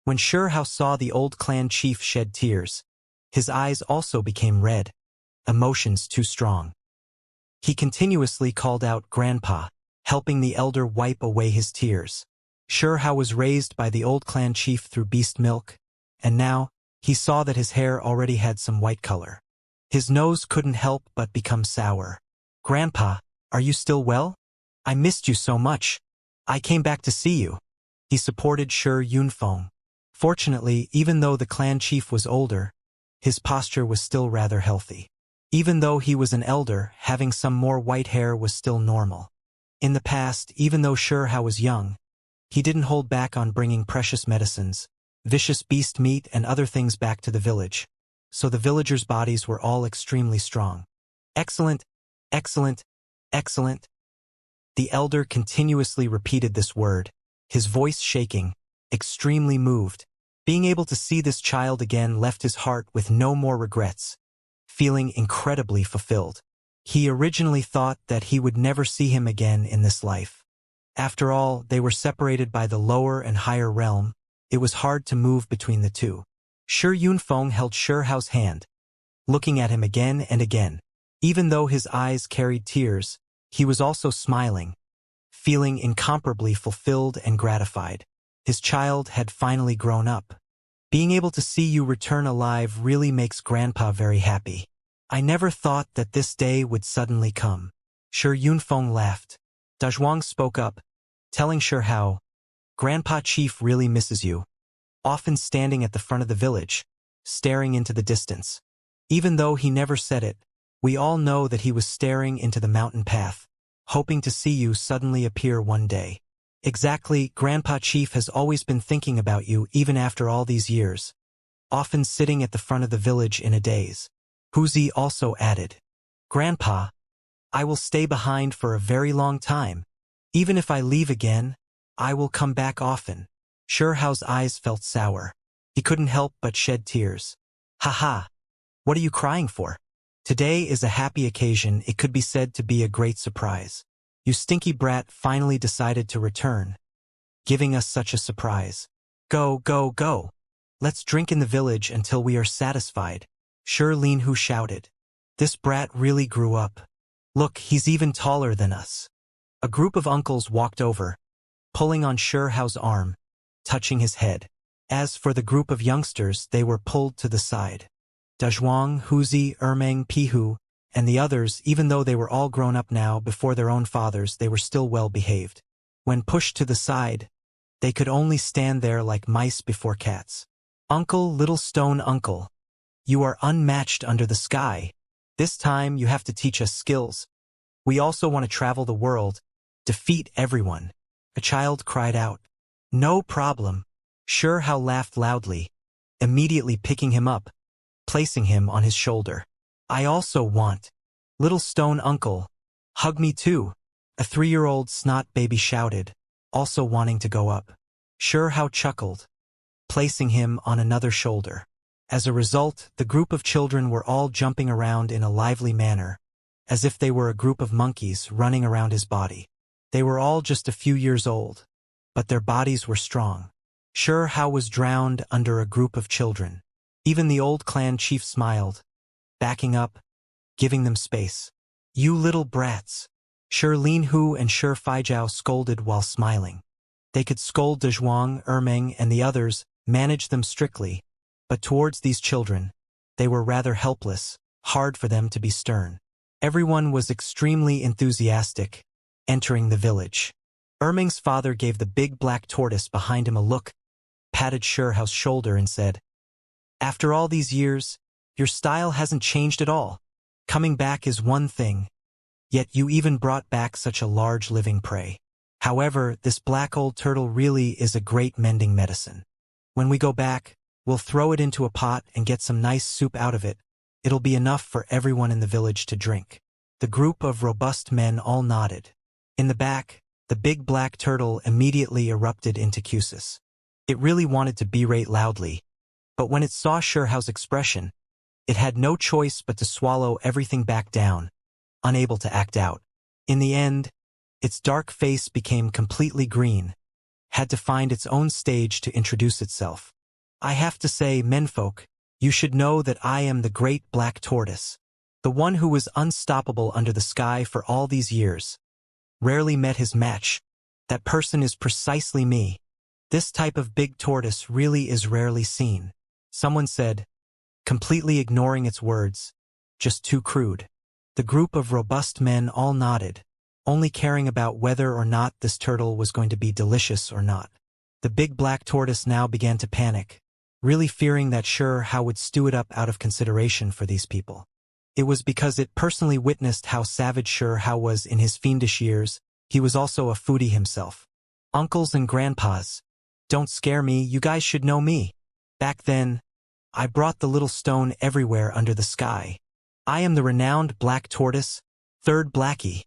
When Shirhao saw the old clan chief shed tears, his eyes also became red, emotions too strong. He continuously called out Grandpa, helping the elder wipe away his tears. Shirhao was raised by the old clan chief through beast milk, and now he saw that his hair already had some white color. His nose couldn't help but become sour. "Grandpa, are you still well? I missed you so much. I came back to see you." He supported Shi Yunfeng. Fortunately, even though the clan chief was older, his posture was still rather healthy. Even though he was an elder, having some more white hair was still normal. In the past, even though Shirhao was young, he didn't hold back on bringing precious medicines, vicious beast meat and other things back to the village, so the villagers' bodies were all extremely strong. "Excellent, excellent, excellent." The elder continuously repeated this word, his voice shaking, extremely moved. Being able to see this child again left his heart with no more regrets, feeling incredibly fulfilled. He originally thought that he would never see him again in this life. After all, they were separated by the lower and higher realm. It was hard to move between the two. Shi Yunfeng held Shirhao's hand, looking at him again and again. Even though his eyes carried tears, he was also smiling, feeling incomparably fulfilled and gratified. His child had finally grown up. "Being able to see you return alive really makes Grandpa very happy. I never thought that this day would suddenly come." Shi Yunfeng laughed. Dazhuang spoke up, telling Shirhao, "Grandpa Chief really misses you," often standing at the front of the village, staring into the distance. Even though he never said it, we all know that he was staring into the mountain path, hoping to see you suddenly appear one day. "Exactly, Grandpa Chief has always been thinking about you even after all these years, often sitting at the front of the village in a daze." Wuxia also added, "Grandpa, I will stay behind for a very long time. Even if I leave again, I will come back often." Shirhao's eyes felt sour. He couldn't help but shed tears. "Haha, what are you crying for? Today is a happy occasion. It could be said to be a great surprise. You stinky brat finally decided to return, giving us such a surprise. Go, go, go. Let's drink in the village until we are satisfied." Shi Linhu shouted. "This brat really grew up. Look, he's even taller than us." A group of uncles walked over, pulling on Shirhao's arm, touching his head. As for the group of youngsters, they were pulled to the side. Dazhuang, Wuxia, Ermeng, Pihu, and the others, even though they were all grown up now before their own fathers, they were still well behaved. When pushed to the side, they could only stand there like mice before cats. "Uncle, little stone uncle, you are unmatched under the sky. This time you have to teach us skills. We also want to travel the world, defeat everyone." A child cried out. "No problem." Shirhao laughed loudly, immediately picking him up, placing him on his shoulder. "I also want. Little stone uncle, hug me too." A 3-year-old snot baby shouted, also wanting to go up. Shirhao chuckled, placing him on another shoulder. As a result, the group of children were all jumping around in a lively manner, as if they were a group of monkeys running around his body. They were all just a few years old, but their bodies were strong. Shirhao was drowned under a group of children. Even the old clan chief smiled, backing up, giving them space. "You little brats." Shi Linhu and Shi Faijiao scolded while smiling. They could scold Dazhuang, Ermeng, and the others, manage them strictly, but towards these children, they were rather helpless, hard for them to be stern. Everyone was extremely enthusiastic, entering the village. Ermeng's father gave the big black tortoise behind him a look, patted Shirhao's shoulder and said, "After all these years, your style hasn't changed at all. Coming back is one thing, yet you even brought back such a large living prey. However, this black old turtle really is a great mending medicine. When we go back, we'll throw it into a pot and get some nice soup out of it. It'll be enough for everyone in the village to drink." The group of robust men all nodded. In the back, the big black turtle immediately erupted into cusis. It really wanted to berate loudly, but when it saw Shirhao's expression, it had no choice but to swallow everything back down, unable to act out. In the end, its dark face became completely green, had to find its own stage to introduce itself. I have to say, menfolk, you should know that I am the great black tortoise. The one who was unstoppable under the sky for all these years. Rarely met his match. That person is precisely me. This type of big tortoise really is rarely seen. Someone said, completely ignoring its words. Just too crude. The group of robust men all nodded, only caring about whether or not this turtle was going to be delicious or not. The big black tortoise now began to panic, really fearing that How would stew it up out of consideration for these people. It was because it personally witnessed how savage How was in his fiendish years. He was also a foodie himself. Uncles and grandpas, don't scare me, you guys should know me. Back then, I brought the little stone everywhere under the sky. I am the renowned black tortoise, third Blackie.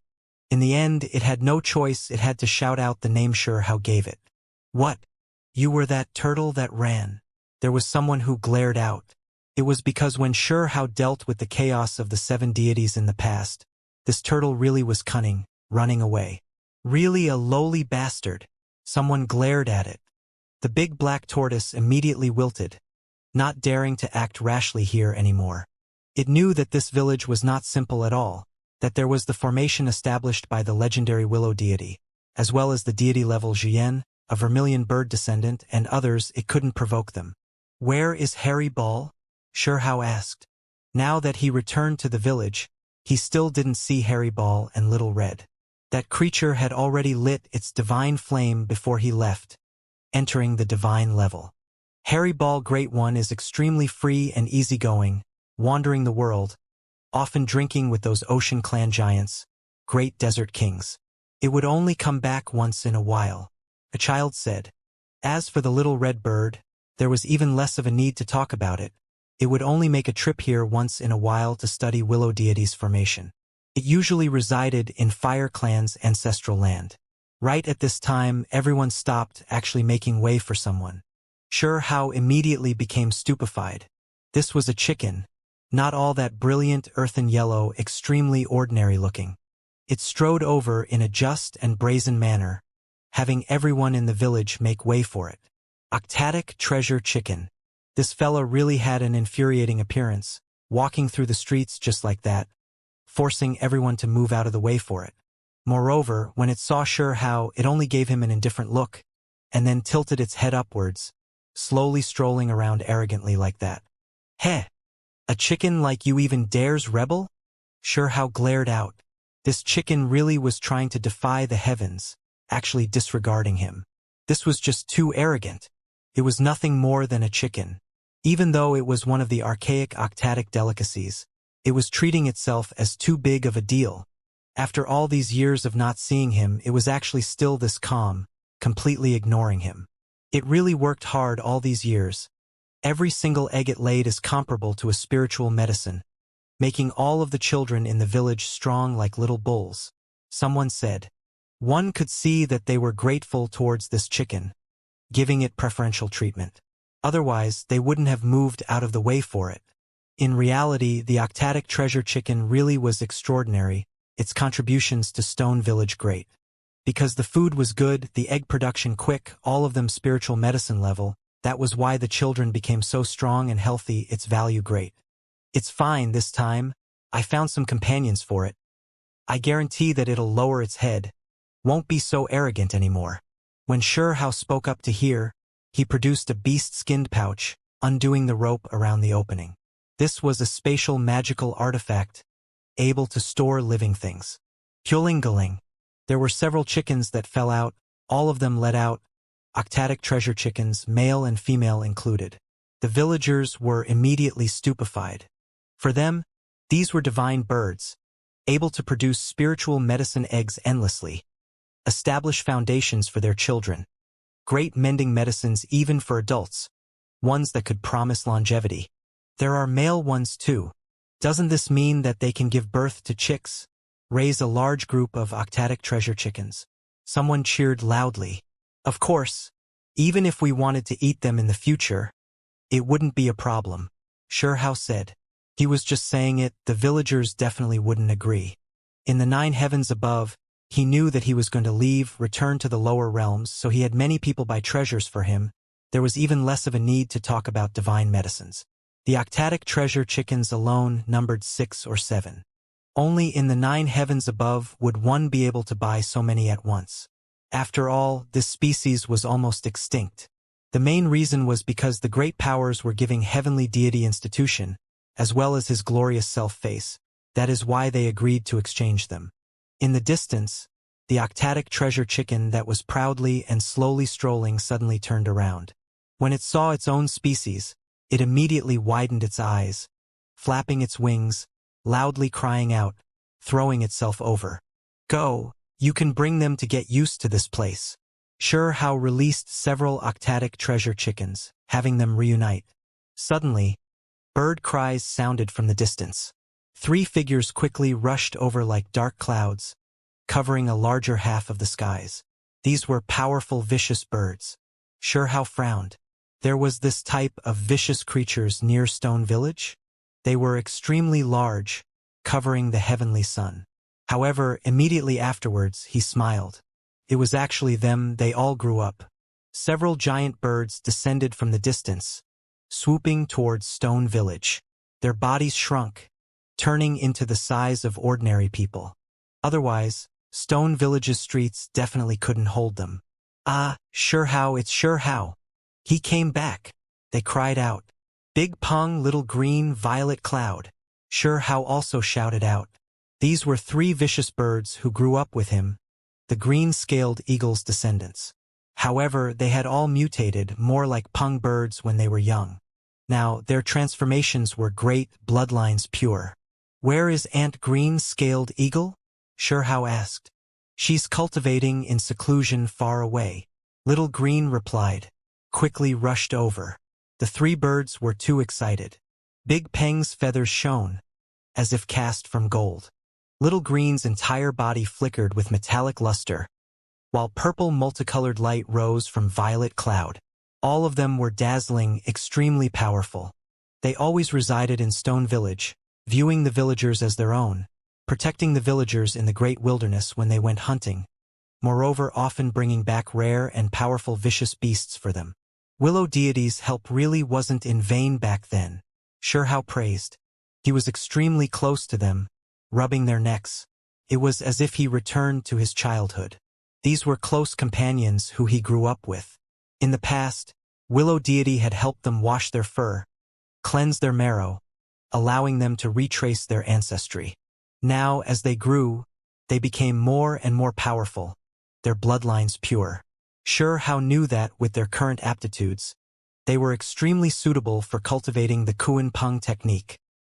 In the end, it had no choice, it had to shout out the name How gave it. What? You were that turtle that ran? There was someone who glared out. It was because when How dealt with the chaos of the 7 deities in the past, this turtle really was cunning, running away. Really a lowly bastard. Someone glared at it. The big black tortoise immediately wilted, not daring to act rashly here anymore. It knew that this village was not simple at all, that there was the formation established by the legendary willow deity, as well as the deity-level Xian, a vermilion bird descendant, and others. It couldn't provoke them. Where is Harry Ball? How asked. Now that he returned to the village, he still didn't see Harry Ball and Little Red. That creature had already lit its divine flame before he left, entering the divine level. Harry Ball Great One is extremely free and easygoing, wandering the world, often drinking with those ocean clan giants, great desert kings. It would only come back once in a while, a child said. As for the little red bird, there was even less of a need to talk about it. It would only make a trip here once in a while to study willow deity's formation. It usually resided in Fire Clan's ancestral land. Right at this time, everyone stopped actually making way for someone. How immediately became stupefied. This was a chicken, not all that brilliant earthen yellow, extremely ordinary looking. It strode over in a just and brazen manner, having everyone in the village make way for it. Octatic treasure chicken. This fella really had an infuriating appearance, walking through the streets just like that, forcing everyone to move out of the way for it. Moreover, when it saw How, it only gave him an indifferent look, and then tilted its head upwards, slowly strolling around arrogantly like that. Heh! A chicken like you even dares rebel? How glared out. This chicken really was trying to defy the heavens, actually disregarding him. This was just too arrogant. It was nothing more than a chicken. Even though it was one of the archaic octatic delicacies, it was treating itself as too big of a deal. After all these years of not seeing him, it was actually still this calm, completely ignoring him. It really worked hard all these years. Every single egg it laid is comparable to a spiritual medicine, making all of the children in the village strong like little bulls. Someone said. One could see that they were grateful towards this chicken, giving it preferential treatment. Otherwise, they wouldn't have moved out of the way for it. In reality, the octatic treasure chicken really was extraordinary, its contributions to Stone Village great. Because the food was good, the egg production quick, all of them spiritual medicine level, that was why the children became so strong and healthy, its value great. It's fine this time, I found some companions for it. I guarantee that it'll lower its head, won't be so arrogant anymore. When How spoke up to hear, he produced a beast-skinned pouch, undoing the rope around the opening. This was a spatial magical artifact, able to store living things. Kyolingaling. There were several chickens that fell out, all of them let out, octatic treasure chickens, male and female included. The villagers were immediately stupefied. For them, these were divine birds, able to produce spiritual medicine eggs endlessly, establish foundations for their children, great mending medicines even for adults, ones that could promise longevity. There are male ones too. Doesn't this mean that they can give birth to chicks? Raise a large group of octatic treasure chickens. Someone cheered loudly. Of course, even if we wanted to eat them in the future, it wouldn't be a problem. How said. He was just saying it, the villagers definitely wouldn't agree. In the 9 heavens above, he knew that he was going to leave, return to the lower realms, so he had many people buy treasures for him, there was even less of a need to talk about divine medicines. The octatic treasure chickens alone numbered 6 or 7. Only in the 9 heavens above would one be able to buy so many at once. After all, this species was almost extinct. The main reason was because the great powers were giving heavenly deity institution, as well as his glorious self-face. That is why they agreed to exchange them. In the distance, the octatic treasure chicken that was proudly and slowly strolling suddenly turned around. When it saw its own species, it immediately widened its eyes, flapping its wings, loudly crying out, throwing itself over. Go, you can bring them to get used to this place. Xianxia released several octatic treasure chickens, having them reunite. Suddenly, bird cries sounded from the distance. 3 figures quickly rushed over like dark clouds, covering a larger half of the skies. These were powerful, vicious birds. Xianxia frowned. There was this type of vicious creatures near Stone Village? They were extremely large, covering the heavenly sun. However, immediately afterwards, he smiled. It was actually them. They all grew up. Several giant birds descended from the distance, swooping towards Stone Village. Their bodies shrunk, turning into the size of ordinary people. Otherwise, Stone Village's streets definitely couldn't hold them. Ah, Xianxia, it's Xianxia. He came back, they cried out. Big Pong, little green violet cloud. Xianxia also shouted out. These were 3 vicious birds who grew up with him, the green-scaled eagle's descendants. However, they had all mutated more like Pong birds when they were young. Now, their transformations were great, bloodlines pure. Where is Aunt Green-Scaled Eagle? Xianxia asked. She's cultivating in seclusion far away. Little Green replied, quickly rushed over. The 3 birds were too excited. Big Peng's feathers shone, as if cast from gold. Little Green's entire body flickered with metallic luster, while purple multicolored light rose from violet cloud. All of them were dazzling, extremely powerful. They always resided in Stone Village, viewing the villagers as their own, protecting the villagers in the great wilderness when they went hunting, moreover often bringing back rare and powerful vicious beasts for them. Willow deity's help really wasn't in vain back then, Xianxia praised. He was extremely close to them, rubbing their necks. It was as if he returned to his childhood. These were close companions who he grew up with. In the past, Willow deity had helped them wash their fur, cleanse their marrow, allowing them to retrace their ancestry. Now, as they grew, they became more and more powerful, their bloodlines pure. Xianxia knew that, with their current aptitudes, they were extremely suitable for cultivating the Kuan Peng technique.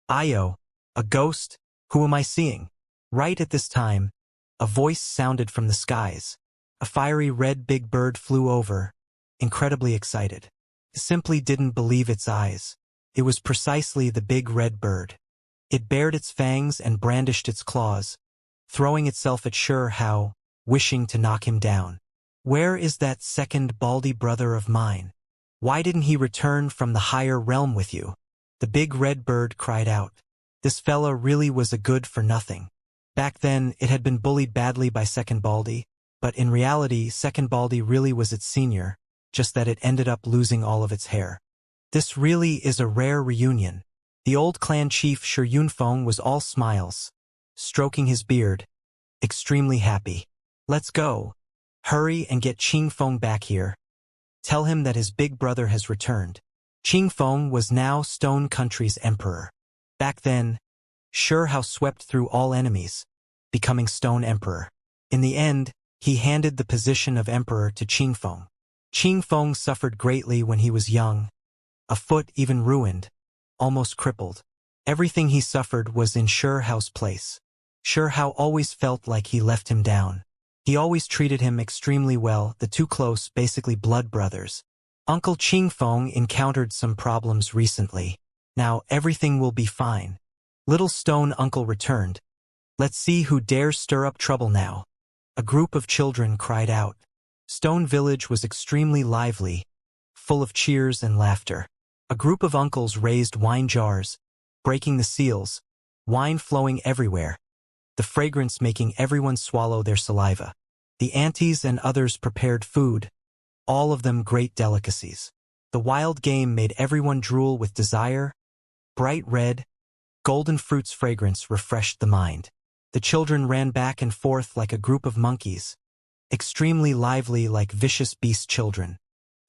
Io, a ghost? Who am I seeing? Right at this time, a voice sounded from the skies. A fiery red big bird flew over, incredibly excited. It simply didn't believe its eyes. It was precisely the big red bird. It bared its fangs and brandished its claws, throwing itself at Xianxia, wishing to knock him down. Where is that second baldy brother of mine? Why didn't he return from the higher realm with you? The big red bird cried out. This fella really was a good for nothing. Back then, it had been bullied badly by Second Baldy, but in reality, Second Baldy really was its senior, just that it ended up losing all of its hair. This really is a rare reunion. The old clan chief Shi Yunfeng was all smiles, stroking his beard, extremely happy. Let's go. Hurry and get Qingfeng back here. Tell him that his big brother has returned. Qingfeng was now Stone Country's emperor. Back then, Xianxia swept through all enemies, becoming Stone Emperor. In the end, he handed the position of emperor to Qingfeng. Qingfeng suffered greatly when he was young, a foot even ruined, almost crippled. Everything he suffered was in Xianxia's place. Xianxia always felt like he left him down. He always treated him extremely well, the two close, basically blood brothers. Uncle Qingfeng encountered some problems recently. Now everything will be fine. Little Stone Uncle returned. Let's see who dares stir up trouble now. A group of children cried out. Stone Village was extremely lively, full of cheers and laughter. A group of uncles raised wine jars, breaking the seals, wine flowing everywhere, the fragrance making everyone swallow their saliva. The aunties and others prepared food, all of them great delicacies. The wild game made everyone drool with desire. Bright red, golden fruit's fragrance refreshed the mind. The children ran back and forth like a group of monkeys, extremely lively like vicious beast children.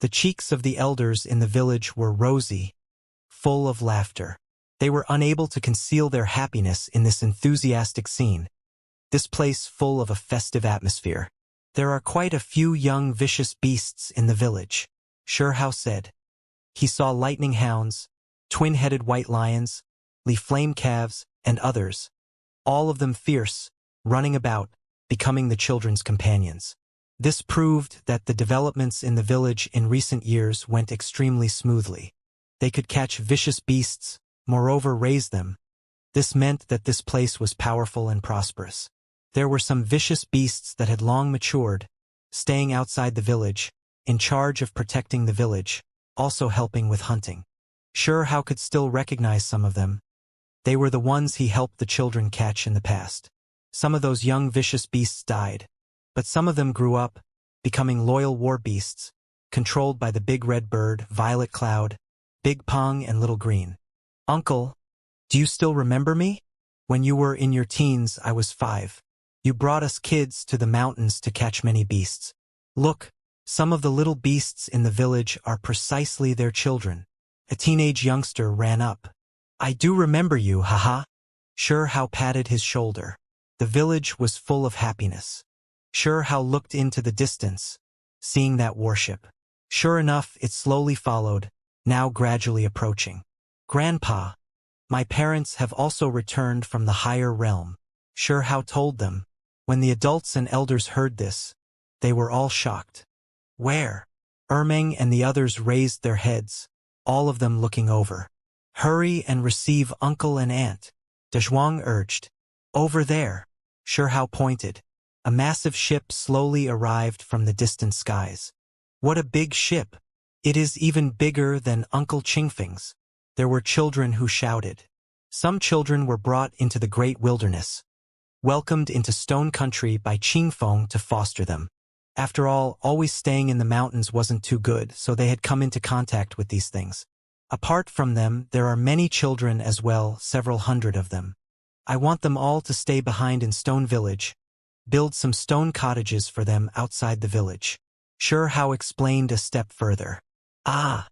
The cheeks of the elders in the village were rosy, full of laughter. They were unable to conceal their happiness in this enthusiastic scene, this place full of a festive atmosphere. There are quite a few young vicious beasts in the village, Xianxia said. He saw lightning hounds, twin-headed white lions, flame calves, and others, all of them fierce, running about, becoming the children's companions. This proved that the developments in the village in recent years went extremely smoothly. They could catch vicious beasts, moreover raise them. This meant that this place was powerful and prosperous. There were some vicious beasts that had long matured, staying outside the village, in charge of protecting the village, also helping with hunting. Xianxia could still recognize some of them. They were the ones he helped the children catch in the past. Some of those young vicious beasts died, but some of them grew up, becoming loyal war beasts, controlled by the big red bird, violet cloud, big pong, and little green. Uncle, do you still remember me? When you were in your teens, I was 5. You brought us kids to the mountains to catch many beasts. Look, some of the little beasts in the village are precisely their children. A teenage youngster ran up. I do remember you, haha. Xianxia patted his shoulder. The village was full of happiness. Xianxia looked into the distance, seeing that warship. Sure enough, it slowly followed, now gradually approaching. Grandpa, my parents have also returned from the higher realm, Xianxia told them. When the adults and elders heard this, they were all shocked. Where? Ermeng and the others raised their heads, all of them looking over. Hurry and receive uncle and aunt, Dezhuang urged. Over there, Xianxia pointed. A massive ship slowly arrived from the distant skies. What a big ship! It is even bigger than Uncle Qingfeng's. There were children who shouted. Some children were brought into the great wilderness, welcomed into Stone Country by Qingfeng to foster them. After all, always staying in the mountains wasn't too good, so they had come into contact with these things. Apart from them, there are many children as well, several hundred of them. I want them all to stay behind in Stone Village, build some stone cottages for them outside the village. Xianxia explained a step further. Ah,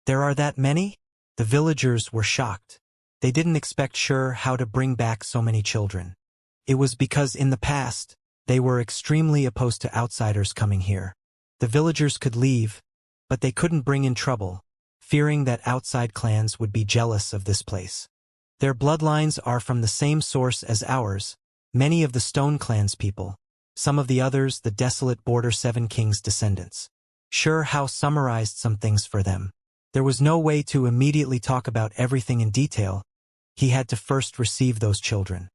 there are that many? The villagers were shocked. They didn't expect Xianxia to bring back so many children. It was because in the past, they were extremely opposed to outsiders coming here. The villagers could leave, but they couldn't bring in trouble, fearing that outside clans would be jealous of this place. Their bloodlines are from the same source as ours, many of the Stone Clan's people, some of the others the desolate Border Seven Kings descendants. Xianxia summarized some things for them. There was no way to immediately talk about everything in detail. He had to first receive those children.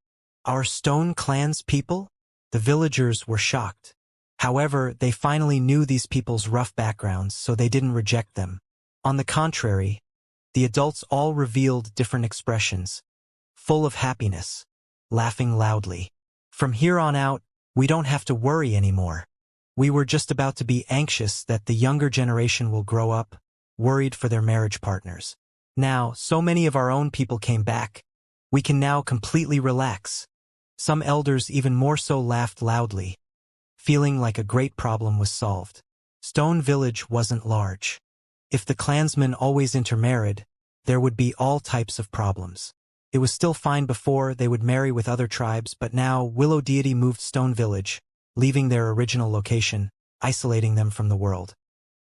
Our Stone Clan's people? The villagers were shocked. However, they finally knew these people's rough backgrounds, so they didn't reject them. On the contrary, the adults all revealed different expressions, full of happiness, laughing loudly. From here on out, we don't have to worry anymore. We were just about to be anxious that the younger generation will grow up, worried for their marriage partners. Now, so many of our own people came back. We can now completely relax. Some elders even more so laughed loudly, feeling like a great problem was solved. Stone Village wasn't large. If the clansmen always intermarried, there would be all types of problems. It was still fine before they would marry with other tribes, but now Willow Deity moved Stone Village, leaving their original location, isolating them from the world.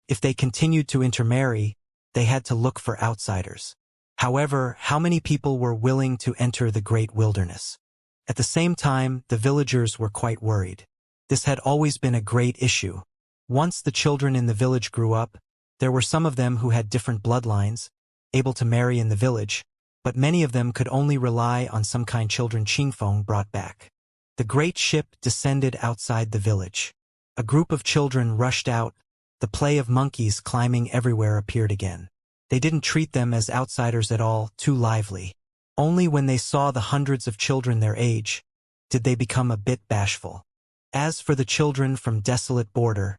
If they continued to intermarry, they had to look for outsiders. However, how many people were willing to enter the great wilderness? At the same time, the villagers were quite worried. This had always been a great issue. Once the children in the village grew up, there were some of them who had different bloodlines, able to marry in the village, but many of them could only rely on some kind children Qingfeng brought back. The great ship descended outside the village. A group of children rushed out. The play of monkeys climbing everywhere appeared again. They didn't treat them as outsiders at all, too lively. Only when they saw the hundreds of children their age, did they become a bit bashful. As for the children from Desolate Border,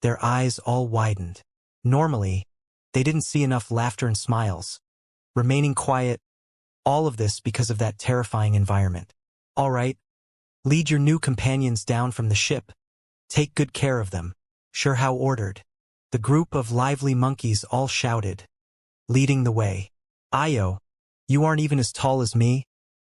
their eyes all widened. Normally, They didn't see enough laughter and smiles. Remaining quiet, all of this because of that terrifying environment. All right, lead your new companions down from the ship. Take good care of them. Sure ordered. The group of lively monkeys all shouted, leading the way. Io, you aren't even as tall as me.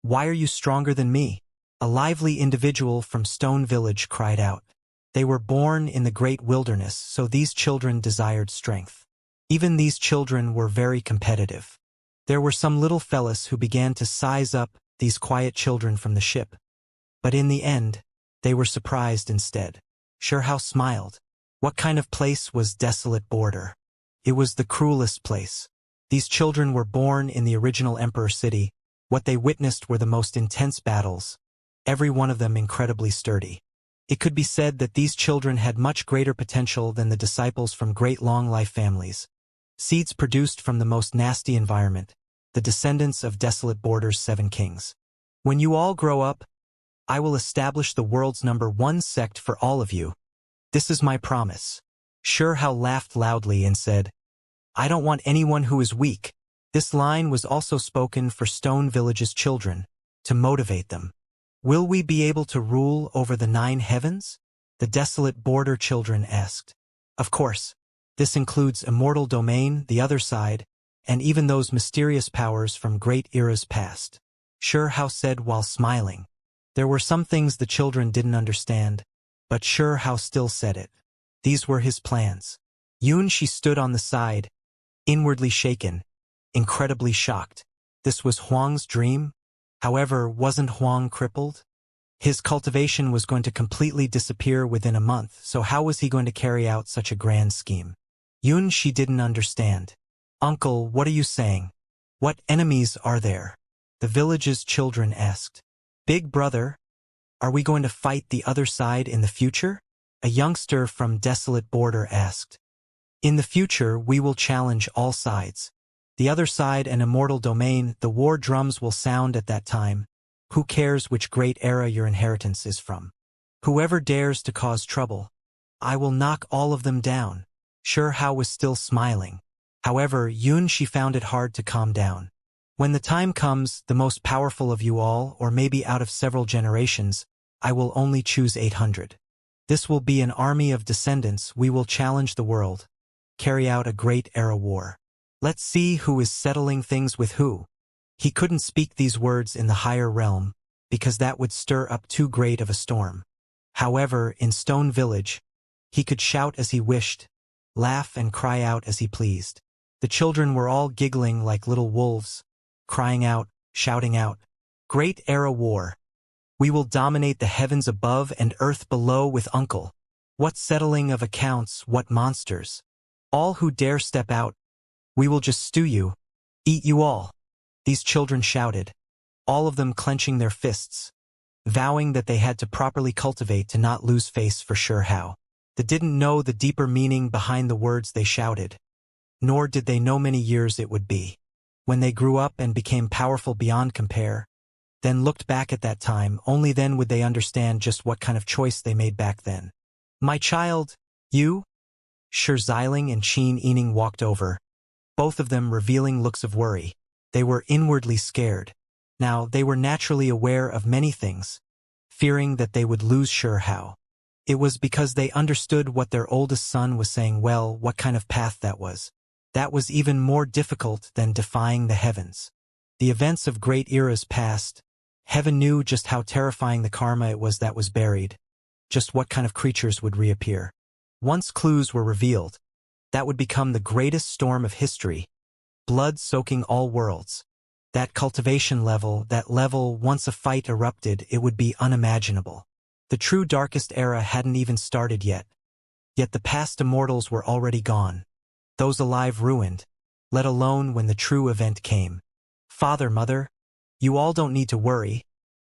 Why are you stronger than me? A lively individual from Stone Village cried out. They were born in the great wilderness, so these children desired strength. Even these children were very competitive. There were some little fellas who began to size up these quiet children from the ship. But in the end, they were surprised instead. Sure smiled. What kind of place was Desolate Border? It was the cruelest place. These children were born in the original Emperor City. What they witnessed were the most intense battles, every one of them incredibly sturdy. It could be said that these children had much greater potential than the disciples from great long-life families. Seeds produced from the most nasty environment, the descendants of Desolate Border's 7 kings. When you all grow up, I will establish the world's #1 sect for all of you. This is my promise. Sure laughed loudly and said, I don't want anyone who is weak. This line was also spoken for Stone Village's children, to motivate them. Will we be able to rule over the 9 heavens? The Desolate Border children asked. Of course. This includes immortal domain, the other side, and even those mysterious powers from great eras past. Sure said while smiling. There were some things the children didn't understand, but Sure still said it. These were his plans. Xianxia stood on the side, inwardly shaken, incredibly shocked. This was Huang's dream? However, wasn't Huang crippled? His cultivation was going to completely disappear within a month, so how was he going to carry out such a grand scheme? Xianxia didn't understand. Uncle, what are you saying? What enemies are there? The village's children asked. Big brother, are we going to fight the other side in the future? A youngster from Desolate Border asked. In the future, we will challenge all sides. The other side and immortal domain, the war drums will sound at that time. Who cares which great era your inheritance is from? Whoever dares to cause trouble, I will knock all of them down. Sure was still smiling. However, Xianxia found it hard to calm down. When the time comes, the most powerful of you all, or maybe out of several generations, I will only choose 800. This will be an army of descendants. We will challenge the world. Carry out a great era war. Let's see who is settling things with who. He couldn't speak these words in the higher realm, because that would stir up too great of a storm. However, in Stone Village, he could shout as he wished, laugh and cry out as he pleased. The children were all giggling like little wolves, crying out, shouting out, Great era war. We will dominate the heavens above and earth below with Uncle. What settling of accounts, what monsters. All who dare step out, we will just stew you, eat you all. These children shouted, all of them clenching their fists, vowing that they had to properly cultivate to not lose face for Sure. They didn't know the deeper meaning behind the words they shouted, nor did they know many years it would be. When they grew up and became powerful beyond compare, then looked back at that time, only then would they understand just what kind of choice they made back then. My child, you? Sure Xiling and Qin Yining walked over, both of them revealing looks of worry. They were inwardly scared. Now, they were naturally aware of many things, fearing that they would lose Sure. It was because they understood what their oldest son was saying well, what kind of path that was. That was even more difficult than defying the heavens. The events of great eras past, heaven knew just how terrifying the karma it was that was buried, just what kind of creatures would reappear. Once clues were revealed, that would become the greatest storm of history, blood soaking all worlds. That cultivation level, that level, once a fight erupted, it would be unimaginable. The true darkest era hadn't even started yet. Yet the past immortals were already gone. Those alive ruined, let alone when the true event came. Father, mother, you all don't need to worry.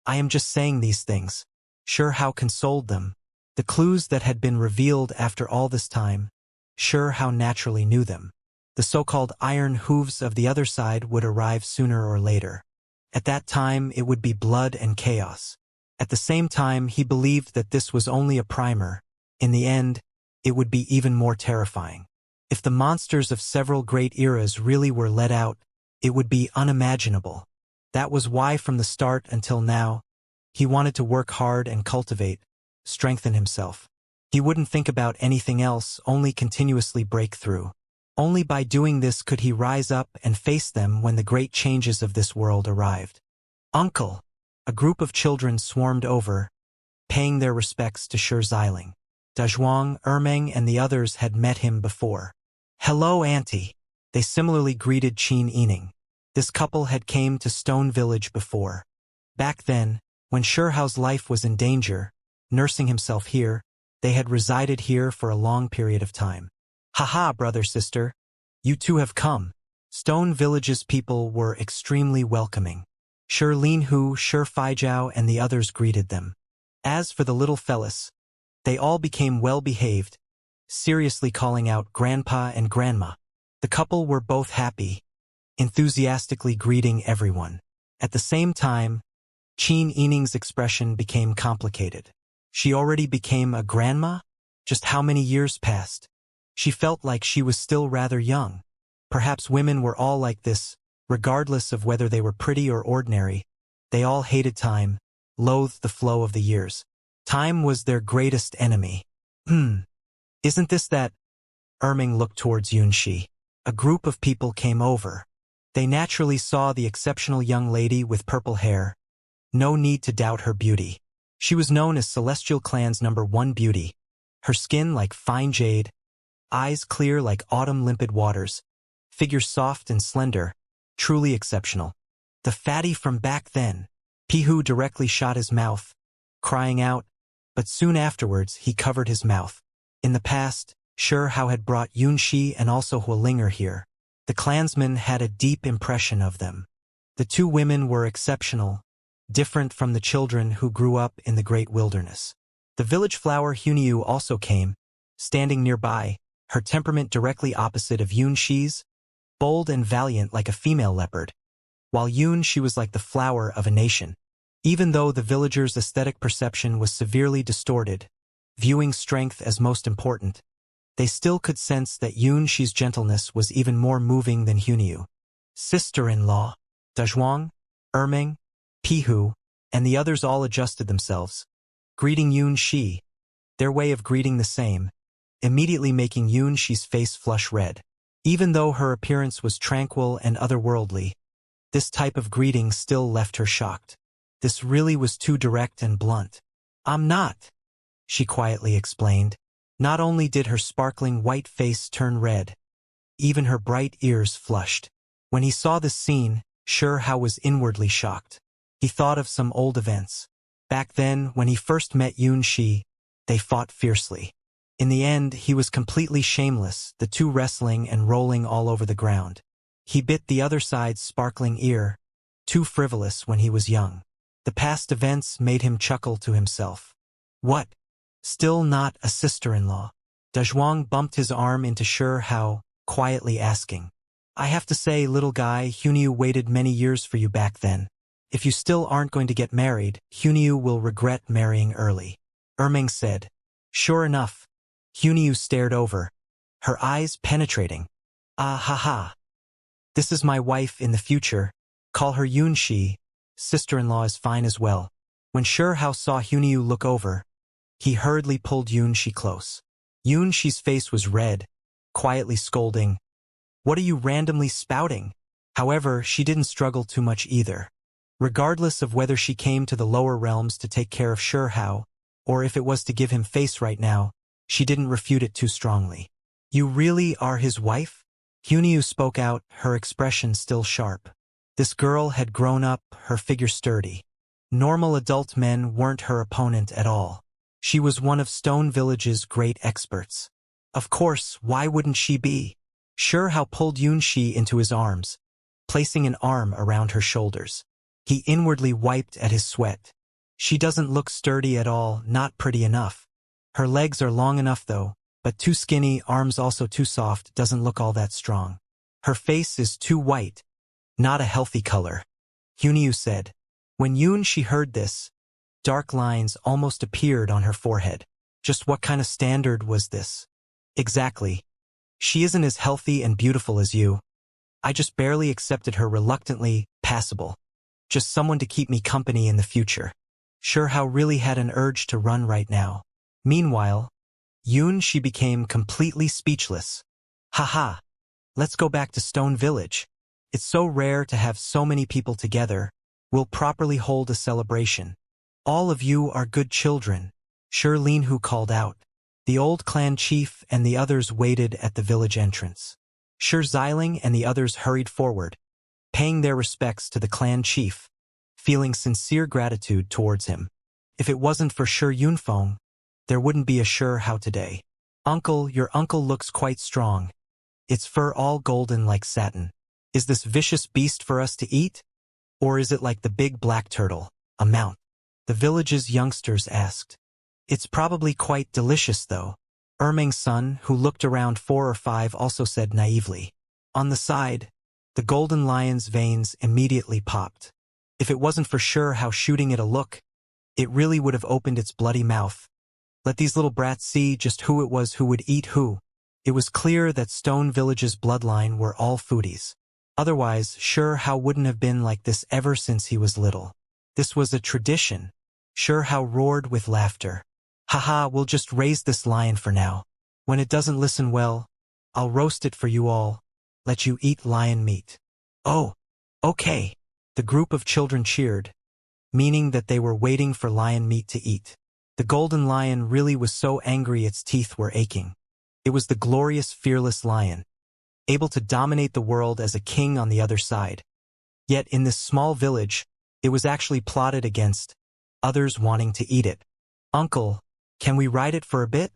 I am just saying these things. Sure consoled them. The clues that had been revealed after all this time, Sure naturally knew them. The so-called iron hooves of the other side would arrive sooner or later. At that time, it would be blood and chaos. At the same time, he believed that this was only a primer. In the end, it would be even more terrifying. If the monsters of several great eras really were let out, it would be unimaginable. That was why from the start until now, he wanted to work hard and cultivate, strengthen himself. He wouldn't think about anything else, only continuously break through. Only by doing this could he rise up and face them when the great changes of this world arrived. Uncle! A group of children swarmed over, paying their respects to Shi Xiling. Dazhuang, Ermeng, and the others had met him before. Hello, Auntie! They similarly greeted Qin Yining. This couple had came to Stone Village before. Back then, when Shihao's life was in danger, nursing himself here, they had resided here for a long period of time. Haha, brother-sister, you two have come. Stone Village's people were extremely welcoming. Shi Linhu, Shi Faijiao, and the others greeted them. As for the little fellas, they all became well-behaved, seriously calling out Grandpa and Grandma. The couple were both happy, enthusiastically greeting everyone. At the same time, Qin Yining's expression became complicated. She already became a grandma? Just how many years passed? She felt like she was still rather young. Perhaps women were all like this, regardless of whether they were pretty or ordinary. They all hated time, loathed the flow of the years. Time was their greatest enemy. Isn't this that? Erming looked towards Yunxi. A group of people came over. They naturally saw the exceptional young lady with purple hair. No need to doubt her beauty. She was known as Celestial Clan's #1 beauty. Her skin like fine jade, eyes clear like autumn limpid waters, figure soft and slender, truly exceptional. The fatty from back then. Pihu directly shot his mouth, crying out, but soon afterwards he covered his mouth. In the past, Shihao had brought Yunxi and also Hualinger here. The clansmen had a deep impression of them. The two women were exceptional, different from the children who grew up in the great wilderness. The village flower Huniu also came, standing nearby, her temperament directly opposite of Yunxi's, bold and valiant like a female leopard, while Yunxi was like the flower of a nation. Even though the villagers' aesthetic perception was severely distorted, viewing strength as most important, they still could sense that Yunxi's gentleness was even more moving than Huniu. Sister-in-law, Dazhuang, Ermeng, Pihu, and the others all adjusted themselves, greeting Yunxi, their way of greeting the same, immediately making Yunxi's face flush red. Even though her appearance was tranquil and otherworldly, this type of greeting still left her shocked. This really was too direct and blunt. I'm not, she quietly explained. Not only did her sparkling white face turn red, even her bright ears flushed. When he saw this scene, Shihao was inwardly shocked. He thought of some old events. Back then, when he first met Yunxi, they fought fiercely. In the end, he was completely shameless, the two wrestling and rolling all over the ground. He bit the other side's sparkling ear, too frivolous when he was young. The past events made him chuckle to himself. What? Still not a sister-in-law? Dazhuang bumped his arm into Shihao, quietly asking. I have to say, little guy, Huniu waited many years for you back then. If you still aren't going to get married, Huniu will regret marrying early. Ermeng said. Sure enough. Huniu stared over, her eyes penetrating. Ah ha ha. This is my wife in the future. Call her Yunxi. Sister-in-law is fine as well. When Shihao saw Huniu look over, he hurriedly pulled Yunxi close. Yunxi's face was red, quietly scolding. What are you randomly spouting? However, she didn't struggle too much either. Regardless of whether she came to the lower realms to take care of Shihao, or if it was to give him face right now, she didn't refute it too strongly. You really are his wife? Huniu spoke out, her expression still sharp. This girl had grown up, her figure sturdy. Normal adult men weren't her opponent at all. She was one of Stone Village's great experts. Of course, why wouldn't she be? Shihao pulled Yunxi into his arms, placing an arm around her shoulders. He inwardly wiped at his sweat. She doesn't look sturdy at all, not pretty enough. Her legs are long enough though, but too skinny, arms also too soft, doesn't look all that strong. Her face is too white, not a healthy color. Huniu said. When Yunxi heard this, dark lines almost appeared on her forehead. Just what kind of standard was this? Exactly. She isn't as healthy and beautiful as you. I just barely accepted her reluctantly, passable. Just someone to keep me company in the future. How really had an urge to run right now. Meanwhile, she became completely speechless. Haha, let's go back to Stone Village. It's so rare to have so many people together. We'll properly hold a celebration. All of you are good children. Who called out. The old clan chief and the others waited at the village entrance. Xiling and the others hurried forward, paying their respects to the clan chief, feeling sincere gratitude towards him. If it wasn't for Yunfeng, there wouldn't be a How today. Uncle, your uncle looks quite strong. Its fur all golden like satin. Is this vicious beast for us to eat? Or is it like the big black turtle, a mount? The village's youngsters asked. It's probably quite delicious though. Erming's son, who looked around 4 or 5, also said naively. On the side, the golden lion's veins immediately popped. If it wasn't for how shooting it a look, it really would have opened its bloody mouth. Let these little brats see just who it was who would eat who. It was clear that Stone Village's bloodline were all foodies. Otherwise, how wouldn't have been like this ever since he was little. This was a tradition. How roared with laughter. Haha, we'll just raise this lion for now. When it doesn't listen well, I'll roast it for you all. Let you eat lion meat. Oh, okay. The group of children cheered, meaning that they were waiting for lion meat to eat. The golden lion really was so angry its teeth were aching. It was the glorious, fearless lion, able to dominate the world as a king on the other side. Yet in this small village, it was actually plotted against, others wanting to eat it. Uncle, can we ride it for a bit?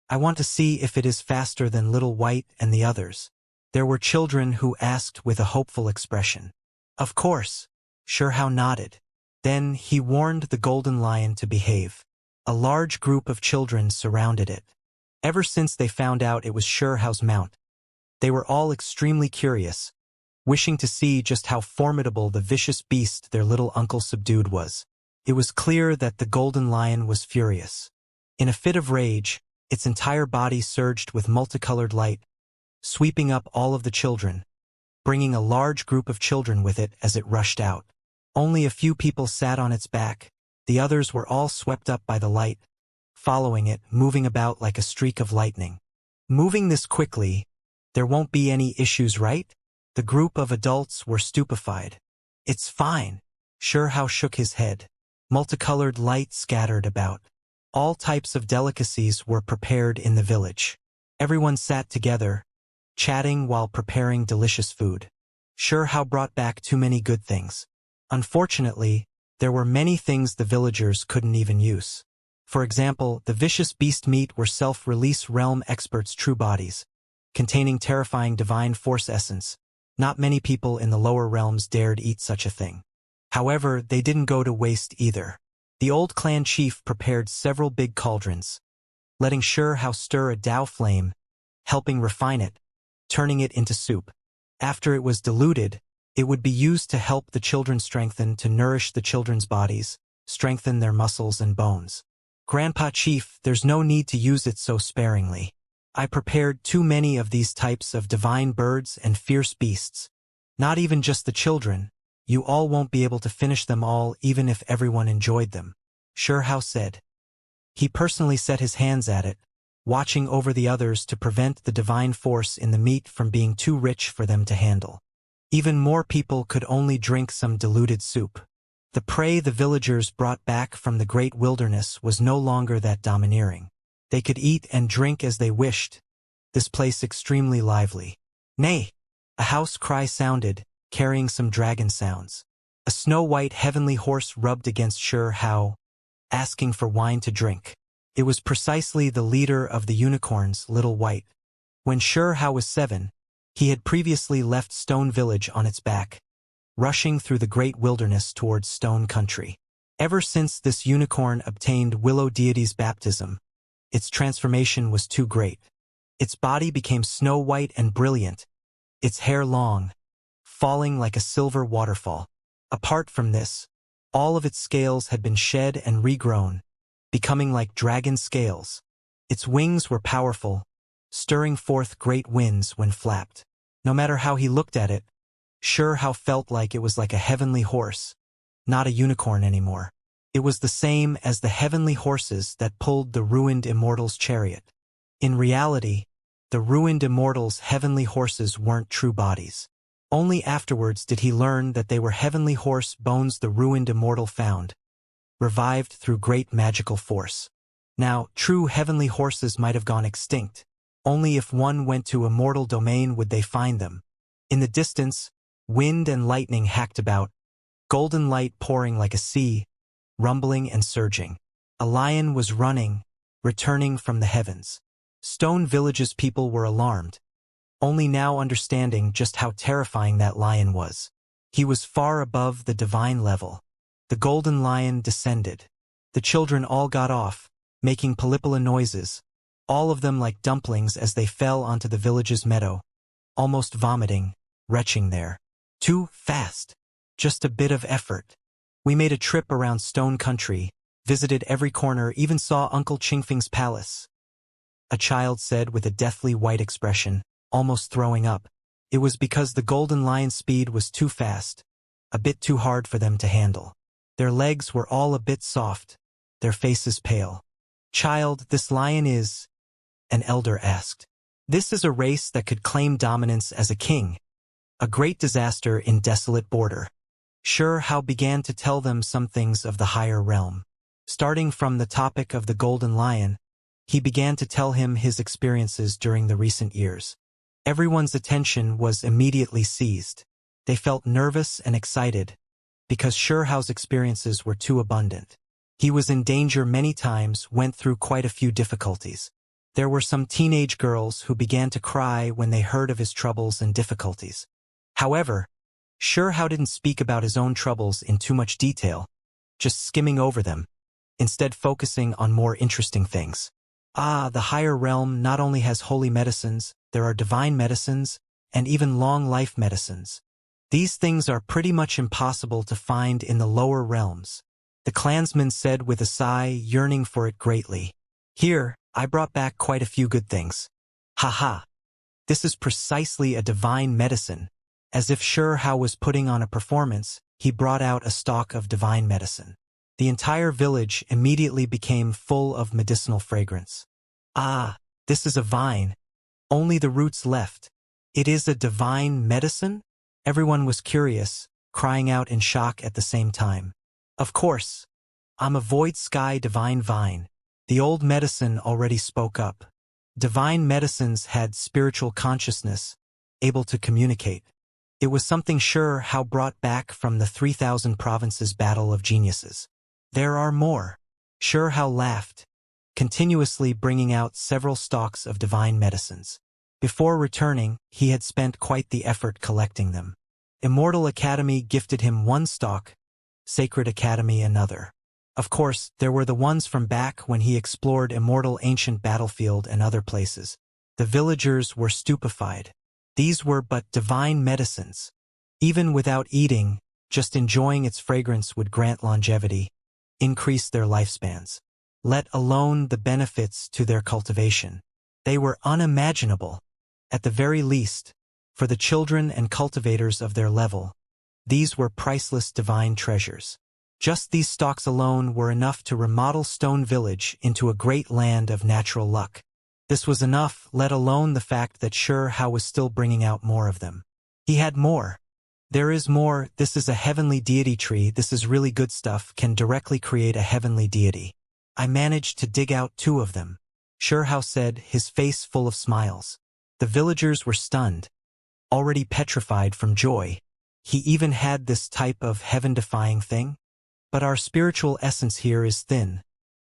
I want to see if it is faster than Little White and the others. There were children who asked with a hopeful expression. Of course. How nodded. Then he warned the golden lion to behave. A large group of children surrounded it. Ever since they found out it was How's mount, they were all extremely curious, wishing to see just how formidable the vicious beast their little uncle subdued was. It was clear that the golden lion was furious. In a fit of rage, its entire body surged with multicolored light, sweeping up all of the children, bringing a large group of children with it as it rushed out. Only a few people sat on its back. The others were all swept up by the light, following it, moving about like a streak of lightning. Moving this quickly, there won't be any issues, right? The group of adults were stupefied. It's fine. How shook his head. Multicolored light scattered about. All types of delicacies were prepared in the village. Everyone sat together, chatting while preparing delicious food. How brought back too many good things. Unfortunately, there were many things the villagers couldn't even use. For example, the vicious beast meat were self-release realm experts' true bodies, containing terrifying divine force essence. Not many people in the lower realms dared eat such a thing. However, they didn't go to waste either. The old clan chief prepared several big cauldrons, letting How stir a Tao flame, helping refine it, turning it into soup. After it was diluted, it would be used to help the children strengthen, to nourish the children's bodies, strengthen their muscles and bones. Grandpa Chief, there's no need to use it so sparingly. I prepared too many of these types of divine birds and fierce beasts. Not even just the children. You all won't be able to finish them all even if everyone enjoyed them. How said. He personally set his hands at it, watching over the others to prevent the divine force in the meat from being too rich for them to handle. Even more people could only drink some diluted soup. The prey the villagers brought back from the great wilderness was no longer that domineering. They could eat and drink as they wished. This place extremely lively. Nay! A house cry sounded, carrying some dragon sounds. A snow-white heavenly horse rubbed against How, asking for wine to drink. It was precisely the leader of the unicorns, Little White. When How was 7, he had previously left Stone Village on its back, rushing through the great wilderness towards Stone Country. Ever since this unicorn obtained Willow Deity's baptism, its transformation was too great. Its body became snow-white and brilliant, its hair long, falling like a silver waterfall. Apart from this, all of its scales had been shed and regrown, becoming like dragon scales. Its wings were powerful, stirring forth great winds when flapped. No matter how he looked at it, How felt like it was like a heavenly horse, not a unicorn anymore. It was the same as the heavenly horses that pulled the ruined immortal's chariot. In reality, the ruined immortal's heavenly horses weren't true bodies. Only afterwards did he learn that they were heavenly horse bones the ruined immortal found, revived through great magical force. Now, true heavenly horses might have gone extinct. Only if one went to immortal domain would they find them. In the distance, wind and lightning hacked about, golden light pouring like a sea, rumbling and surging. A lion was running, returning from the heavens. Stone Village's people were alarmed, only now understanding just how terrifying that lion was. He was far above the divine level. The golden lion descended. The children all got off, making Polypola noises, all of them like dumplings as they fell onto the village's meadow, almost vomiting, retching there. Too fast. Just a bit of effort. We made a trip around Stone Country, visited every corner, even saw Uncle Qingfeng's palace. A child said with a deathly white expression, almost throwing up. It was because the golden lion's speed was too fast, a bit too hard for them to handle. Their legs were all a bit soft, their faces pale. Child, this lion is, an elder asked. This is a race that could claim dominance as a king. A great disaster in desolate border. How began to tell them some things of the higher realm. Starting from the topic of the golden lion, he began to tell him his experiences during the recent years. Everyone's attention was immediately seized. They felt nervous and excited, because Hao's experiences were too abundant. He was in danger many times, went through quite a few difficulties. There were some teenage girls who began to cry when they heard of his troubles and difficulties. However, Hao didn't speak about his own troubles in too much detail, just skimming over them, instead focusing on more interesting things. The higher realm not only has holy medicines, there are divine medicines, and even long-life medicines. These things are pretty much impossible to find in the lower realms. The clansman said with a sigh, yearning for it greatly. Here, I brought back quite a few good things. Haha. This is precisely a divine medicine. As if Hao was putting on a performance, he brought out a stalk of divine medicine. The entire village immediately became full of medicinal fragrance. This is a vine. Only the roots left. It is a divine medicine? Everyone was curious, crying out in shock at the same time. Of course. I'm a void sky divine vine. The old medicine already spoke up. Divine medicines had spiritual consciousness, able to communicate. It was something Hao brought back from the 3,000 provinces battle of geniuses. There are more. Hao laughed, continuously bringing out several stalks of divine medicines. Before returning, he had spent quite the effort collecting them. Immortal Academy gifted him one stalk, Sacred Academy another. Of course, there were the ones from back when he explored Immortal Ancient Battlefield and other places. The villagers were stupefied. These were but divine medicines. Even without eating, just enjoying its fragrance would grant longevity, increase their lifespans. Let alone the benefits to their cultivation. They were unimaginable. At the very least, for the children and cultivators of their level, these were priceless divine treasures. Just these stalks alone were enough to remodel Stone Village into a great land of natural luck. This was enough, let alone the fact that Hao was still bringing out more of them. He had more. There is more. This is a heavenly deity tree. This is really good stuff, can directly create a heavenly deity. I managed to dig out 2 of them. Hao said, his face full of smiles. The villagers were stunned, already petrified from joy. He even had this type of heaven-defying thing? But our spiritual essence here is thin.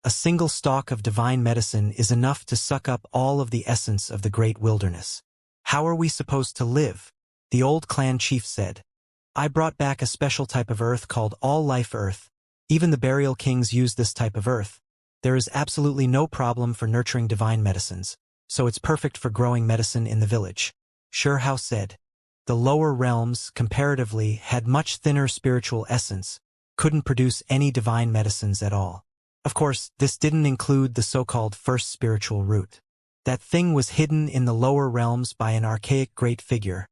A single stalk of divine medicine is enough to suck up all of the essence of the great wilderness. How are we supposed to live? The old clan chief said. I brought back a special type of earth called all-life earth. Even the burial kings use this type of earth. There is absolutely no problem for nurturing divine medicines, so it's perfect for growing medicine in the village. Hao said. The lower realms, comparatively, had much thinner spiritual essence, couldn't produce any divine medicines at all. Of course, this didn't include the so-called first spiritual root. That thing was hidden in the lower realms by an archaic great figure,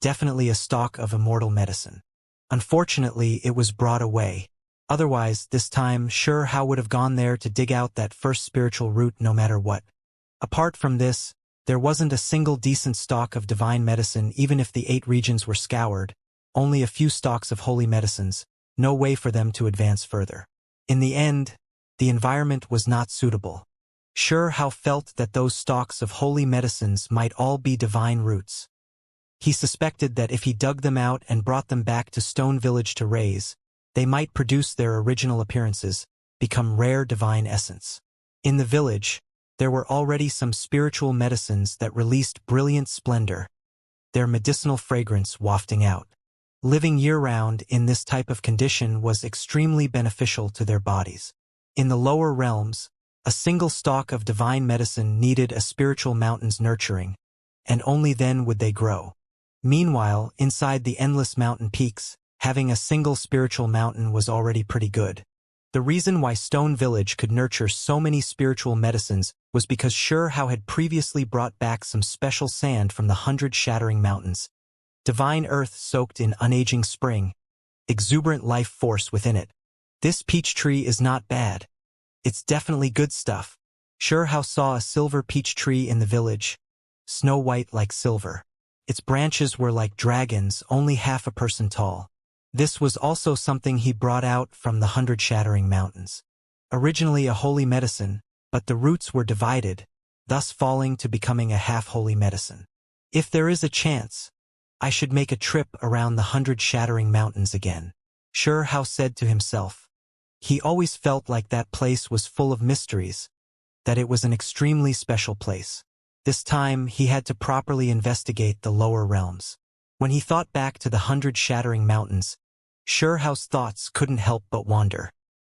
definitely a stock of immortal medicine. Unfortunately, it was brought away. Otherwise, this time, sure How would have gone there to dig out that first spiritual root no matter what. Apart from this, there wasn't a single decent stock of divine medicine even if the 8 regions were scoured, only a few stocks of holy medicines, no way for them to advance further. In the end, the environment was not suitable. Sure How felt that those stocks of holy medicines might all be divine roots. He suspected that if he dug them out and brought them back to Stone Village to raise, they might produce their original appearances, become rare divine essence. In the village, there were already some spiritual medicines that released brilliant splendor, their medicinal fragrance wafting out. Living year-round in this type of condition was extremely beneficial to their bodies. In the lower realms, a single stalk of divine medicine needed a spiritual mountain's nurturing, and only then would they grow. Meanwhile, inside the endless mountain peaks, having a single spiritual mountain was already pretty good. The reason why Stone Village could nurture so many spiritual medicines was because Sure How had previously brought back some special sand from the 100 shattering mountains. Divine earth soaked in unaging spring, exuberant life force within it. This peach tree is not bad. It's definitely good stuff. Sure How saw a silver peach tree in the village, snow white like silver. Its branches were like dragons, only half a person tall. This was also something he brought out from the 100 shattering mountains. Originally a holy medicine, but the roots were divided, thus falling to becoming a half-holy medicine. If there is a chance, I should make a trip around the 100 shattering mountains again, Sure How said to himself. He always felt like that place was full of mysteries, that it was an extremely special place. This time, he had to properly investigate the lower realms. When he thought back to the 100 shattering mountains, Sure How's thoughts couldn't help but wander.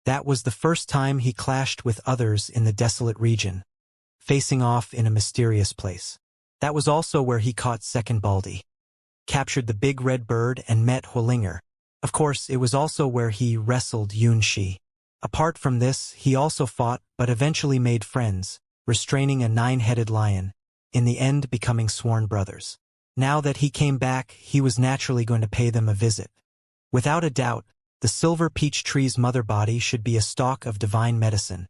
That was the first time he clashed with others in the desolate region, facing off in a mysterious place. That was also where he caught Second Baldy, captured the big red bird and met Huolinger. Of course, it was also where he wrestled Xianxia. Apart from this, he also fought but eventually made friends, restraining a 9-headed lion, in the end becoming sworn brothers. Now that he came back, he was naturally going to pay them a visit. Without a doubt, the silver peach tree's mother body should be a stalk of divine medicine.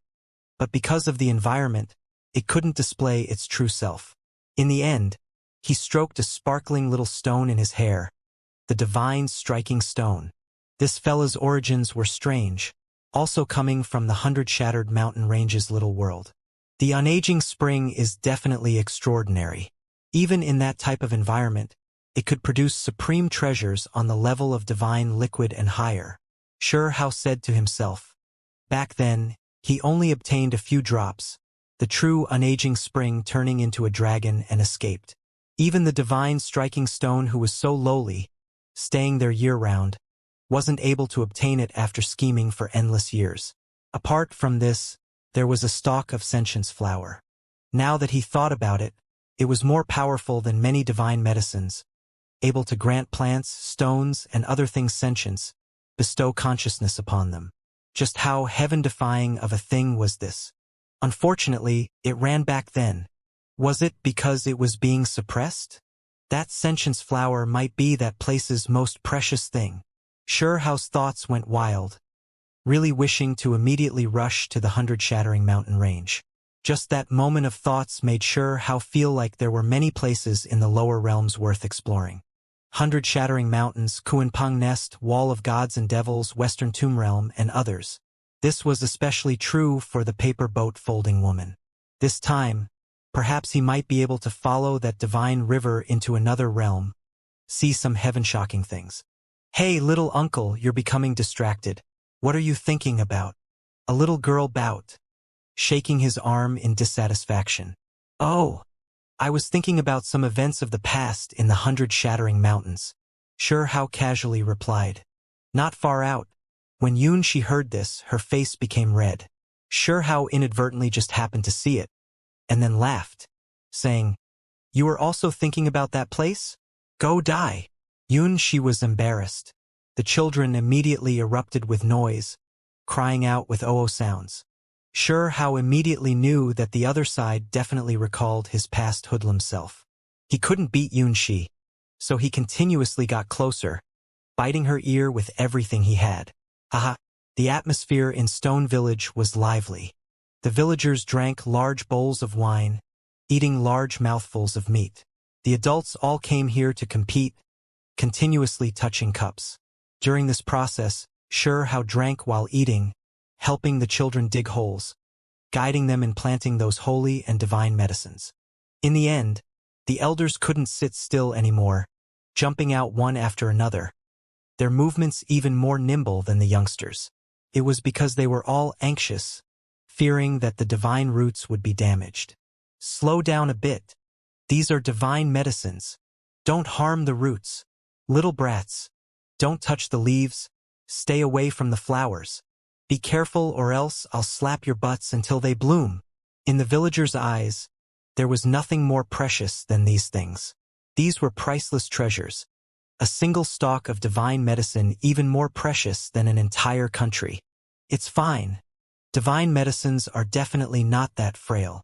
But because of the environment, it couldn't display its true self. In the end, he stroked a sparkling little stone in his hair, the divine striking stone. This fella's origins were strange, also coming from the 100 shattered mountain range's little world. The unaging spring is definitely extraordinary. Even in that type of environment, it could produce supreme treasures on the level of divine liquid and higher, Sure How said to himself. Back then, he only obtained a few drops, the true unaging spring turning into a dragon and escaped. Even the divine striking stone who was so lowly, staying there year-round, wasn't able to obtain it after scheming for endless years. Apart from this, there was a stalk of sentience flower. Now that he thought about it, it was more powerful than many divine medicines, able to grant plants, stones, and other things sentience, bestow consciousness upon them. Just how heaven-defying of a thing was this? Unfortunately, it ran back then. Was it because it was being suppressed? That sentience flower might be that place's most precious thing. Sure How's thoughts went wild, really wishing to immediately rush to the 100 shattering mountain range. Just that moment of thoughts made Sure How feel like there were many places in the lower realms worth exploring. 100 shattering mountains, Kuanpeng Nest, Wall of Gods and Devils, Western Tomb Realm, and others. This was especially true for the paper boat folding woman. This time, perhaps he might be able to follow that divine river into another realm, see some heaven-shocking things. Hey, little uncle, you're becoming distracted. What are you thinking about? A little girl bout, shaking his arm in dissatisfaction. Oh, I was thinking about some events of the past in the 100 shattering mountains, Sure How casually replied. Not far out. When Xianxia heard this, her face became red. Sure How inadvertently just happened to see it, and then laughed, saying, You were also thinking about that place? Go die. Xianxia was embarrassed. The children immediately erupted with noise, crying out with oo sounds. How immediately knew that the other side definitely recalled his past hoodlum self. He couldn't beat Yunxi, so he continuously got closer, biting her ear with everything he had. Haha, the atmosphere in Stone Village was lively. The villagers drank large bowls of wine, eating large mouthfuls of meat. The adults all came here to compete, continuously touching cups. During this process, How drank while eating, helping the children dig holes, guiding them in planting those holy and divine medicines. In the end, the elders couldn't sit still anymore, jumping out one after another, their movements even more nimble than the youngsters. It was because they were all anxious, fearing that the divine roots would be damaged. Slow down a bit. These are divine medicines. Don't harm the roots. Little brats, don't touch the leaves. Stay away from the flowers. Be careful or else I'll slap your butts until they bloom. In the villagers' eyes, there was nothing more precious than these things. These were priceless treasures. A single stalk of divine medicine even more precious than an entire country. It's fine. Divine medicines are definitely not that frail.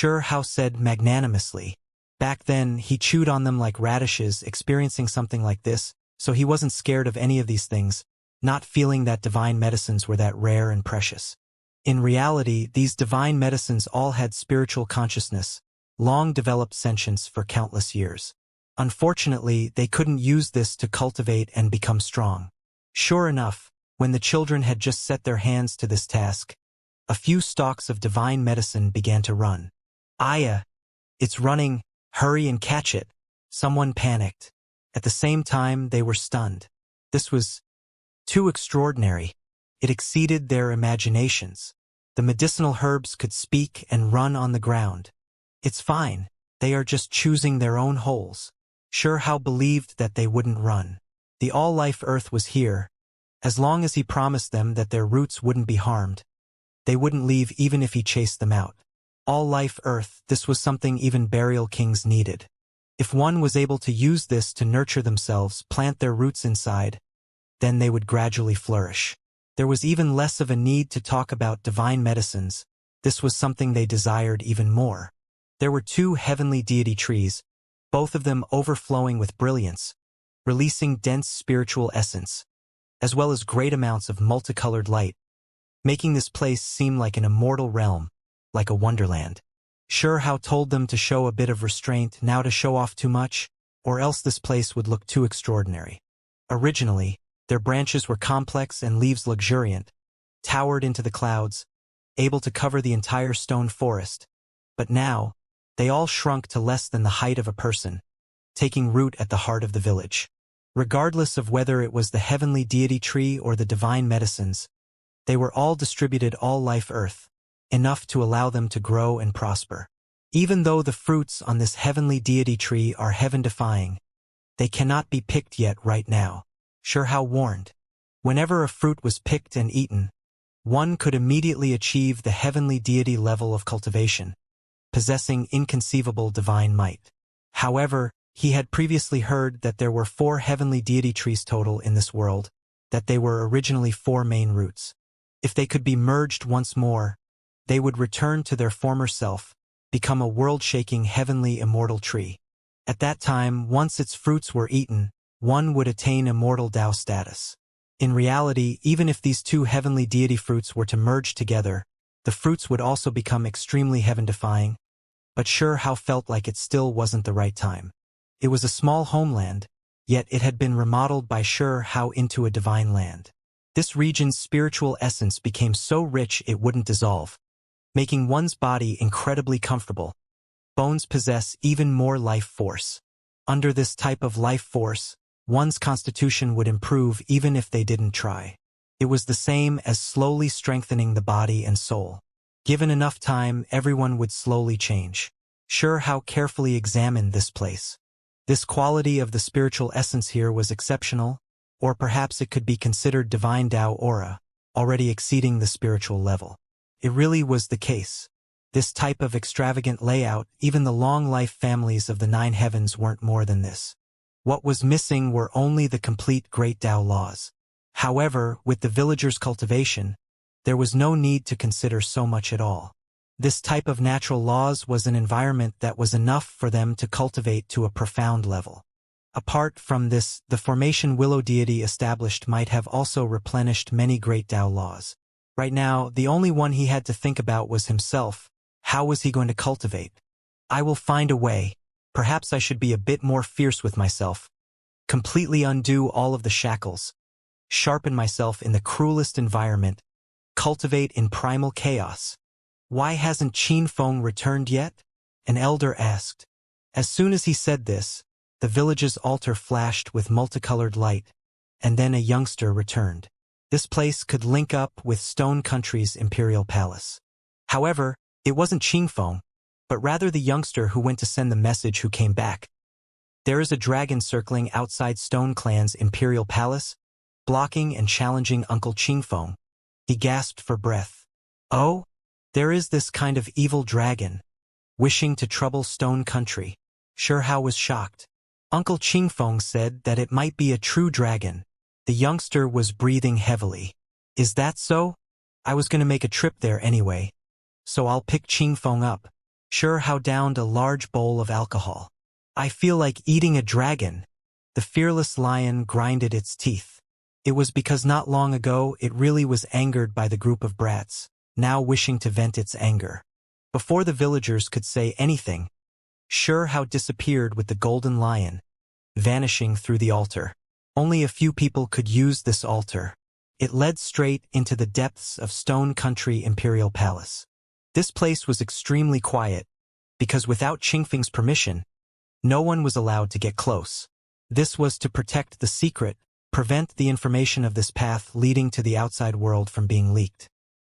How said magnanimously. Back then, he chewed on them like radishes, experiencing something like this, so he wasn't scared of any of these things, not feeling that divine medicines were that rare and precious. In reality, these divine medicines all had spiritual consciousness, long developed sentience for countless years. Unfortunately, they couldn't use this to cultivate and become strong. Sure enough, when the children had just set their hands to this task, a few stalks of divine medicine began to run. Aya! It's running! Hurry and catch it! Someone panicked. At the same time, they were stunned. This was too extraordinary. It exceeded their imaginations. The medicinal herbs could speak and run on the ground. It's fine. They are just choosing their own holes. How believed that they wouldn't run. The all-life earth was here. As long as he promised them that their roots wouldn't be harmed, they wouldn't leave even if he chased them out. All-life earth, this was something even burial kings needed. If one was able to use this to nurture themselves, plant their roots inside, then they would gradually flourish. There was even less of a need to talk about divine medicines. This was something they desired even more. There were 2 heavenly deity trees, both of them overflowing with brilliance, releasing dense spiritual essence, as well as great amounts of multicolored light, making this place seem like an immortal realm, like a wonderland. How told them to show a bit of restraint, now to show off too much, or else this place would look too extraordinary. Originally, their branches were complex and leaves luxuriant, towered into the clouds, able to cover the entire stone forest. But now, they all shrunk to less than the height of a person, taking root at the heart of the village. Regardless of whether it was the heavenly deity tree or the divine medicines, they were all distributed all life earth, enough to allow them to grow and prosper. Even though the fruits on this heavenly deity tree are heaven-defying, they cannot be picked yet right now. How warned. Whenever a fruit was picked and eaten, one could immediately achieve the heavenly deity level of cultivation, possessing inconceivable divine might. However, he had previously heard that there were 4 heavenly deity trees total in this world, that they were originally 4 main roots. If they could be merged once more, they would return to their former self, become a world-shaking heavenly immortal tree. At that time, once its fruits were eaten, one would attain immortal Tao status. In reality, even if these 2 heavenly deity fruits were to merge together, the fruits would also become extremely heaven-defying, but How felt like it still wasn't the right time. It was a small homeland, yet it had been remodeled by How into a divine land. This region's spiritual essence became so rich it wouldn't dissolve, making one's body incredibly comfortable. Bones possess even more life force. Under this type of life force, one's constitution would improve even if they didn't try. It was the same as slowly strengthening the body and soul. Given enough time, everyone would slowly change. How carefully examined this place. This quality of the spiritual essence here was exceptional, or perhaps it could be considered divine Tao aura, already exceeding the spiritual level. It really was the case. This type of extravagant layout, even the long-life families of the 9 heavens weren't more than this. What was missing were only the complete great Tao laws. However, with the villagers' cultivation, There was no need to consider so much at all. This type of natural laws was an environment that was enough for them to cultivate to a profound level. Apart from this, the formation Willow deity established might have also replenished many great Tao laws. Right now, the only one he had to think about was himself. How was he going to cultivate? I will find a way. Perhaps I should be a bit more fierce with myself. Completely undo all of the shackles. Sharpen myself in the cruelest environment. Cultivate in primal chaos. Why hasn't Qin Feng returned yet? An elder asked. As soon as he said this, the village's altar flashed with multicolored light, and then a youngster returned. This place could link up with Stone Country's imperial palace. However, it wasn't Qin Feng, but rather the youngster who went to send the message who came back. There is a dragon circling outside Stone Clan's imperial palace, blocking and challenging Uncle Qin Feng. He gasped for breath. Oh? There is this kind of evil dragon, wishing to trouble Stone Country. Shihao was shocked. Uncle Qin Feng said that it might be a true dragon. The youngster was breathing heavily. Is that so? I was going to make a trip there anyway. So I'll pick Qin Feng up. Shihao downed a large bowl of alcohol. I feel like eating a dragon. The fearless lion grinded its teeth. It was because not long ago it really was angered by the group of brats, now wishing to vent its anger. Before the villagers could say anything, Shihao disappeared with the golden lion, vanishing through the altar. Only a few people could use this altar. It led straight into the depths of Stone Country Imperial Palace. This place was extremely quiet, because without Qingfeng's permission, no one was allowed to get close. This was to protect the secret, prevent the information of this path leading to the outside world from being leaked.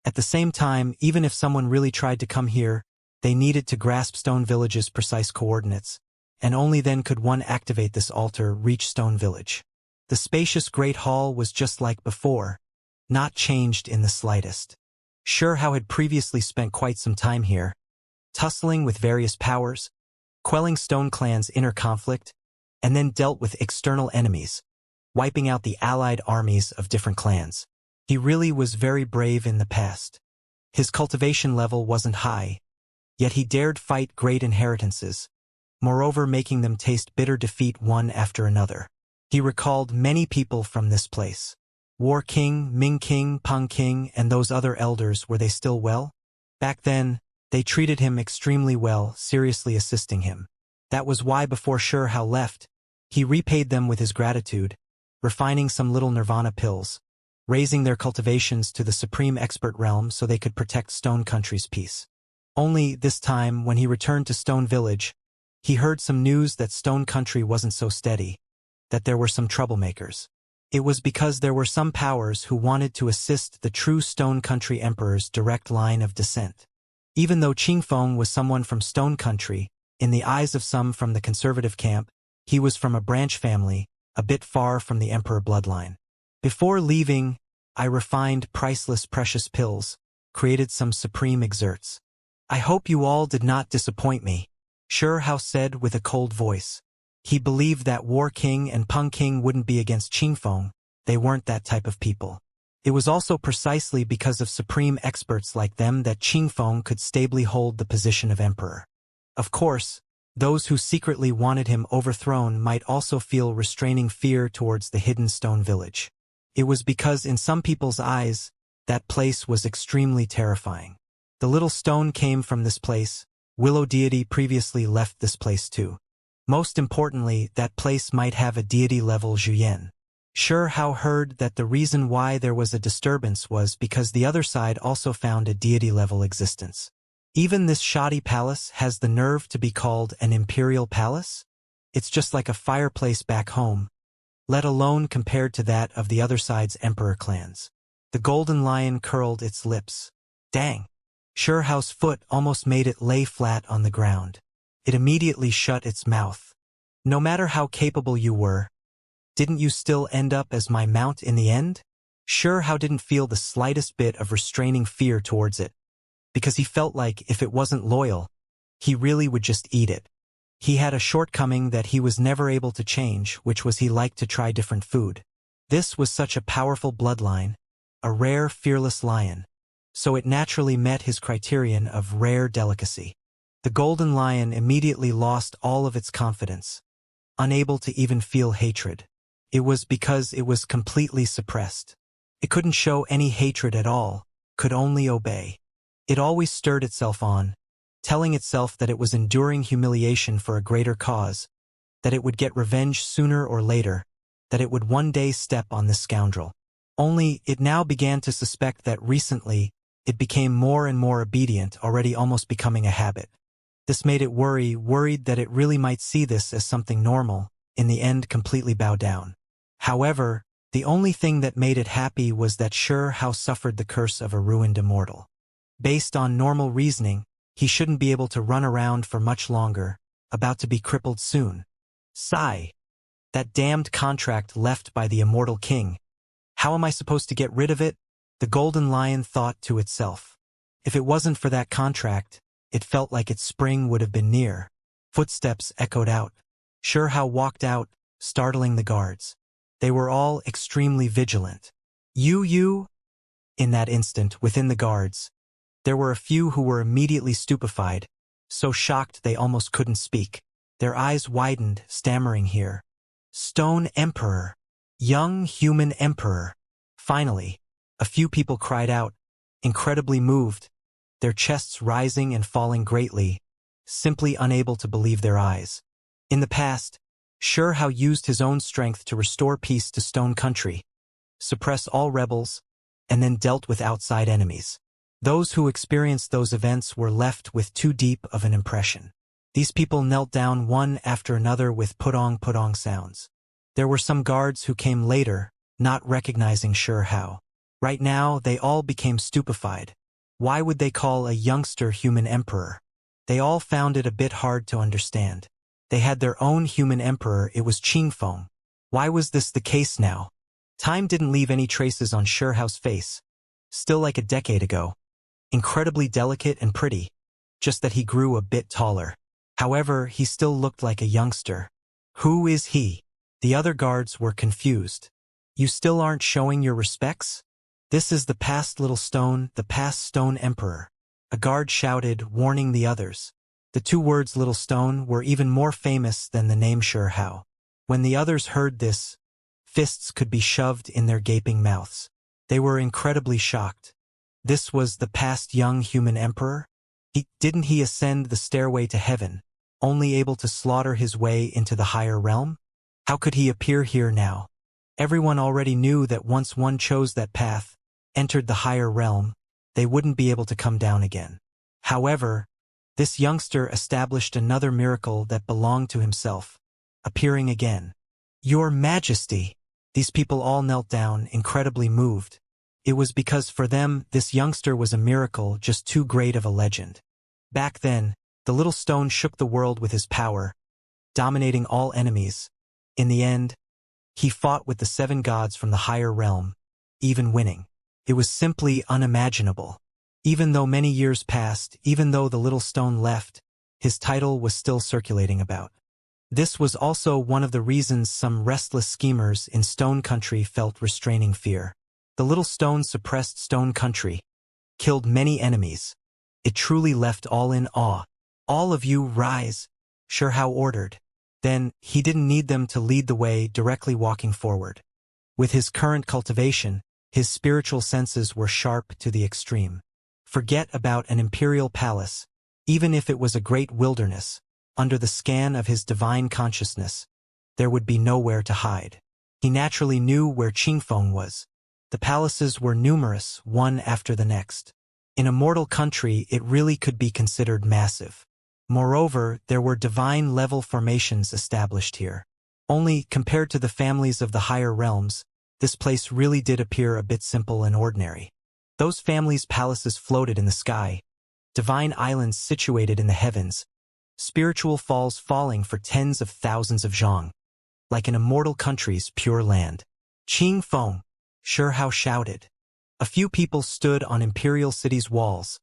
At the same time, even if someone really tried to come here, they needed to grasp Stone Village's precise coordinates, and only then could one activate this altar reach Stone Village. The spacious Great Hall was just like before, not changed in the slightest. Shihao had previously spent quite some time here, tussling with various powers, quelling Stone Clan's inner conflict, and then dealt with external enemies, wiping out the allied armies of different clans. He really was very brave in the past. His cultivation level wasn't high, yet he dared fight great inheritances, moreover making them taste bitter defeat one after another. He recalled many people from this place. War King, Ming King, Peng King, and those other elders, were they still well? Back then, they treated him extremely well, seriously assisting him. That was why before Shihao left, he repaid them with his gratitude, refining some little nirvana pills, raising their cultivations to the supreme expert realm so they could protect Stone Country's peace. Only this time, when he returned to Stone Village, he heard some news that Stone Country wasn't so steady, that there were some troublemakers. It was because there were some powers who wanted to assist the true Stone Country Emperor's direct line of descent. Even though Qin Feng was someone from Stone Country, in the eyes of some from the conservative camp, he was from a branch family, a bit far from the Emperor bloodline. Before leaving, I refined priceless precious pills, created some supreme exerts. I hope you all did not disappoint me, Shihao said with a cold voice. He believed that War King and Peng King wouldn't be against Qin Feng. They weren't that type of people. It was also precisely because of supreme experts like them that Qin Feng could stably hold the position of emperor. Of course, those who secretly wanted him overthrown might also feel restraining fear towards the hidden Stone Village. It was because in some people's eyes, that place was extremely terrifying. The little stone came from this place. Willow deity previously left this place too. Most importantly, that place might have a deity-level Zhuyan. Shihao heard that the reason why there was a disturbance was because the other side also found a deity-level existence. Even this shoddy palace has the nerve to be called an imperial palace? It's just like a fireplace back home, let alone compared to that of the other side's emperor clans. The golden lion curled its lips. Dang! Shihao's foot almost made it lay flat on the ground. It immediately shut its mouth. No matter how capable you were, didn't you still end up as my mount in the end? Shihao didn't feel the slightest bit of restraining fear towards it, because he felt like if it wasn't loyal, he really would just eat it. He had a shortcoming that he was never able to change, which was he liked to try different food. This was such a powerful bloodline, a rare, fearless lion. so it naturally met his criterion of rare delicacy. The golden lion immediately lost all of its confidence, unable to even feel hatred. It was because it was completely suppressed. It couldn't show any hatred at all, could only obey. It always stirred itself on, telling itself that it was enduring humiliation for a greater cause, that it would get revenge sooner or later, that it would one day step on this scoundrel. Only it now began to suspect that recently it became more and more obedient, already almost becoming a habit. This made it worried that it really might see this as something normal, in the end completely bow down. However, the only thing that made it happy was that Xianxia suffered the curse of a ruined immortal. Based on normal reasoning, he shouldn't be able to run around for much longer, about to be crippled soon. Sigh. That damned contract left by the immortal king. How am I supposed to get rid of it? The golden lion thought to itself. If it wasn't for that contract, it felt like its spring would have been near. Footsteps echoed out. Xianxia walked out, startling the guards. They were all extremely vigilant. You? In that instant, within the guards, there were a few who were immediately stupefied, so shocked they almost couldn't speak. Their eyes widened, stammering here. Stone Emperor. Young human emperor. Finally, a few people cried out, incredibly moved, their chests rising and falling greatly, simply unable to believe their eyes. In the past, Xianxia used his own strength to restore peace to Stone Country, suppress all rebels, and then dealt with outside enemies. Those who experienced those events were left with too deep of an impression. These people knelt down one after another with putong sounds. There were some guards who came later, not recognizing Xianxia. Right now, they all became stupefied. Why would they call a youngster human emperor? They all found it a bit hard to understand. They had their own human emperor, it was Qingfeng. Why was this the case now? Time didn't leave any traces on Xiao's face. Still like a decade ago. Incredibly delicate and pretty. Just that he grew a bit taller. However, he still looked like a youngster. Who is he? The other guards were confused. You still aren't showing your respects? This is the past little stone, the past stone emperor. A guard shouted, warning the others. The two words little stone were even more famous than the name Xianxia. When the others heard this, fists could be shoved in their gaping mouths. They were incredibly shocked. This was the past young human emperor? Didn't he ascend the stairway to heaven, only able to slaughter his way into the higher realm? How could he appear here now? Everyone already knew that once one chose that path, entered the higher realm, they wouldn't be able to come down again. However, this youngster established another miracle that belonged to himself, appearing again. Your Majesty! These people all knelt down, incredibly moved. It was because for them, this youngster was a miracle just too great of a legend. Back then, the little stone shook the world with his power, dominating all enemies. In the end, he fought with the 7 gods from the higher realm, even winning. It was simply unimaginable. Even though many years passed, even though the little stone left, his title was still circulating about. This was also one of the reasons some restless schemers in Stone Country felt restraining fear. The little stone suppressed Stone Country, killed many enemies. It truly left all in awe. All of you rise, Xianxia ordered. Then, he didn't need them to lead the way, directly walking forward. With his current cultivation, his spiritual senses were sharp to the extreme. Forget about an imperial palace, even if it was a great wilderness, under the scan of his divine consciousness, there would be nowhere to hide. He naturally knew where Qingfeng was. The palaces were numerous, one after the next. In Immortal Country, it really could be considered massive. Moreover, there were divine-level formations established here. Only, compared to the families of the higher realms, this place really did appear a bit simple and ordinary. Those families' palaces floated in the sky, divine islands situated in the heavens, spiritual falls falling for tens of thousands of zhang, like an Immortal Country's pure land. Qingfeng, Xianxia shouted. A few people stood on Imperial City's walls,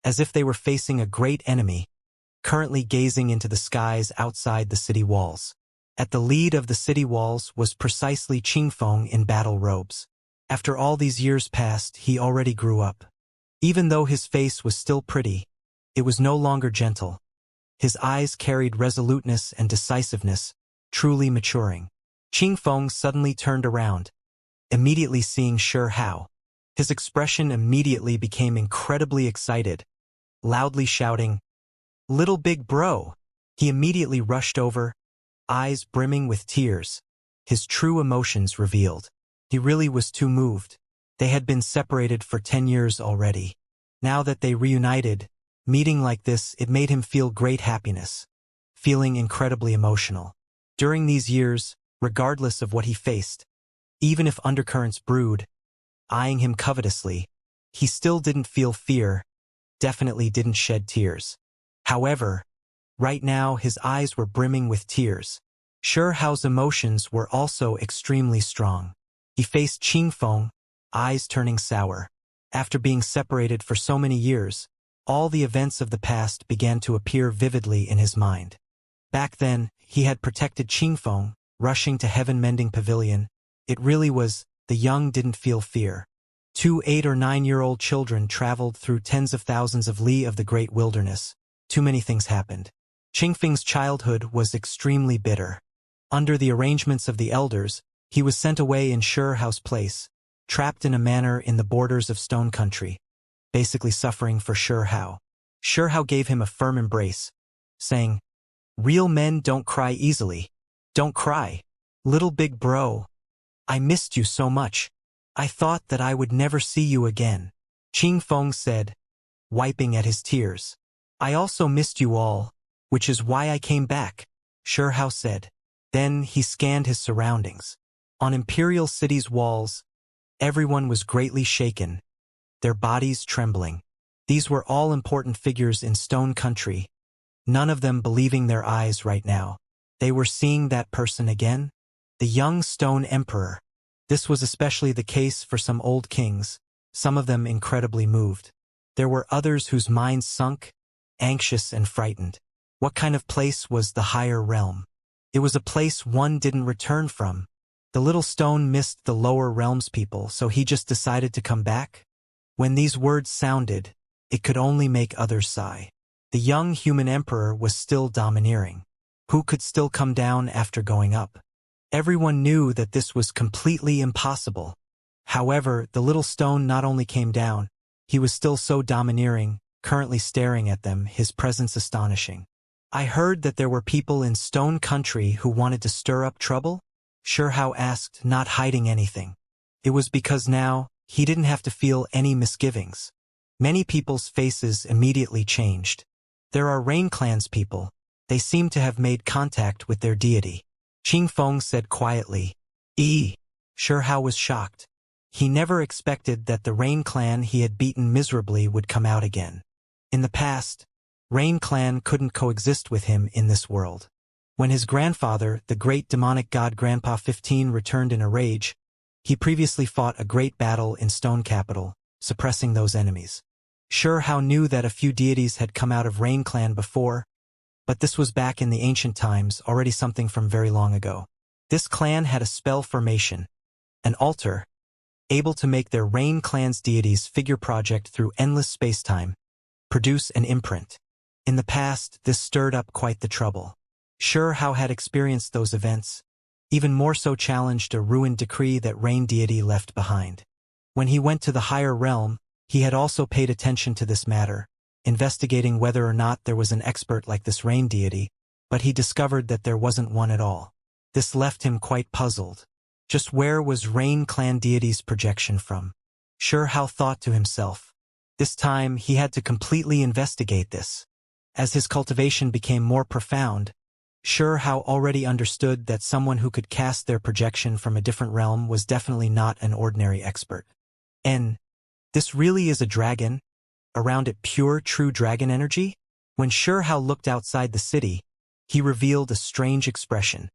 as if they were facing a great enemy, currently gazing into the skies outside the city walls. At the lead of the city walls was precisely Qingfeng in battle robes. After all these years passed, he already grew up. Even though his face was still pretty, it was no longer gentle. His eyes carried resoluteness and decisiveness, truly maturing. Qingfeng suddenly turned around, immediately seeing Shi Hao. His expression immediately became incredibly excited, loudly shouting, "Little big bro!" He immediately rushed over, eyes brimming with tears, his true emotions revealed. He really was too moved. They had been separated for 10 years already. Now that they reunited, meeting like this, it made him feel great happiness, feeling incredibly emotional. During these years, regardless of what he faced, even if undercurrents brewed, eyeing him covetously, he still didn't feel fear, definitely didn't shed tears. However, right now his eyes were brimming with tears. Shi Hao's emotions were also extremely strong. He faced Qingfeng, eyes turning sour. After being separated for so many years, all the events of the past began to appear vividly in his mind. Back then, he had protected Qingfeng, rushing to heaven-mending pavilion. It really was, the young didn't feel fear. 2 8- or 9-year-old children traveled through tens of thousands of li of the great wilderness. Too many things happened. Qingfeng's childhood was extremely bitter. Under the arrangements of the elders, he was sent away in Shi Hao's place, trapped in a manor in the borders of Stone Country, basically suffering for Shi Hao. Shi Hao gave him a firm embrace, saying, "Real men don't cry easily. Don't cry. Little big bro. I missed you so much. I thought that I would never see you again." Qingfeng said, wiping at his tears. "I also missed you all, which is why I came back," Shi Hao said. Then he scanned his surroundings. On Imperial City's walls, everyone was greatly shaken, their bodies trembling. These were all important figures in Stone Country, none of them believing their eyes right now. They were seeing that person again, the young Stone Emperor. This was especially the case for some old kings, some of them incredibly moved. There were others whose minds sunk, anxious and frightened. What kind of place was the higher realm? It was a place one didn't return from. The little stone missed the lower realms people, so he just decided to come back? When these words sounded, it could only make others sigh. The young human emperor was still domineering. Who could still come down after going up? Everyone knew that this was completely impossible. However, the little stone not only came down, he was still so domineering, currently staring at them, his presence astonishing. "I heard that there were people in Stone Country who wanted to stir up trouble?" Shi Hao asked, not hiding anything. It was because now, he didn't have to feel any misgivings. Many people's faces immediately changed. "There are Rain Clan's people. They seem to have made contact with their deity," Qingfeng said quietly. Shi Hao was shocked. He never expected that the Rain Clan he had beaten miserably would come out again. In the past, Rain Clan couldn't coexist with him in this world. When his grandfather, the great demonic god Grandpa 15, returned in a rage, he previously fought a great battle in Stone Capital, suppressing those enemies. Shi Hao knew that a few deities had come out of Rain Clan before, but this was back in the ancient times, already something from very long ago. This clan had a spell formation, an altar, able to make their Rain Clan's deities figure project through endless space-time, produce an imprint. In the past, this stirred up quite the trouble. Shi Hao had experienced those events, even more so challenged a ruined decree that Rain deity left behind. When he went to the higher realm, he had also paid attention to this matter, investigating whether or not there was an expert like this Rain deity, but he discovered that there wasn't one at all. This left him quite puzzled. Just where was Rain Clan deity's projection from? Shi Hao thought to himself. This time he had to completely investigate this. As his cultivation became more profound, Shi Hao already understood that someone who could cast their projection from a different realm was definitely not an ordinary expert. This really is a dragon? Around it pure, true dragon energy? When Shi Hao looked outside the city, he revealed a strange expression.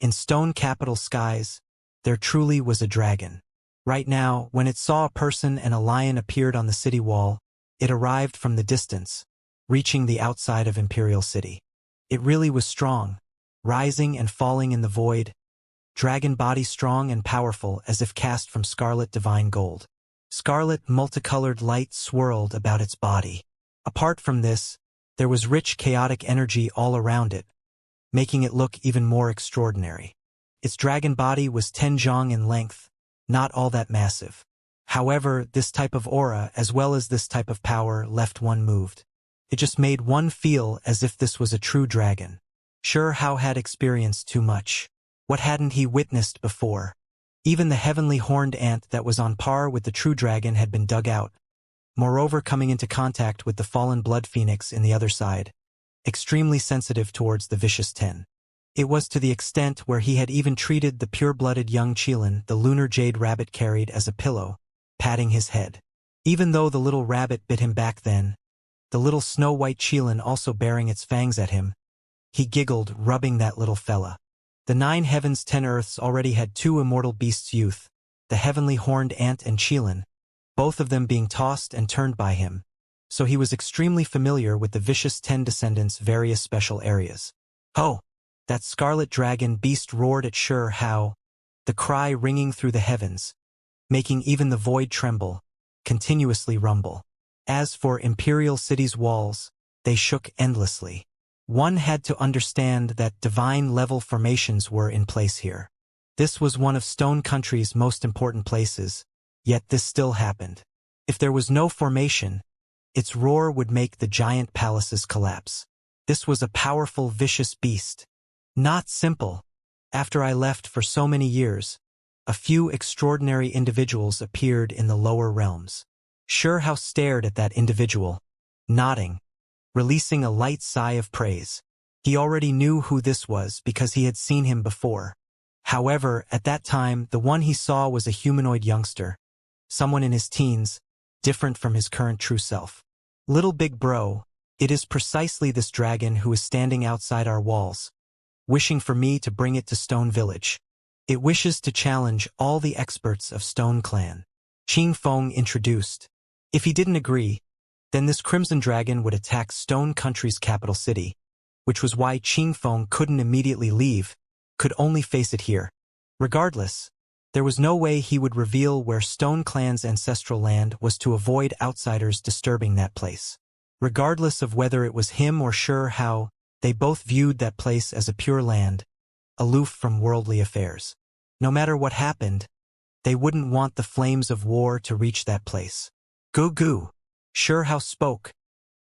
In Stone Capital skies, there truly was a dragon. Right now, when it saw a person and a lion appeared on the city wall, it arrived from the distance, reaching the outside of Imperial City. It really was strong, rising and falling in the void, dragon body strong and powerful as if cast from scarlet divine gold. Scarlet multicolored light swirled about its body. Apart from this, there was rich chaotic energy all around it, making it look even more extraordinary. Its dragon body was 10 zhang in length, not all that massive. However, this type of aura as well as this type of power left one moved. It just made one feel as if this was a true dragon. Sure, Hao had experienced too much. What hadn't he witnessed before? Even the heavenly horned ant that was on par with the true dragon had been dug out. Moreover, coming into contact with the fallen blood phoenix in the other side, extremely sensitive towards the vicious 10. It was to the extent where he had even treated the pure-blooded young Qilin, the lunar jade rabbit, carried as a pillow, patting his head. Even though the little rabbit bit him back then, the little snow-white Qilin also bearing its fangs at him, he giggled, rubbing that little fella. The 9 heavens 10 earths already had 2 immortal beasts youth, the heavenly horned ant and Qilin, both of them being tossed and turned by him, so he was extremely familiar with the vicious 10 descendants' various special areas. "Ho!" That scarlet dragon beast roared at Sure Hao, the cry ringing through the heavens, making even the void tremble, continuously rumble. As for Imperial City's walls, they shook endlessly. One had to understand that divine-level formations were in place here. This was one of Stone Country's most important places, yet this still happened. If there was no formation, its roar would make the giant palaces collapse. This was a powerful, vicious beast. Not simple. After I left for so many years, a few extraordinary individuals appeared in the lower realms. Sure Hao stared at that individual, nodding, releasing a light sigh of praise. He already knew who this was because he had seen him before. However, at that time, the one he saw was a humanoid youngster, someone in his teens, different from his current true self. "Little big bro, it is precisely this dragon who is standing outside our walls, wishing for me to bring it to Stone Village. It wishes to challenge all the experts of Stone Clan." Qing Feng introduced. If he didn't agree, then this Crimson Dragon would attack Stone Country's capital city, which was why Qing Feng couldn't immediately leave, could only face it here. Regardless, there was no way he would reveal where Stone Clan's ancestral land was to avoid outsiders disturbing that place. Regardless of whether it was him or Sure Hao, they both viewed that place as a pure land, aloof from worldly affairs. No matter what happened, they wouldn't want the flames of war to reach that place. "Goo-goo," Sure Hao spoke,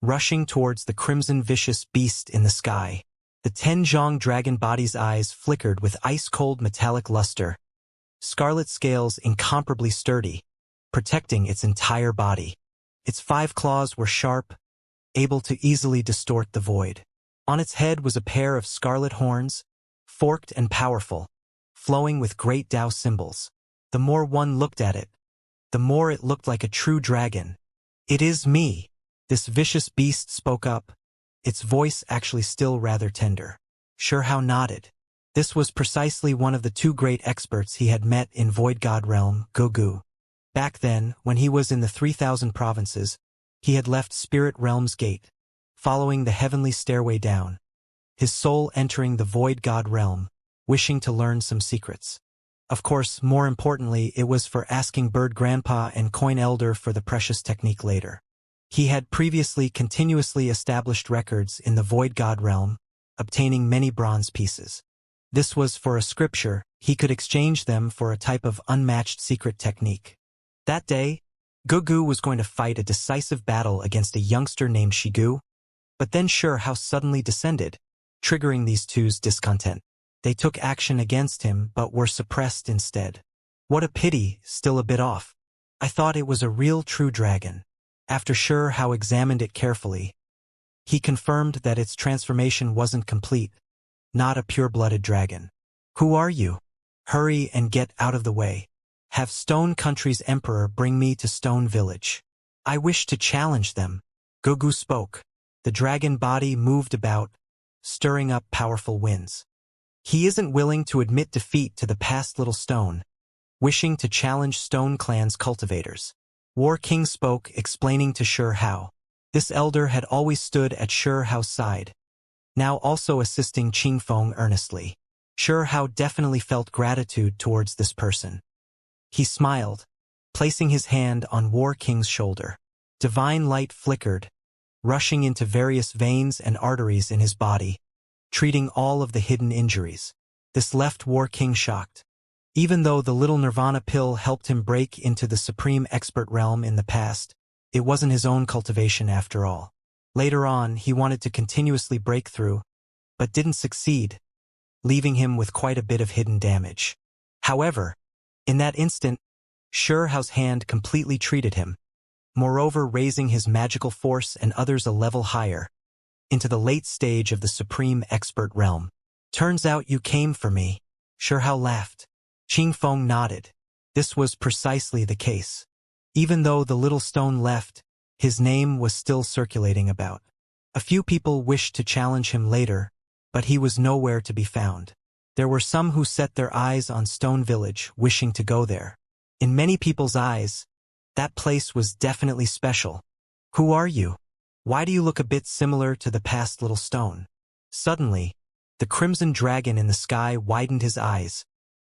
rushing towards the crimson vicious beast in the sky. The 10 zhang dragon body's eyes flickered with ice-cold metallic luster, scarlet scales incomparably sturdy, protecting its entire body. Its 5 claws were sharp, able to easily distort the void. On its head was a pair of scarlet horns, forked and powerful, flowing with great Tao symbols. The more one looked at it, the more it looked like a true dragon. "It is me," this vicious beast spoke up, its voice actually still rather tender. Sure Hao nodded. This was precisely one of the 2 great experts he had met in Void God Realm, Gugu. Back then, when he was in the 3,000 provinces, he had left Spirit Realm's gate, following the heavenly stairway down, his soul entering the Void God Realm, wishing to learn some secrets. Of course, more importantly, it was for asking Bird Grandpa and Coin Elder for the precious technique later. He had previously continuously established records in the Void God Realm, obtaining many bronze pieces. This was for a scripture, he could exchange them for a type of unmatched secret technique. That day, Gugu was going to fight a decisive battle against a youngster named Shigu, but then Sure Hao suddenly descended, triggering these two's discontent. They took action against him but were suppressed instead. What a pity, still a bit off. I thought it was a real true dragon. After Sure Hao examined it carefully, he confirmed that its transformation wasn't complete, not a pure-blooded dragon. "Who are you? Hurry and get out of the way. Have Stone Country's emperor bring me to Stone Village. I wish to challenge them." Gugu spoke. The dragon body moved about, stirring up powerful winds. He isn't willing to admit defeat to the past little stone, wishing to challenge Stone Clan's cultivators. War King spoke, explaining to Sure Hao. This elder had always stood at Sure Hao's side, now also assisting Qing Feng earnestly. Sure Hao definitely felt gratitude towards this person. He smiled, placing his hand on War King's shoulder. Divine light flickered, rushing into various veins and arteries in his body, treating all of the hidden injuries. This left War King shocked. Even though the little Nirvana pill helped him break into the Supreme Expert realm in the past, it wasn't his own cultivation after all. Later on, he wanted to continuously break through, but didn't succeed, leaving him with quite a bit of hidden damage. However, in that instant, Shurehao's hand completely treated him, moreover raising his magical force and others a level higher, into the late stage of the Supreme Expert realm. Turns out you came for me. Shurehao laughed. Qingfeng nodded. This was precisely the case. Even though the little stone left, his name was still circulating about. A few people wished to challenge him later, but he was nowhere to be found. There were some who set their eyes on Stone Village, wishing to go there. In many people's eyes, that place was definitely special. Who are you? Why do you look a bit similar to the past little stone? Suddenly, the crimson dragon in the sky widened his eyes,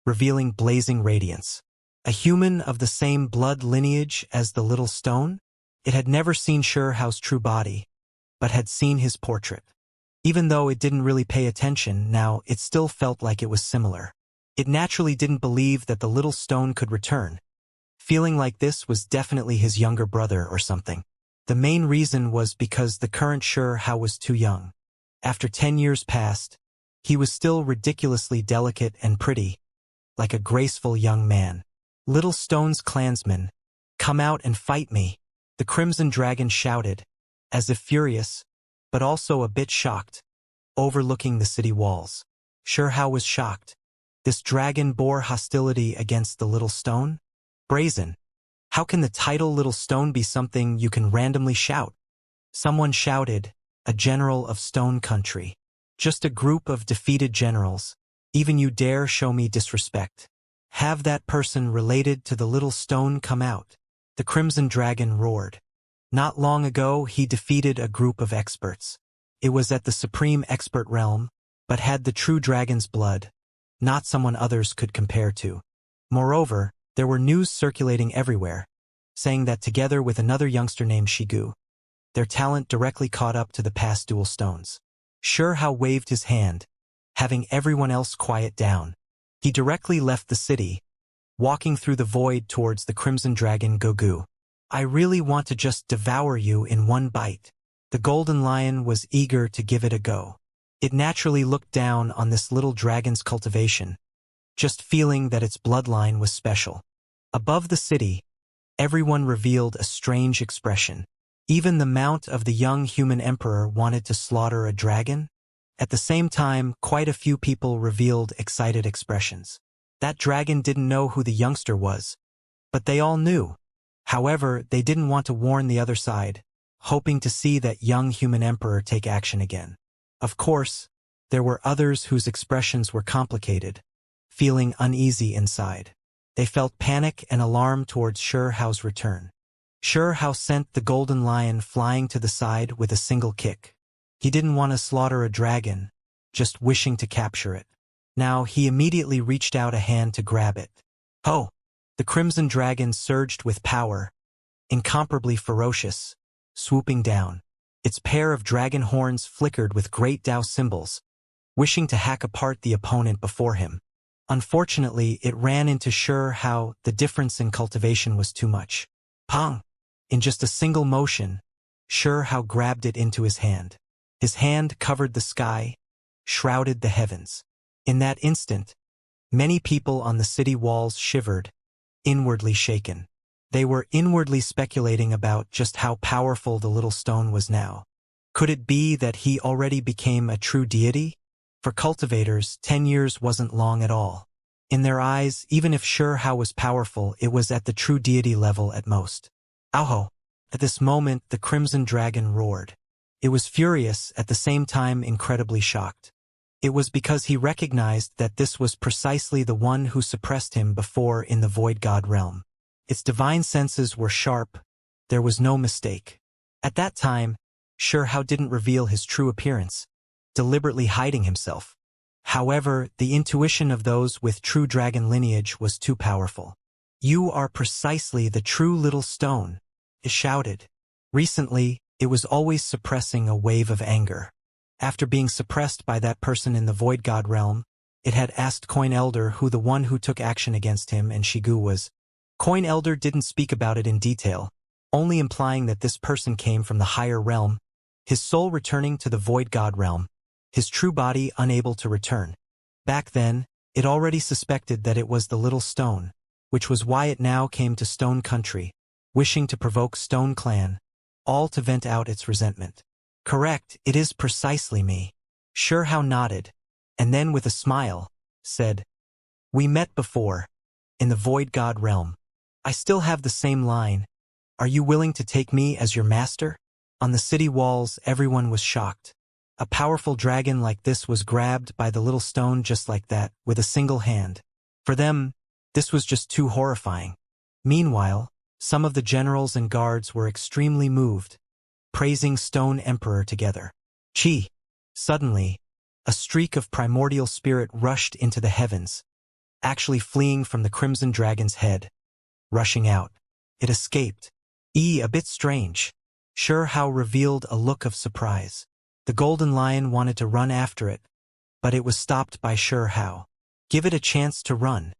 revealing blazing radiance. A human of the same blood lineage as the little stone? It had never seen Shurehao's true body, but had seen his portrait. Even though it didn't really pay attention, now it still felt like it was similar. It naturally didn't believe that the little stone could return, feeling like this was definitely his younger brother or something. The main reason was because the current Shurehao was too young. After 10 years passed, he was still ridiculously delicate and pretty, like a graceful young man. Little Stone's clansmen, come out and fight me, the Crimson Dragon shouted, as if furious, but also a bit shocked, overlooking the city walls. Shurehao was shocked. This dragon bore hostility against the little stone? Brazen. How can the title Little Stone be something you can randomly shout? Someone shouted, a general of Stone Country. Just a group of defeated generals. Even you dare show me disrespect. Have that person related to the little stone come out. The Crimson Dragon roared. Not long ago, he defeated a group of experts. It was at the Supreme Expert realm, but had the true dragon's blood, not someone others could compare to. Moreover, there were news circulating everywhere, saying that together with another youngster named Shigu, their talent directly caught up to the past dual stones. Shurehao waved his hand, having everyone else quiet down. He directly left the city, walking through the void towards the Crimson Dragon Gogu. I really want to just devour you in one bite. The Golden Lion was eager to give it a go. It naturally looked down on this little dragon's cultivation, just feeling that its bloodline was special. Above the city, everyone revealed a strange expression. Even the mount of the young human emperor wanted to slaughter a dragon. At the same time, quite a few people revealed excited expressions. That dragon didn't know who the youngster was, but they all knew. However, they didn't want to warn the other side, hoping to see that young human emperor take action again. Of course, there were others whose expressions were complicated, feeling uneasy inside. They felt panic and alarm towards Shurehao's return. Shurehao sent the Golden Lion flying to the side with a single kick. He didn't want to slaughter a dragon, just wishing to capture it. Now he immediately reached out a hand to grab it. Ho! The Crimson Dragon surged with power, incomparably ferocious, swooping down. Its pair of dragon horns flickered with great Tao symbols, wishing to hack apart the opponent before him. Unfortunately, it ran into Shurehao. The difference in cultivation was too much. Pong! In just a single motion, Shurehao grabbed it into his hand. His hand covered the sky, shrouded the heavens. In that instant, many people on the city walls shivered, inwardly shaken. They were inwardly speculating about just how powerful the little stone was now. Could it be that he already became a true deity? For cultivators, 10 years wasn't long at all. In their eyes, even if Shurehao was powerful, it was at the true deity level at most. Ow! At this moment, the Crimson Dragon roared. It was furious, at the same time incredibly shocked. It was because he recognized that this was precisely the one who suppressed him before in the Void God realm. Its divine senses were sharp. There was no mistake. At that time, Shurehao didn't reveal his true appearance, deliberately hiding himself. However, the intuition of those with true dragon lineage was too powerful. "You are precisely the true little stone," it shouted. Recently, it was always suppressing a wave of anger. After being suppressed by that person in the Void God realm, it had asked Coin Elder who the one who took action against him and Shigu was. Coin Elder didn't speak about it in detail, only implying that this person came from the higher realm, his soul returning to the Void God realm, his true body unable to return. Back then, it already suspected that it was the little stone, which was why it now came to Stone Country, wishing to provoke Stone Clan, all to vent out its resentment. "Correct, it is precisely me." Xianxia nodded, and then with a smile, said, "We met before, in the Void God realm. I still have the same line. Are you willing to take me as your master?" On the city walls, everyone was shocked. A powerful dragon like this was grabbed by the little stone just like that, with a single hand. For them, this was just too horrifying. Meanwhile, some of the generals and guards were extremely moved, praising Stone Emperor together. Chi! Suddenly, a streak of primordial spirit rushed into the heavens, actually fleeing from the Crimson Dragon's head. Rushing out, it escaped. A bit strange. Xianxia revealed a look of surprise. The Golden Lion wanted to run after it, but it was stopped by Xianxia. Give it a chance to run.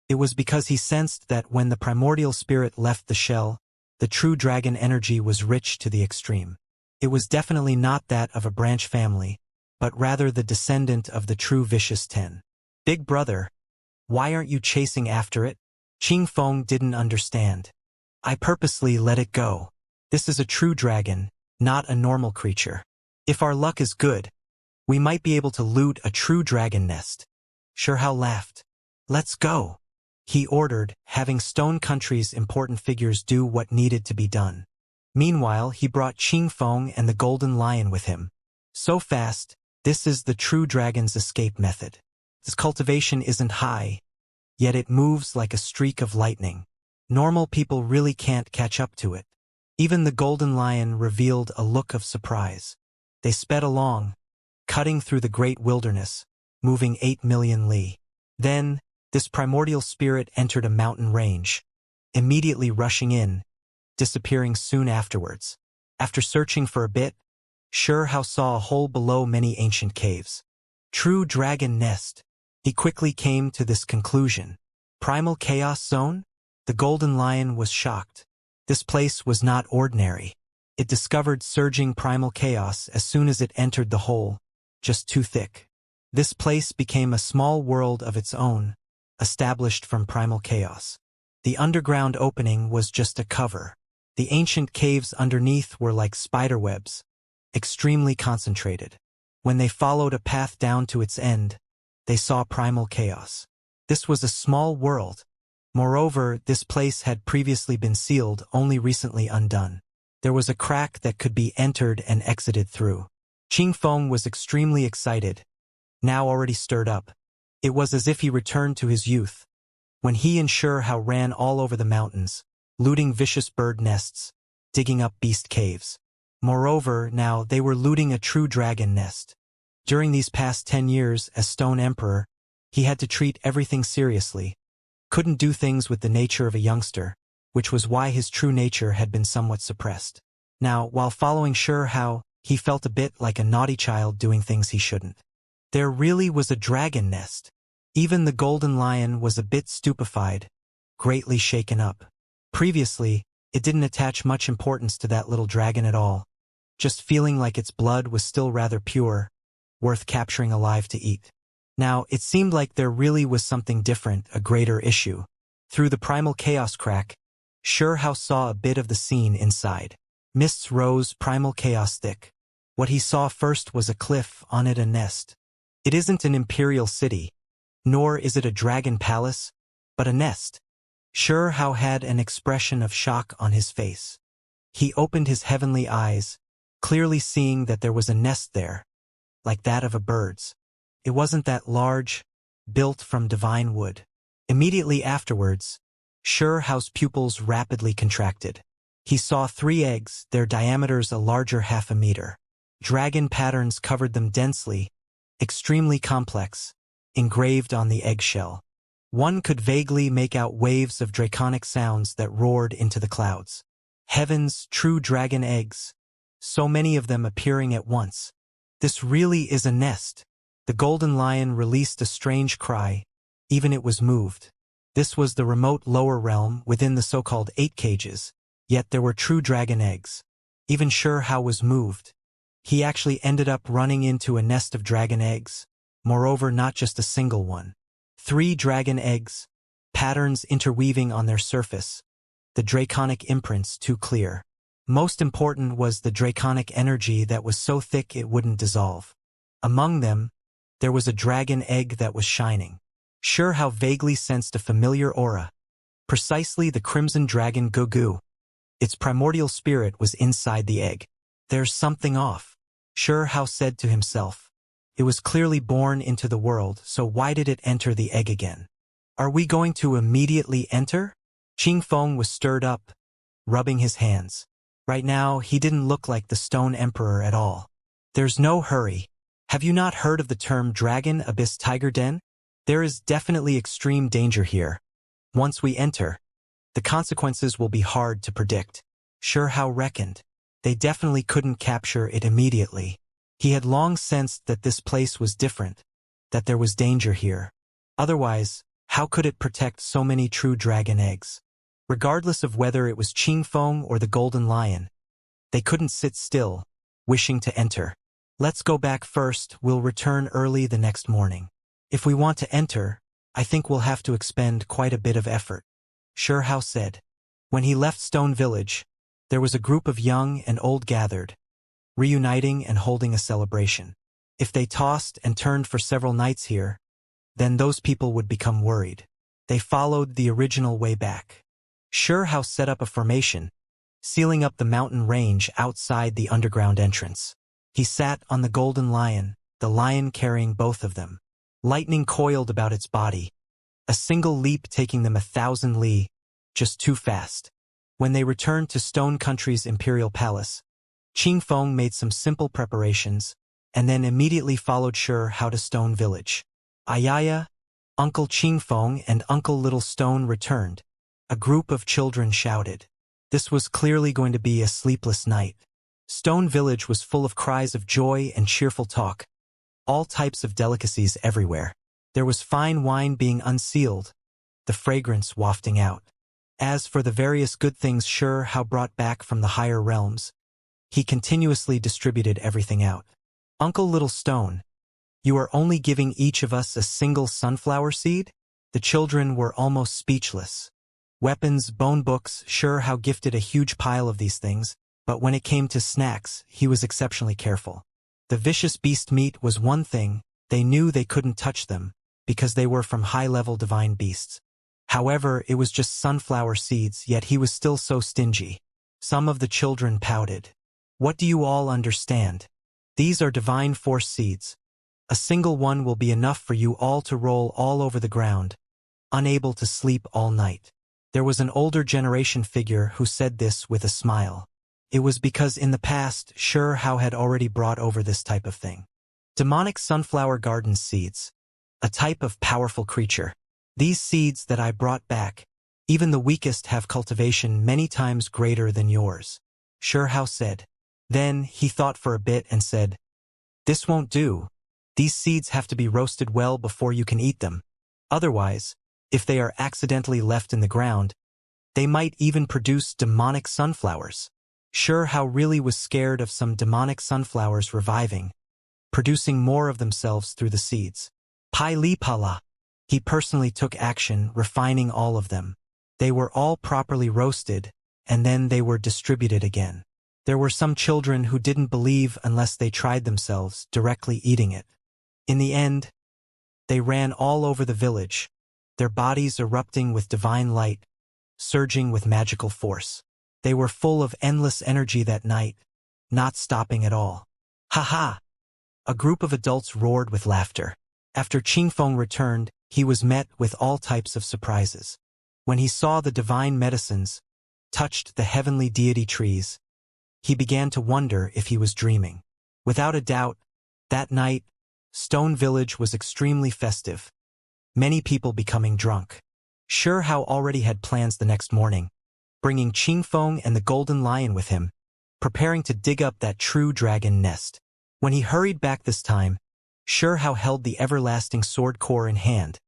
It was because he sensed that when the primordial spirit left the shell, the true dragon energy was rich to the extreme. It was definitely not that of a branch family, but rather the descendant of the true vicious 10. "Big brother, why aren't you chasing after it?" Qingfeng didn't understand. "I purposely let it go. This is a true dragon, not a normal creature. If our luck is good, we might be able to loot a true dragon nest." Xianxia laughed. "Let's go," he ordered, having Stone Country's important figures do what needed to be done. Meanwhile, he brought Qingfeng and the Golden Lion with him. So fast, this is the true dragon's escape method. This cultivation isn't high, yet it moves like a streak of lightning. Normal people really can't catch up to it. Even the Golden Lion revealed a look of surprise. They sped along, cutting through the great wilderness, moving 8 million li. Then, this primordial spirit entered a mountain range, immediately rushing in, disappearing soon afterwards. After searching for a bit, Xianxia saw a hole below many ancient caves. True dragon nest. He quickly came to this conclusion. Primal chaos zone? The Golden Lion was shocked. This place was not ordinary. It discovered surging primal chaos as soon as it entered the hole, just too thick. This place became a small world of its own, established from primal chaos. The underground opening was just a cover. The ancient caves underneath were like spiderwebs, extremely concentrated. When they followed a path down to its end, they saw primal chaos. This was a small world. Moreover, this place had previously been sealed, only recently undone. There was a crack that could be entered and exited through. Qingfeng was extremely excited, now already stirred up. It was as if he returned to his youth, when he and Xianxia ran all over the mountains, looting vicious bird nests, digging up beast caves. Moreover, now they were looting a true dragon nest. During these past 10 years as Stone Emperor, he had to treat everything seriously. Couldn't do things with the nature of a youngster, which was why his true nature had been somewhat suppressed. Now, while following Xianxia, he felt a bit like a naughty child doing things he shouldn't. There really was a dragon nest. Even the Golden Lion was a bit stupefied, greatly shaken up. Previously, it didn't attach much importance to that little dragon at all, just feeling like its blood was still rather pure, worth capturing alive to eat. Now, it seemed like there really was something different, a greater issue. Through the primal chaos crack, Xianxia saw a bit of the scene inside. Mists rose, primal chaos thick. What he saw first was a cliff, on it a nest. It isn't an imperial city, nor is it a dragon palace, but a nest. Xianxia had an expression of shock on his face. He opened his heavenly eyes, clearly seeing that there was a nest there, like that of a bird's. It wasn't that large, built from divine wood. Immediately afterwards, Xianxia's pupils rapidly contracted. He saw 3 eggs, their diameters a larger half a meter. Dragon patterns covered them densely, extremely complex, engraved on the eggshell. One could vaguely make out waves of draconic sounds that roared into the clouds. Heaven's true dragon eggs, so many of them appearing at once. This really is a nest. The golden lion released a strange cry, even it was moved. This was the remote lower realm within the so-called 8 cages, yet there were true dragon eggs. Even Xianxia was moved. He actually ended up running into a nest of dragon eggs. Moreover, not just a single one. 3 dragon eggs, patterns interweaving on their surface. The draconic imprints too clear. Most important was the draconic energy that was so thick it wouldn't dissolve. Among them, there was a dragon egg that was shining. Xianxia vaguely sensed a familiar aura. Precisely the crimson dragon Gugu. Its primordial spirit was inside the egg. There's something off, Xianxia said to himself. It was clearly born into the world, so why did it enter the egg again? Are we going to immediately enter? Qingfeng was stirred up, rubbing his hands. Right now, he didn't look like the Stone Emperor at all. There's no hurry. Have you not heard of the term Dragon Abyss Tiger Den? There is definitely extreme danger here. Once we enter, the consequences will be hard to predict. Xianxia reckoned. They definitely couldn't capture it immediately. He had long sensed that this place was different, that there was danger here. Otherwise, how could it protect so many true dragon eggs? Regardless of whether it was Qingfeng or the Golden Lion, they couldn't sit still, wishing to enter. Let's go back first, we'll return early the next morning. If we want to enter, I think we'll have to expend quite a bit of effort, Xianxia said. When he left Stone Village, there was a group of young and old gathered, reuniting and holding a celebration. If they tossed and turned for several nights here, then those people would become worried. They followed the original way back. Xianxia set up a formation, sealing up the mountain range outside the underground entrance. He sat on the golden lion, the lion carrying both of them. Lightning coiled about its body, a single leap taking them 1,000 li, just too fast. When they returned to Stone Country's imperial palace, Qingfeng made some simple preparations, and then immediately followed Xianxia to Stone Village. Ayaya, Uncle Qingfeng and Uncle Little Stone returned. A group of children shouted. This was clearly going to be a sleepless night. Stone Village was full of cries of joy and cheerful talk. All types of delicacies everywhere. There was fine wine being unsealed, the fragrance wafting out. As for the various good things Xianxia brought back from the higher realms, he continuously distributed everything out. Uncle Little Stone, you are only giving each of us a single sunflower seed? The children were almost speechless. Weapons, bone books, Xianxia gifted a huge pile of these things, but when it came to snacks, he was exceptionally careful. The vicious beast meat was one thing, they knew they couldn't touch them, because they were from high-level divine beasts. However, it was just sunflower seeds, yet he was still so stingy. Some of the children pouted. What do you all understand? These are divine force seeds. A single one will be enough for you all to roll all over the ground, unable to sleep all night. There was an older generation figure who said this with a smile. It was because in the past, Xianxia had already brought over this type of thing. Demonic sunflower garden seeds. A type of powerful creature. These seeds that I brought back, even the weakest have cultivation many times greater than yours, Xianxia said. Then he thought for a bit and said, this won't do. These seeds have to be roasted well before you can eat them. Otherwise, if they are accidentally left in the ground, they might even produce demonic sunflowers. Xianxia really was scared of some demonic sunflowers reviving, producing more of themselves through the seeds. Pai Li Pala. He personally took action, refining all of them. They were all properly roasted, and then they were distributed again. There were some children who didn't believe unless they tried themselves directly eating it. In the end, they ran all over the village, their bodies erupting with divine light, surging with magical force. They were full of endless energy that night, not stopping at all. Ha ha! A group of adults roared with laughter. After Qingfeng returned, he was met with all types of surprises. When he saw the divine medicines, touched the heavenly deity trees, he began to wonder if he was dreaming. Without a doubt, that night, Stone Village was extremely festive. many people becoming drunk. Hao already had plans the next morning, bringing Qingfeng and the Golden Lion with him, preparing to dig up that true dragon nest. When he hurried back this time, Hao held the everlasting sword core in hand,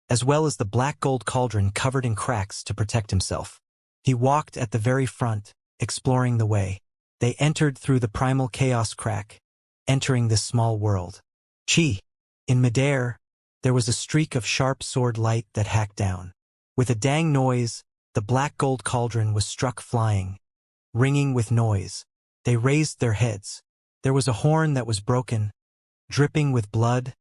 as well as the black gold cauldron covered in cracks to protect himself. He walked at the very front, exploring the way. They entered through the primal chaos crack, entering this small world. Chi! In midair, there was a streak of sharp sword light that hacked down. With a dang noise, the black gold cauldron was struck flying, ringing with noise. They raised their heads. There was a horn that was broken, dripping with blood,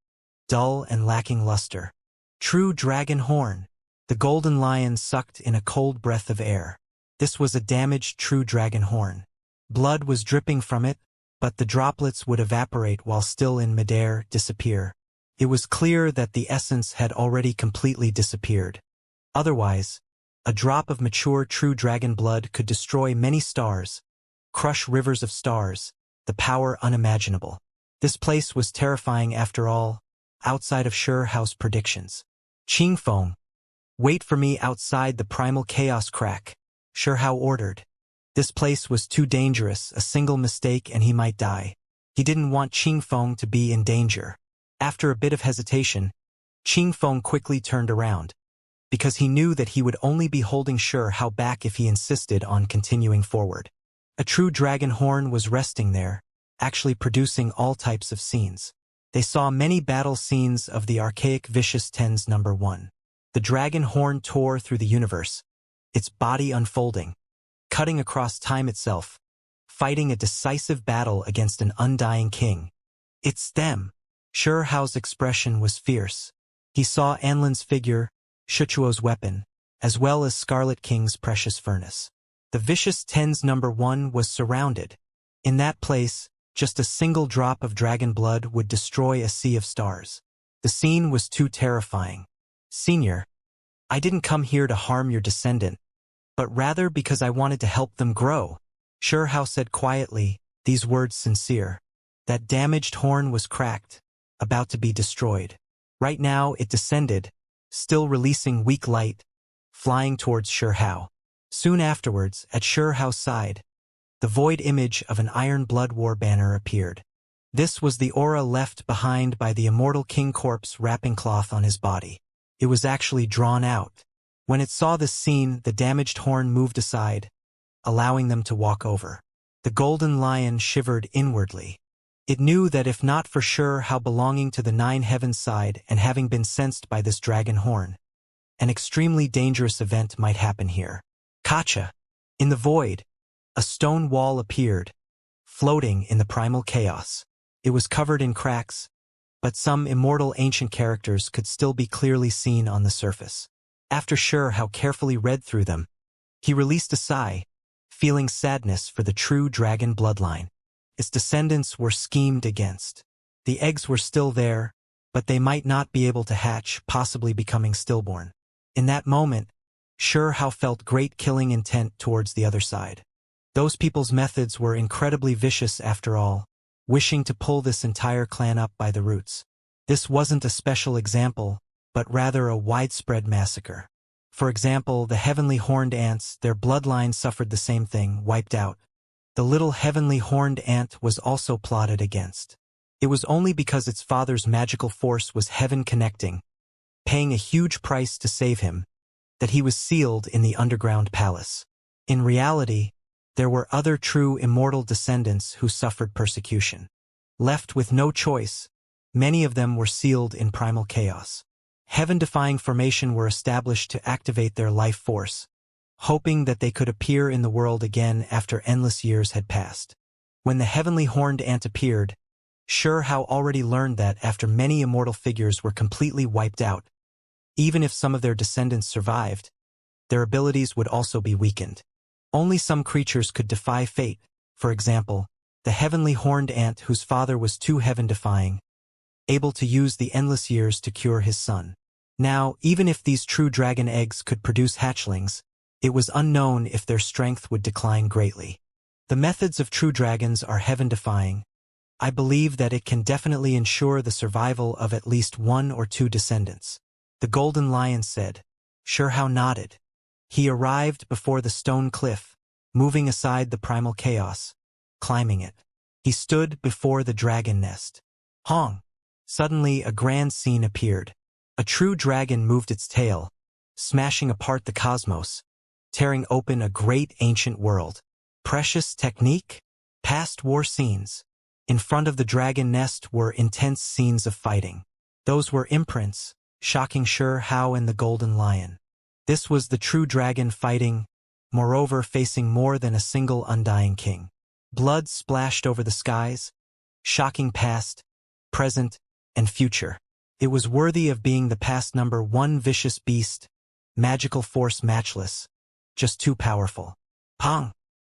dull and lacking luster. True dragon horn. The golden lion sucked in a cold breath of air. This was a damaged true dragon horn. Blood was dripping from it, but the droplets would evaporate while still in midair, disappear. It was clear that the essence had already completely disappeared. Otherwise, a drop of mature true dragon blood could destroy many stars, crush rivers of stars, the power unimaginable. This place was terrifying after all, outside of Hao's predictions. Qingfeng, wait for me outside the primal chaos crack, Hao ordered. This place was too dangerous, a single mistake and he might die. He didn't want Qingfeng to be in danger. After a bit of hesitation, Qingfeng quickly turned around, because he knew that he would only be holding Hao back if he insisted on continuing forward. A true dragon horn was resting there, actually producing all types of scenes. They saw many battle scenes of the archaic vicious tens number 1. The dragon horn tore through the universe, its body unfolding, cutting across time itself, fighting a decisive battle against an undying king. It's them. Hao's expression was fierce. He saw Anlin's figure, Shichuo's weapon, as well as Scarlet King's precious furnace. The vicious tens number 1 was surrounded. In that place, just a single drop of dragon blood would destroy a sea of stars. The scene was too terrifying. Senior, I didn't come here to harm your descendant, but rather because I wanted to help them grow. Hao said quietly, these words sincere. That damaged horn was cracked, about to be destroyed. Right now it descended, still releasing weak light, flying towards Hao. Soon afterwards, at Hao's side, the void image of an Iron Blood War banner appeared. This was the aura left behind by the immortal king corpse wrapping cloth on his body. It was actually drawn out. When it saw this scene, the damaged horn moved aside, allowing them to walk over. The golden lion shivered inwardly. It knew that if not for Hao belonging to the Nine Heavens side and having been sensed by this dragon horn, an extremely dangerous event might happen here. Kacha! In the void, a stone wall appeared, floating in the primal chaos. It was covered in cracks, but some immortal ancient characters could still be clearly seen on the surface. After Hao carefully read through them, he released a sigh, feeling sadness for the true dragon bloodline. Its descendants were schemed against. The eggs were still there, but they might not be able to hatch, possibly becoming stillborn. In that moment, Hao felt great killing intent towards the other side. Those people's methods were incredibly vicious after all, wishing to pull this entire clan up by the roots. This wasn't a special example, but rather a widespread massacre. For example, the heavenly horned ants, their bloodline suffered the same thing, wiped out. The little heavenly horned ant was also plotted against. It was only because its father's magical force was heaven connecting, paying a huge price to save him, that he was sealed in the underground palace. In reality, there were other true immortal descendants who suffered persecution. Left with no choice, many of them were sealed in primal chaos. Heaven-defying formation were established to activate their life force, hoping that they could appear in the world again after endless years had passed. When the heavenly horned ant appeared, Hao already learned that after many immortal figures were completely wiped out, even if some of their descendants survived, their abilities would also be weakened. Only some creatures could defy fate, for example, the heavenly horned ant whose father was too heaven-defying, able to use the endless years to cure his son. Now, even if these true dragon eggs could produce hatchlings, it was unknown if their strength would decline greatly. The methods of true dragons are heaven-defying. I believe that it can definitely ensure the survival of at least 1 or 2 descendants. The golden lion said. Xianxia nodded. He arrived before the stone cliff, moving aside the primal chaos, climbing it. He stood before the dragon nest. Hong! Suddenly a grand scene appeared. A true dragon moved its tail, smashing apart the cosmos, tearing open a great ancient world. Precious technique? Past war scenes. In front of the dragon nest were intense scenes of fighting. Those were imprints, shocking Xianxia and the golden lion. This was the true dragon fighting, moreover facing more than a single undying king. Blood splashed over the skies, shocking past, present, and future. It was worthy of being the past number one vicious beast, magical force matchless, just too powerful. Pong!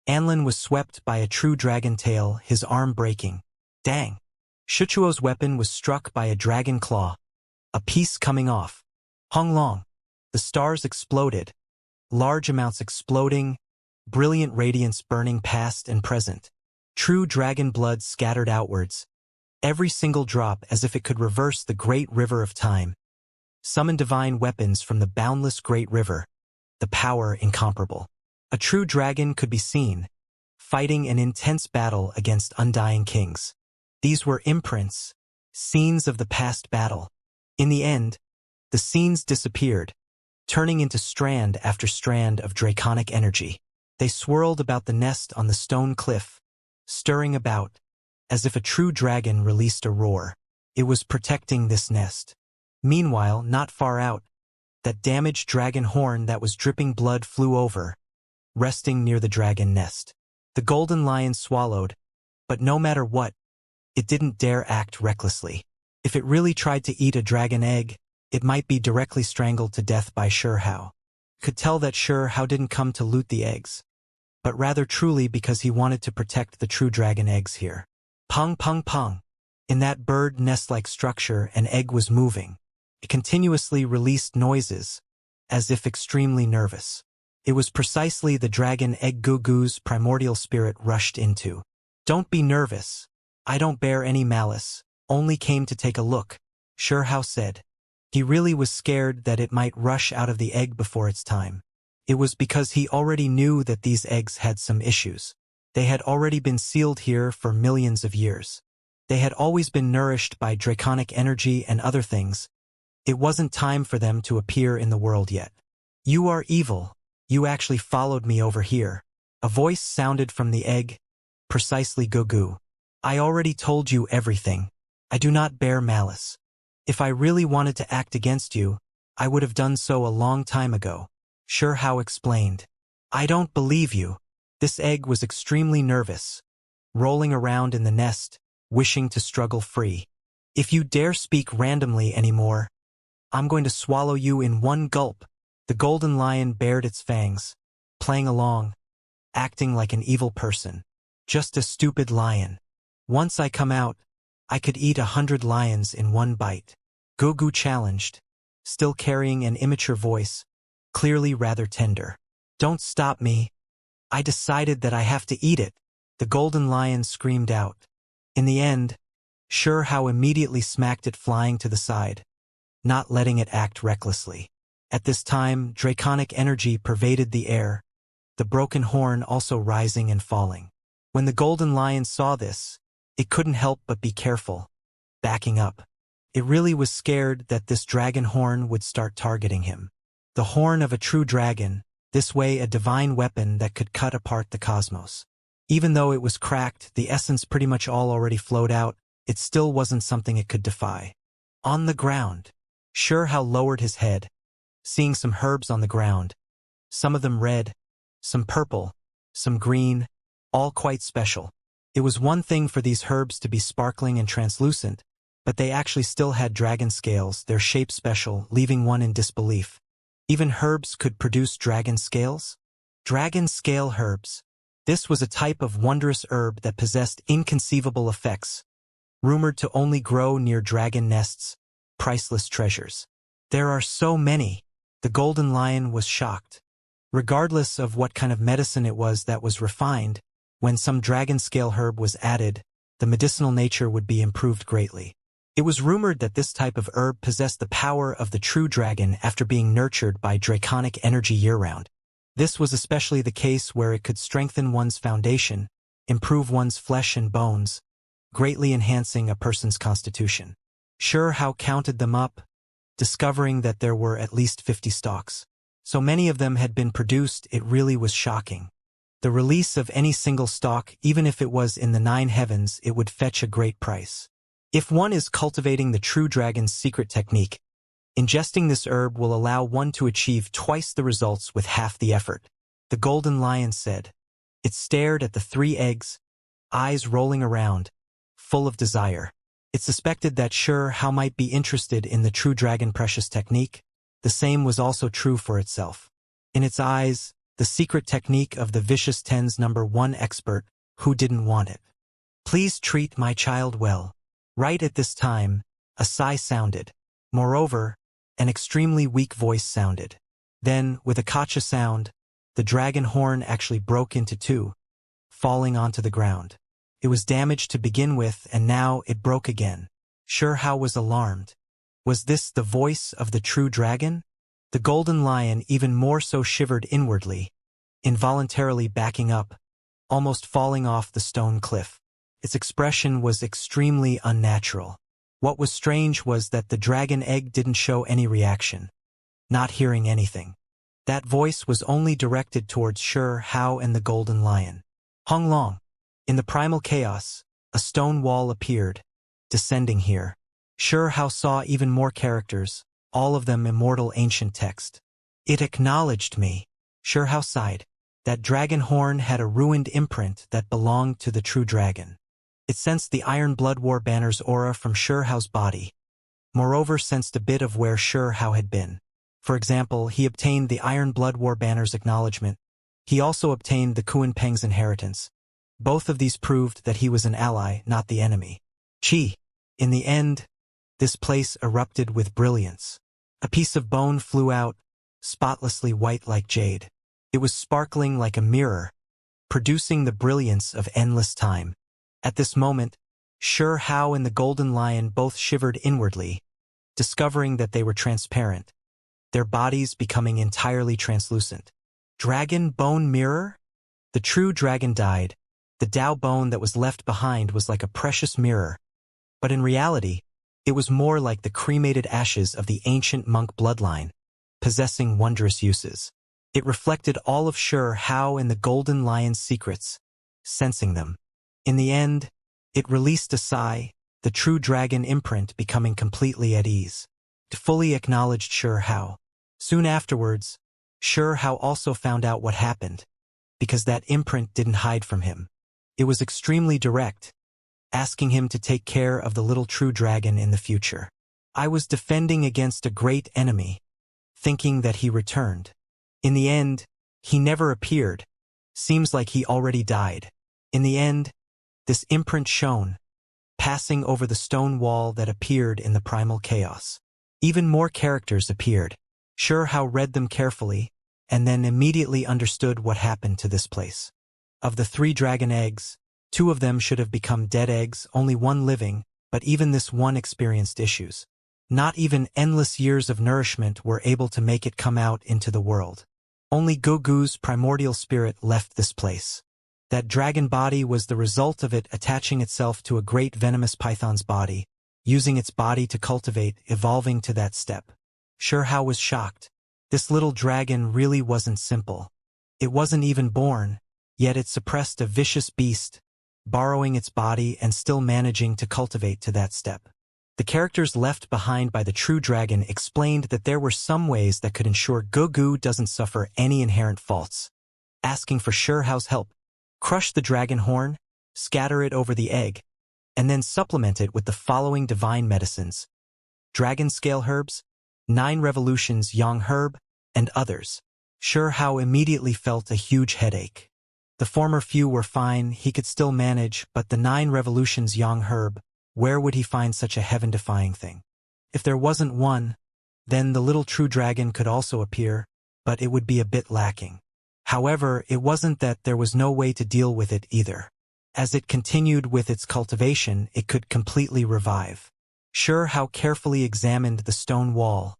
Anlin was swept by a true dragon tail, his arm breaking. Dang! Shuchuo's weapon was struck by a dragon claw, a piece coming off. Hong Long! The stars exploded, large amounts exploding, brilliant radiance burning past and present. True dragon blood scattered outwards, every single drop as if it could reverse the great river of time. Summon divine weapons from the boundless great river, the power incomparable. A true dragon could be seen, fighting an intense battle against undying kings. These were imprints, scenes of the past battle. In the end, the scenes disappeared, turning into strand after strand of draconic energy. They swirled about the nest on the stone cliff, stirring about, as if a true dragon released a roar. It was protecting this nest. Meanwhile, not far out, that damaged dragon horn that was dripping blood flew over, resting near the dragon nest. The golden lion swallowed, but no matter what, it didn't dare act recklessly. If it really tried to eat a dragon egg, it might be directly strangled to death by Xianxia. Could tell that Xianxia didn't come to loot the eggs, but rather truly because he wanted to protect the true dragon eggs here. Pong pong pong. In that bird nest-like structure, an egg was moving. It continuously released noises, as if extremely nervous. It was precisely the dragon egg Gugu's primordial spirit rushed into. Don't be nervous. I don't bear any malice, only came to take a look, Xianxia said. He really was scared that it might rush out of the egg before its time. It was because he already knew that these eggs had some issues. They had already been sealed here for millions of years. They had always been nourished by draconic energy and other things. It wasn't time for them to appear in the world yet. You are evil. You actually followed me over here. A voice sounded from the egg, precisely Gugu. I already told you everything. I do not bear malice. If I really wanted to act against you, I would have done so a long time ago. Xianxia explained. I don't believe you. This egg was extremely nervous, rolling around in the nest, wishing to struggle free. If you dare speak randomly anymore, I'm going to swallow you in one gulp. The golden lion bared its fangs, playing along, acting like an evil person. Just a stupid lion. Once I come out, I could eat 100 lions in one bite. Gugu challenged, still carrying an immature voice, clearly rather tender. Don't stop me. I decided that I have to eat it. The golden lion screamed out. In the end, Xianxia immediately smacked it, flying to the side, not letting it act recklessly. At this time, draconic energy pervaded the air, the broken horn also rising and falling. When the golden lion saw this, it couldn't help but be careful, backing up. It really was scared that this dragon horn would start targeting him. The horn of a true dragon, this way a divine weapon that could cut apart the cosmos. Even though it was cracked, the essence pretty much all already flowed out, it still wasn't something it could defy. On the ground, Xianxia lowered his head, seeing some herbs on the ground, some of them red, some purple, some green, all quite special. It was one thing for these herbs to be sparkling and translucent, but they actually still had dragon scales, their shape special, leaving one in disbelief. Even herbs could produce dragon scales? Dragon scale herbs. This was a type of wondrous herb that possessed inconceivable effects, rumored to only grow near dragon nests, priceless treasures. There are so many. The golden lion was shocked. Regardless of what kind of medicine it was that was refined, when some dragon scale herb was added, the medicinal nature would be improved greatly. It was rumored that this type of herb possessed the power of the true dragon after being nurtured by draconic energy year-round. This was especially the case where it could strengthen one's foundation, improve one's flesh and bones, greatly enhancing a person's constitution. Sure Hao counted them up, discovering that there were at least 50 stalks. So many of them had been produced, it really was shocking. The release of any single stalk, even if it was in the 9 heavens, it would fetch a great price. If one is cultivating the true dragon's secret technique, ingesting this herb will allow one to achieve twice the results with half the effort. The golden lion said. It stared at the 3 eggs, eyes rolling around, full of desire. It suspected that Sure Hao might be interested in the true dragon precious technique. The same was also true for itself. In its eyes, the secret technique of the vicious tens #1 expert, who didn't want it. Please treat my child well. Right at this time, a sigh sounded. Moreover, an extremely weak voice sounded. Then, with a kacha sound, the dragon horn actually broke into 2, falling onto the ground. It was damaged to begin with, and now it broke again. Sure Hao was alarmed. Was this the voice of the true dragon? The golden lion even more so shivered inwardly, involuntarily backing up, almost falling off the stone cliff. Its expression was extremely unnatural. What was strange was that the dragon egg didn't show any reaction, not hearing anything. That voice was only directed towards Sure Hao and the golden lion. Hong Long. In the primal chaos, a stone wall appeared, descending here. Sure Hao saw even more characters, all of them immortal ancient text. It acknowledged me. Sure Hao sighed. That dragon horn had a ruined imprint that belonged to the true dragon. It sensed the Iron Blood War banner's aura from Sure Hao's body. Moreover, sensed a bit of where Sure Hao had been. For example, he obtained the Iron Blood War banner's acknowledgement. He also obtained the Kuan Peng's inheritance. Both of these proved that he was an ally, not the enemy. Chi. In the end, this place erupted with brilliance. A piece of bone flew out, spotlessly white like jade. It was sparkling like a mirror, producing the brilliance of endless time. At this moment, Sure Hao and the golden lion both shivered inwardly, discovering that they were transparent, their bodies becoming entirely translucent. Dragon bone mirror? The true dragon died. The Tao bone that was left behind was like a precious mirror. But in reality, it was more like the cremated ashes of the ancient monk bloodline, possessing wondrous uses. It reflected all of Sure Hao and the golden lion's secrets, sensing them. In the end, it released a sigh, the true dragon imprint becoming completely at ease. It fully acknowledged Sure Hao. Soon afterwards, Sure Hao also found out what happened, because that imprint didn't hide from him. It was extremely direct, asking him to take care of the little true dragon in the future. I was defending against a great enemy, thinking that he returned. In the end, he never appeared. Seems like he already died. In the end, this imprint shone, passing over the stone wall that appeared in the primal chaos. Even more characters appeared. Sure Hao read them carefully, and then immediately understood what happened to this place. Of the 3 dragon eggs, 2 of them should have become dead eggs, only 1 living, but even this one experienced issues. Not even endless years of nourishment were able to make it come out into the world. Only Gugu's primordial spirit left this place. That dragon body was the result of it attaching itself to a great venomous python's body, using its body to cultivate, evolving to that step. Sure Hao was shocked. This little dragon really wasn't simple. It wasn't even born, yet it suppressed a vicious beast, borrowing its body and still managing to cultivate to that step. The characters left behind by the true dragon explained that there were some ways that could ensure Gugu doesn't suffer any inherent faults. Asking for Sure Hao's help, crush the dragon horn, scatter it over the egg, and then supplement it with the following divine medicines: dragon scale herbs, 9 revolutions yang herb, and others. Sure Hao immediately felt a huge headache. The former few were fine, he could still manage, but the 9 revolutions yang herb, where would he find such a heaven-defying thing? If there wasn't one, then the little true dragon could also appear, but it would be a bit lacking. However, it wasn't that there was no way to deal with it either. As it continued with its cultivation, it could completely revive. Sure how carefully examined the stone wall,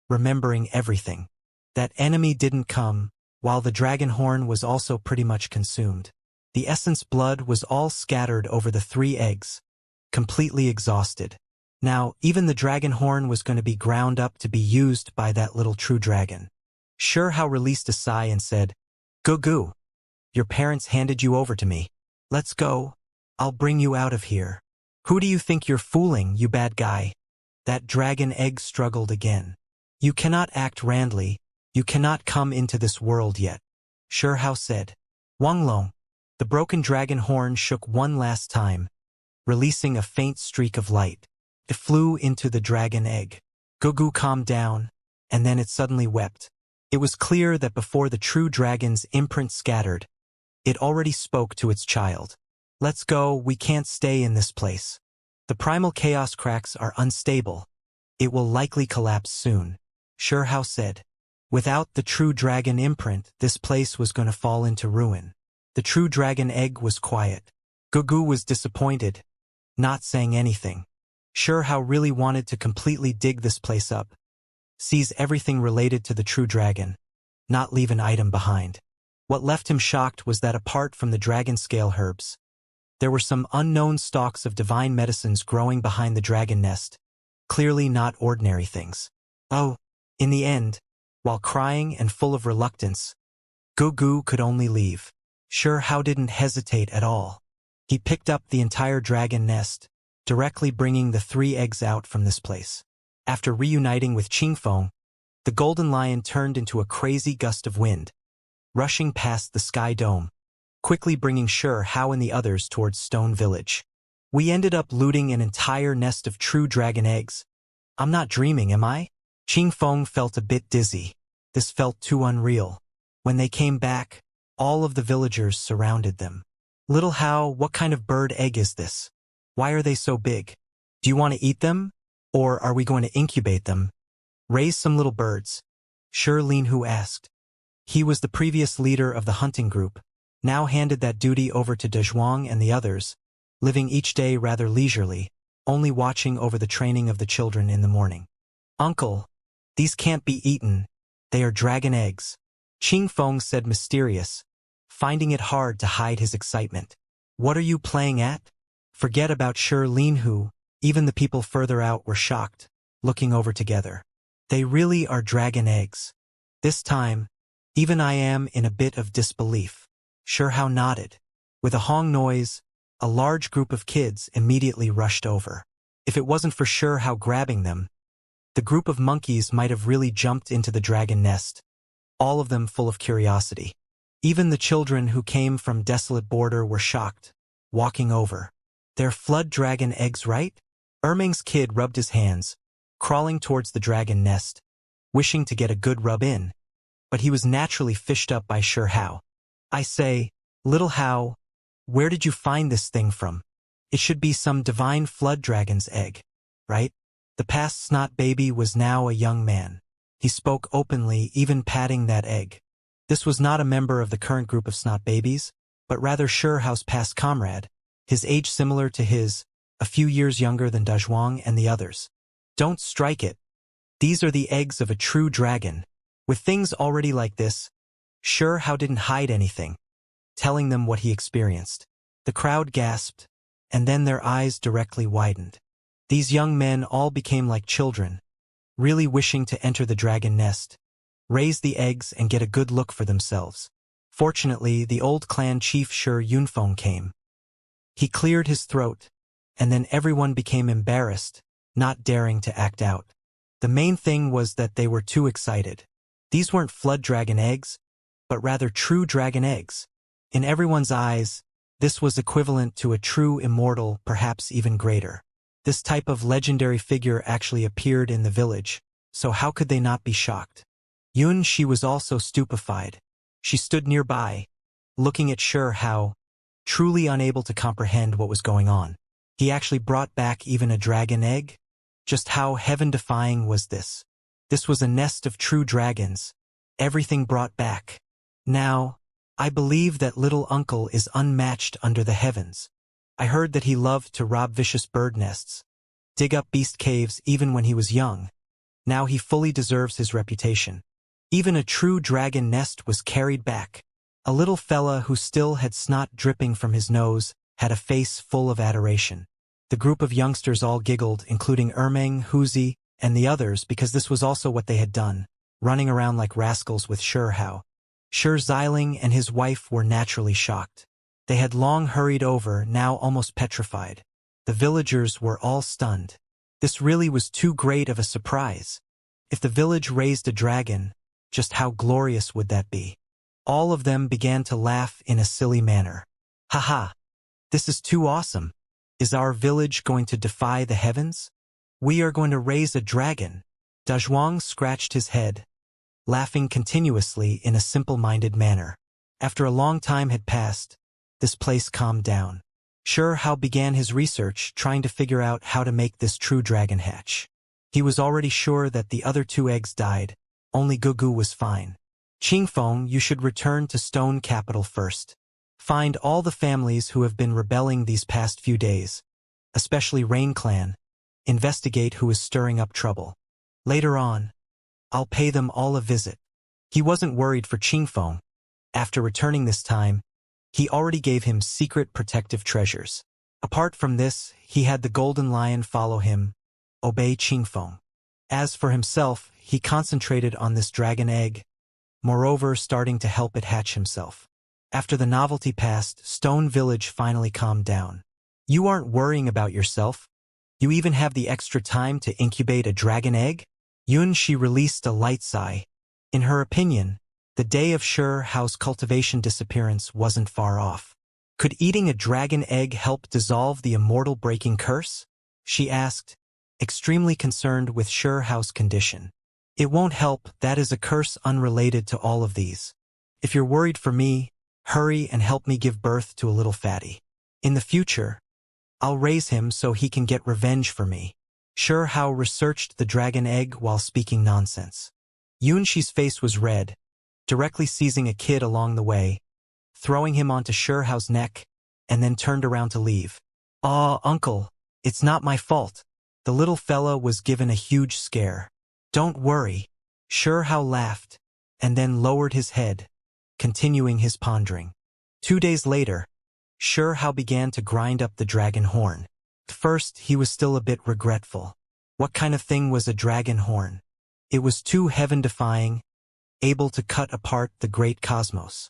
remembering everything. That enemy didn't come, while the dragon horn was also pretty much consumed. The essence blood was all scattered over the 3 eggs, completely exhausted. Now, even the dragon horn was going to be ground up to be used by that little true dragon. Sure how released a sigh and said, "Goo goo. Your parents handed you over to me. Let's go. I'll bring you out of here. Who do you think you're fooling, you bad guy?" That dragon egg struggled again. "You cannot act randomly. You cannot come into this world yet," Sure how said. Wanglong. The broken dragon horn shook one last time, releasing a faint streak of light. It flew into the dragon egg. Gugu calmed down, and then it suddenly wept. It was clear that before the true dragon's imprint scattered, it already spoke to its child. "Let's go, we can't stay in this place. The primal chaos cracks are unstable. It will likely collapse soon," Sure how said. Without the true dragon imprint, this place was going to fall into ruin. The true dragon egg was quiet. Gugu was disappointed, not saying anything. Sure how really wanted to completely dig this place up, seize everything related to the true dragon, not leave an item behind. What left him shocked was that apart from the dragon scale herbs, there were some unknown stalks of divine medicines growing behind the dragon nest, clearly not ordinary things. Oh, in the end, while crying and full of reluctance, Gugu could only leave. Sure how didn't hesitate at all. He picked up the entire dragon nest, directly bringing the 3 eggs out from this place. After reuniting with Qingfeng, the golden lion turned into a crazy gust of wind, rushing past the sky dome, quickly bringing Sure how and the others towards Stone Village. "We ended up looting an entire nest of true dragon eggs. I'm not dreaming, am I?" Qingfeng felt a bit dizzy. This felt too unreal. When they came back, all of the villagers surrounded them. "Little Hao, what kind of bird egg is this? Why are they so big? Do you want to eat them? Or are we going to incubate them? Raise some little birds?" Sure Linhu asked. He was the previous leader of the hunting group, now handed that duty over to Dezhuang and the others, living each day rather leisurely, only watching over the training of the children in the morning. "Uncle, these can't be eaten. They are dragon eggs," Qingfeng said mysterious, finding it hard to hide his excitement. "What are you playing at?" Forget about Sure Linhu, even the people further out were shocked, looking over together. "They really are dragon eggs." This time, even I am in a bit of disbelief. Sure how nodded. With a hong noise, a large group of kids immediately rushed over. If it wasn't for Sure how grabbing them, the group of monkeys might have really jumped into the dragon nest, all of them full of curiosity. Even the children who came from Desolate Border were shocked, walking over. "They're flood dragon eggs, right?" Erming's kid rubbed his hands, crawling towards the dragon nest, wishing to get a good rub in, but he was naturally fished up by Sure how. "I say, little Hao, where did you find this thing from? It should be some divine flood dragon's egg, right?" The past snot baby was now a young man. He spoke openly, even patting that egg. This was not a member of the current group of snot babies, but rather Sure hao's past comrade, his age similar to his, a few years younger than Dezhuang and the others. "Don't strike it. These are the eggs of a true dragon." With things already like this, Sure how didn't hide anything, telling them what he experienced. The crowd gasped, and then their eyes directly widened. These young men all became like children, really wishing to enter the dragon nest, raise the eggs and get a good look for themselves. Fortunately, the old clan chief Sure Yunfeng came. He cleared his throat, and then everyone became embarrassed, not daring to act out. The main thing was that they were too excited. These weren't flood dragon eggs, but rather true dragon eggs. In everyone's eyes, this was equivalent to a true immortal, perhaps even greater. This type of legendary figure actually appeared in the village, so how could they not be shocked? Yun Shi was also stupefied. She stood nearby, looking at Sure how, truly unable to comprehend what was going on. He actually brought back even a dragon egg? Just how heaven-defying was this? This was a nest of true dragons, everything brought back. Now, I believe that little uncle is unmatched under the heavens. I heard that he loved to rob vicious bird nests. dig up beast caves even when he was young. Now he fully deserves his reputation. Even a true dragon nest was carried back. A little fella who still had snot dripping from his nose had a face full of adoration. The group of youngsters all giggled, including Ermeng, Huzi, and the others, because this was also what they had done, running around like rascals with Shurhao. Xiling and his wife were naturally shocked. They had long hurried over, now almost petrified. The villagers were all stunned. This really was too great of a surprise. If the village raised a dragon, just how glorious would that be? All of them began to laugh in a silly manner. Haha! This is too awesome. Is our village going to defy the heavens? We are going to raise a dragon. Dazhuang scratched his head, laughing continuously in a simple-minded manner. After a long time had passed, this place calmed down. Shurhao began his research, trying to figure out how to make this true dragon hatch. He was already sure that the other 2 eggs died. Only Gugu was fine. Qingfeng, you should return to Stone Capital first. Find all the families who have been rebelling these past few days, especially Rain Clan. Investigate who is stirring up trouble. Later on, I'll pay them all a visit. He wasn't worried for Qingfeng. After returning this time, he already gave him secret protective treasures. Apart from this, he had the golden lion follow him, obey Qingfeng. As for himself, he concentrated on this dragon egg, moreover starting to help it hatch himself. After the novelty passed, Stone Village finally calmed down. You aren't worrying about yourself? You even have the extra time to incubate a dragon egg? She released a light sigh. In her opinion, the day of Hao's cultivation disappearance wasn't far off. Could eating a dragon egg help dissolve the immortal breaking curse? She asked, extremely concerned with Hao's condition. It won't help, that is a curse unrelated to all of these. If you're worried for me, hurry and help me give birth to a little fatty. In the future, I'll raise him so he can get revenge for me. Hao researched the dragon egg while speaking nonsense. Yunshi's face was red, directly seizing a kid along the way, throwing him onto Hao's neck, and then turned around to leave. "Aw, uncle, it's not my fault." The little fella was given a huge scare. "Don't worry." Hao laughed, and then lowered his head, continuing his pondering. 2 days later, Hao began to grind up the dragon horn. At first, he was still a bit regretful. What kind of thing was a dragon horn? It was too heaven-defying, able to cut apart the great cosmos.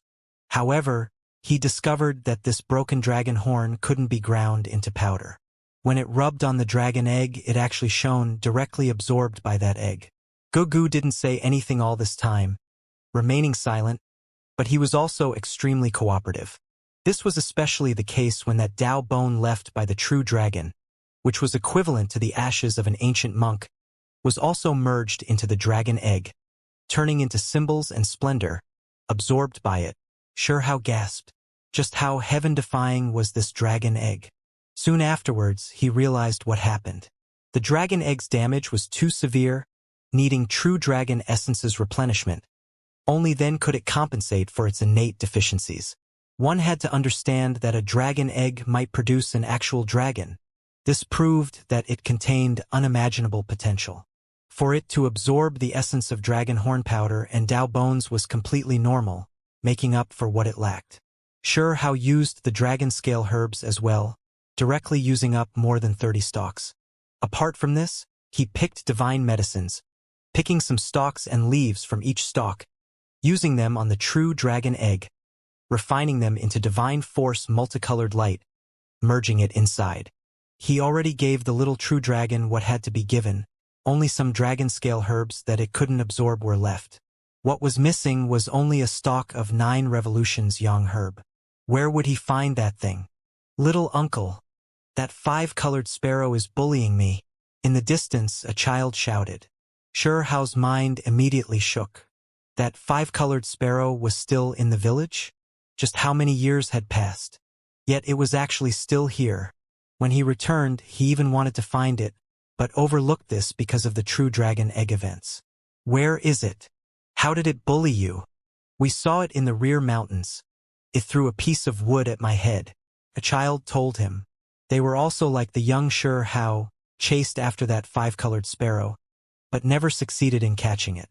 However, he discovered that this broken dragon horn couldn't be ground into powder. When it rubbed on the dragon egg, it actually shone, directly absorbed by that egg. Gugu didn't say anything all this time, remaining silent, but he was also extremely cooperative. This was especially the case when that Dao bone left by the true dragon, which was equivalent to the ashes of an ancient monk, was also merged into the dragon egg, turning into symbols and splendor, absorbed by it. Hao gasped. Just how heaven-defying was this dragon egg? Soon afterwards, he realized what happened. The dragon egg's damage was too severe, needing true dragon essence's replenishment. Only then could it compensate for its innate deficiencies. One had to understand that a dragon egg might produce an actual dragon. This proved that it contained unimaginable potential. For it to absorb the essence of dragon horn powder and Dao bones was completely normal, making up for what it lacked. Hao used the dragon scale herbs as well, directly using up more than 30 stalks. Apart from this, he picked divine medicines, picking some stalks and leaves from each stalk, using them on the true dragon egg, refining them into divine force multicolored light, merging it inside. He already gave the little true dragon what had to be given, only some dragon scale herbs that it couldn't absorb were left. What was missing was only a stalk of 9 revolutions yang herb. Where would he find that thing? "Little uncle, that 5-colored sparrow is bullying me." In the distance, a child shouted. Hao's mind immediately shook. That 5-colored sparrow was still in the village? Just how many years had passed? Yet it was actually still here. When he returned, he even wanted to find it, but overlooked this because of the true dragon egg events. "Where is it? How did it bully you?" "We saw it in the rear mountains. It threw a piece of wood at my head," a child told him. They were also like the young Hao, chased after that five-colored sparrow, but never succeeded in catching it.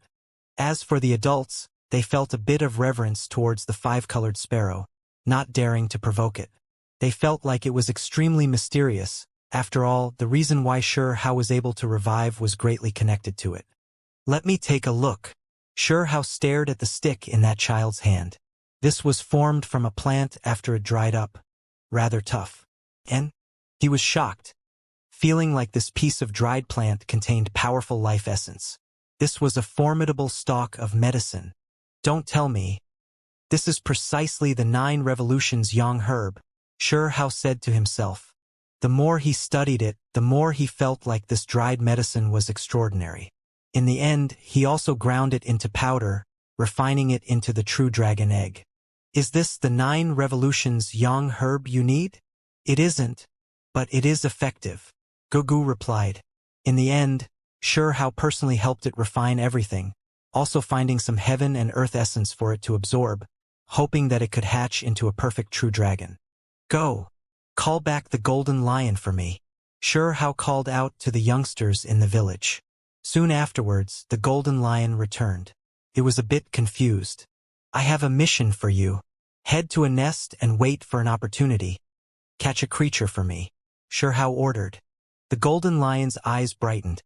As for the adults, they felt a bit of reverence towards the five-colored sparrow, not daring to provoke it. They felt like it was extremely mysterious. After all, the reason why Xianxia was able to revive was greatly connected to it. "Let me take a look." Xianxia stared at the stick in that child's hand. This was formed from a plant after it dried up. Rather tough. And he was shocked, feeling like this piece of dried plant contained powerful life essence. This was a formidable stalk of medicine. "Don't tell me. This is precisely the 9 revolutions Yang herb," Xianxia said to himself. The more he studied it, the more he felt like this dried medicine was extraordinary. In the end, he also ground it into powder, refining it into the true dragon egg. "Is this the 9 revolutions Yang herb you need?" "It isn't, but it is effective," Gugu replied. In the end, Xianxia personally helped it refine everything, also finding some heaven and earth essence for it to absorb, hoping that it could hatch into a perfect true dragon. "Go. Call back the golden lion for me," Xianxia called out to the youngsters in the village. Soon afterwards, the golden lion returned. It was a bit confused. "I have a mission for you. Head to a nest and wait for an opportunity. Catch a creature for me," Xianxia ordered. The golden lion's eyes brightened,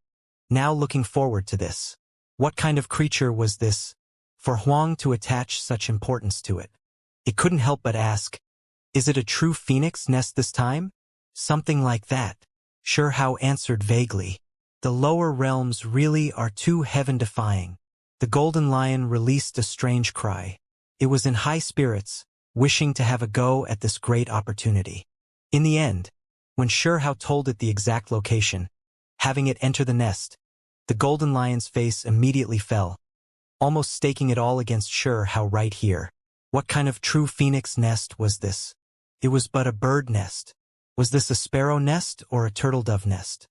now looking forward to this. What kind of creature was this for Huang to attach such importance to it? It couldn't help but ask, "Is it a true phoenix nest this time?" "Something like that," Xianxia answered vaguely. "The lower realms really are too heaven-defying." The golden lion released a strange cry. It was in high spirits, wishing to have a go at this great opportunity. In the end, when Xianxia told it the exact location, having it enter the nest, the golden lion's face immediately fell, almost staking it all against Xianxia right here. What kind of true phoenix nest was this? It was but a bird nest. Was this a sparrow nest or a turtle-dove nest?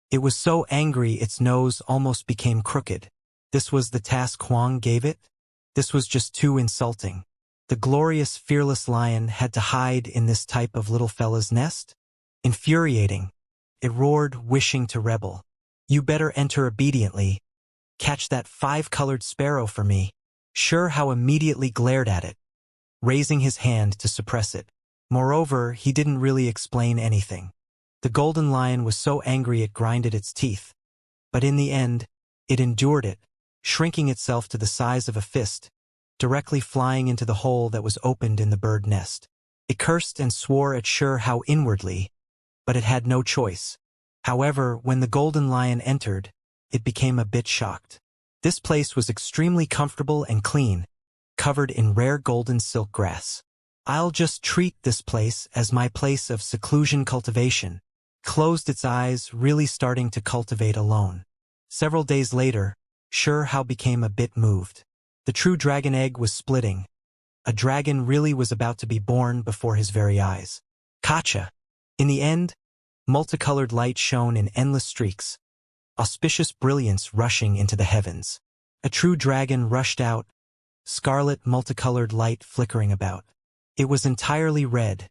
It was so angry its nose almost became crooked. This was the task Huang gave it? This was just too insulting. The glorious, fearless lion had to hide in this type of little fella's nest? Infuriating. It roared, wishing to rebel. "You better enter obediently. Catch that 5-colored sparrow for me." Xianxia immediately glared at it, raising his hand to suppress it. Moreover, he didn't really explain anything. The golden lion was so angry it grinded its teeth. But in the end, it endured it, shrinking itself to the size of a fist, directly flying into the hole that was opened in the bird nest. It cursed and swore at Xianxia inwardly, but it had no choice. However, when the golden lion entered, it became a bit shocked. This place was extremely comfortable and clean, covered in rare golden silk grass. "I'll just treat this place as my place of seclusion cultivation," closed its eyes, really starting to cultivate alone. Several days later, Xianxia became a bit moved. The true dragon egg was splitting. A dragon really was about to be born before his very eyes. Gotcha! In the end, multicolored light shone in endless streaks, auspicious brilliance rushing into the heavens. A true dragon rushed out, scarlet multicolored light flickering about. It was entirely red,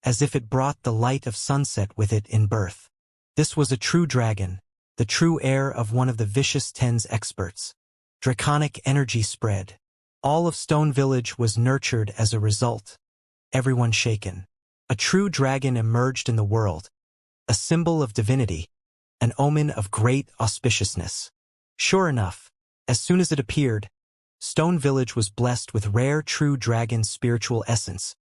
as if it brought the light of sunset with it in birth. This was a true dragon, the true heir of one of the Vicious Ten's experts. Draconic energy spread. All of Stone Village was nurtured as a result. Everyone shaken. A true dragon emerged in the world, a symbol of divinity, an omen of great auspiciousness. Sure enough, as soon as it appeared, Stone Village was blessed with rare true dragon spiritual essence,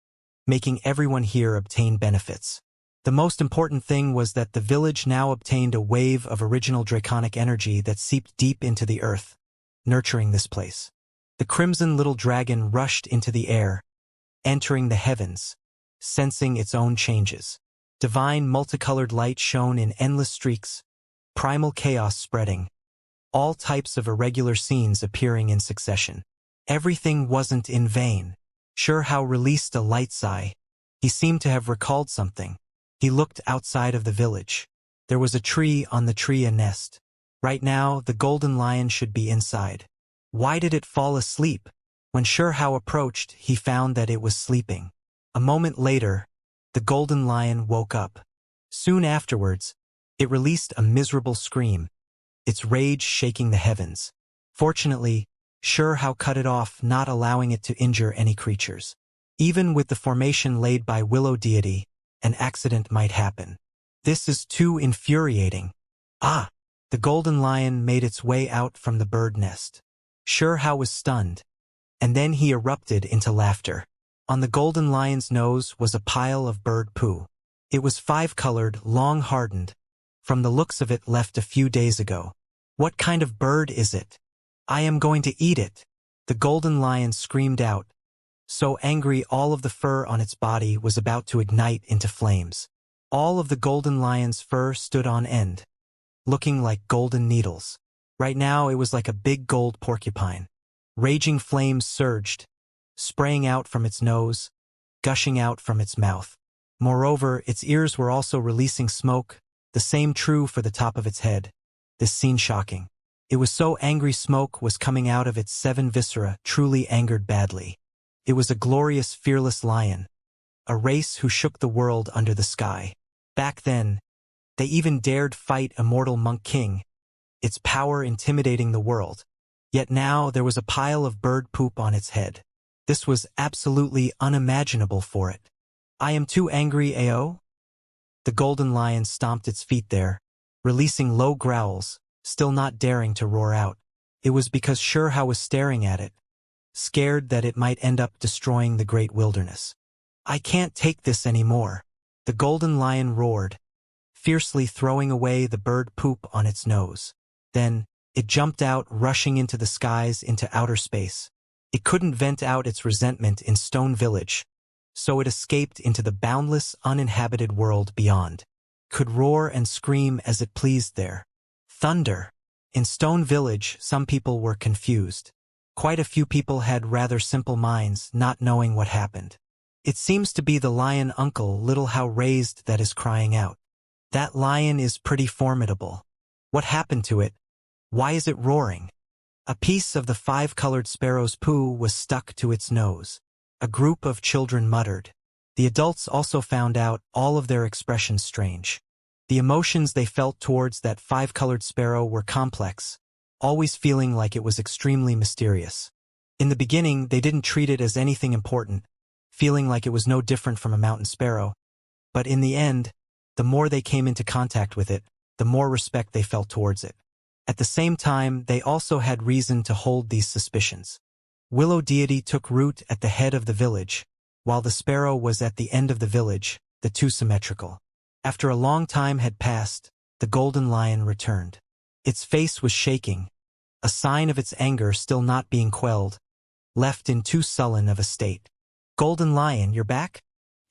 making everyone here obtain benefits. The most important thing was that the village now obtained a wave of original draconic energy that seeped deep into the earth, nurturing this place. The crimson little dragon rushed into the air, entering the heavens, sensing its own changes. Divine multicolored light shone in endless streaks, primal chaos spreading, all types of irregular scenes appearing in succession. Everything wasn't in vain. Xianxia released a light sigh. He seemed to have recalled something. He looked outside of the village. There was a tree on the tree, a nest. Right now, the golden lion should be inside. Why did it fall asleep? When Xianxia approached, he found that it was sleeping. A moment later, the golden lion woke up. Soon afterwards, It released a miserable scream, its rage shaking the heavens. Fortunately, Xianxia cut it off, not allowing it to injure any creatures. Even with the formation laid by Willow Deity, an accident might happen. This is too infuriating. Ah! The golden lion made its way out from the bird nest. Xianxia was stunned, and then he erupted into laughter. On the golden lion's nose was a pile of bird poo. It was five-colored, long-hardened, from the looks of it left a few days ago. What kind of bird is it? I am going to eat it. The golden lion screamed out, so angry all of the fur on its body was about to ignite into flames. All of the golden lion's fur stood on end, looking like golden needles. Right now it was like a big gold porcupine. Raging flames surged, spraying out from its nose, gushing out from its mouth. Moreover, its ears were also releasing smoke, the same true for the top of its head. This scene shocking. It was so angry smoke was coming out of its 7 viscera, truly angered badly. It was a glorious, fearless lion, a race who shook the world under the sky. Back then, they even dared fight Immortal Monk King, its power intimidating the world. Yet now there was a pile of bird poop on its head. This was absolutely unimaginable for it. I am too angry, AO? The golden lion stomped its feet there, releasing low growls, still not daring to roar out. It was because Xianxia was staring at it, scared that it might end up destroying the great wilderness. I can't take this anymore. The golden lion roared, fiercely throwing away the bird poop on its nose. Then, it jumped out, rushing into the skies, into outer space. It couldn't vent out its resentment in Stone Village, so it escaped into the boundless, uninhabited world beyond. Could roar and scream as it pleased there. Thunder. In Stone Village, some people were confused. Quite a few people had rather simple minds, not knowing what happened. It seems to be the lion uncle, little how raised, that is crying out. That lion is pretty formidable. What happened to it? Why is it roaring? A piece of the 5-colored sparrow's poo was stuck to its nose. A group of children muttered. The adults also found out, all of their expressions strange. The emotions they felt towards that 5-colored sparrow were complex, always feeling like it was extremely mysterious. In the beginning, they didn't treat it as anything important, feeling like it was no different from a mountain sparrow. But in the end, the more they came into contact with it, the more respect they felt towards it. At the same time, they also had reason to hold these suspicions. Willow Deity took root at the head of the village, while the sparrow was at the end of the village, the two symmetrical. After a long time had passed, the golden lion returned. Its face was shaking, a sign of its anger still not being quelled, left in too sullen of a state. Golden lion, you're back?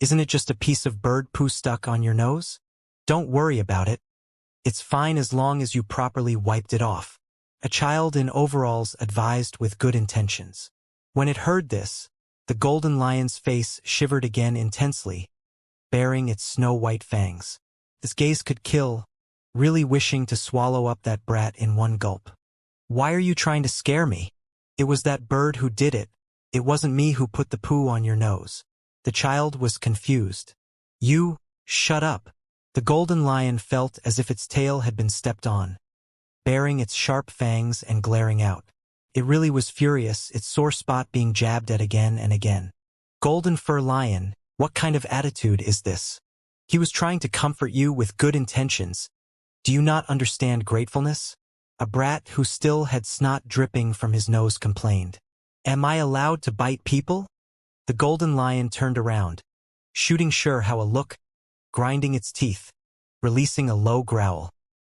Isn't it just a piece of bird poo stuck on your nose? Don't worry about it. It's fine as long as you properly wiped it off. A child in overalls advised with good intentions. When it heard this, the golden lion's face shivered again intensely, baring its snow-white fangs. This gaze could kill, really wishing to swallow up that brat in one gulp. Why are you trying to scare me? It was that bird who did it. It wasn't me who put the poo on your nose. The child was confused. You, shut up. The golden lion felt as if its tail had been stepped on, baring its sharp fangs and glaring out. It really was furious, its sore spot being jabbed at again and again. Golden fur lion, what kind of attitude is this? He was trying to comfort you with good intentions. Do you not understand gratefulness? A brat who still had snot dripping from his nose complained. Am I allowed to bite people? The golden lion turned around, shooting Xianxia a look, grinding its teeth, releasing a low growl.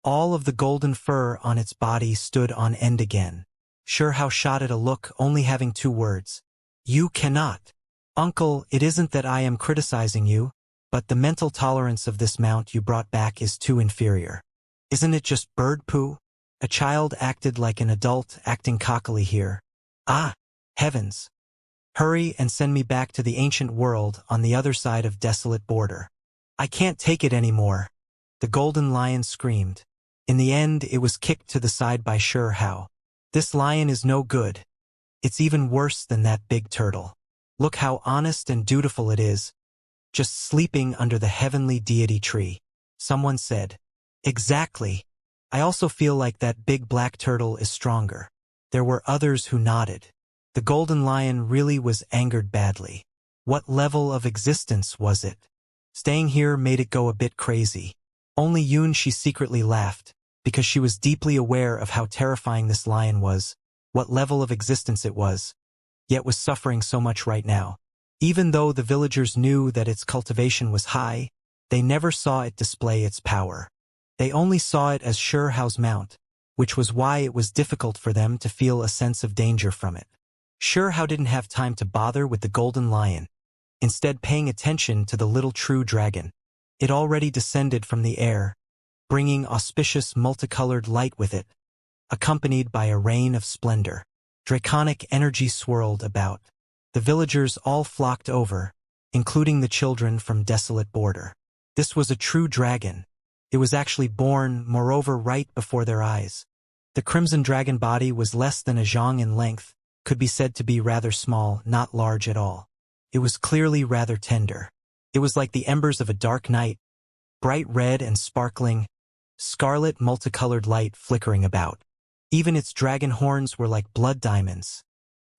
All of the golden fur on its body stood on end again. Xianxia shot it a look, only having 2 words. You cannot. Uncle, it isn't that I am criticizing you, but the mental tolerance of this mount you brought back is too inferior. Isn't it just bird poo? A child acted like an adult, acting cockily here. Ah, heavens. Hurry and send me back to the ancient world on the other side of desolate border. I can't take it anymore. The golden lion screamed. In the end, it was kicked to the side by Xianxia. This lion is no good. It's even worse than that big turtle. Look how honest and dutiful it is, just sleeping under the heavenly deity tree. Someone said, Exactly. I also feel like that big black turtle is stronger. There were others who nodded. The golden lion really was angered badly. What level of existence was it? Staying here made it go a bit crazy. Only she secretly laughed, because she was deeply aware of how terrifying this lion was, what level of existence it was, yet was suffering so much right now. Even though the villagers knew that its cultivation was high, they never saw it display its power. They only saw it as Xiao's mount, which was why it was difficult for them to feel a sense of danger from it. Xiao didn't have time to bother with the golden lion, instead paying attention to the little true dragon. It already descended from the air, bringing auspicious multicolored light with it, accompanied by a rain of splendor. Draconic energy swirled about. The villagers all flocked over, including the children from Desolate Border. This was a true dragon. It was actually born, moreover, right before their eyes. The crimson dragon body was less than a zhang in length, could be said to be rather small, not large at all. It was clearly rather tender. It was like the embers of a dark night, bright red and sparkling, scarlet multicolored light flickering about. Even its dragon horns were like blood diamonds.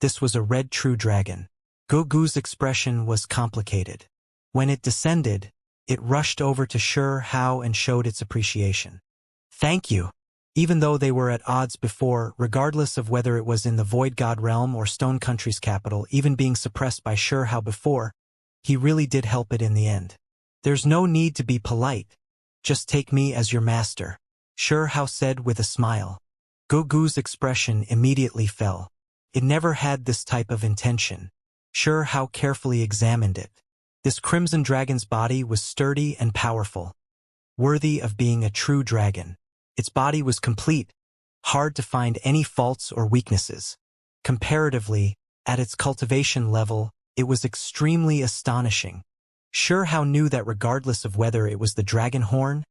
This was a red true dragon. Gugu's expression was complicated. When it descended, it rushed over to Xiao and showed its appreciation. Thank you. Even though they were at odds before, regardless of whether it was in the Void God realm or Stone Country's capital, even being suppressed by Xiao before, he really did help it in the end. There's no need to be polite. Just take me as your master, Xiao said with a smile. Gugu's expression immediately fell. It never had this type of intention. Xiao carefully examined it. This crimson dragon's body was sturdy and powerful, worthy of being a true dragon. Its body was complete, hard to find any faults or weaknesses. Comparatively, at its cultivation level, it was extremely astonishing. Xiao knew that regardless of whether it was the dragon horn,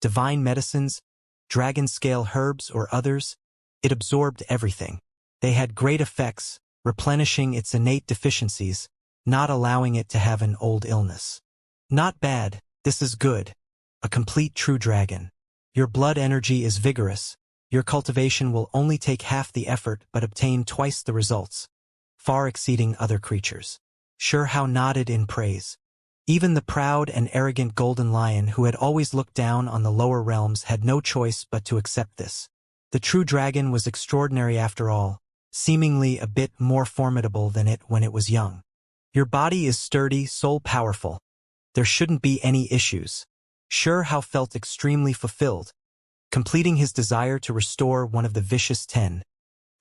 divine medicines, dragon scale herbs or others, it absorbed everything. They had great effects, replenishing its innate deficiencies, not allowing it to have an old illness. Not bad, this is good. A complete true dragon. Your blood energy is vigorous. Your cultivation will only take half the effort but obtain twice the results, far exceeding other creatures. Xiao nodded in praise. Even the proud and arrogant golden lion who had always looked down on the lower realms had no choice but to accept this. The true dragon was extraordinary after all, seemingly a bit more formidable than it when it was young. Your body is sturdy, soul powerful. There shouldn't be any issues. Xiao felt extremely fulfilled, completing his desire to restore one of the vicious 10,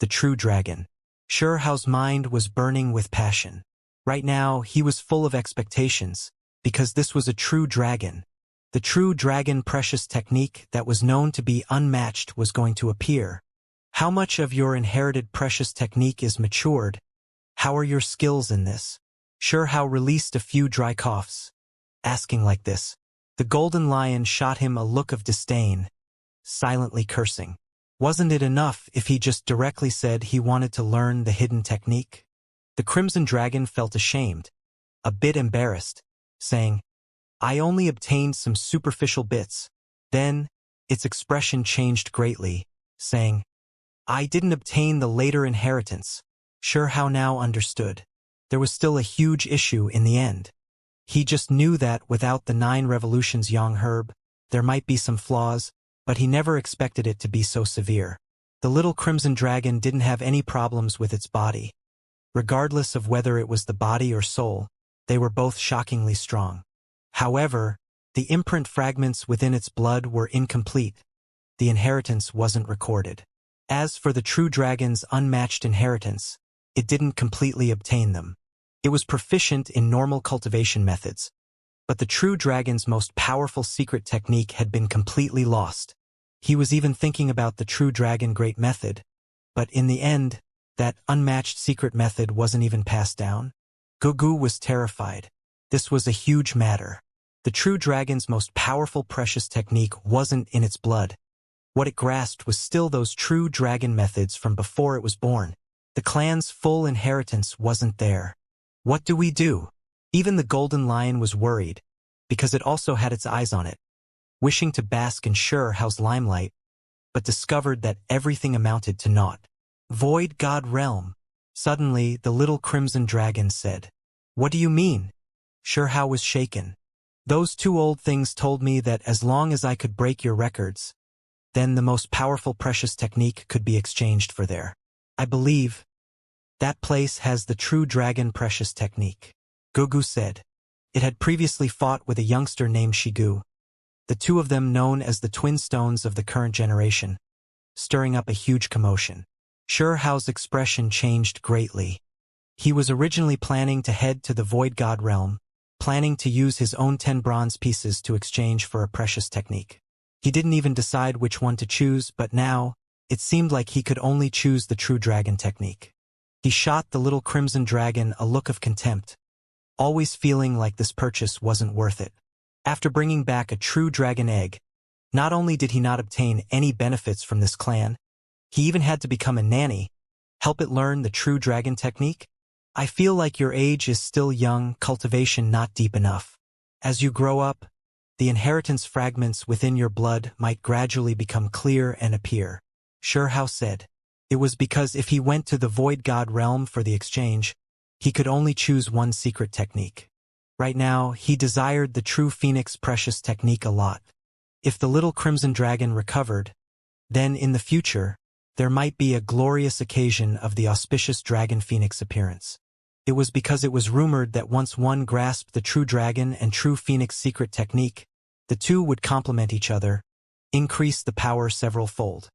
the true dragon. Xiao's mind was burning with passion. Right now, he was full of expectations, because this was a true dragon. The true dragon precious technique that was known to be unmatched was going to appear. How much of your inherited precious technique is matured? How are your skills in this? Xiao released a few dry coughs. Asking like this, the golden lion shot him a look of disdain, silently cursing. Wasn't it enough if he just directly said he wanted to learn the hidden technique? The crimson dragon felt ashamed, a bit embarrassed, saying, I only obtained some superficial bits. Then, its expression changed greatly, saying, I didn't obtain the later inheritance. Xiao now understood. There was still a huge issue in the end. He just knew that without the 9 revolutions Yang herb, there might be some flaws, but he never expected it to be so severe. The little crimson dragon didn't have any problems with its body. Regardless of whether it was the body or soul, they were both shockingly strong. However, the imprint fragments within its blood were incomplete. The inheritance wasn't recorded. As for the true dragon's unmatched inheritance, it didn't completely obtain them. It was proficient in normal cultivation methods, but the true dragon's most powerful secret technique had been completely lost. He was even thinking about the true dragon great method, but in the end, that unmatched secret method wasn't even passed down. Gugu was terrified. This was a huge matter. The true dragon's most powerful precious technique wasn't in its blood. What it grasped was still those true dragon methods from before it was born. The clan's full inheritance wasn't there. What do we do? Even the golden lion was worried, because it also had its eyes on it. wishing to bask in Hao's limelight, but discovered that everything amounted to naught. Void God Realm. Suddenly, the little crimson dragon said, "What do you mean?" Hao was shaken. "Those two old things told me that as long as I could break your records, then the most powerful precious technique could be exchanged for their. I believe that place has the true dragon precious technique," Gugu said. It had previously fought with a youngster named Shigu, the two of them known as the twin stones of the current generation, stirring up a huge commotion. Hao's expression changed greatly. He was originally planning to head to the Void God Realm, planning to use his own 10 bronze pieces to exchange for a precious technique. He didn't even decide which one to choose, but now, it seemed like he could only choose the true dragon technique. He shot the little crimson dragon a look of contempt, always feeling like this purchase wasn't worth it. After bringing back a true dragon egg, not only did he not obtain any benefits from this clan, he even had to become a nanny, help it learn the true dragon technique. "I feel like your age is still young, cultivation not deep enough. As you grow up, the inheritance fragments within your blood might gradually become clear and appear," Hao said. It was because if he went to the Void God Realm for the exchange, he could only choose one secret technique. Right now, he desired the true Phoenix precious technique a lot. If the little crimson dragon recovered, then in the future, there might be a glorious occasion of the auspicious dragon phoenix appearance. It was because it was rumored that once one grasped the true dragon and true phoenix secret technique, the two would complement each other, increase the power several-fold.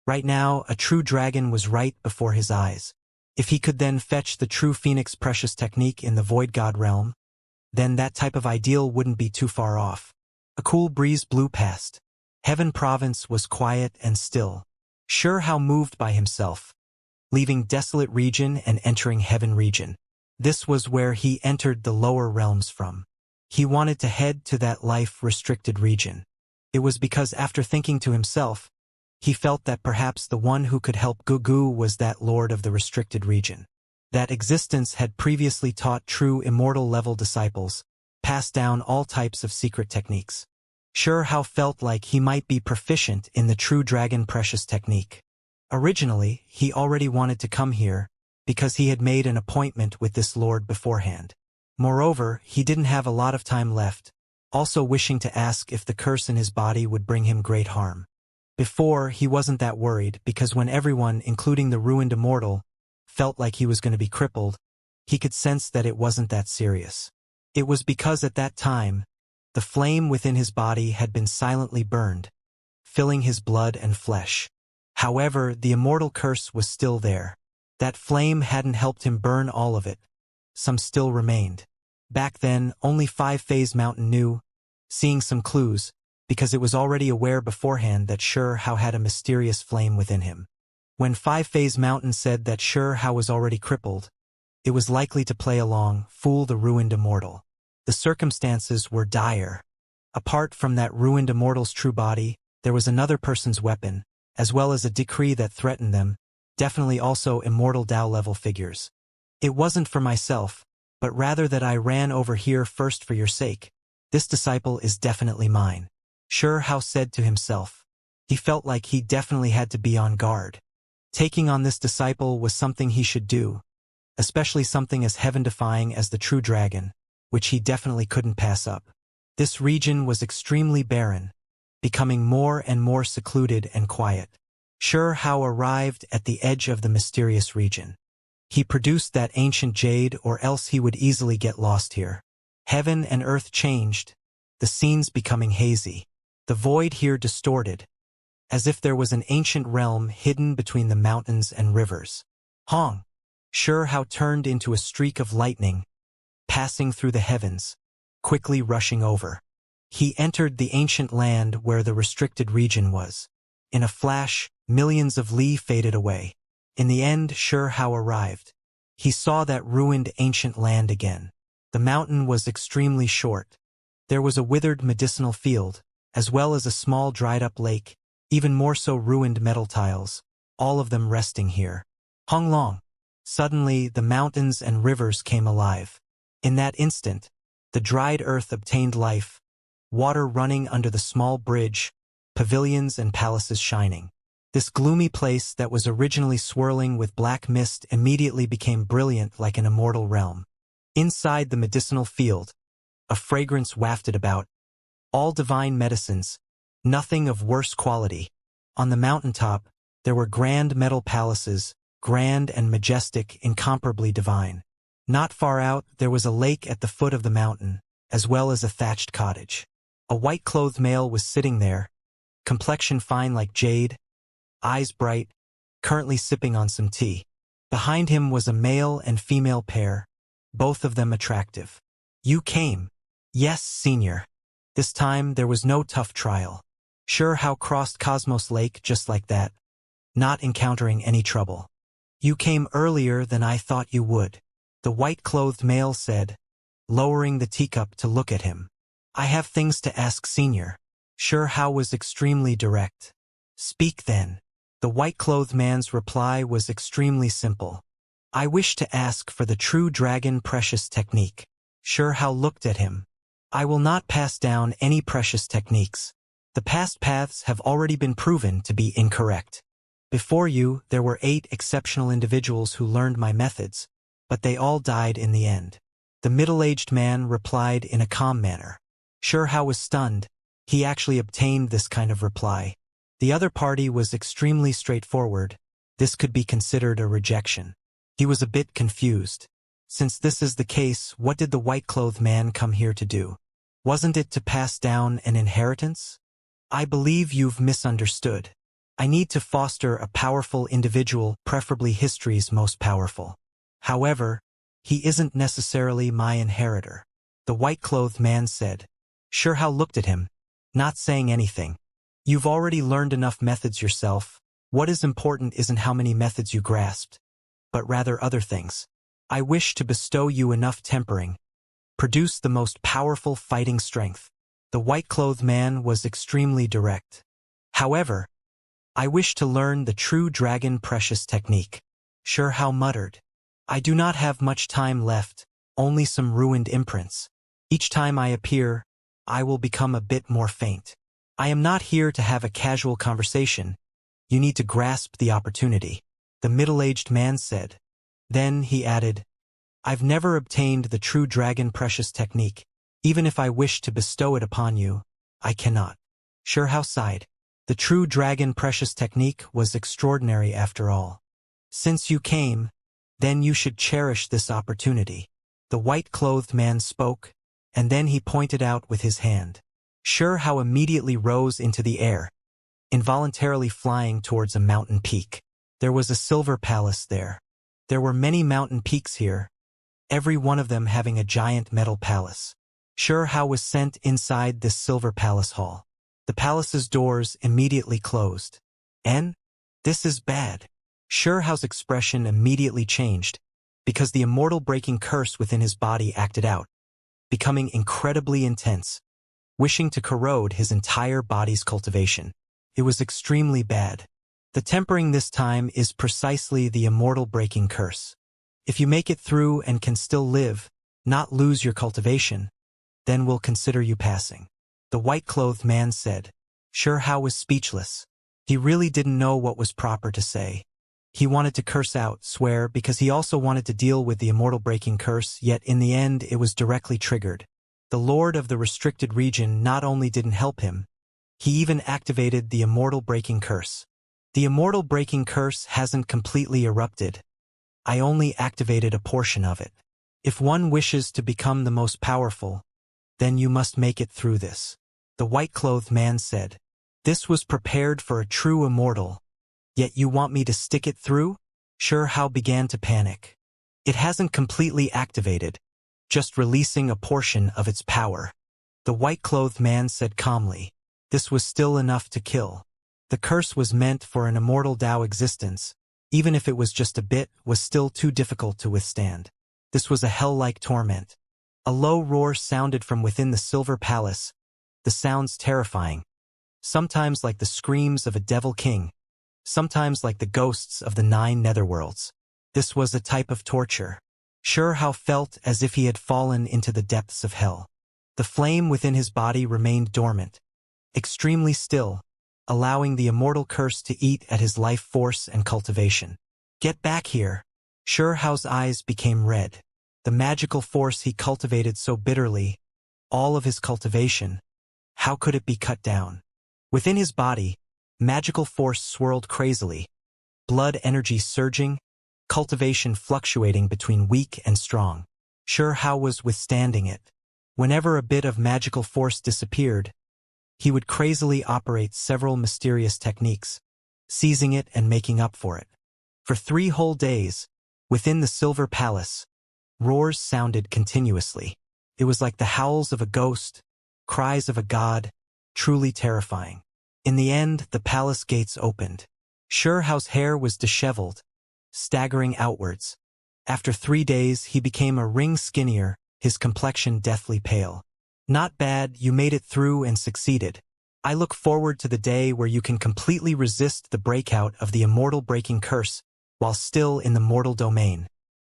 Right now, a true dragon was right before his eyes. If he could then fetch the true phoenix precious technique in the Void God Realm, then that type of ideal wouldn't be too far off. A cool breeze blew past. Heaven Province was quiet and still. Hao moved by himself, leaving Desolate Region and entering Heaven Region. This was where he entered the lower realms from. He wanted to head to that life-restricted region. It was because after thinking to himself, he felt that perhaps the one who could help Gugu was that lord of the restricted region. That existence had previously taught true immortal level disciples, passed down all types of secret techniques. Hao felt like he might be proficient in the true dragon precious technique. Originally, he already wanted to come here, because he had made an appointment with this lord beforehand. Moreover, he didn't have a lot of time left, also wishing to ask if the curse in his body would bring him great harm. Before, he wasn't that worried because when everyone, including the ruined immortal, felt like he was going to be crippled, he could sense that it wasn't that serious. It was because at that time, the flame within his body had been silently burned, filling his blood and flesh. However, the immortal curse was still there. That flame hadn't helped him burn all of it. Some still remained. Back then, only 5-Phase Mountain knew, seeing some clues, because it was already aware beforehand that Hao had a mysterious flame within him. When 5-Phase Mountain said that Hao was already crippled, it was likely to play along, fool the ruined immortal. The circumstances were dire. Apart from that ruined immortal's true body, there was another person's weapon, as well as a decree that threatened them, definitely also immortal Tao-level figures. It wasn't for myself, but rather that I ran over here first for your sake. This disciple is definitely mine. Hao said to himself. He felt like he definitely had to be on guard. Taking on this disciple was something he should do, especially something as heaven-defying as the true dragon, which he definitely couldn't pass up. This region was extremely barren, becoming more and more secluded and quiet. Hao arrived at the edge of the mysterious region. He produced that ancient jade or else he would easily get lost here. Heaven and earth changed, the scenes becoming hazy. The void here distorted, as if there was an ancient realm hidden between the mountains and rivers. Hong! Hao turned into a streak of lightning, passing through the heavens, quickly rushing over. He entered the ancient land where the restricted region was. In a flash, millions of li faded away. In the end, Hao arrived. He saw that ruined ancient land again. The mountain was extremely short. There was a withered medicinal field, as well as a small dried-up lake, even more so ruined metal tiles, all of them resting here. Hong Long! Suddenly, the mountains and rivers came alive. In that instant, the dried earth obtained life, water running under the small bridge, pavilions and palaces shining. This gloomy place that was originally swirling with black mist immediately became brilliant like an immortal realm. Inside the medicinal field, a fragrance wafted about, all divine medicines, nothing of worse quality. On the mountaintop, there were grand metal palaces, grand and majestic, incomparably divine. Not far out, there was a lake at the foot of the mountain, as well as a thatched cottage. A white-clothed male was sitting there, complexion fine like jade, eyes bright, currently sipping on some tea. Behind him was a male and female pair, both of them attractive. You came. Yes, Senior. This time there was no tough trial. Sure how crossed Cosmos Lake just like that, not encountering any trouble. You came earlier than I thought you would, the white-clothed male said, lowering the teacup to look at him. I have things to ask Senior. Sure how was extremely direct. Speak then. The white-clothed man's reply was extremely simple. I wish to ask for the true dragon precious technique. Sure how looked at him. I will not pass down any precious techniques. The past paths have already been proven to be incorrect. Before you, there were 8 exceptional individuals who learned my methods, but they all died in the end. The middle-aged man replied in a calm manner. Sure how was stunned. He actually obtained this kind of reply. The other party was extremely straightforward. This could be considered a rejection. He was a bit confused. Since this is the case, what did the white-clothed man come here to do? Wasn't it to pass down an inheritance? I believe you've misunderstood. I need to foster a powerful individual, preferably history's most powerful. However, he isn't necessarily my inheritor. The white-clothed man said. Sure how looked at him, not saying anything. You've already learned enough methods yourself. What is important isn't how many methods you grasped, but rather other things. I wish to bestow you enough tempering. Produce the most powerful fighting strength. The white-clothed man was extremely direct. However, I wish to learn the true dragon precious technique. Sure how muttered. I do not have much time left, only some ruined imprints. Each time I appear, I will become a bit more faint. I am not here to have a casual conversation. You need to grasp the opportunity. The middle-aged man said. Then he added, I've never obtained the true dragon precious technique. Even if I wish to bestow it upon you, I cannot. Sure how sighed. The true dragon precious technique was extraordinary after all. Since you came, then you should cherish this opportunity. The white-clothed man spoke, and then he pointed out with his hand. Sure how immediately rose into the air, involuntarily flying towards a mountain peak. There was a silver palace there. There were many mountain peaks here, every one of them having a giant metal palace. Sure how was sent inside this silver palace hall. The palace's doors immediately closed. And? This is bad. Sure how's expression immediately changed, because the immortal breaking curse within his body acted out, becoming incredibly intense, wishing to corrode his entire body's cultivation. It was extremely bad. The tempering this time is precisely the immortal breaking curse. If you make it through and can still live, not lose your cultivation, then we'll consider you passing. The white-clothed man said. Sure how was speechless. He really didn't know what was proper to say. He wanted to curse out, swear, because he also wanted to deal with the immortal breaking curse, yet in the end it was directly triggered. The Lord of the restricted region not only didn't help him, he even activated the immortal breaking curse. The immortal breaking curse hasn't completely erupted. I only activated a portion of it. If one wishes to become the most powerful, then you must make it through this. The white-clothed man said. This was prepared for a true immortal, yet you want me to stick it through? Sure how began to panic. It hasn't completely activated, just releasing a portion of its power. The white-clothed man said calmly. This was still enough to kill. The curse was meant for an immortal Tao existence. Even if it was just a bit, was still too difficult to withstand. This was a hell-like torment. A low roar sounded from within the silver palace, the sounds terrifying, sometimes like the screams of a devil king, sometimes like the ghosts of the 9 netherworlds. This was a type of torture. Sure how felt as if he had fallen into the depths of hell. The flame within his body remained dormant, extremely still, allowing the immortal curse to eat at his life force and cultivation. Get back here! Hao's eyes became red. The magical force he cultivated so bitterly, all of his cultivation, how could it be cut down? Within his body, magical force swirled crazily, blood energy surging, cultivation fluctuating between weak and strong. Hao was withstanding it. Whenever a bit of magical force disappeared, he would crazily operate several mysterious techniques, seizing it and making up for it. For 3 whole days, within the Silver Palace, roars sounded continuously. It was like the howls of a ghost, cries of a god, truly terrifying. In the end, the palace gates opened. Hao's hair was disheveled, staggering outwards. After 3 days, he became a ring skinnier, his complexion deathly pale. Not bad, you made it through and succeeded. I look forward to the day where you can completely resist the breakout of the immortal breaking curse while still in the mortal domain,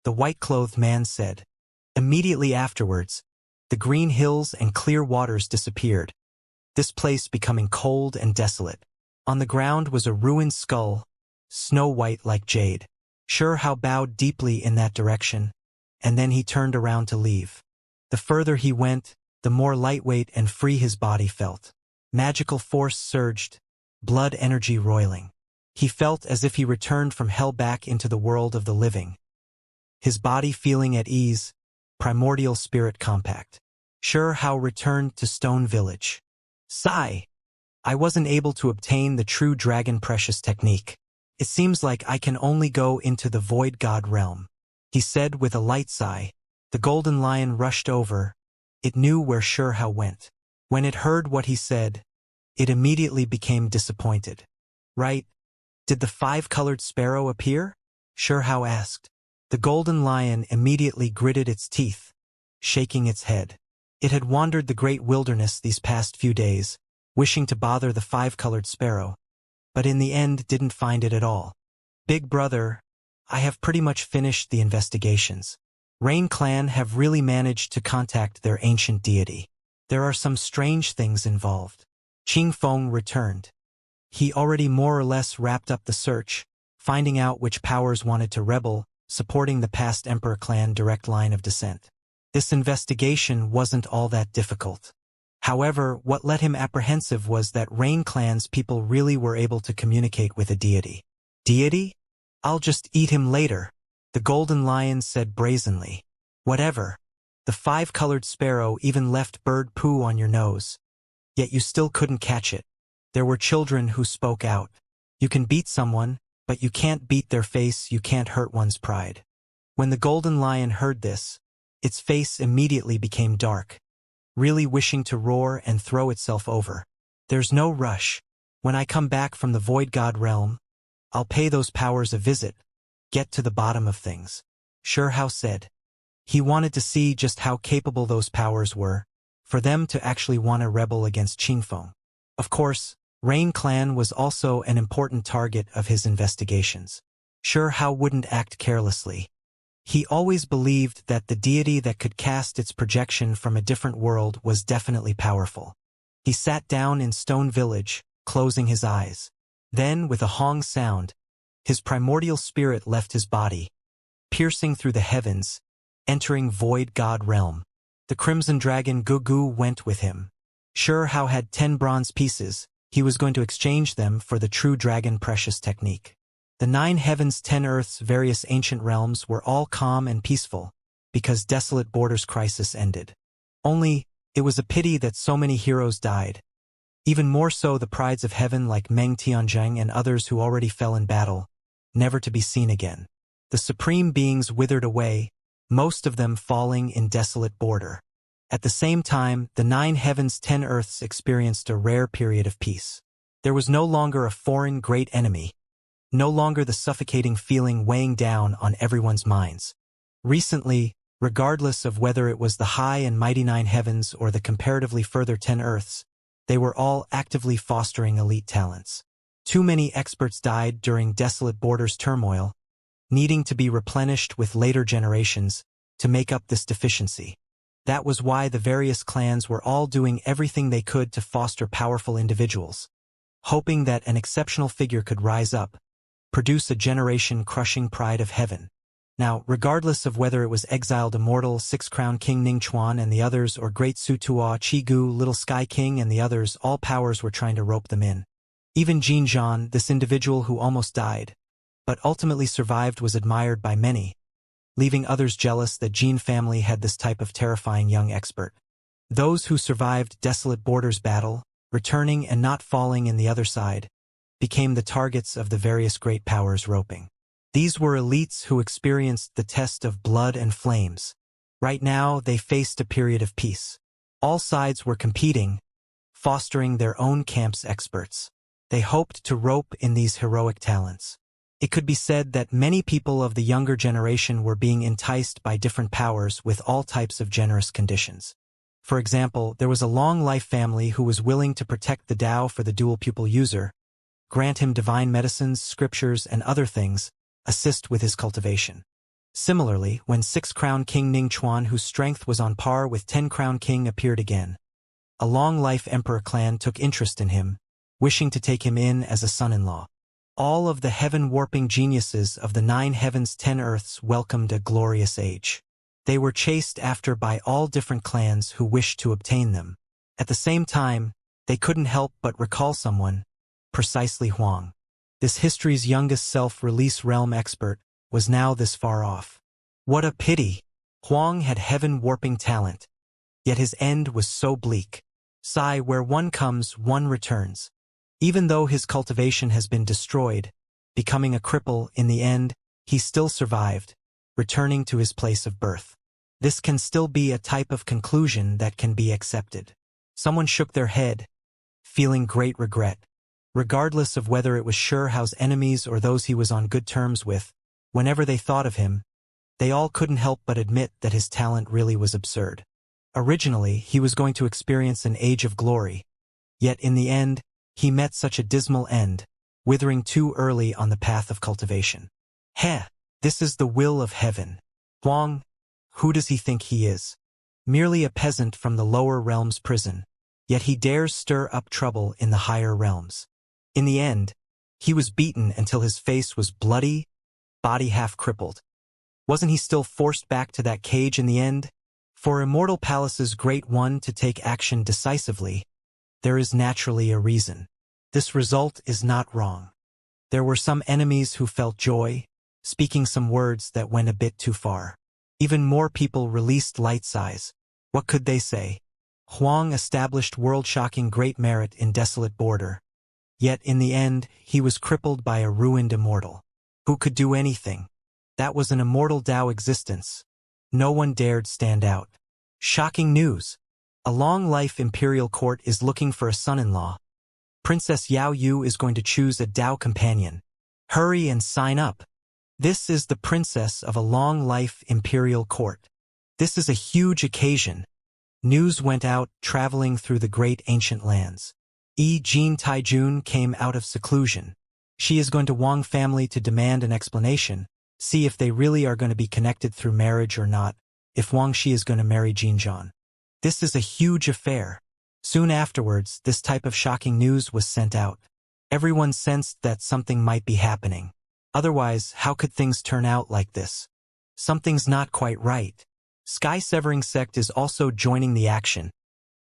the white-clothed man said. Immediately afterwards, the green hills and clear waters disappeared, this place becoming cold and desolate. On the ground was a ruined skull, snow-white like jade. Hao bowed deeply in that direction, and then he turned around to leave. The further he went, the more lightweight and free his body felt. Magical force surged, blood energy roiling. He felt as if he returned from hell back into the world of the living. His body feeling at ease, primordial spirit compact. Hao returned to Stone Village. Sigh. I wasn't able to obtain the true dragon precious technique. It seems like I can only go into the void god realm, he said with a light sigh. The golden lion rushed over. It knew where Hao went. When it heard what he said, it immediately became disappointed. Right? Did the 5-colored sparrow appear? Hao asked. The golden lion immediately gritted its teeth, shaking its head. It had wandered the great wilderness these past few days, wishing to bother the 5-colored sparrow, but in the end didn't find it at all. Big brother, I have pretty much finished the investigations. Rain Clan have really managed to contact their ancient deity. There are some strange things involved. Qingfeng returned. He already more or less wrapped up the search, finding out which powers wanted to rebel, supporting the past Emperor clan direct line of descent. This investigation wasn't all that difficult. However, what led him apprehensive was that Rain Clan's people really were able to communicate with a deity. Deity? I'll just eat him later, the golden lion said brazenly. Whatever. The 5-colored sparrow even left bird poo on your nose. Yet you still couldn't catch it. There were children who spoke out. You can beat someone, but you can't beat their face, you can't hurt one's pride. When the golden lion heard this, its face immediately became dark, really wishing to roar and throw itself over. There's no rush. When I come back from the void god realm, I'll pay those powers a visit, get to the bottom of things. Hao said. He wanted to see just how capable those powers were, for them to actually want to rebel against Qingfeng. Of course, Rain Clan was also an important target of his investigations. Hao wouldn't act carelessly. He always believed that the deity that could cast its projection from a different world was definitely powerful. He sat down in Stone Village, closing his eyes. Then, with a hong sound, his primordial spirit left his body, piercing through the heavens, entering void god realm. The crimson dragon Gugu went with him. Hao had 10 bronze pieces. He was going to exchange them for the true dragon precious technique. The 9 heavens 10 earths various ancient realms were all calm and peaceful, because desolate borders crisis ended. Only, it was a pity that so many heroes died. Even more so the prides of heaven like Meng Tianzheng and others who already fell in battle, never to be seen again. The supreme beings withered away, most of them falling in desolate border. At the same time, the 9 heavens 10 earths experienced a rare period of peace. There was no longer a foreign great enemy, no longer the suffocating feeling weighing down on everyone's minds. Recently, regardless of whether it was the high and mighty 9 heavens or the comparatively further 10 earths, they were all actively fostering elite talents. Too many experts died during desolate borders turmoil, needing to be replenished with later generations to make up this deficiency. That was why the various clans were all doing everything they could to foster powerful individuals, hoping that an exceptional figure could rise up, produce a generation-crushing pride of heaven. Now, regardless of whether it was exiled Immortal, Six-Crown King Ningchuan and the others, or Great Sutua Chigu, Little Sky King and the others, all powers were trying to rope them in. Even Jin Zhan, this individual who almost died, but ultimately survived, was admired by many, leaving others jealous that Jin family had this type of terrifying young expert. Those who survived Desolate Borders battle, returning and not falling in the other side, became the targets of the various great powers roping. These were elites who experienced the test of blood and flames. Right now, they faced a period of peace. All sides were competing, fostering their own camp's experts. They hoped to rope in these heroic talents. It could be said that many people of the younger generation were being enticed by different powers with all types of generous conditions. For example, there was a long-life family who was willing to protect the Tao for the dual-pupil user, grant him divine medicines, scriptures, and other things, assist with his cultivation. Similarly, when Six-Crown King Ningchuan, whose strength was on par with Ten-Crown King, appeared again, a long-life Emperor clan took interest in him, wishing to take him in as a son-in-law. All of the heaven-warping geniuses of the 9 heavens 10 earths welcomed a glorious age. They were chased after by all different clans who wished to obtain them. At the same time, they couldn't help but recall someone, precisely Huang. This history's youngest self-release realm expert was now this far off. What a pity! Huang had heaven-warping talent, yet his end was so bleak. Sigh, where one comes, one returns. Even though his cultivation has been destroyed, becoming a cripple in the end, he still survived, returning to his place of birth. This can still be a type of conclusion that can be accepted. Someone shook their head, feeling great regret. Regardless of whether it was Shurehao's enemies or those he was on good terms with, whenever they thought of him, they all couldn't help but admit that his talent really was absurd. Originally, he was going to experience an age of glory, yet in the end, he met such a dismal end, withering too early on the path of cultivation. Heh, this is the will of heaven. Huang, who does he think he is? Merely a peasant from the lower realms prison, yet he dares stir up trouble in the higher realms. In the end, he was beaten until his face was bloody, body half crippled. Wasn't he still forced back to that cage in the end? For Immortal Palace's Great One to take action decisively, there is naturally a reason. This result is not wrong. There were some enemies who felt joy, speaking some words that went a bit too far. Even more people released light sighs. What could they say? Huang established world-shocking great merit in Desolate Border. Yet in the end, he was crippled by a ruined immortal. Who could do anything? That was an immortal Tao existence. No one dared stand out. Shocking news! A long-life imperial court is looking for a son-in-law. Princess Yao Yu is going to choose a Tao companion. Hurry and sign up. This is the princess of a long-life imperial court. This is a huge occasion. News went out, traveling through the great ancient lands. Jin Taijun came out of seclusion. She is going to Wang family to demand an explanation, see if they really are going to be connected through marriage or not, if Wang Shi is going to marry Jin Zhan. This is a huge affair. Soon afterwards, this type of shocking news was sent out. Everyone sensed that something might be happening. Otherwise, how could things turn out like this? Something's not quite right. Sky Severing Sect is also joining the action,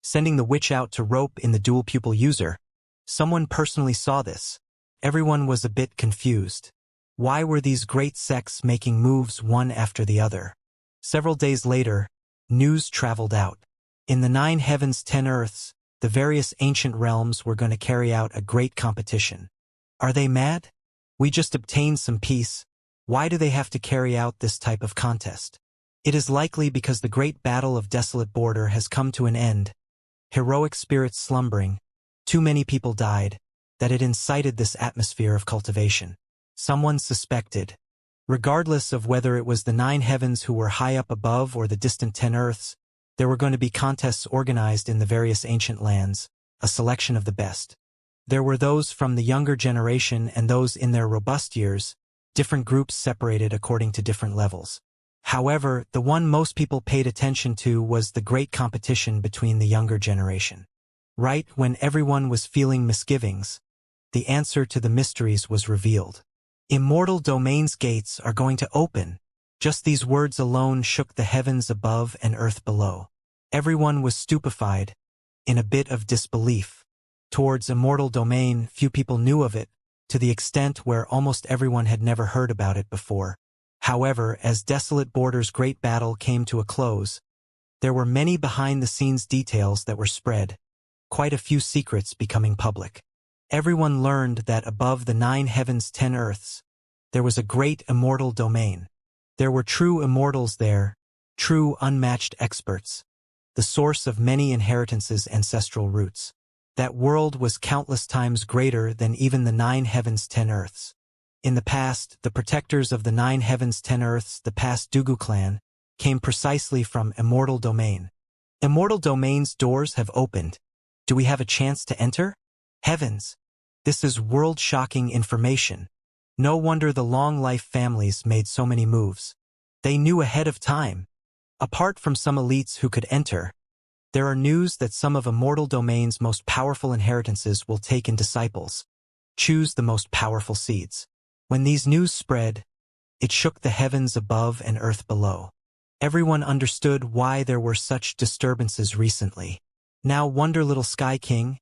sending the witch out to rope in the dual-pupil user. Someone personally saw this. Everyone was a bit confused. Why were these great sects making moves one after the other? Several days later, news traveled out. In the 9 heavens 10 earths, the various ancient realms were going to carry out a great competition. Are they mad? We just obtained some peace. Why do they have to carry out this type of contest? It is likely because the great battle of Desolate Border has come to an end. Heroic spirits slumbering, too many people died, that it incited this atmosphere of cultivation. Someone suspected. Regardless of whether it was the 9 heavens who were high up above or the distant 10 earths, there were going to be contests organized in the various ancient lands, a selection of the best. There were those from the younger generation and those in their robust years, different groups separated according to different levels. However, the one most people paid attention to was the great competition between the younger generation. Right when everyone was feeling misgivings, the answer to the mysteries was revealed. Immortal Domain's gates are going to open. Just these words alone shook the heavens above and earth below. Everyone was stupefied, in a bit of disbelief. Towards Immortal Domain, few people knew of it, to the extent where almost everyone had never heard about it before. However, as Desolate Border's great battle came to a close, there were many behind-the-scenes details that were spread, quite a few secrets becoming public. Everyone learned that above the 9 heavens 10 earths, there was a great immortal domain. There were true immortals there, true unmatched experts, the source of many inheritances' ancestral roots. That world was countless times greater than even the 9 heavens 10 earths. In the past, the protectors of the 9 heavens 10 earths, the past Dugu clan, came precisely from Immortal Domain. Immortal Domain's doors have opened. Do we have a chance to enter? Heavens! This is world-shocking information. No wonder the long-life families made so many moves. They knew ahead of time. Apart from some elites who could enter, there are news that some of Immortal Domain's most powerful inheritances will take in disciples. Choose the most powerful seeds. When these news spread, it shook the heavens above and earth below. Everyone understood why there were such disturbances recently. Now Wonder Little Sky King,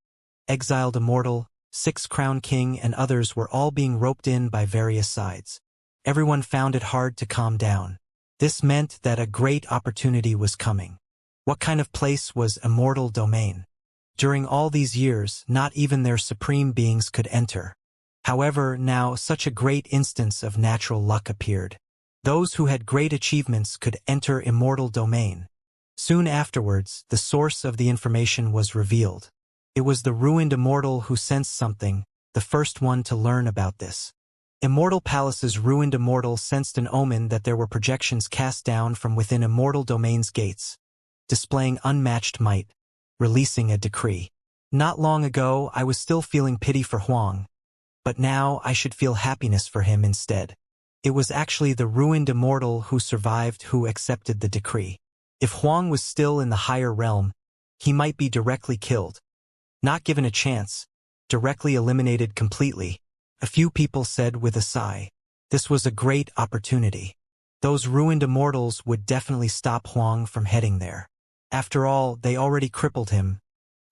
Exiled Immortal, Six Crown King and others were all being roped in by various sides. Everyone found it hard to calm down. This meant that a great opportunity was coming. What kind of place was Immortal Domain? During all these years, not even their supreme beings could enter. However, now such a great instance of natural luck appeared. Those who had great achievements could enter Immortal Domain. Soon afterwards, the source of the information was revealed. It was the ruined immortal who sensed something, the first one to learn about this. Immortal Palace's ruined immortal sensed an omen that there were projections cast down from within Immortal Domain's gates, displaying unmatched might, releasing a decree. Not long ago, I was still feeling pity for Huang, but now I should feel happiness for him instead. It was actually the ruined immortal who survived who accepted the decree. If Huang was still in the higher realm, he might be directly killed. Not given a chance, directly eliminated completely, a few people said with a sigh. This was a great opportunity. Those ruined immortals would definitely stop Huang from heading there. After all, they already crippled him.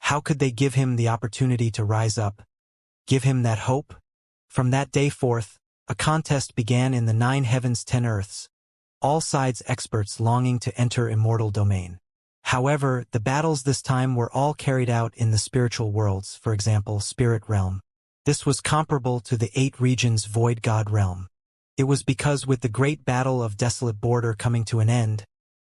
How could they give him the opportunity to rise up? Give him that hope? From that day forth, a contest began in the 9 heavens 10 earths, all sides experts longing to enter Immortal Domain. However, the battles this time were all carried out in the spiritual worlds, for example, Spirit Realm. This was comparable to the 8 regions Void God Realm. It was because with the great battle of Desolate Border coming to an end,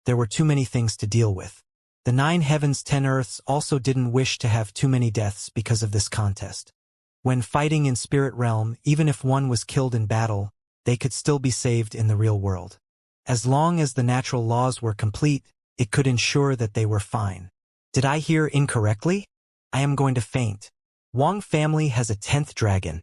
there were too many things to deal with. The 9 heavens 10 earths also didn't wish to have too many deaths because of this contest. When fighting in Spirit Realm, even if one was killed in battle, they could still be saved in the real world. As long as the natural laws were complete, it could ensure that they were fine. Did I hear incorrectly? I am going to faint. Wang family has a 10th dragon,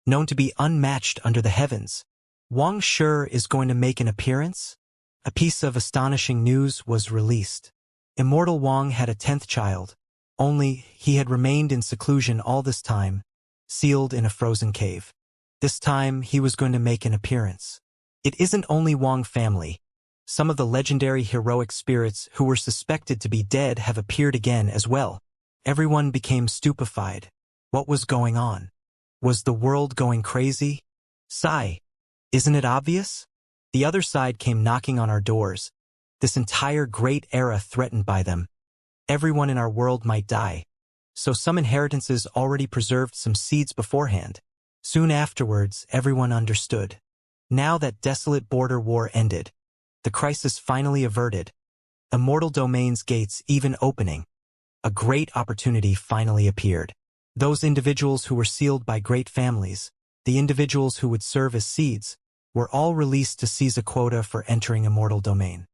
known to be unmatched under the heavens. Wang Shi is going to make an appearance? A piece of astonishing news was released. Immortal Wang had a 10th child, only he had remained in seclusion all this time, sealed in a frozen cave. This time he was going to make an appearance. It isn't only Wang family. Some of the legendary heroic spirits who were suspected to be dead have appeared again as well. Everyone became stupefied. What was going on? Was the world going crazy? Sigh. Isn't it obvious? The other side came knocking on our doors. This entire great era threatened by them. Everyone in our world might die. So some inheritances already preserved some seeds beforehand. Soon afterwards, everyone understood. Now that Desolate Border War ended, the crisis finally averted, Immortal Domain's gates even opening, a great opportunity finally appeared. Those individuals who were sealed by great families, the individuals who would serve as seeds, were all released to seize a quota for entering Immortal Domain.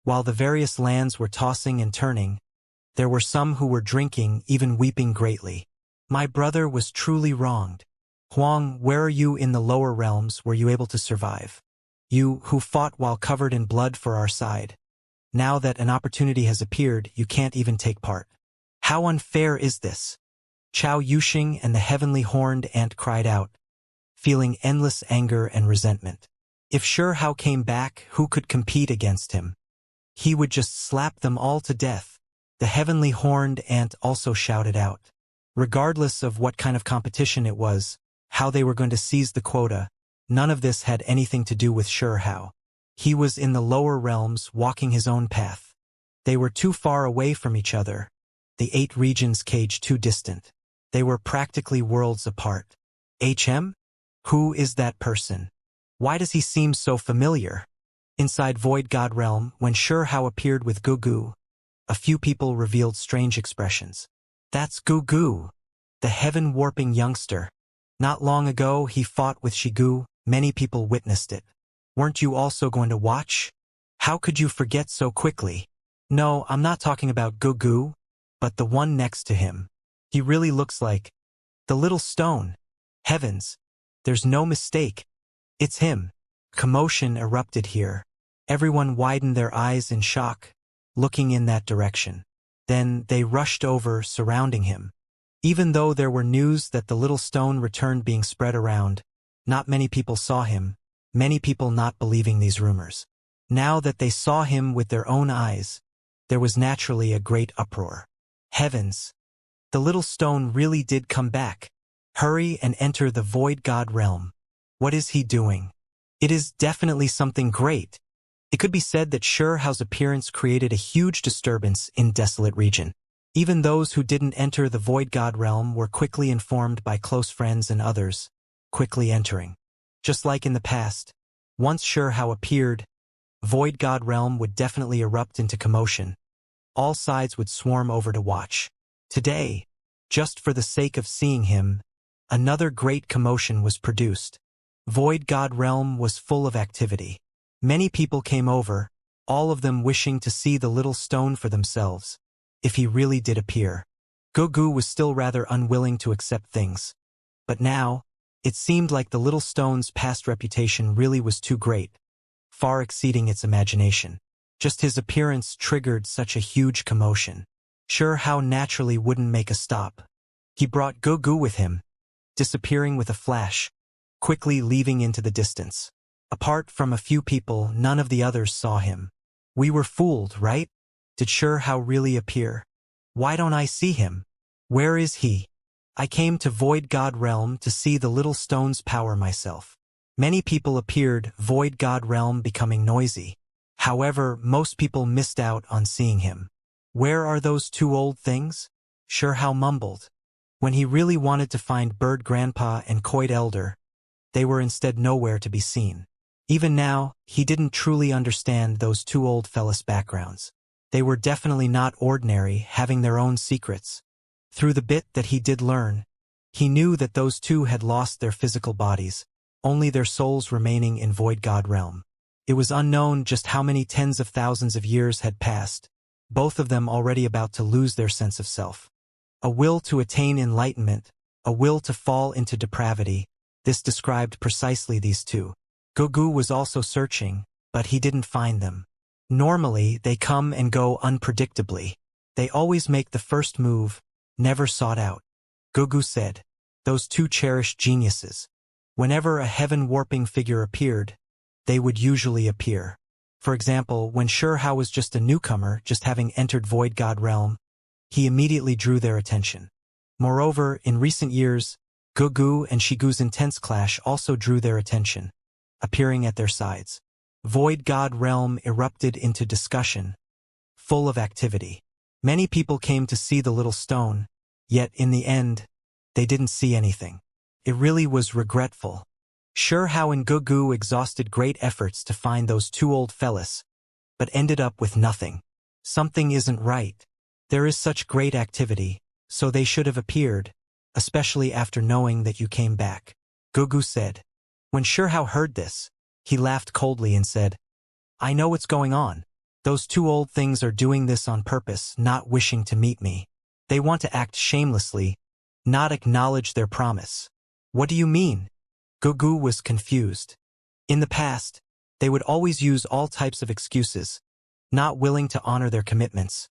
While the various lands were tossing and turning, there were some who were drinking, even weeping greatly. My brother was truly wronged. Huang, where are you in the lower realms? Were you able to survive? You, who fought while covered in blood for our side. Now that an opportunity has appeared, you can't even take part. How unfair is this? Chao Yuxing and the heavenly horned ant cried out, feeling endless anger and resentment. If Shi Hao came back, who could compete against him? He would just slap them all to death. The heavenly horned ant also shouted out. Regardless of what kind of competition it was, how they were going to seize the quota, none of this had anything to do with Shi Hao. He was in the lower realms walking his own path. They were too far away from each other, the 8 regions cage too distant. They were practically worlds apart. HM? Who is that person? Why does he seem so familiar? Inside Void God Realm, when Shi Hao appeared with Gugu, a few people revealed strange expressions. That's Gugu, the heaven-warping youngster. Not long ago, he fought with Shigu. Many people witnessed it. Weren't you also going to watch? How could you forget so quickly? No, I'm not talking about Gugu, but the one next to him. He really looks like the little stone. Heavens, there's no mistake. It's him. Commotion erupted here. Everyone widened their eyes in shock, looking in that direction. Then they rushed over, surrounding him. Even though there were news that the little stone returned being spread around, not many people saw him, many people not believing these rumors. Now that they saw him with their own eyes, there was naturally a great uproar. Heavens! The little stone really did come back. Hurry and enter the Void God Realm. What is he doing? It is definitely something great. It could be said that Shi Hao's appearance created a huge disturbance in Desolate Region. Even those who didn't enter the Void God Realm were quickly informed by close friends and others, quickly entering. Just like in the past, once Shi Hao appeared, Void God Realm would definitely erupt into commotion. All sides would swarm over to watch. Today, just for the sake of seeing him, another great commotion was produced. Void God Realm was full of activity. Many people came over, all of them wishing to see the little stone for themselves, if he really did appear. Gugu was still rather unwilling to accept things. But now, it seemed like the little stone's past reputation really was too great, far exceeding its imagination. Just his appearance triggered such a huge commotion. Shi Hao naturally wouldn't make a stop. He brought Gugu with him, disappearing with a flash, quickly leaving into the distance. Apart from a few people, none of the others saw him. We were fooled, right? Did Shi Hao really appear? Why don't I see him? Where is he? I came to Void God Realm to see the little stone's power myself. Many people appeared, Void God Realm becoming noisy. However, most people missed out on seeing him. Where are those 2 old things? Shi Hao mumbled. When he really wanted to find Bird Grandpa and Coid Elder, they were instead nowhere to be seen. Even now, he didn't truly understand those 2 old fellas' backgrounds. They were definitely not ordinary, having their own secrets. Through the bit that he did learn, he knew that those 2 had lost their physical bodies, only their souls remaining in Void God Realm. It was unknown just how many tens of thousands of years had passed, both of them already about to lose their sense of self. A will to attain enlightenment, a will to fall into depravity, this described precisely these 2. Gugu was also searching, but he didn't find them. Normally, they come and go unpredictably. They always make the first move, never sought out. Gugu said, those 2 cherished geniuses. Whenever a heaven-warping figure appeared, they would usually appear. For example, when Shi Hao was just a newcomer, just having entered Void God Realm, he immediately drew their attention. Moreover, in recent years, Gugu and Shigu's intense clash also drew their attention, appearing at their sides. Void God Realm erupted into discussion, full of activity. Many people came to see the little stone, yet in the end, they didn't see anything. It really was regretful. Shi Hao and Gugu exhausted great efforts to find those 2 old fellas, but ended up with nothing. Something isn't right. There is such great activity, so they should have appeared, especially after knowing that you came back. Gugu said. When Shi Hao heard this, he laughed coldly and said, I know what's going on. Those 2 old things are doing this on purpose, not wishing to meet me. They want to act shamelessly, not acknowledge their promise. What do you mean? Gugu was confused. In the past, They would always use all types of excuses, not willing to honor their commitments.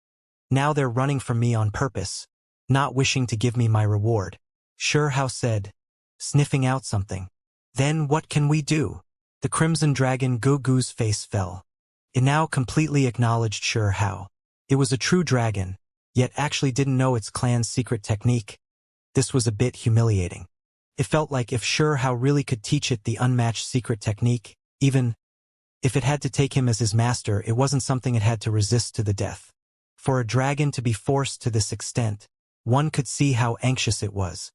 Now they're running from me on purpose, not wishing to give me my reward. Shirhao said, sniffing out something. Then what can we do? The Crimson Dragon Gugu's face fell. It now completely acknowledged Shirhao. It was a true dragon, yet actually didn't know its clan's secret technique. This was a bit humiliating. It felt like if Shirhao really could teach it the unmatched secret technique, even if it had to take him as his master, it wasn't something it had to resist to the death. For a dragon to be forced to this extent, one could see how anxious it was.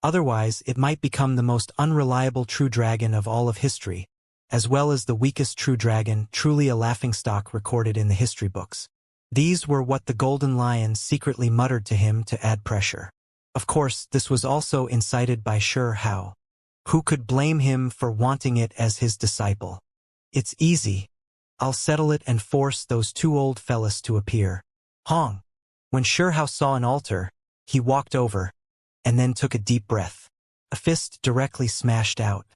Otherwise, it might become the most unreliable true dragon of all of history, as well as the weakest true dragon, truly a laughingstock recorded in the history books. These were what the Golden Lion secretly muttered to him to add pressure. Of course, this was also incited by Shirhao. Who could blame him for wanting it as his disciple? It's easy. I'll settle it and force those two old fellas to appear. Hong. When Shirhao saw an altar, he walked over, and then took a deep breath. A fist directly smashed out.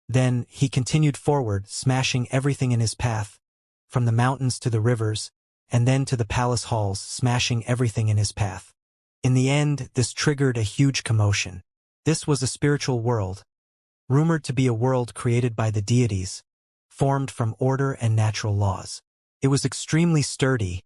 Then, he continued forward, smashing everything in his path, from the mountains to the rivers, and then to the palace halls, smashing everything in his path. In the end, this triggered a huge commotion. This was a spiritual world, rumored to be a world created by the deities, formed from order and natural laws. It was extremely sturdy,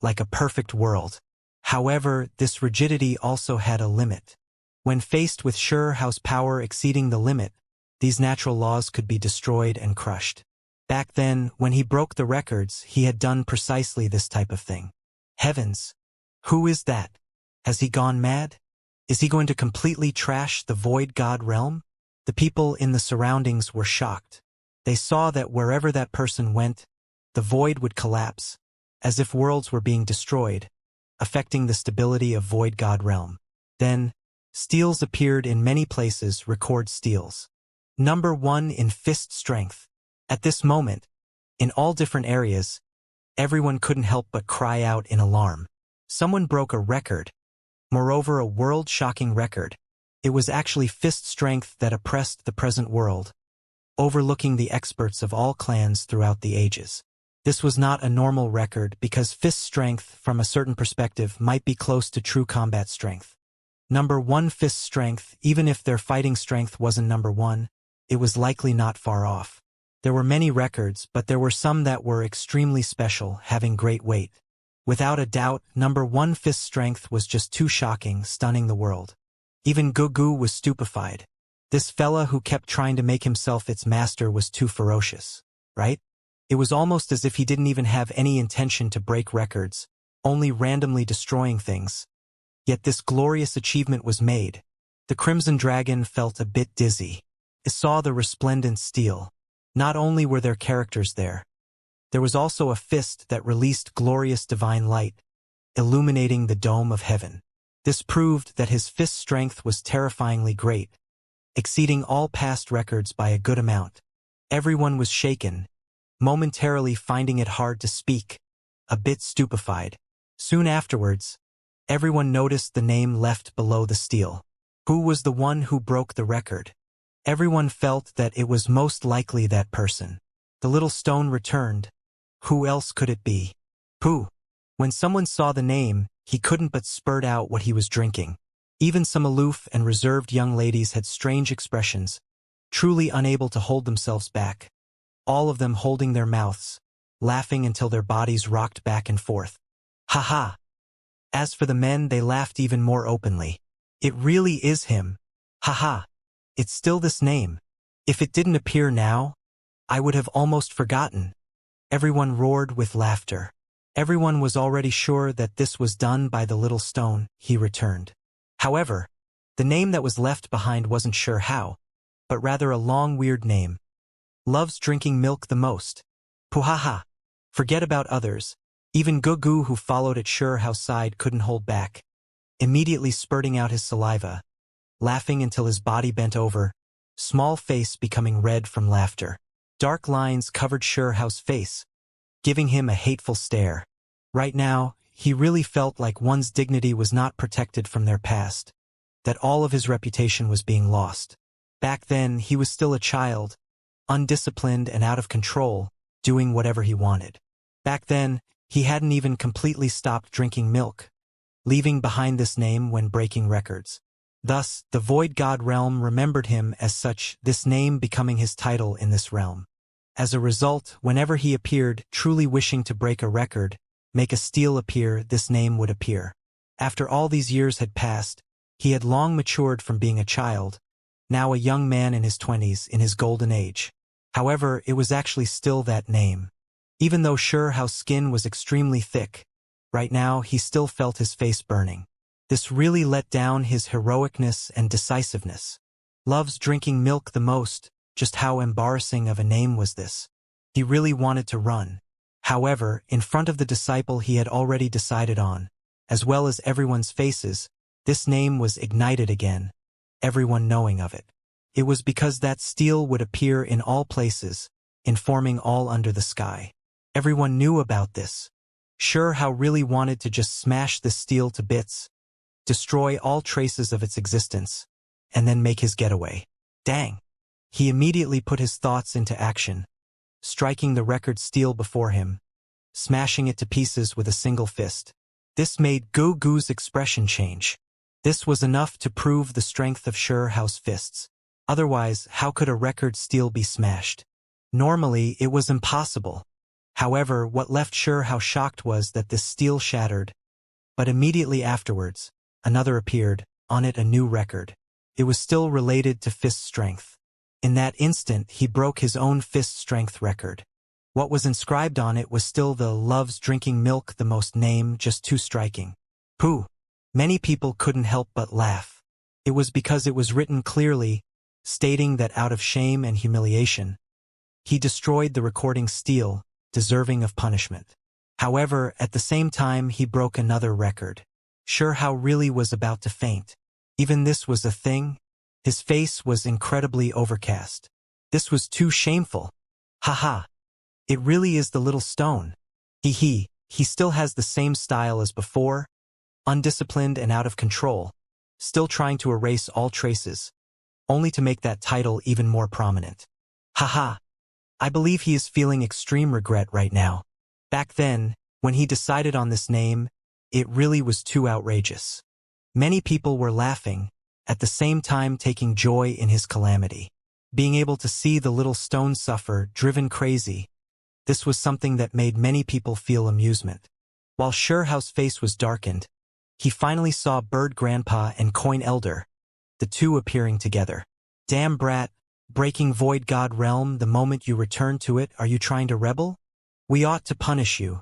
like a perfect world. However, this rigidity also had a limit. When faced with Shirhao's power exceeding the limit, these natural laws could be destroyed and crushed. Back then, when he broke the records, he had done precisely this type of thing. Heavens! Who is that? Has he gone mad? Is he going to completely trash the Void God realm? The people in the surroundings were shocked. They saw that wherever that person went, the void would collapse, as if worlds were being destroyed, affecting the stability of Void God realm. Then, steals appeared in many places. Record steals. Number 1 in fist strength. At this moment, in all different areas, everyone couldn't help but cry out in alarm. Someone broke a record. Moreover, a world-shocking record. It was actually fist strength that oppressed the present world, overlooking the experts of all clans throughout the ages. This was not a normal record because fist strength, from a certain perspective, might be close to true combat strength. Number 1 fist strength, even if their fighting strength wasn't number 1, it was likely not far off. There were many records, but there were some that were extremely special, having great weight. Without a doubt, number 1 fist strength was just too shocking, stunning the world. Even Gugu was stupefied. This fella who kept trying to make himself its master was too ferocious, right? It was almost as if he didn't even have any intention to break records, only randomly destroying things. Yet this glorious achievement was made. The Crimson Dragon felt a bit dizzy. It saw the resplendent steel. Not only were there characters there was also a fist that released glorious divine light, illuminating the dome of heaven. This proved that his fist strength was terrifyingly great, exceeding all past records by a good amount. Everyone was shaken, momentarily finding it hard to speak, a bit stupefied. Soon afterwards, everyone noticed the name left below the steel. Who was the one who broke the record? Everyone felt that it was most likely that person. The little stone returned. Who else could it be? Pooh! When someone saw the name, he couldn't but spurt out what he was drinking. Even some aloof and reserved young ladies had strange expressions, truly unable to hold themselves back. All of them holding their mouths, laughing until their bodies rocked back and forth. Ha ha! As for the men, they laughed even more openly. It really is him. Ha ha! It's still this name. If it didn't appear now, I would have almost forgotten. Everyone roared with laughter. Everyone was already sure that this was done by the little stone, he returned. However, the name that was left behind wasn't sure how, but rather a long weird name. Loves drinking milk the most. Puhaha. Forget about others. Even Gugu, who followed at Shirhao's side, couldn't hold back, immediately spurting out his saliva, laughing until his body bent over, small face becoming red from laughter. Dark lines covered Shirhao's face, giving him a hateful stare. Right now, he really felt like one's dignity was not protected from their past, that all of his reputation was being lost. Back then, he was still a child, undisciplined and out of control, doing whatever he wanted. Back then, he hadn't even completely stopped drinking milk, leaving behind this name when breaking records. Thus, the Void God realm remembered him as such, this name becoming his title in this realm. As a result, whenever he appeared, truly wishing to break a record, make a steal appear, this name would appear. After all these years had passed, he had long matured from being a child, now a young man in his 20s, in his golden age. However, it was actually still that name. Even though Xianxia's skin was extremely thick, right now he still felt his face burning. This really let down his heroicness and decisiveness. Loves drinking milk the most, just how embarrassing of a name was this? He really wanted to run. However, in front of the disciple he had already decided on, as well as everyone's faces, this name was ignited again, everyone knowing of it. It was because that steel would appear in all places, informing all under the sky. Everyone knew about this. Xianxia really wanted to just smash this steel to bits, destroy all traces of its existence, and then make his getaway. Dang! He immediately put his thoughts into action, striking the record steel before him, smashing it to pieces with a single fist. This made Gugu's expression change. This was enough to prove the strength of Xianxia's fists. Otherwise, how could a record steel be smashed? Normally, it was impossible. However, what left Xianxia shocked was that this steel shattered. But immediately afterwards, another appeared, on it a new record. It was still related to fist strength. In that instant, he broke his own fist strength record. What was inscribed on it was still the loves drinking milk the most name, just too striking. Pooh! Many people couldn't help but laugh. It was because it was written clearly, stating that out of shame and humiliation, he destroyed the recording steel, deserving of punishment. However, at the same time he broke another record. Xianxia really was about to faint. Even this was a thing? His face was incredibly overcast. This was too shameful. Haha. It really is the little stone. He still has the same style as before, undisciplined and out of control, still trying to erase all traces, only to make that title even more prominent. Haha. I believe he is feeling extreme regret right now. Back then, when he decided on this name, it really was too outrageous. Many people were laughing, at the same time taking joy in his calamity. Being able to see the little stone suffer, driven crazy, this was something that made many people feel amusement. While Xianxia's face was darkened, he finally saw Bird Grandpa and Coin Elder, the two appearing together. Damn brat, breaking Void God realm the moment you return to it, are you trying to rebel? We ought to punish you,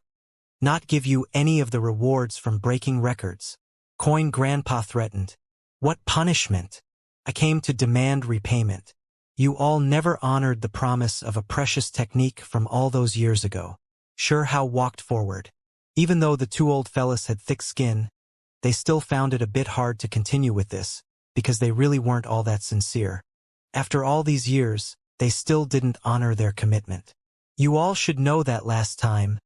not give you any of the rewards from breaking records. Coin Grandpa threatened. What punishment? I came to demand repayment. You all never honored the promise of a precious technique from all those years ago. Xianxia walked forward. Even though the two old fellas had thick skin, they still found it a bit hard to continue with this, because they really weren't all that sincere. After all these years, they still didn't honor their commitment. You all should know that last time,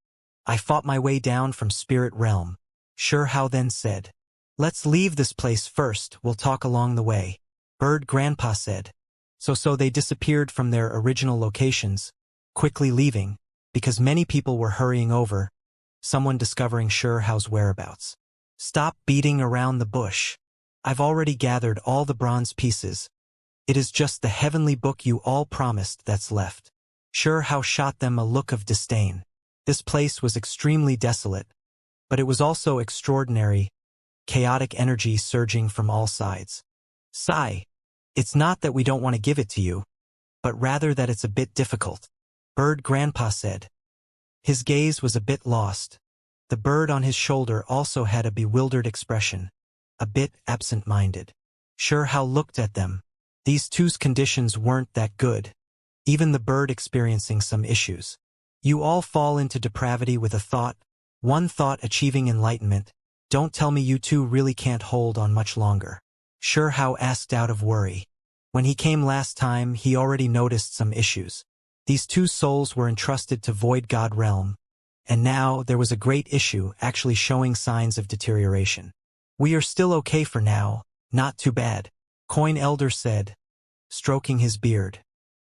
I fought my way down from Spirit Realm. Xianxia then said, let's leave this place first, we'll talk along the way. Bird Grandpa said. So they disappeared from their original locations, quickly leaving, because many people were hurrying over, someone discovering Xianxia's whereabouts. Stop beating around the bush. I've already gathered all the bronze pieces. It is just the heavenly book you all promised that's left. Xianxia shot them a look of disdain. This place was extremely desolate, but it was also extraordinary, chaotic energy surging from all sides. Sigh. It's not that we don't want to give it to you, but rather that it's a bit difficult. Bird Grandpa said. His gaze was a bit lost. The bird on his shoulder also had a bewildered expression, a bit absent-minded. Xianxia looked at them. These two's conditions weren't that good, even the bird experiencing some issues. You all fall into depravity with a thought, one thought achieving enlightenment. Don't tell me you two really can't hold on much longer. Xianxia asked out of worry. When he came last time, he already noticed some issues. These two souls were entrusted to Void God realm, and now there was a great issue actually showing signs of deterioration. We are still okay for now, not too bad, Coin Elder said, stroking his beard.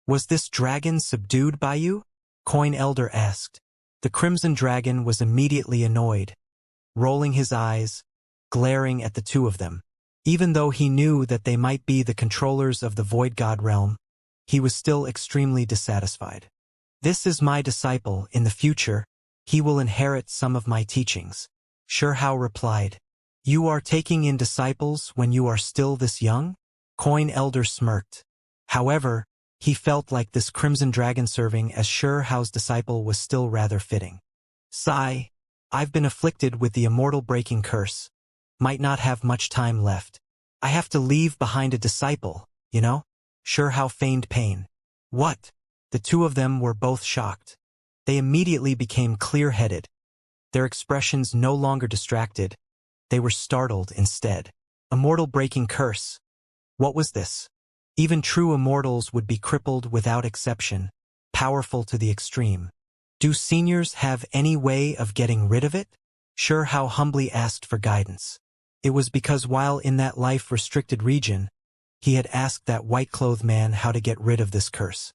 Was this dragon subdued by you? Coin Elder asked. The Crimson Dragon was immediately annoyed, rolling his eyes, glaring at the two of them. Even though he knew that they might be the controllers of the Void God realm, he was still extremely dissatisfied. This is my disciple. In the future, he will inherit some of my teachings. Shihao replied. You are taking in disciples when you are still this young? Coin Elder smirked. However, he felt like this Crimson Dragon serving as Shihao's disciple was still rather fitting. I've been afflicted with the immortal breaking curse. Might not have much time left. I have to leave behind a disciple, you know? Shihao feigned pain. What? The two of them were both shocked. They immediately became clear-headed. Their expressions no longer distracted. They were startled instead. Immortal breaking curse. What was this? Even true immortals would be crippled without exception, powerful to the extreme. Do seniors have any way of getting rid of it? Shihao humbly asked for guidance. It was because while in that life-restricted region, he had asked that white-clothed man how to get rid of this curse.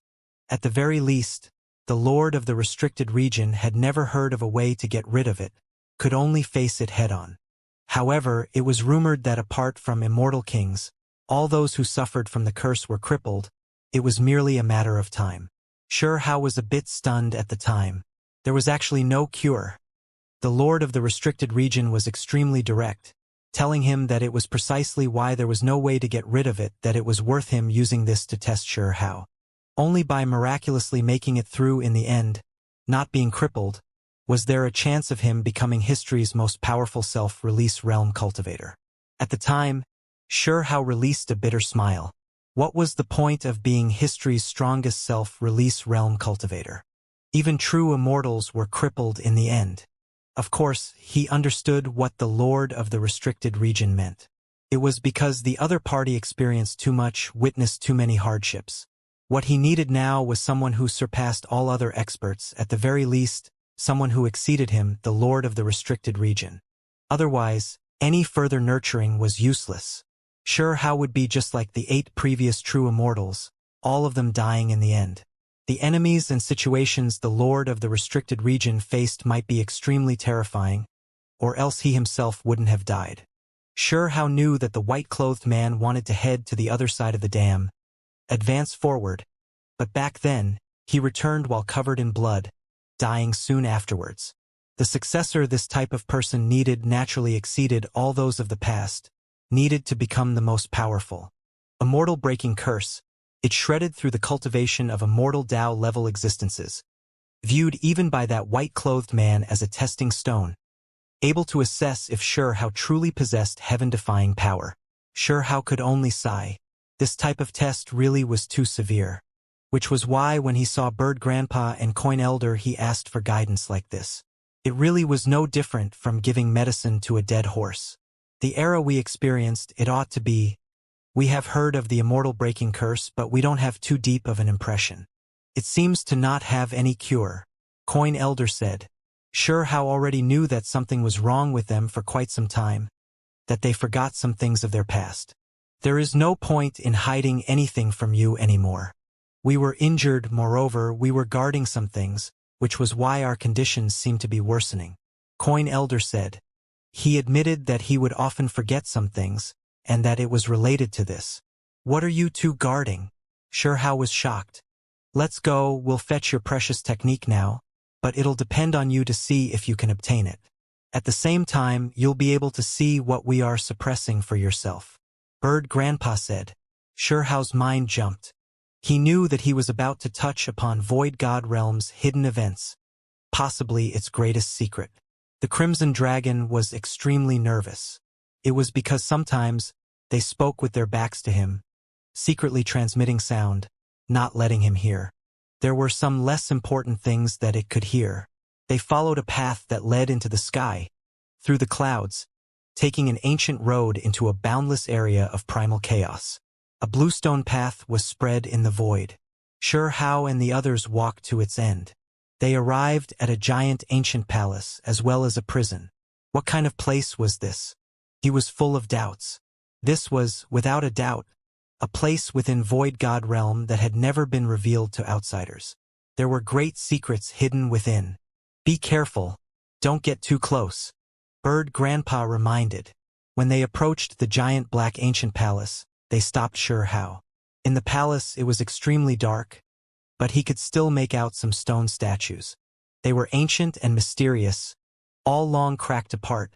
At the very least, the lord of the restricted region had never heard of a way to get rid of it, could only face it head-on. However, it was rumored that apart from immortal kings, all those who suffered from the curse were crippled. It was merely a matter of time. Shihao was a bit stunned at the time. There was actually no cure. The lord of the restricted region was extremely direct, telling him that it was precisely why there was no way to get rid of it, that it was worth him using this to test Shihao. Only by miraculously making it through in the end, not being crippled, was there a chance of him becoming history's most powerful self-release realm cultivator. At the time, Shihao released a bitter smile. What was the point of being history's strongest self-release realm cultivator? Even true immortals were crippled in the end. Of course, he understood what the lord of the restricted region meant. It was because the other party experienced too much, witnessed too many hardships. What he needed now was someone who surpassed all other experts, at the very least, someone who exceeded him, the lord of the restricted region. Otherwise, any further nurturing was useless. Shihao would be just like the 8 previous true immortals, all of them dying in the end. The enemies and situations the lord of the restricted region faced might be extremely terrifying, or else he himself wouldn't have died. Shihao knew that the white-clothed man wanted to head to the other side of the dam, advance forward, but back then, he returned while covered in blood, dying soon afterwards. The successor this type of person needed naturally exceeded all those of the past, needed to become the most powerful. Immortal breaking curse. It shredded through the cultivation of immortal Tao-level existences, viewed even by that white-clothed man as a testing stone, able to assess if Shihao truly possessed heaven-defying power. Shihao could only sigh. This type of test really was too severe, which was why when he saw Bird Grandpa and Coin Elder he asked for guidance like this. It really was no different from giving medicine to a dead horse. The era we experienced, it ought to be. We have heard of the immortal breaking curse, but we don't have too deep of an impression. It seems to not have any cure, Coin Elder said. Shihao already knew that something was wrong with them for quite some time, that they forgot some things of their past. There is no point in hiding anything from you anymore. We were injured, moreover, we were guarding some things, which was why our conditions seemed to be worsening. Coin Elder said. He admitted that he would often forget some things, and that it was related to this. What are you two guarding? Shihao was shocked. Let's go, we'll fetch your precious technique now, but it'll depend on you to see if you can obtain it. At the same time, you'll be able to see what we are suppressing for yourself. Bird Grandpa said. Shihao's mind jumped. He knew that he was about to touch upon Void God Realm's hidden events, possibly its greatest secret. The Crimson Dragon was extremely nervous. It was because sometimes they spoke with their backs to him, secretly transmitting sound, not letting him hear. There were some less important things that it could hear. They followed a path that led into the sky, through the clouds, taking an ancient road into a boundless area of primal chaos. A bluestone path was spread in the void. Shihao and the others walked to its end. They arrived at a giant ancient palace as well as a prison. What kind of place was this? He was full of doubts. This was, without a doubt, a place within Void God Realm that had never been revealed to outsiders. There were great secrets hidden within. Be careful. Don't get too close. Bird Grandpa reminded. When they approached the giant black ancient palace, they stopped sure how. In the palace it was extremely dark, but he could still make out some stone statues. They were ancient and mysterious, all long cracked apart,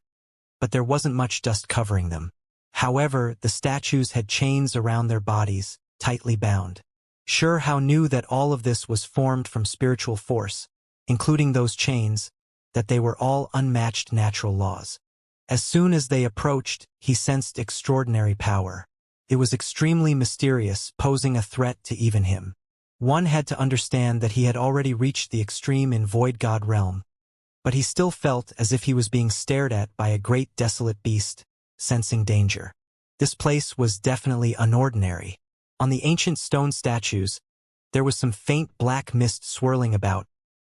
but there wasn't much dust covering them. However, the statues had chains around their bodies, tightly bound. Sure how knew that all of this was formed from spiritual force, including those chains, that they were all unmatched natural laws. As soon as they approached, he sensed extraordinary power. It was extremely mysterious, posing a threat to even him. One had to understand that he had already reached the extreme in Void God realm, but he still felt as if he was being stared at by a great desolate beast, sensing danger. This place was definitely unordinary. On the ancient stone statues, there was some faint black mist swirling about,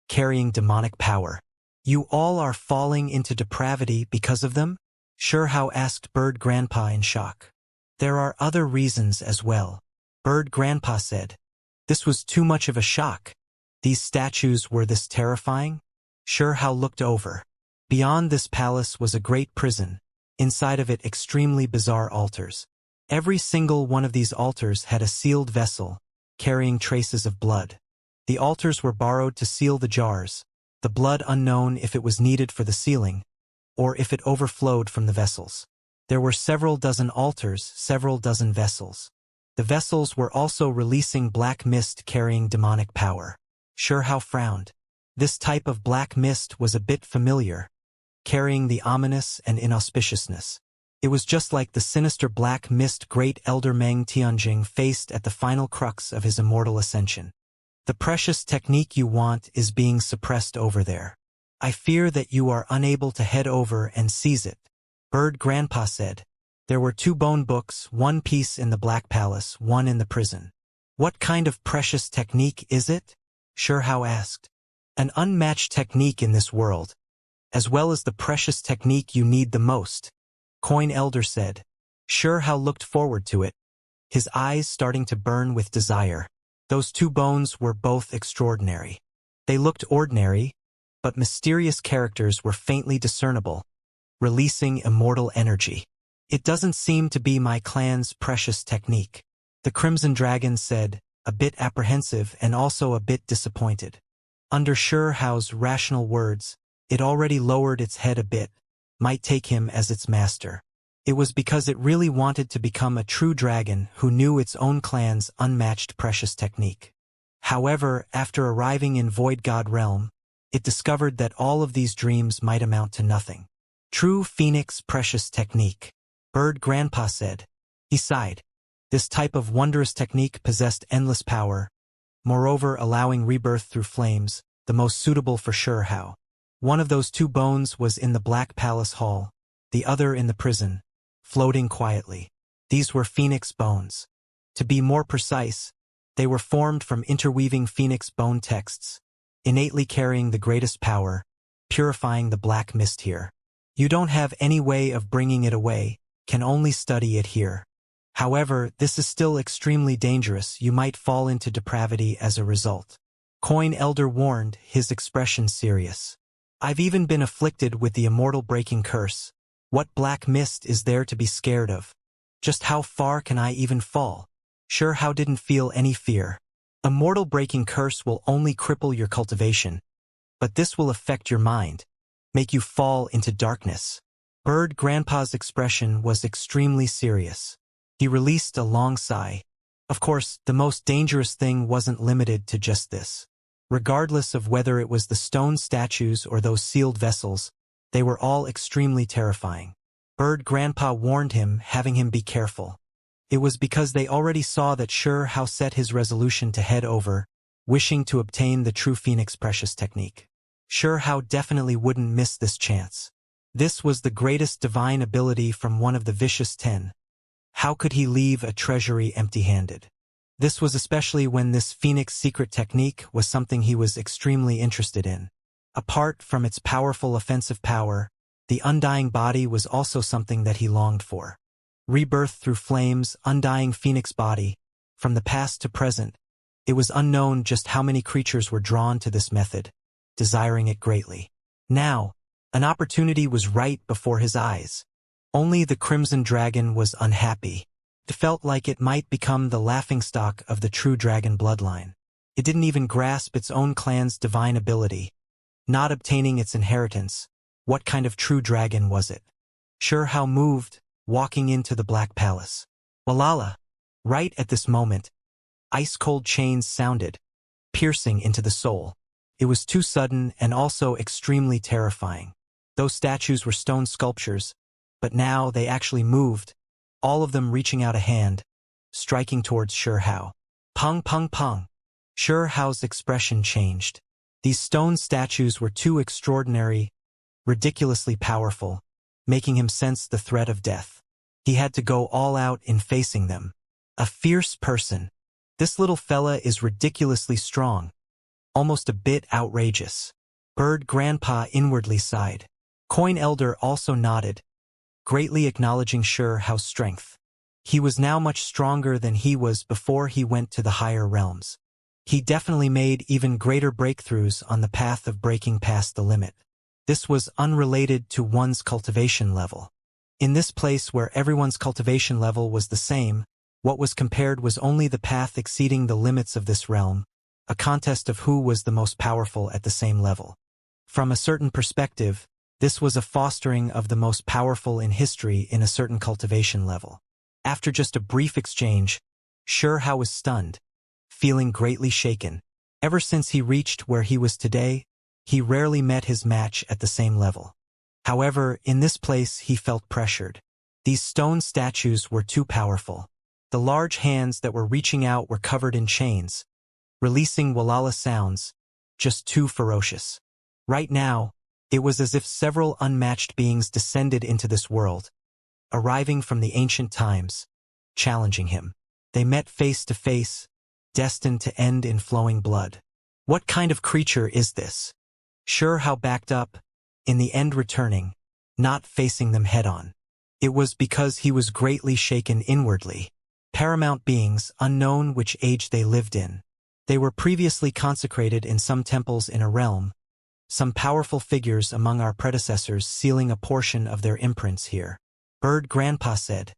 carrying demonic power. You all are falling into depravity because of them? Sure how asked Bird Grandpa in shock. There are other reasons as well. Bird Grandpa said. This was too much of a shock. These statues were this terrifying? Sure how looked over. Beyond this palace was a great prison, inside of it extremely bizarre altars. Every single one of these altars had a sealed vessel, carrying traces of blood. The altars were borrowed to seal the jars, the blood unknown if it was needed for the sealing, or if it overflowed from the vessels. There were several dozen altars, several dozen vessels. The vessels were also releasing black mist carrying demonic power. Sure how frowned. This type of black mist was a bit familiar, carrying the ominous and inauspiciousness. It was just like the sinister black mist Great Elder Meng Tianjing faced at the final crux of his immortal ascension. The precious technique you want is being suppressed over there. I fear that you are unable to head over and seize it. Bird Grandpa said. There were 2 bone books, one piece in the Black Palace, one in the prison. What kind of precious technique is it? Sure how asked. An unmatched technique in this world, as well as the precious technique you need the most, Coin Elder said. Sure how looked forward to it, his eyes starting to burn with desire. Those 2 bones were both extraordinary. They looked ordinary, but mysterious characters were faintly discernible, releasing immortal energy. It doesn't seem to be my clan's precious technique, the Crimson Dragon said, a bit apprehensive and also a bit disappointed. Under Sure Hao's rational words, it already lowered its head a bit, might take him as its master. It was because it really wanted to become a true dragon who knew its own clan's unmatched precious technique. However, after arriving in Void God realm, it discovered that all of these dreams might amount to nothing. True Phoenix precious technique, Bird Grandpa said. He sighed. This type of wondrous technique possessed endless power, moreover allowing rebirth through flames, the most suitable for Sure Hao. One of those 2 bones was in the Black Palace Hall, the other in the prison, floating quietly. These were phoenix bones. To be more precise, they were formed from interweaving phoenix bone texts, innately carrying the greatest power, purifying the black mist here. You don't have any way of bringing it away, can only study it here. However, this is still extremely dangerous, you might fall into depravity as a result. Coin Elder warned, his expression serious. I've even been afflicted with the immortal breaking curse. What black mist is there to be scared of? Just how far can I even fall? Sure how didn't feel any fear. Immortal breaking curse will only cripple your cultivation, but this will affect your mind, make you fall into darkness. Bird Grandpa's expression was extremely serious. He released a long sigh. Of course, the most dangerous thing wasn't limited to just this. Regardless of whether it was the stone statues or those sealed vessels, they were all extremely terrifying. Bird Grandpa warned him, having him be careful. It was because they already saw that Sure Hao set his resolution to head over, wishing to obtain the true Phoenix Precious technique. Sure Hao definitely wouldn't miss this chance. This was the greatest divine ability from one of the Vicious 10. How could he leave a treasury empty-handed? This was especially when this Phoenix secret technique was something he was extremely interested in. Apart from its powerful offensive power, the undying body was also something that he longed for. Rebirth through flames, undying Phoenix body, from the past to present, It was unknown just how many creatures were drawn to this method, desiring it greatly. Now, an opportunity was right before his eyes. Only the Crimson Dragon was unhappy. It felt like it might become the laughingstock of the true dragon bloodline. It didn't even grasp its own clan's divine ability. Not obtaining its inheritance, what kind of true dragon was it? Xianxia moved, walking into the Black Palace. Walala! Right at this moment, ice-cold chains sounded, piercing into the soul. It was too sudden and also extremely terrifying. Those statues were stone sculptures, but now they actually moved, all of them reaching out a hand, striking towards Xianxia. Pong pong pong. Xianxia's expression changed. These stone statues were too extraordinary, ridiculously powerful, making him sense the threat of death. He had to go all out in facing them. A fierce person. This little fella is ridiculously strong, almost a bit outrageous. Bird Grandpa inwardly sighed. Coin Elder also nodded, greatly acknowledging Xianxia's strength. He was now much stronger than he was before he went to the higher realms. He definitely made even greater breakthroughs on the path of breaking past the limit. This was unrelated to one's cultivation level. In this place where everyone's cultivation level was the same, what was compared was only the path exceeding the limits of this realm, a contest of who was the most powerful at the same level. From a certain perspective, this was a fostering of the most powerful in history in a certain cultivation level. After just a brief exchange, Xianxia was stunned, feeling greatly shaken. Ever since he reached where he was today, he rarely met his match at the same level. However, in this place he felt pressured. These stone statues were too powerful. The large hands that were reaching out were covered in chains, releasing walala sounds, just too ferocious. Right now, it was as if several unmatched beings descended into this world, arriving from the ancient times, challenging him. They met face to face, destined to end in flowing blood. What kind of creature is this? Xianxia backed up, in the end returning, not facing them head-on. It was because he was greatly shaken inwardly. Paramount beings, unknown which age they lived in. They were previously consecrated in some temples in a realm, some powerful figures among our predecessors sealing a portion of their imprints here. Bird Grandpa said.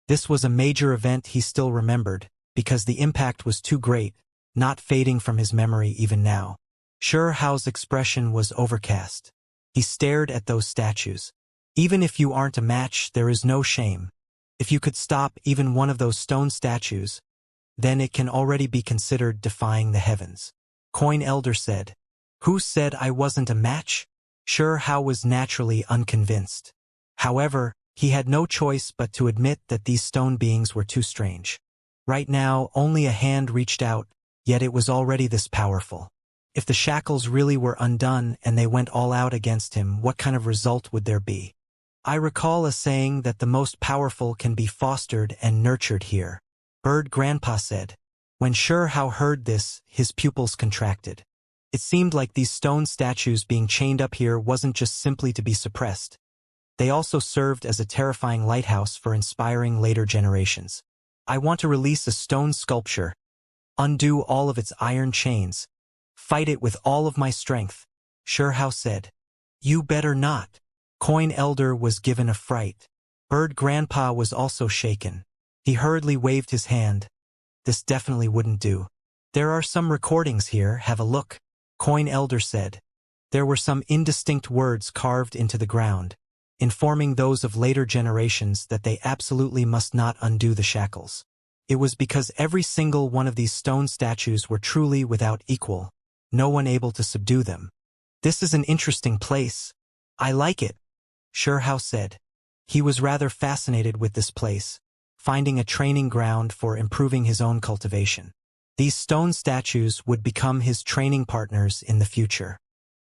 This was a major event he still remembered, because the impact was too great, not fading from his memory even now. Xianxia's expression was overcast. He stared at those statues. Even if you aren't a match, there is no shame. If you could stop even one of those stone statues, then it can already be considered defying the heavens. Coin Elder said. Who said I wasn't a match? Xianxia was naturally unconvinced. However, he had no choice but to admit that these stone beings were too strange. Right now, only a hand reached out, yet it was already this powerful. If the shackles really were undone and they went all out against him, what kind of result would there be? I recall a saying that the most powerful can be fostered and nurtured here. Bird Grandpa said. When Xianxia heard this, his pupils contracted. It seemed like these stone statues being chained up here wasn't just simply to be suppressed. They also served as a terrifying lighthouse for inspiring later generations. I want to release a stone sculpture, undo all of its iron chains, fight it with all of my strength, Xianxia said. You better not. Coin Elder was given a fright. Bird Grandpa was also shaken. He hurriedly waved his hand. This definitely wouldn't do. There are some recordings here, have a look, Coin Elder said. There were some indistinct words carved into the ground, informing those of later generations that they absolutely must not undo the shackles. It was because every single one of these stone statues were truly without equal, no one able to subdue them. This is an interesting place. I like it, Xianxia said. He was rather fascinated with this place, finding a training ground for improving his own cultivation. These stone statues would become his training partners in the future.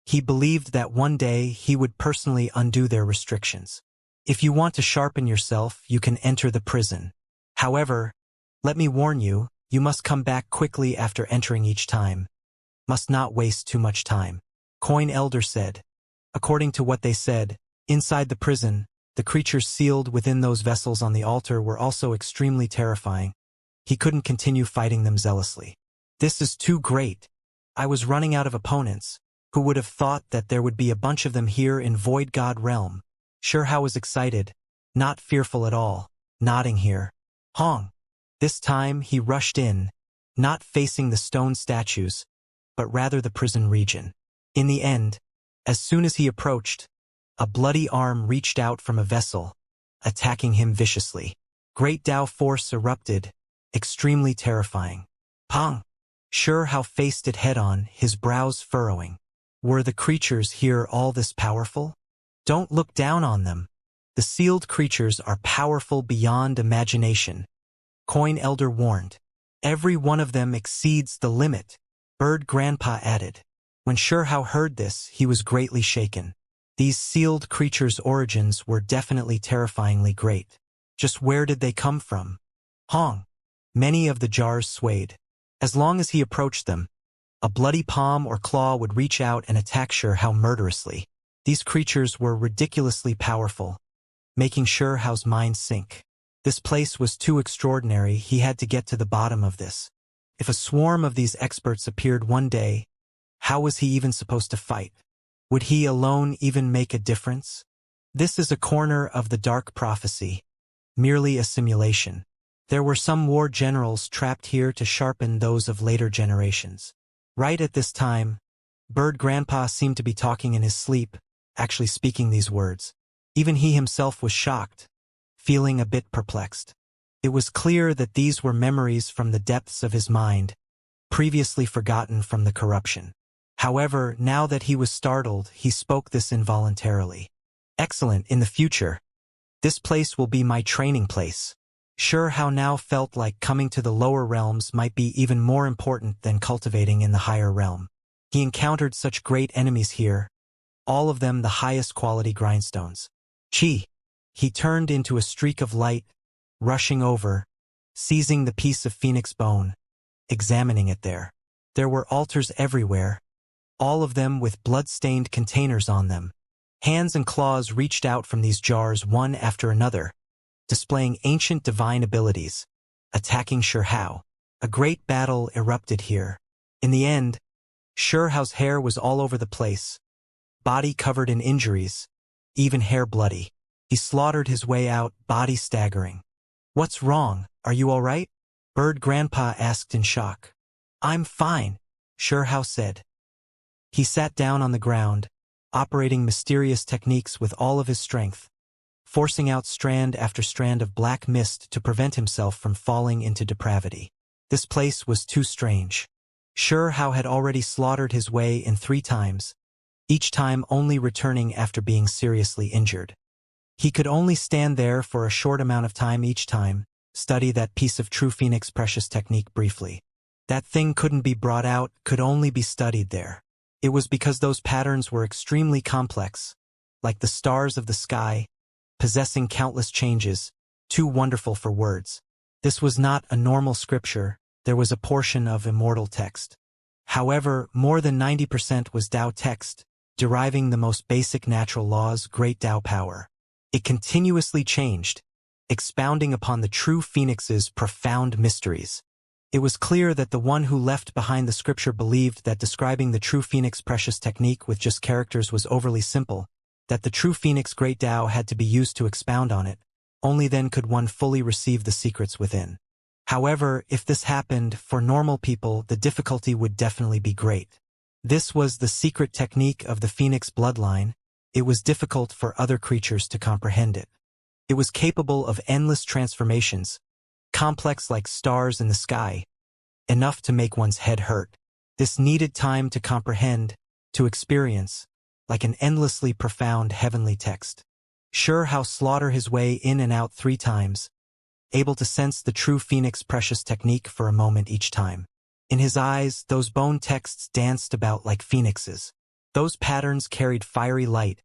He believed that one day he would personally undo their restrictions. If you want to sharpen yourself, you can enter the prison. However, let me warn you, you must come back quickly after entering each time. Must not waste too much time. Coin Elder said. According to what they said, inside the prison, the creatures sealed within those vessels on the altar were also extremely terrifying. He couldn't continue fighting them zealously. This is too great. I was running out of opponents. Who would have thought that there would be a bunch of them here in Void God Realm? Xianxia was excited, not fearful at all, nodding here. Hong. This time he rushed in, not facing the stone statues, but rather the prison region. In the end, as soon as he approached, a bloody arm reached out from a vessel, attacking him viciously. Great Tao force erupted, extremely terrifying. Pong! Xianxia faced it head-on, his brows furrowing. Were the creatures here all this powerful? Don't look down on them. The sealed creatures are powerful beyond imagination. Coin Elder warned. Every one of them exceeds the limit, Bird Grandpa added. When Xianxia heard this, he was greatly shaken. These sealed creatures' origins were definitely terrifyingly great. Just where did they come from? Hong. Many of the jars swayed. As long as he approached them, a bloody palm or claw would reach out and attack Xianxia murderously. These creatures were ridiculously powerful, making Xianxia's mind sink. This place was too extraordinary, he had to get to the bottom of this. If a swarm of these experts appeared one day, how was he even supposed to fight? Would he alone even make a difference? This is a corner of the dark prophecy, merely a simulation. There were some war generals trapped here to sharpen those of later generations. Right at this time, Bird Grandpa seemed to be talking in his sleep, actually speaking these words. Even he himself was shocked, feeling a bit perplexed. It was clear that these were memories from the depths of his mind, previously forgotten from the corruption. However, now that he was startled, he spoke this involuntarily. Excellent, in the future. This place will be my training place. Xianxia now felt like coming to the lower realms might be even more important than cultivating in the higher realm. He encountered such great enemies here, all of them the highest quality grindstones. Chi! He turned into a streak of light, rushing over, seizing the piece of phoenix bone, examining it there. There were altars everywhere, all of them with blood-stained containers on them. Hands and claws reached out from these jars one after another, displaying ancient divine abilities, attacking Xianxia. A great battle erupted here. In the end, Xianxia's hair was all over the place, body covered in injuries, even hair bloody. He slaughtered his way out, body staggering. What's wrong? Are you all right? Bird Grandpa asked in shock. I'm fine, Xianxia said. He sat down on the ground, operating mysterious techniques with all of his strength, forcing out strand after strand of black mist to prevent himself from falling into depravity. This place was too strange. Xianxia had already slaughtered his way in 3 times, each time only returning after being seriously injured. He could only stand there for a short amount of time each time, study that piece of true Phoenix precious technique briefly. That thing couldn't be brought out, could only be studied there. It was because those patterns were extremely complex, like the stars of the sky, possessing countless changes, too wonderful for words. This was not a normal scripture, there was a portion of immortal text. However, more than 90% was Tao text, deriving the most basic natural laws, great Tao power. It continuously changed, expounding upon the true Phoenix's profound mysteries. It was clear that the one who left behind the scripture believed that describing the true Phoenix precious technique with just characters was overly simple, that the true Phoenix great Tao had to be used to expound on it. Only then could one fully receive the secrets within. However, if this happened, for normal people, the difficulty would definitely be great. This was the secret technique of the Phoenix bloodline. It was difficult for other creatures to comprehend it. It was capable of endless transformations, complex like stars in the sky, enough to make one's head hurt. This needed time to comprehend, to experience, like an endlessly profound heavenly text. Xianxia slaughter his way in and out 3 times, able to sense the true Phoenix precious technique for a moment each time. In his eyes, those bone texts danced about like phoenixes. Those patterns carried fiery light,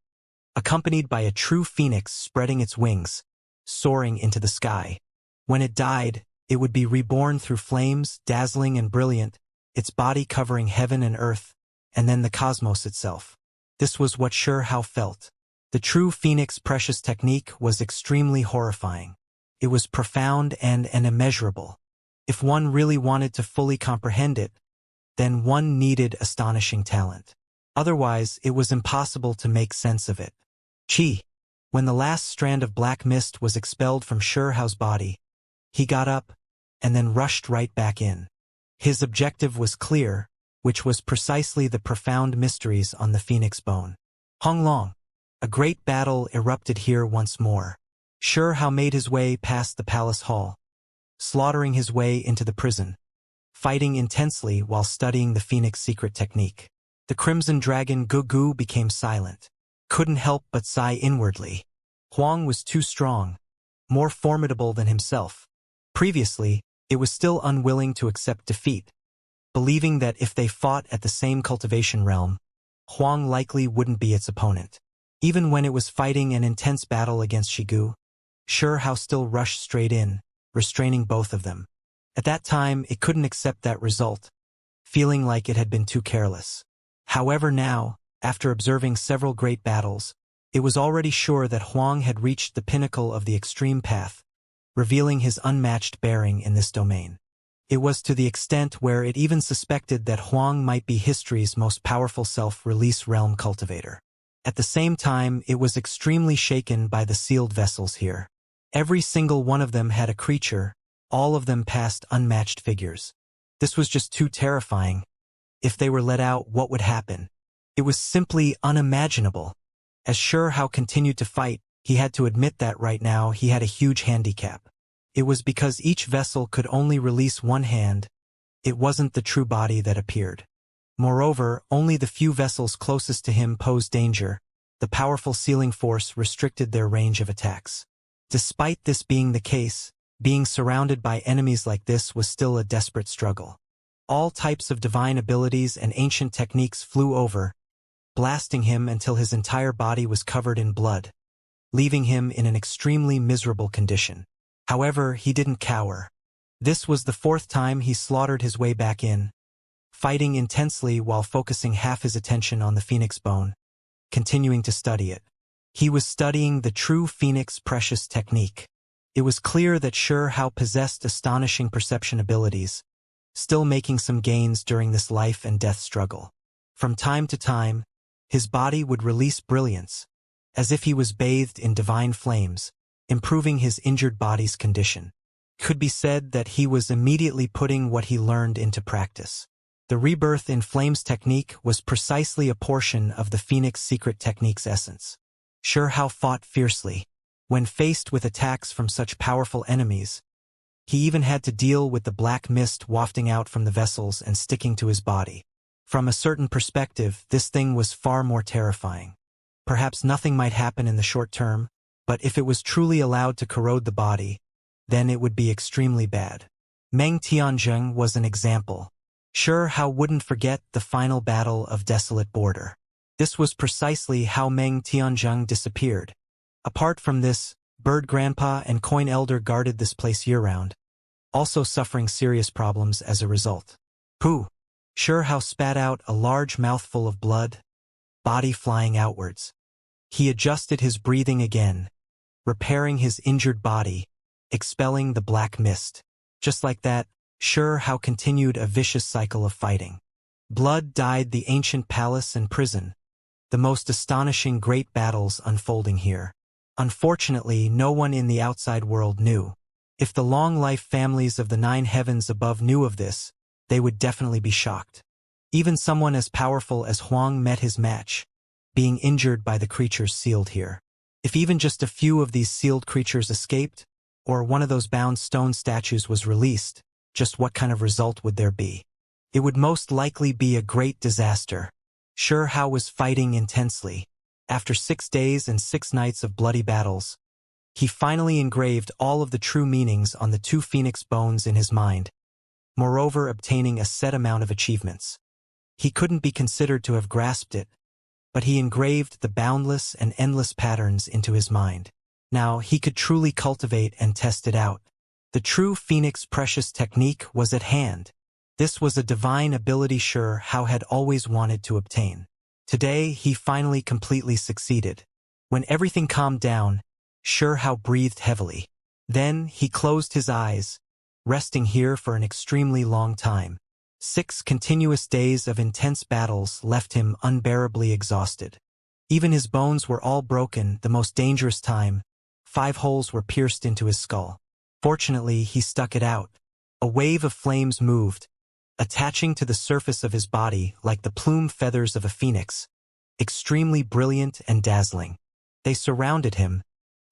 accompanied by a true phoenix spreading its wings, soaring into the sky. When it died, it would be reborn through flames, dazzling and brilliant, its body covering heaven and earth, and then the cosmos itself. This was what Xianxia felt. The true Phoenix precious technique was extremely horrifying. It was profound and immeasurable. If one really wanted to fully comprehend it, then one needed astonishing talent. Otherwise, it was impossible to make sense of it. Chi. When the last strand of black mist was expelled from Shao's body, he got up and then rushed right back in. His objective was clear, which was precisely the profound mysteries on the phoenix bone. Honglong. A great battle erupted here once more. Shao made his way past the palace hall, slaughtering his way into the prison, fighting intensely while studying the phoenix secret technique. The crimson dragon Gugu became silent, couldn't help but sigh inwardly. Huang was too strong, more formidable than himself. Previously, it was still unwilling to accept defeat, believing that if they fought at the same cultivation realm, Huang likely wouldn't be its opponent. Even when it was fighting an intense battle against Shigu, Shao still rushed straight in, restraining both of them. At that time, it couldn't accept that result, feeling like it had been too careless. However now, after observing several great battles, it was already sure that Huang had reached the pinnacle of the extreme path, revealing his unmatched bearing in this domain. It was to the extent where it even suspected that Huang might be history's most powerful self-release realm cultivator. At the same time, it was extremely shaken by the sealed vessels here. Every single one of them had a creature, all of them passed unmatched figures. This was just too terrifying. If they were let out, what would happen? It was simply unimaginable. As Shao continued to fight, he had to admit that right now he had a huge handicap. It was because each vessel could only release one hand. It wasn't the true body that appeared. Moreover, only the few vessels closest to him posed danger. The powerful sealing force restricted their range of attacks. Despite this being the case, being surrounded by enemies like this was still a desperate struggle. All types of divine abilities and ancient techniques flew over, blasting him until his entire body was covered in blood, leaving him in an extremely miserable condition. However, he didn't cower. This was the fourth time he slaughtered his way back in, fighting intensely while focusing half his attention on the phoenix bone, continuing to study it. He was studying the true phoenix precious technique. It was clear that Shao possessed astonishing perception abilities, still making some gains during this life and death struggle. From time to time, his body would release brilliance, as if he was bathed in divine flames, improving his injured body's condition. It could be said that he was immediately putting what he learned into practice. The rebirth in flames technique was precisely a portion of the Phoenix secret technique's essence. Shao fought fiercely. When faced with attacks from such powerful enemies, he even had to deal with the black mist wafting out from the vessels and sticking to his body. From a certain perspective, this thing was far more terrifying. Perhaps nothing might happen in the short term, but if it was truly allowed to corrode the body, then it would be extremely bad. Meng Tianzheng was an example. Shao wouldn't forget the final battle of Desolate Border. This was precisely how Meng Tianzheng disappeared. Apart from this, Bird Grandpa and Coin Elder guarded this place year-round, also suffering serious problems as a result. Pooh! Shao spat out a large mouthful of blood, body flying outwards. He adjusted his breathing again, repairing his injured body, expelling the black mist. Just like that, Shao continued a vicious cycle of fighting. Blood dyed the ancient palace and prison, the most astonishing great battles unfolding here. Unfortunately, no one in the outside world knew. If the long-life families of the 9 heavens above knew of this, they would definitely be shocked. Even someone as powerful as Huang met his match, being injured by the creatures sealed here. If even just a few of these sealed creatures escaped, or one of those bound stone statues was released, just what kind of result would there be? It would most likely be a great disaster. Shao was fighting intensely. After 6 days and 6 nights of bloody battles, he finally engraved all of the true meanings on the 2 phoenix bones in his mind, moreover obtaining a set amount of achievements. He couldn't be considered to have grasped it, but he engraved the boundless and endless patterns into his mind. Now he could truly cultivate and test it out. The true phoenix precious technique was at hand. This was a divine ability Shao had always wanted to obtain. Today, he finally completely succeeded. When everything calmed down, Shao breathed heavily. Then, he closed his eyes, resting here for an extremely long time. 6 continuous days of intense battles left him unbearably exhausted. Even his bones were all broken the most dangerous time. 5 holes were pierced into his skull. Fortunately, he stuck it out. A wave of flames moved, attaching to the surface of his body like the plume feathers of a phoenix, extremely brilliant and dazzling. They surrounded him,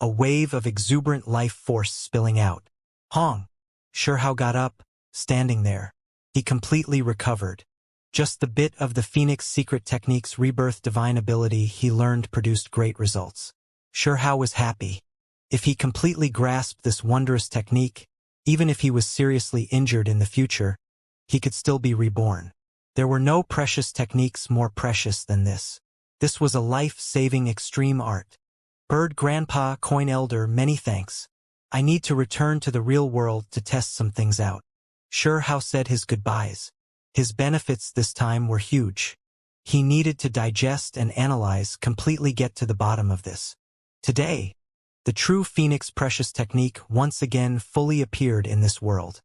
a wave of exuberant life force spilling out. Hong! Shihao got up, standing there. He completely recovered. Just the bit of the Phoenix secret technique's rebirth divine ability he learned produced great results. Shihao was happy. If he completely grasped this wondrous technique, even if he was seriously injured in the future, he could still be reborn. There were no precious techniques more precious than this. This was a life-saving extreme art. Bird Grandpa, Coin Elder, many thanks. I need to return to the real world to test some things out. Shihao said his goodbyes. His benefits this time were huge. He needed to digest and analyze, completely get to the bottom of this. Today, the true Phoenix precious technique once again fully appeared in this world.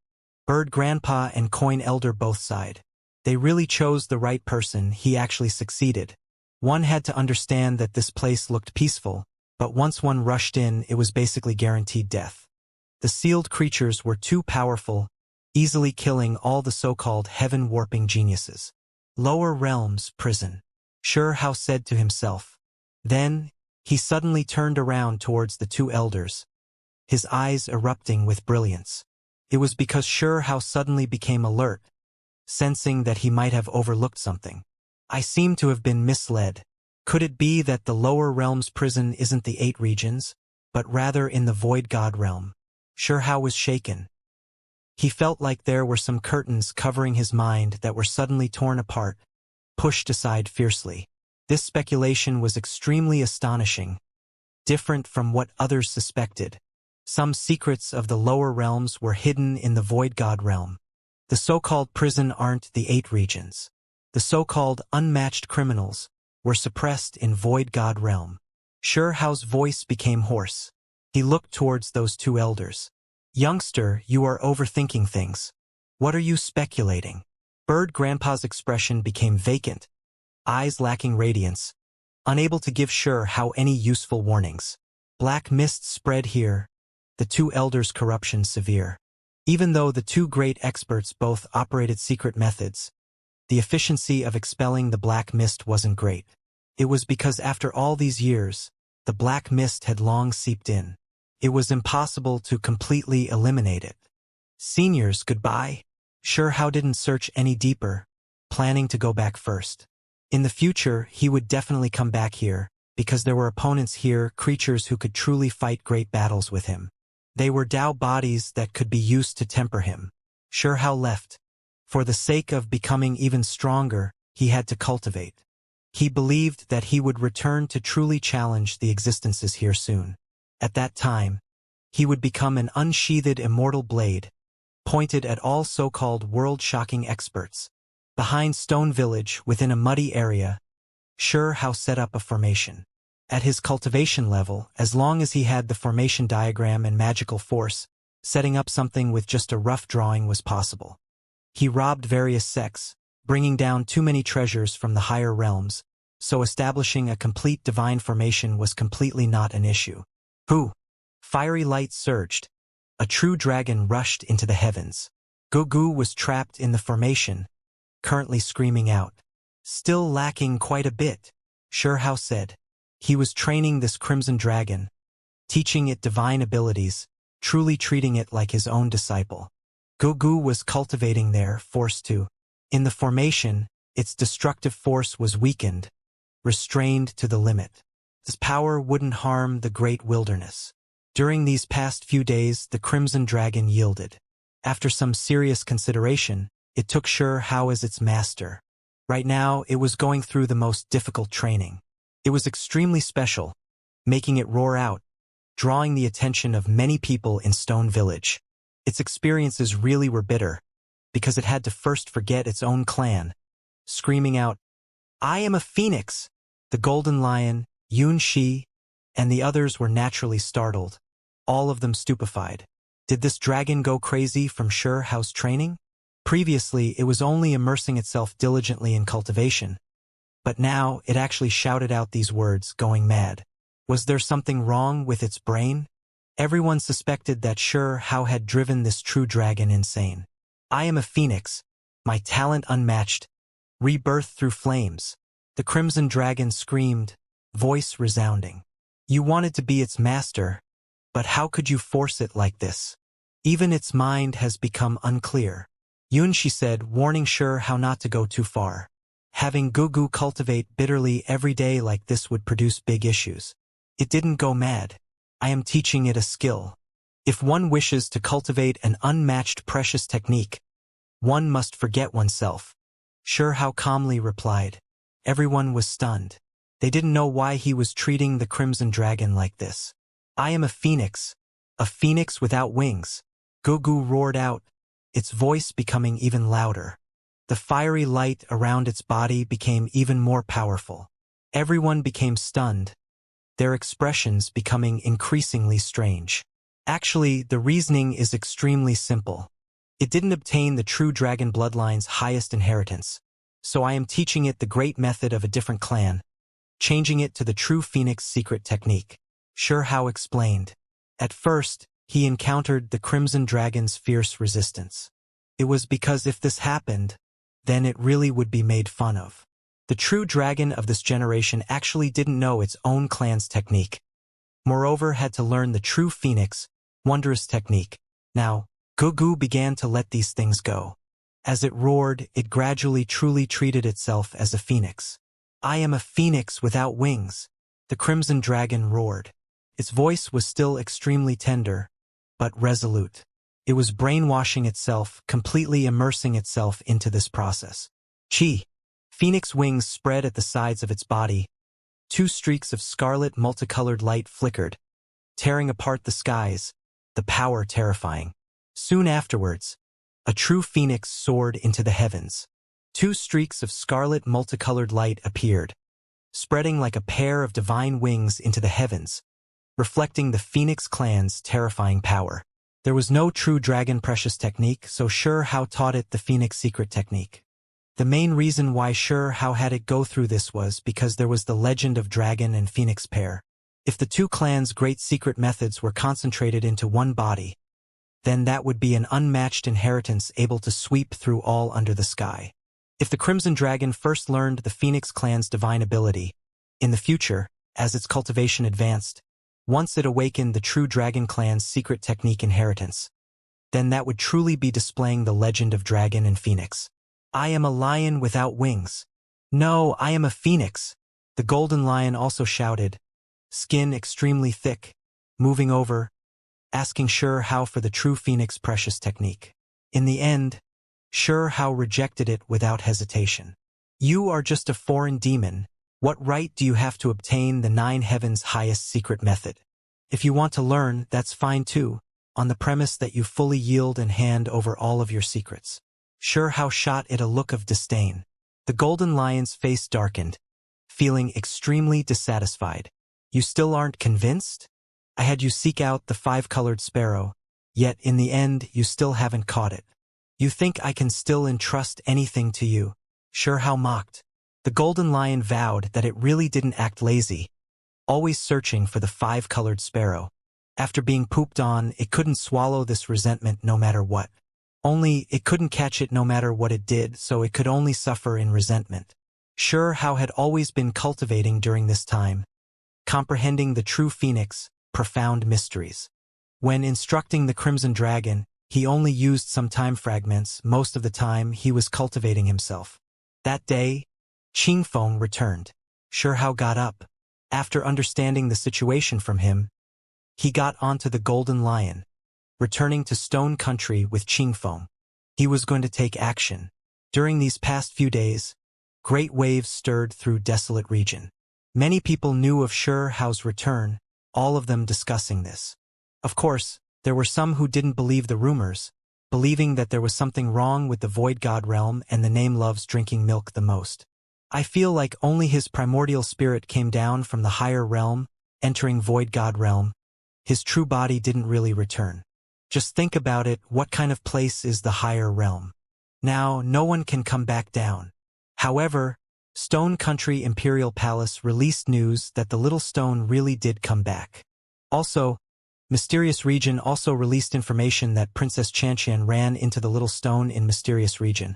Bird Grandpa and Coin Elder both sighed. They really chose the right person. He actually succeeded. One had to understand that this place looked peaceful, but once one rushed in, it was basically guaranteed death. The sealed creatures were too powerful, easily killing all the so-called heaven-warping geniuses. Lower realms, prison, Shihao said to himself. Then, he suddenly turned around towards the 2 elders, his eyes erupting with brilliance. It was because Shihao suddenly became alert, sensing that he might have overlooked something. I seem to have been misled. Could it be that the lower realms prison isn't the 8 regions, but rather in the void god realm? Shihao was shaken. He felt like there were some curtains covering his mind that were suddenly torn apart, pushed aside fiercely. This speculation was extremely astonishing, different from what others suspected. Some secrets of the lower realms were hidden in the void god realm. The so-called prison aren't the 8 regions. The so-called unmatched criminals were suppressed in void god realm. Shihao's voice became hoarse. He looked towards those 2 elders. Youngster, you are overthinking things. What are you speculating? Bird Grandpa's expression became vacant, eyes lacking radiance, unable to give Shihao any useful warnings. Black mist spread here, the 2 elders' corruption severe. Even though the 2 great experts both operated secret methods, the efficiency of expelling the black mist wasn't great. It was because after all these years, the black mist had long seeped in. It was impossible to completely eliminate it. Seniors, goodbye. Shihao didn't search any deeper, planning to go back first. In the future, he would definitely come back here, because there were opponents here, creatures who could truly fight great battles with him. They were Dao bodies that could be used to temper him. Shihao left. For the sake of becoming even stronger, he had to cultivate. He believed that he would return to truly challenge the existences here soon. At that time, he would become an unsheathed immortal blade, pointed at all so-called world-shocking experts. Behind Stone Village, within a muddy area, Shihao set up a formation. At his cultivation level, as long as he had the formation diagram and magical force, setting up something with just a rough drawing was possible. He robbed various sects, bringing down too many treasures from the higher realms, so establishing a complete divine formation was completely not an issue. Who? Fiery light surged. A true dragon rushed into the heavens. Gugu was trapped in the formation, currently screaming out. Still lacking quite a bit, Shihao said. He was training this crimson dragon, teaching it divine abilities, truly treating it like his own disciple. Gugu was cultivating there, forced to. In the formation, its destructive force was weakened, restrained to the limit. This power wouldn't harm the great wilderness. During these past few days, the crimson dragon yielded. After some serious consideration, it took Shihao as its master. Right now, it was going through the most difficult training. It was extremely special, making it roar out, drawing the attention of many people in Stone Village. Its experiences really were bitter, because it had to first forget its own clan, screaming out, "I am a phoenix!" The Golden Lion, Yun Shi, and the others were naturally startled, all of them stupefied. Did this dragon go crazy from Xiao's training? Previously, it was only immersing itself diligently in cultivation, but now it actually shouted out these words, going mad. Was there something wrong with its brain? Everyone suspected that Xiao had driven this true dragon insane. I am a phoenix, my talent unmatched, rebirth through flames. The crimson dragon screamed, voice resounding. You wanted to be its master, but how could you force it like this? Even its mind has become unclear. Yunxi said, warning Xiao not to go too far. Having Gugu cultivate bitterly every day like this would produce big issues. It didn't go mad. I am teaching it a skill. If one wishes to cultivate an unmatched precious technique, one must forget oneself. Xiao calmly replied. Everyone was stunned. They didn't know why he was treating the crimson dragon like this. I am a phoenix without wings. Gugu roared out, its voice becoming even louder. The fiery light around its body became even more powerful. Everyone became stunned, their expressions becoming increasingly strange. Actually, the reasoning is extremely simple. It didn't obtain the true dragon bloodline's highest inheritance, so I am teaching it the great method of a different clan, changing it to the true phoenix secret technique. Xiao explained. At first, he encountered the crimson dragon's fierce resistance. It was because if this happened, then it really would be made fun of. The true dragon of this generation actually didn't know its own clan's technique. Moreover, had to learn the true phoenix, wondrous technique. Now, Gugu began to let these things go. As it roared, it gradually truly treated itself as a phoenix. I am a phoenix without wings, the crimson dragon roared. Its voice was still extremely tender, but resolute. It was brainwashing itself, completely immersing itself into this process. Chi. Phoenix wings spread at the sides of its body. 2 streaks of scarlet multicolored light flickered, tearing apart the skies, the power terrifying. Soon afterwards, a true phoenix soared into the heavens. 2 streaks of scarlet multicolored light appeared, spreading like a pair of divine wings into the heavens, reflecting the Phoenix clan's terrifying power. There was no true dragon precious technique, so Xiao taught it the Phoenix secret technique. The main reason why Xiao had it go through this was because there was the legend of dragon and phoenix pair. If the 2 clans' great secret methods were concentrated into one body, then that would be an unmatched inheritance able to sweep through all under the sky. If the Crimson Dragon first learned the Phoenix clan's divine ability, in the future, as its cultivation advanced, once it awakened the true Dragon clan's secret technique inheritance, then that would truly be displaying the legend of Dragon and Phoenix. I am a lion without wings. No, I am a phoenix. The golden lion also shouted, skin extremely thick, moving over, asking Xiao for the true phoenix precious technique. In the end, Xiao rejected it without hesitation. You are just a foreign demon. What right do you have to obtain the 9 heavens' highest secret method? If you want to learn, that's fine too, on the premise that you fully yield and hand over all of your secrets. Xiao shot it a look of disdain. The golden lion's face darkened, feeling extremely dissatisfied. You still aren't convinced? I had you seek out the 5-colored sparrow, yet in the end you still haven't caught it. You think I can still entrust anything to you? Xiao mocked. The golden lion vowed that it really didn't act lazy, always searching for the 5-colored sparrow. After being pooped on, it couldn't swallow this resentment no matter what. Only, it couldn't catch it no matter what it did, so it could only suffer in resentment. Xiao had always been cultivating during this time, comprehending the true phoenix, profound mysteries. When instructing the Crimson Dragon, he only used some time fragments. Most of the time, he was cultivating himself. That day, Qingfeng returned. Xiao got up. After understanding the situation from him, he got onto the Golden Lion, returning to Stone Country with Qingfeng. He was going to take action. During these past few days, great waves stirred through desolate region. Many people knew of Xiao's return, all of them discussing this. Of course, there were some who didn't believe the rumors, believing that there was something wrong with the Void God realm and the name loves drinking milk the most. I feel like only his primordial spirit came down from the higher realm, entering Void God realm. His true body didn't really return. Just think about it, what kind of place is the higher realm? Now, no one can come back down. However, Stone Country Imperial Palace released news that the little stone really did come back. Also, Mysterious Region also released information that Princess Xianxia ran into the little stone in Mysterious Region.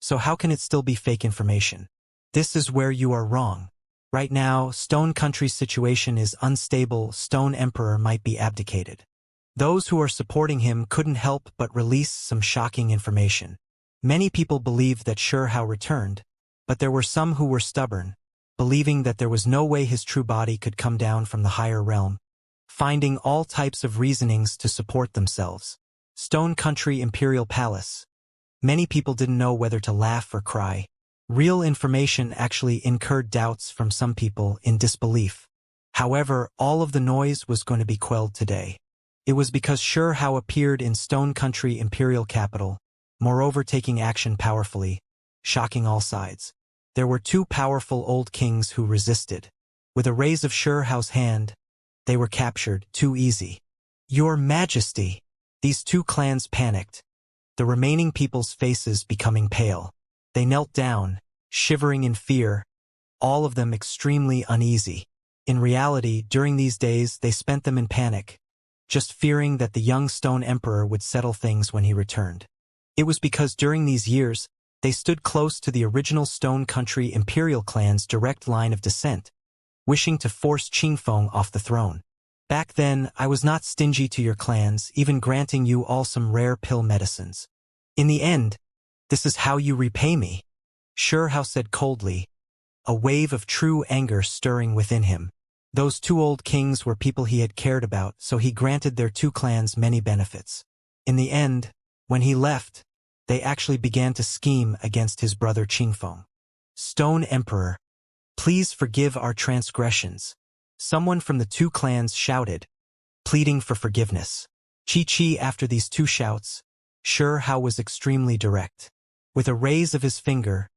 So how can it still be fake information? This is where you are wrong. Right now, Stone Country's situation is unstable. Stone Emperor might be abdicated. Those who are supporting him couldn't help but release some shocking information. Many people believed that Shurhao returned, but there were some who were stubborn, believing that there was no way his true body could come down from the higher realm, finding all types of reasonings to support themselves. Stone Country Imperial Palace. Many people didn't know whether to laugh or cry. Real information actually incurred doubts from some people in disbelief. However, all of the noise was going to be quelled today. It was because Shurhao appeared in Stone Country Imperial Capital, moreover taking action powerfully, shocking all sides. There were two powerful old kings who resisted. With a raise of Shurhao's hand, they were captured, too easy. Your Majesty! These two clans panicked, the remaining people's faces becoming pale. They knelt down, shivering in fear, all of them extremely uneasy. In reality, during these days, they spent them in panic, just fearing that the young Stone Emperor would settle things when he returned. It was because during these years, they stood close to the original Stone Country Imperial clan's direct line of descent, wishing to force Qingfeng off the throne. Back then, I was not stingy to your clans, even granting you all some rare pill medicines. In the end, this is how you repay me, Shurhao said coldly, a wave of true anger stirring within him. Those two old kings were people he had cared about, so he granted their two clans many benefits. In the end, when he left, they actually began to scheme against his brother Qingfeng. Stone Emperor, please forgive our transgressions. Someone from the two clans shouted, pleading for forgiveness. Chi-Chi after these two shouts, Shurhao was extremely direct. With a raise of his finger,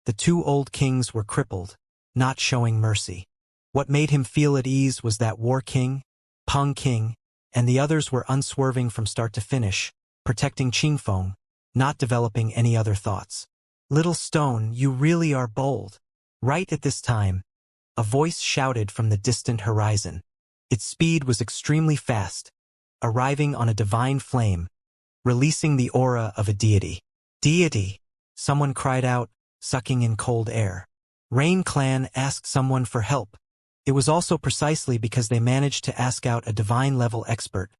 the two old kings were crippled, not showing mercy. What made him feel at ease was that War King, Peng King, and the others were unswerving from start to finish, protecting Qingfeng, not developing any other thoughts. Little Stone, you really are bold. Right at this time, a voice shouted from the distant horizon. Its speed was extremely fast, arriving on a divine flame, releasing the aura of a deity. Deity! Someone cried out, sucking in cold air. Rain Clan asked someone for help. It was also precisely because they managed to ask out a divine-level expert,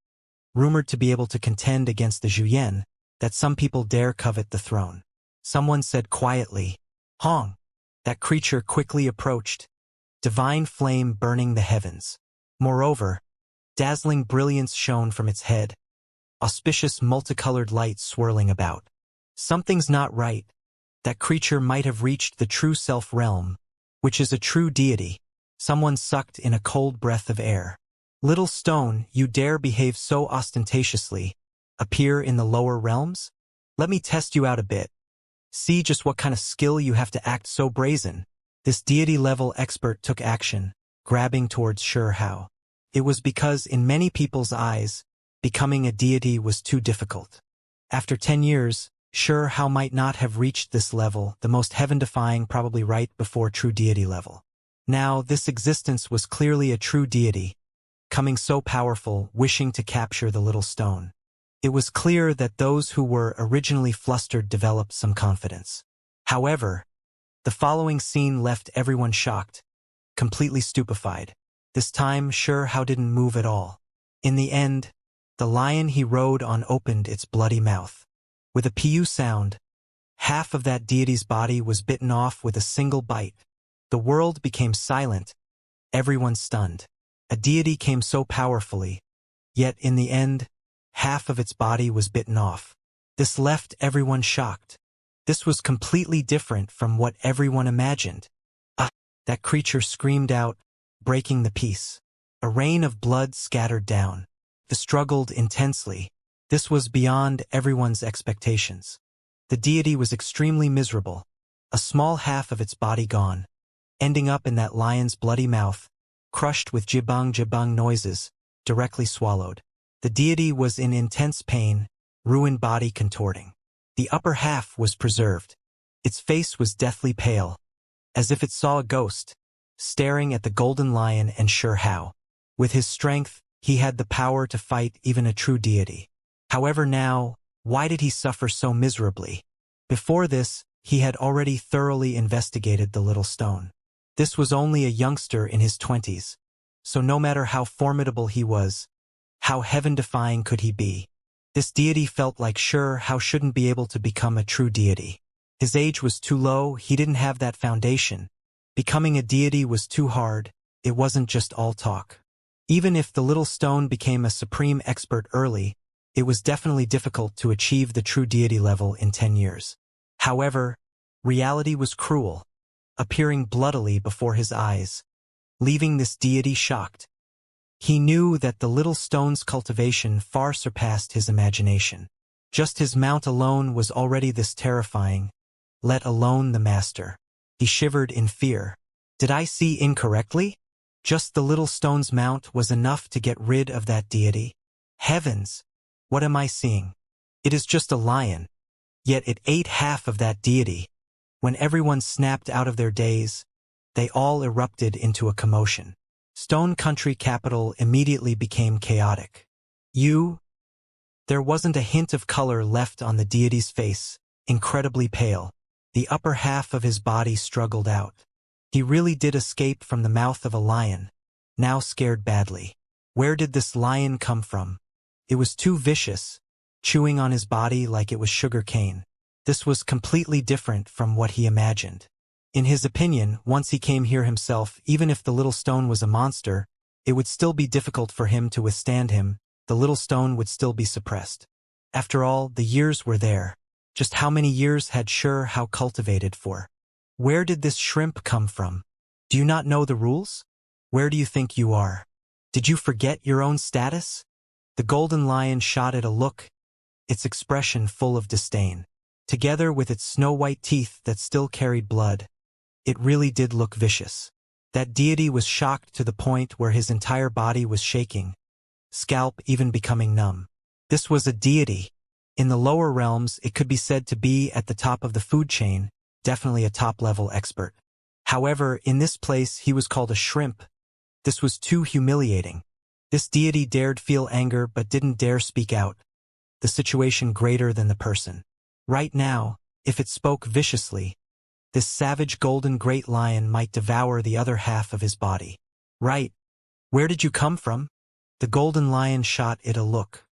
rumored to be able to contend against the Zhuyan, that some people dare covet the throne. Someone said quietly, Hong! That creature quickly approached, divine flame burning the heavens. Moreover, dazzling brilliance shone from its head, auspicious multicolored light swirling about. Something's not right. That creature might have reached the true self-realm, which is a true deity. Someone sucked in a cold breath of air. Little Stone, you dare behave so ostentatiously, appear in the lower realms? Let me test you out a bit. See just what kind of skill you have to act so brazen. This deity-level expert took action, grabbing towards Shurhao. It was because, in many people's eyes, becoming a deity was too difficult. After 10 years, Shurhao might not have reached this level, the most heaven-defying probably right before true deity level. Now, this existence was clearly a true deity, coming so powerful, wishing to capture the little stone. It was clear that those who were originally flustered developed some confidence. However, the following scene left everyone shocked, completely stupefied. This time, Shurhao didn't move at all. In the end, the lion he rode on opened its bloody mouth. With a pu sound, half of that deity's body was bitten off with a single bite. The world became silent, everyone stunned. A deity came so powerfully, yet in the end, half of its body was bitten off. This left everyone shocked. This was completely different from what everyone imagined. Ah! That creature screamed out, breaking the peace. A rain of blood scattered down. They struggled intensely. This was beyond everyone's expectations. The deity was extremely miserable, a small half of its body gone, ending up in that lion's bloody mouth, crushed with jibang-jibang noises, directly swallowed. The deity was in intense pain, ruined body contorting. The upper half was preserved. Its face was deathly pale, as if it saw a ghost, staring at the golden lion and sure how. With his strength, he had the power to fight even a true deity. However now, why did he suffer so miserably? Before this, he had already thoroughly investigated the little stone. This was only a youngster in his 20s, so no matter how formidable he was, how heaven-defying could he be? This deity felt like sure how shouldn't be able to become a true deity. His age was too low, he didn't have that foundation. Becoming a deity was too hard, it wasn't just all talk. Even if the little stone became a supreme expert early, it was definitely difficult to achieve the true deity level in 10 years. However, reality was cruel, appearing bloodily before his eyes, leaving this deity shocked. He knew that the little stone's cultivation far surpassed his imagination. Just his mount alone was already this terrifying, let alone the master. He shivered in fear. Did I see incorrectly? Just the little stone's mount was enough to get rid of that deity? Heavens! What am I seeing? It is just a lion. Yet it ate half of that deity. When everyone snapped out of their daze, they all erupted into a commotion. Stone Country capital immediately became chaotic. There wasn't a hint of color left on the deity's face, incredibly pale. The upper half of his body struggled out. He really did escape from the mouth of a lion, now scared badly. Where did this lion come from? It was too vicious, chewing on his body like it was sugar cane. This was completely different from what he imagined. In his opinion, once he came here himself, even if the little stone was a monster, it would still be difficult for him to withstand him, the little stone would still be suppressed. After all, the years were there. Just how many years had Sure How cultivated for? Where did this shrimp come from? Do you not know the rules? Where do you think you are? Did you forget your own status? The golden lion shot at a look, its expression full of disdain. Together with its snow-white teeth that still carried blood, it really did look vicious. That deity was shocked to the point where his entire body was shaking, scalp even becoming numb. This was a deity. In the lower realms, it could be said to be at the top of the food chain, definitely a top-level expert. However, in this place, he was called a shrimp. This was too humiliating. This deity dared feel anger but didn't dare speak out. The situation greater than the person. Right now, if it spoke viciously, this savage golden great lion might devour the other half of his body. Right. Where did you come from? The golden lion shot it a look.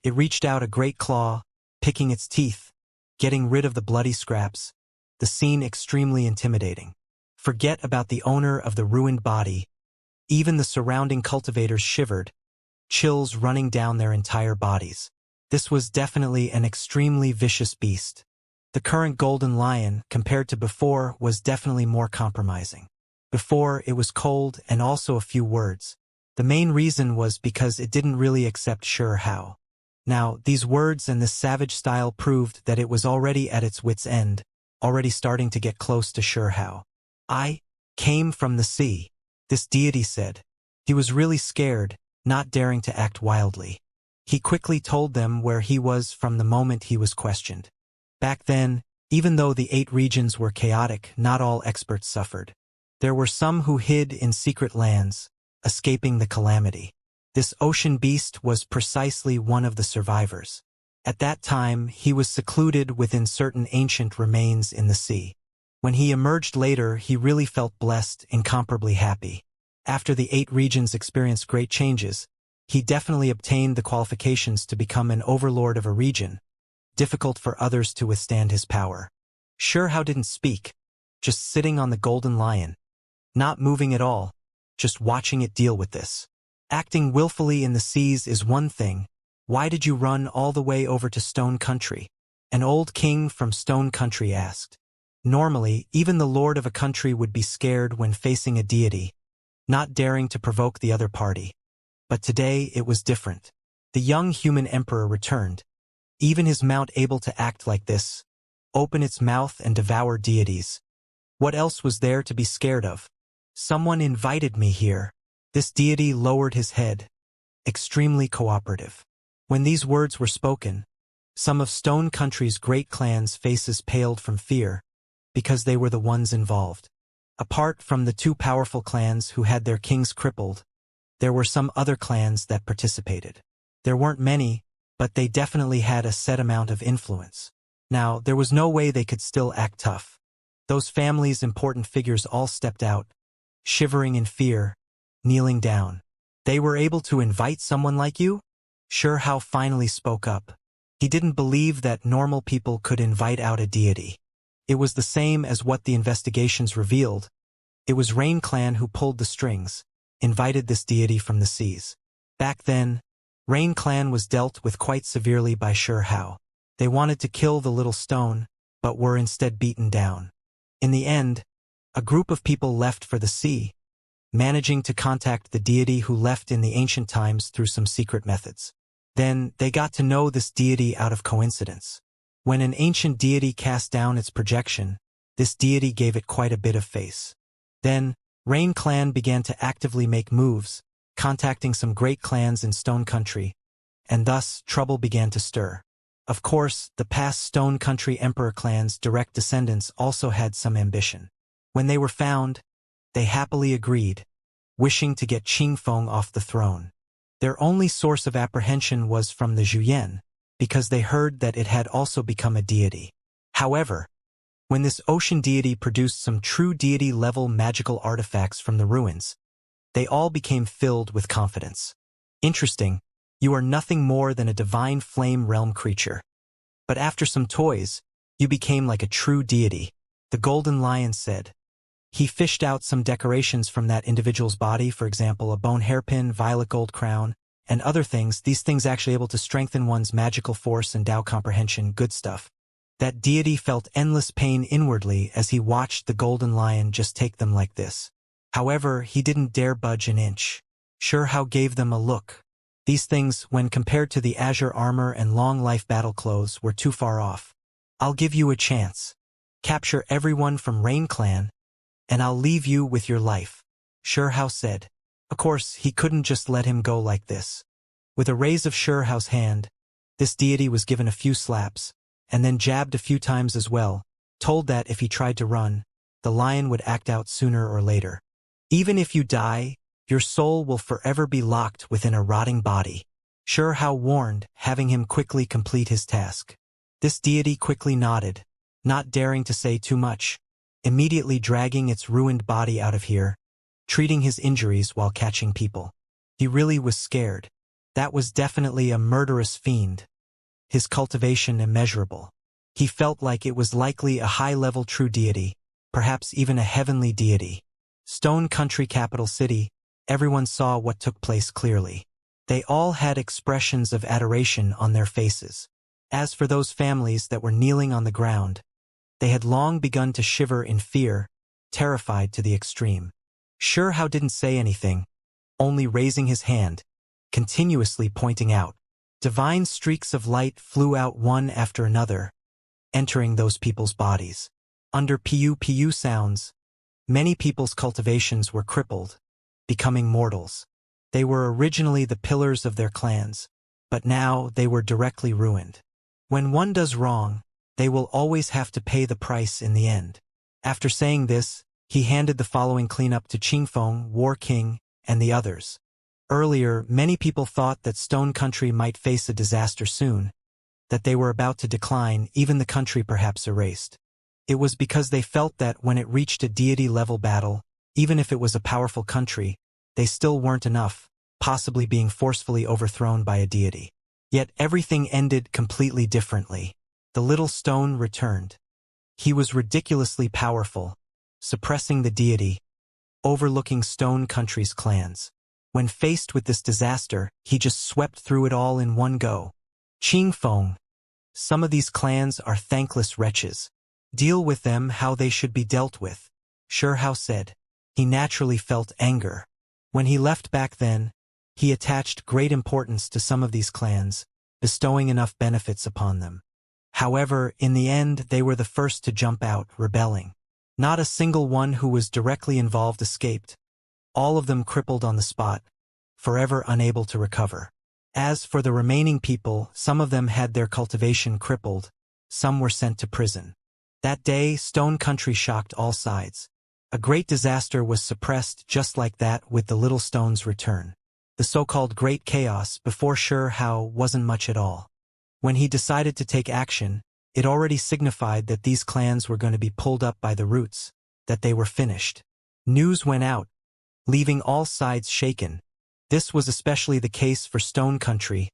It reached out a great claw, picking its teeth, getting rid of the bloody scraps, the scene extremely intimidating. Forget about the owner of the ruined body. Even the surrounding cultivators shivered, chills running down their entire bodies. This was definitely an extremely vicious beast. The current golden lion, compared to before, was definitely more compromising. Before, it was cold and also a few words. The main reason was because it didn't really accept Sure How. Now, these words and this savage style proved that it was already at its wit's end, already starting to get close to Sure How. I came from the sea, this deity said. He was really scared, not daring to act wildly. He quickly told them where he was from the moment he was questioned. Back then, even though the 8 regions were chaotic, not all experts suffered. There were some who hid in secret lands, escaping the calamity. This ocean beast was precisely one of the survivors. At that time, he was secluded within certain ancient remains in the sea. When he emerged later, he really felt blessed, incomparably happy. After the 8 regions experienced great changes, he definitely obtained the qualifications to become an overlord of a region, difficult for others to withstand his power. Sure How didn't speak, just sitting on the golden lion. Not moving at all, just watching it deal with this. Acting willfully in the seas is one thing. Why did you run all the way over to Stone Country? An old king from Stone Country asked. Normally, even the lord of a country would be scared when facing a deity, not daring to provoke the other party. But today it was different. The young human emperor returned. Even his mount able to act like this, open its mouth and devour deities. What else was there to be scared of? Someone invited me here. This deity lowered his head, extremely cooperative. When these words were spoken, some of Stone Country's great clans' faces paled from fear, because they were the ones involved. Apart from the two powerful clans who had their kings crippled, there were some other clans that participated. There weren't many, but they definitely had a set amount of influence. Now, there was no way they could still act tough. Those families' important figures all stepped out, shivering in fear, kneeling down. They were able to invite someone like you? Xianxia finally spoke up. He didn't believe that normal people could invite out a deity. It was the same as what the investigations revealed. It was Rain Clan who pulled the strings, invited this deity from the seas. Back then, Rain Clan was dealt with quite severely by Xianxia. They wanted to kill the little stone, but were instead beaten down. In the end, a group of people left for the sea, managing to contact the deity who left in the ancient times through some secret methods. Then, they got to know this deity out of coincidence. When an ancient deity cast down its projection, this deity gave it quite a bit of face. Then, Rain Clan began to actively make moves, contacting some great clans in Stone Country, and thus trouble began to stir. Of course, the past Stone Country Emperor clan's direct descendants also had some ambition. When they were found, they happily agreed, wishing to get Qingfeng off the throne. Their only source of apprehension was from the Zhuyan, because they heard that it had also become a deity. However, when this ocean deity produced some true deity-level magical artifacts from the ruins, they all became filled with confidence. Interesting, you are nothing more than a divine flame realm creature. But after some toys, you became like a true deity, the Golden Lion said. He fished out some decorations from that individual's body, for example, a bone hairpin, violet gold crown, and other things. These things actually able to strengthen one's magical force and Tao comprehension, good stuff. That deity felt endless pain inwardly as he watched the Golden Lion just take them like this. However, he didn't dare budge an inch. Xianxia gave them a look. These things, when compared to the azure armor and long-life battle clothes, were too far off. I'll give you a chance. Capture everyone from Rain Clan, and I'll leave you with your life, Xianxia said. Of course, he couldn't just let him go like this. With a raise of Xianxia's hand, this deity was given a few slaps, and then jabbed a few times as well, told that if he tried to run, the lion would act out sooner or later. Even if you die, your soul will forever be locked within a rotting body, Xianxia warned, having him quickly complete his task. This deity quickly nodded, not daring to say too much, immediately dragging its ruined body out of here, treating his injuries while catching people. He really was scared. That was definitely a murderous fiend. His cultivation immeasurable. He felt like it was likely a high-level true deity, perhaps even a heavenly deity. Stone Country capital city, everyone saw what took place clearly. They all had expressions of adoration on their faces. As for those families that were kneeling on the ground, they had long begun to shiver in fear, terrified to the extreme. Xianxia didn't say anything, only raising his hand, continuously pointing out. Divine streaks of light flew out one after another, entering those people's bodies. Under pu sounds, many people's cultivations were crippled, becoming mortals. They were originally the pillars of their clans, but now they were directly ruined. When one does wrong, they will always have to pay the price in the end. After saying this, he handed the following cleanup to Qingfeng, War King, and the others. Earlier, many people thought that Stone Country might face a disaster soon, that they were about to decline, even the country perhaps erased. It was because they felt that when it reached a deity-level battle, even if it was a powerful country, they still weren't enough, possibly being forcefully overthrown by a deity. Yet everything ended completely differently. The little stone returned. He was ridiculously powerful, suppressing the deity, overlooking Stone Country's clans. When faced with this disaster, he just swept through it all in one go. Qingfeng, some of these clans are thankless wretches. Deal with them how they should be dealt with, Xianxia said. He naturally felt anger. When he left back then, he attached great importance to some of these clans, bestowing enough benefits upon them. However, in the end, they were the first to jump out, rebelling. Not a single one who was directly involved escaped. All of them crippled on the spot, forever unable to recover. As for the remaining people, some of them had their cultivation crippled, some were sent to prison. That day, Stone Country shocked all sides. A great disaster was suppressed just like that with the Little Stone's return. The so-called Great Chaos before Sure How wasn't much at all. When he decided to take action, it already signified that these clans were going to be pulled up by the roots, that they were finished. News went out, leaving all sides shaken. This was especially the case for Stone Country,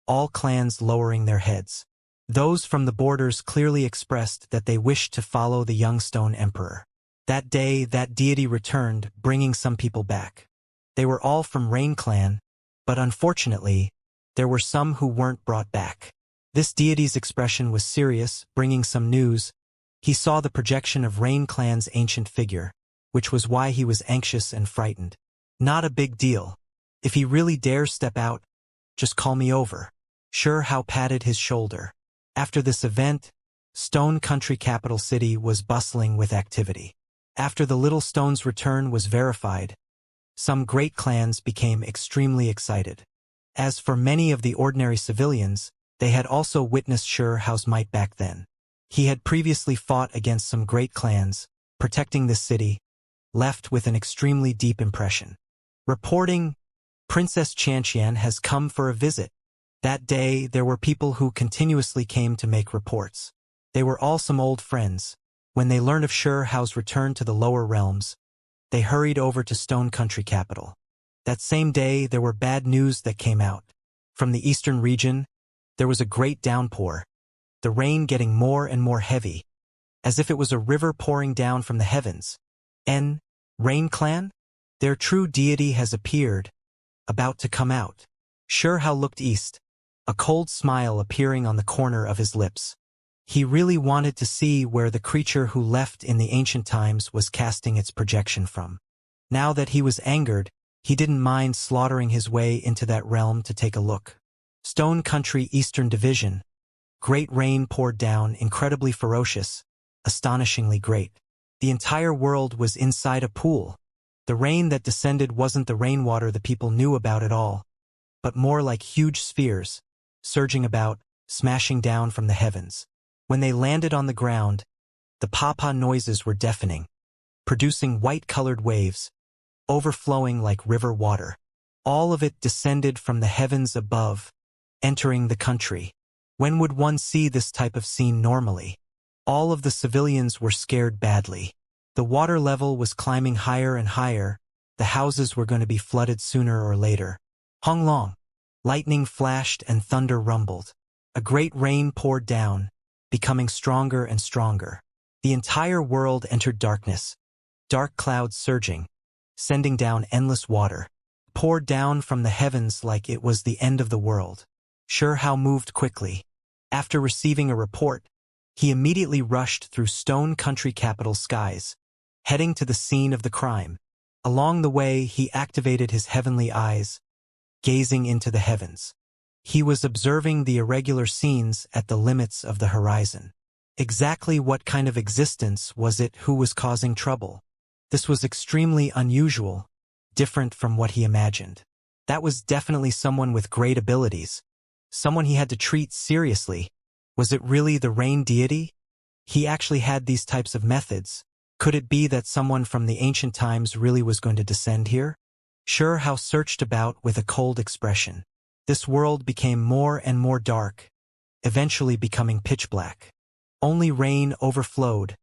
all clans lowering their heads. Those from the borders clearly expressed that they wished to follow the young Stone Emperor. That day, that deity returned, bringing some people back. They were all from Rain Clan, but unfortunately, there were some who weren't brought back. This deity's expression was serious, bringing some news. He saw the projection of Rain Clan's ancient figure, which was why he was anxious and frightened. Not a big deal. If he really dares step out, just call me over. Sure How patted his shoulder. After this event, Stone Country capital city was bustling with activity. After the Little Stone's return was verified, some great clans became extremely excited. As for many of the ordinary civilians, they had also witnessed Sure How's might back then. He had previously fought against some great clans, protecting this city, left with an extremely deep impression. Reporting, Princess Xianxia has come for a visit. That day, there were people who continuously came to make reports. They were all some old friends. When they learned of Sure How's return to the lower realms, they hurried over to Stone Country capital. That same day, there were bad news that came out. From the eastern region, there was a great downpour, the rain getting more and more heavy, as if it was a river pouring down from the heavens. Rain Clan? Their true deity has appeared, about to come out. Sure How looked east, a cold smile appearing on the corner of his lips. He really wanted to see where the creature who left in the ancient times was casting its projection from. Now that he was angered, he didn't mind slaughtering his way into that realm to take a look. Stone Country Eastern Division. Great rain poured down, incredibly ferocious, astonishingly great. The entire world was inside a pool. The rain that descended wasn't the rainwater the people knew about at all, but more like huge spheres, surging about, smashing down from the heavens. When they landed on the ground, the papa noises were deafening, producing white-colored waves, overflowing like river water. All of it descended from the heavens above, entering the country. When would one see this type of scene normally? All of the civilians were scared badly. The water level was climbing higher and higher. The houses were going to be flooded sooner or later. Hong long. Lightning flashed and thunder rumbled. A great rain poured down, becoming stronger and stronger. The entire world entered darkness. Dark clouds surging, sending down endless water, poured down from the heavens like it was the end of the world. Sure How moved quickly. After receiving a report, he immediately rushed through Stone Country capital skies, heading to the scene of the crime. Along the way, he activated his heavenly eyes, gazing into the heavens. He was observing the irregular scenes at the limits of the horizon. Exactly what kind of existence was it who was causing trouble? This was extremely unusual, different from what he imagined. That was definitely someone with great abilities, someone he had to treat seriously. Was it really the rain deity? He actually had these types of methods. Could it be that someone from the ancient times really was going to descend here? Sure How searched about with a cold expression. This world became more and more dark, eventually becoming pitch black. Only rain overflowed,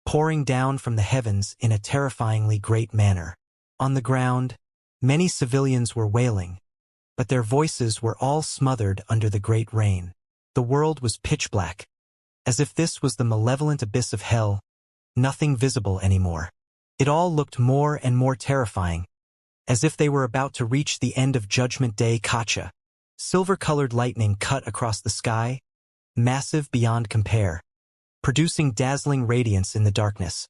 pouring down from the heavens in a terrifyingly great manner. On the ground, many civilians were wailing, but their voices were all smothered under the great rain. The world was pitch black, as if this was the malevolent abyss of hell, nothing visible anymore. It all looked more and more terrifying, as if they were about to reach the end of Judgment Day. Kacha. Silver-colored lightning cut across the sky, massive beyond compare, producing dazzling radiance in the darkness,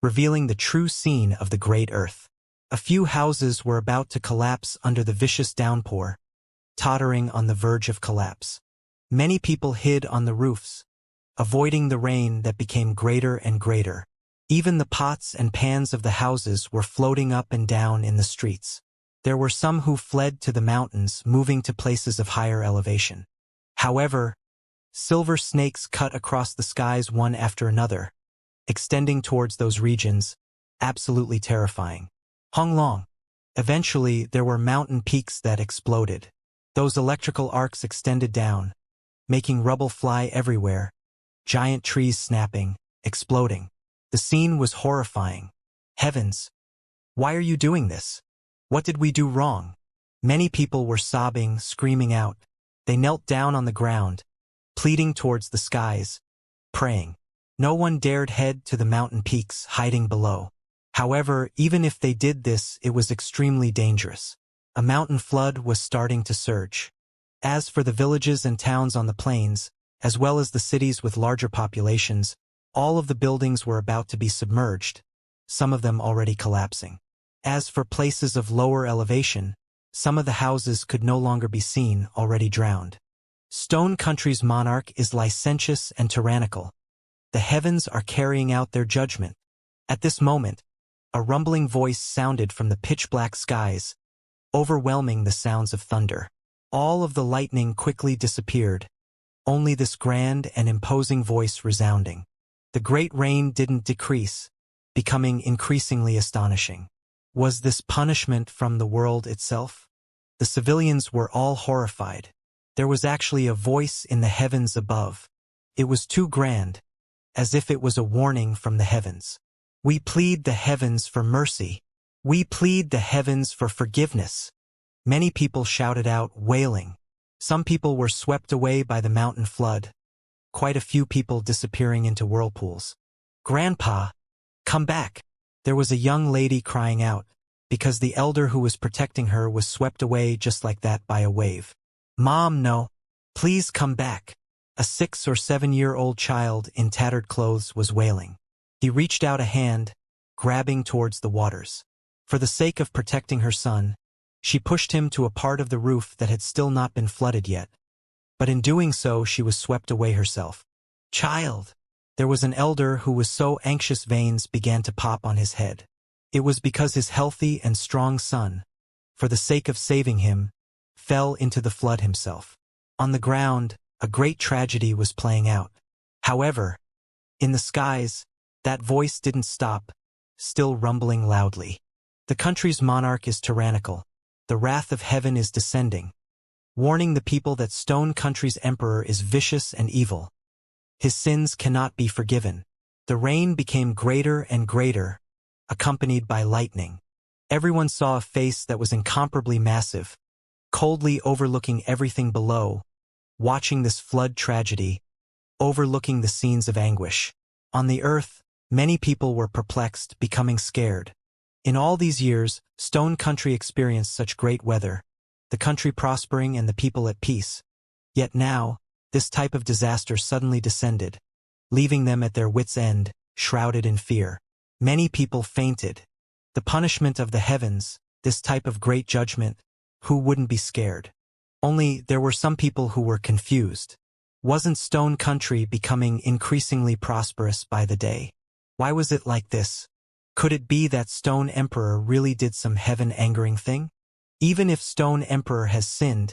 revealing the true scene of the great earth. A few houses were about to collapse under the vicious downpour, tottering on the verge of collapse. Many people hid on the roofs, avoiding the rain that became greater and greater. Even the pots and pans of the houses were floating up and down in the streets. There were some who fled to the mountains, moving to places of higher elevation. However, silver snakes cut across the skies one after another, extending towards those regions, absolutely terrifying. Honglong. Eventually, there were mountain peaks that exploded. Those electrical arcs extended down, making rubble fly everywhere, giant trees snapping, exploding. The scene was horrifying. Heavens! Why are you doing this? What did we do wrong? Many people were sobbing, screaming out. They knelt down on the ground, pleading towards the skies, praying. No one dared head to the mountain peaks, hiding below. However, even if they did this, it was extremely dangerous. A mountain flood was starting to surge. As for the villages and towns on the plains, as well as the cities with larger populations, all of the buildings were about to be submerged, some of them already collapsing. As for places of lower elevation, some of the houses could no longer be seen, already drowned. Stone Country's monarch is licentious and tyrannical. The heavens are carrying out their judgment. At this moment, a rumbling voice sounded from the pitch-black skies, overwhelming the sounds of thunder. All of the lightning quickly disappeared, only this grand and imposing voice resounding. The great rain didn't decrease, becoming increasingly astonishing. Was this punishment from the world itself? The civilians were all horrified. There was actually a voice in the heavens above. It was too grand, as if it was a warning from the heavens. We plead the heavens for mercy. We plead the heavens for forgiveness. Many people shouted out, wailing. Some people were swept away by the mountain flood. Quite a few people disappearing into whirlpools. Grandpa, come back. There was a young lady crying out, because the elder who was protecting her was swept away just like that by a wave. Mom, no. Please come back. A 6 or 7-year-old child in tattered clothes was wailing. He reached out a hand, grabbing towards the waters. For the sake of protecting her son, she pushed him to a part of the roof that had still not been flooded yet. But in doing so, she was swept away herself. Child! There was an elder who was so anxious veins began to pop on his head. It was because his healthy and strong son, for the sake of saving him, fell into the flood himself. On the ground, a great tragedy was playing out. However, in the skies, that voice didn't stop, still rumbling loudly. The country's monarch is tyrannical. The wrath of heaven is descending, warning the people that Stone Country's emperor is vicious and evil. His sins cannot be forgiven. The rain became greater and greater, accompanied by lightning. Everyone saw a face that was incomparably massive, coldly overlooking everything below, watching this flood tragedy, overlooking the scenes of anguish. On the earth, many people were perplexed, becoming scared. In all these years, Stone Country experienced such great weather, the country prospering and the people at peace. Yet now, this type of disaster suddenly descended, leaving them at their wits' end, shrouded in fear. Many people fainted. The punishment of the heavens, this type of great judgment, who wouldn't be scared? Only there were some people who were confused. Wasn't Stone Country becoming increasingly prosperous by the day? Why was it like this? Could it be that Stone Emperor really did some heaven-angering thing? Even if Stone Emperor has sinned,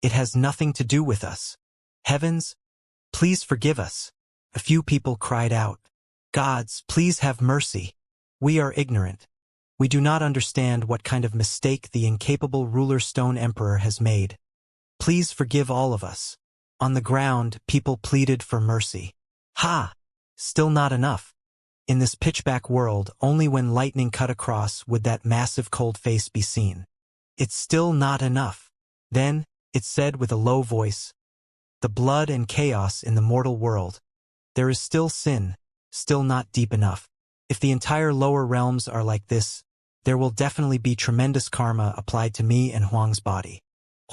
it has nothing to do with us. Heavens, please forgive us. A few people cried out. Gods, please have mercy. We are ignorant. We do not understand what kind of mistake the incapable ruler Stone Emperor has made. Please forgive all of us. On the ground, people pleaded for mercy. Ha! Still not enough. In this pitch-black world, only when lightning cut across would that massive cold face be seen. It's still not enough. Then, it said with a low voice, the blood and chaos in the mortal world. There is still sin, still not deep enough. If the entire lower realms are like this, there will definitely be tremendous karma applied to me and Huang's body.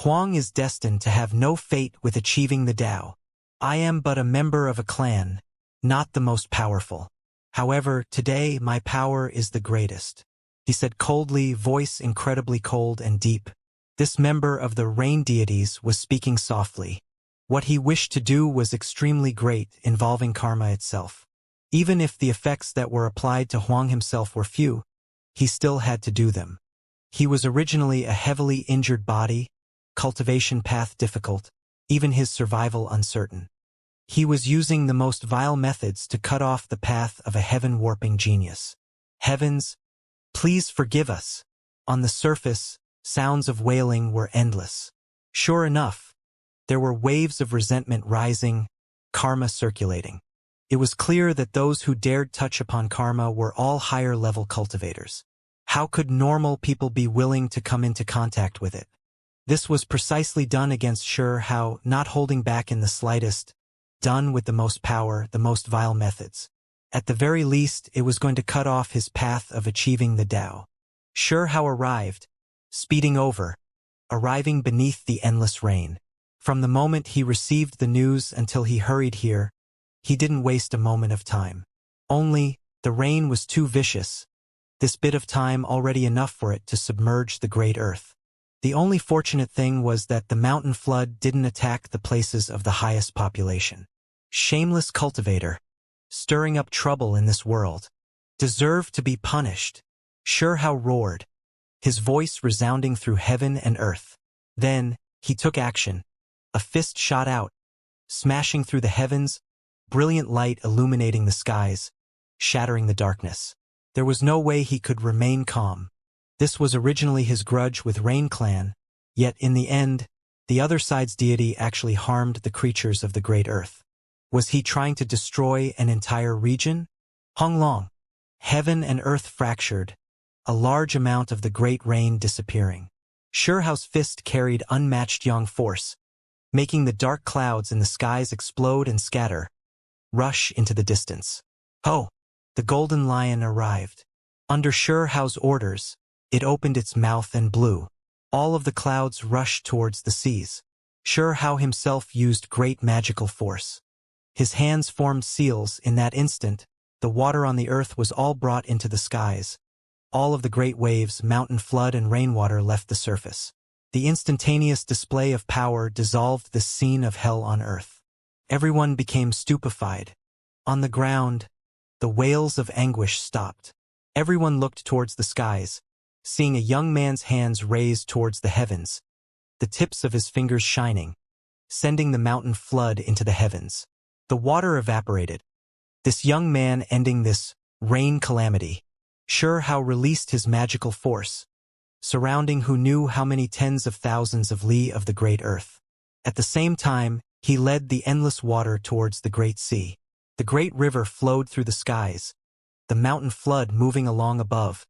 Huang is destined to have no fate with achieving the Tao. I am but a member of a clan, not the most powerful. However, today my power is the greatest. He said coldly, voice incredibly cold and deep. This member of the rain deities was speaking softly. What he wished to do was extremely great, involving karma itself. Even if the effects that were applied to Huang himself were few, he still had to do them. He was originally a heavily injured body, cultivation path difficult, even his survival uncertain. He was using the most vile methods to cut off the path of a heaven-warping genius. Heavens, please forgive us. On the surface, sounds of wailing were endless. Sure enough, there were waves of resentment rising, karma circulating. It was clear that those who dared touch upon karma were all higher-level cultivators. How could normal people be willing to come into contact with it? This was precisely done against Xianxia, not holding back in the slightest, done with the most power, the most vile methods. At the very least, it was going to cut off his path of achieving the Tao. Xianxia arrived, speeding over, arriving beneath the endless rain. From the moment he received the news until he hurried here, he didn't waste a moment of time. Only, the rain was too vicious, this bit of time already enough for it to submerge the great earth. The only fortunate thing was that the mountain flood didn't attack the places of the highest population. Shameless cultivator, stirring up trouble in this world, deserved to be punished. Xianxia roared, his voice resounding through heaven and earth. Then, he took action. A fist shot out, smashing through the heavens, brilliant light illuminating the skies, shattering the darkness. There was no way he could remain calm. This was originally his grudge with Rain Clan, yet in the end, the other side's deity actually harmed the creatures of the great earth. Was he trying to destroy an entire region? Honglong. Heaven and earth fractured, a large amount of the great rain disappearing. Xianxia's fist carried unmatched yang force, making the dark clouds in the skies explode and scatter, rush into the distance. Oh! The golden lion arrived. Under Xianxia's orders, it opened its mouth and blew. All of the clouds rushed towards the seas. Xianxia himself used great magical force. His hands formed seals. In that instant, the water on the earth was all brought into the skies. All of the great waves, mountain flood and rainwater left the surface. The instantaneous display of power dissolved the scene of hell on earth. Everyone became stupefied. On the ground, the wails of anguish stopped. Everyone looked towards the skies, seeing a young man's hands raised towards the heavens, the tips of his fingers shining, sending the mountain flood into the heavens. The water evaporated. This young man ending this rain calamity. Xianxia released his magical force, surrounding who knew how many tens of thousands of li of the great earth. At the same time, he led the endless water towards the great sea. The great river flowed through the skies, the mountain flood moving along above,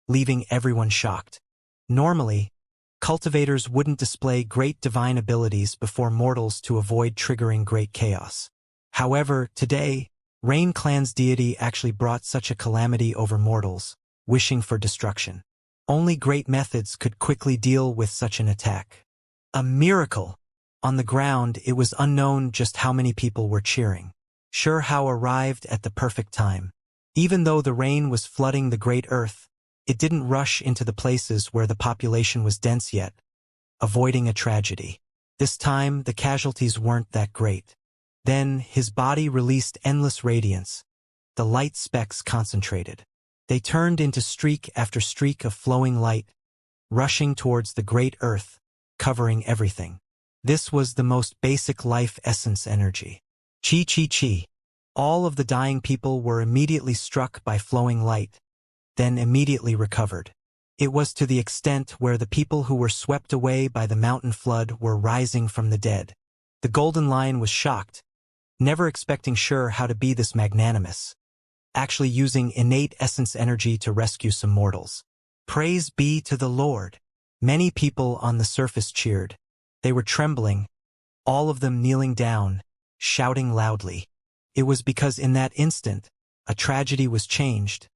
leaving everyone shocked. Normally, cultivators wouldn't display great divine abilities before mortals to avoid triggering great chaos. However, today, Rain Clan's deity actually brought such a calamity over mortals, wishing for destruction. Only great methods could quickly deal with such an attack. A miracle! On the ground, it was unknown just how many people were cheering. Xianxia arrived at the perfect time. Even though the rain was flooding the great earth, it didn't rush into the places where the population was dense yet, avoiding a tragedy. This time, the casualties weren't that great. Then, his body released endless radiance. The light specks concentrated. They turned into streak after streak of flowing light, rushing towards the great earth, covering everything. This was the most basic life essence energy. Chi chi chi. All of the dying people were immediately struck by flowing light, then immediately recovered. It was to the extent where the people who were swept away by the mountain flood were rising from the dead. The golden lion was shocked, never expecting Xianxia to be this magnanimous, actually using innate essence energy to rescue some mortals. Praise be to the Lord. Many people on the surface cheered. They were trembling, all of them kneeling down, shouting loudly. It was because in that instant, a tragedy was changed,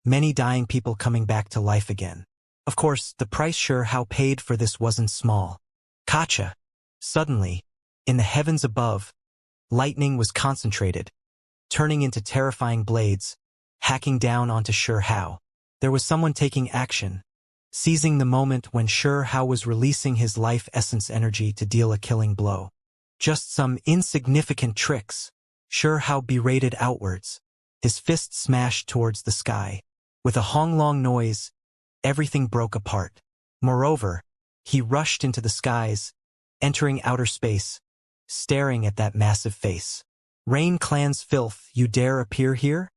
many dying people coming back to life again. Of course, the price Xianxia paid for this wasn't small. Kacha. Suddenly, in the heavens above, lightning was concentrated, turning into terrifying blades, hacking down onto Xianxia. There was someone taking action, seizing the moment when Xianxia was releasing his life essence energy to deal a killing blow. Just some insignificant tricks. Xianxia berated outwards, his fist smashed towards the sky. With a honglong noise, everything broke apart. Moreover, he rushed into the skies, entering outer space, staring at that massive face. Rain Clan's filth, you dare appear here?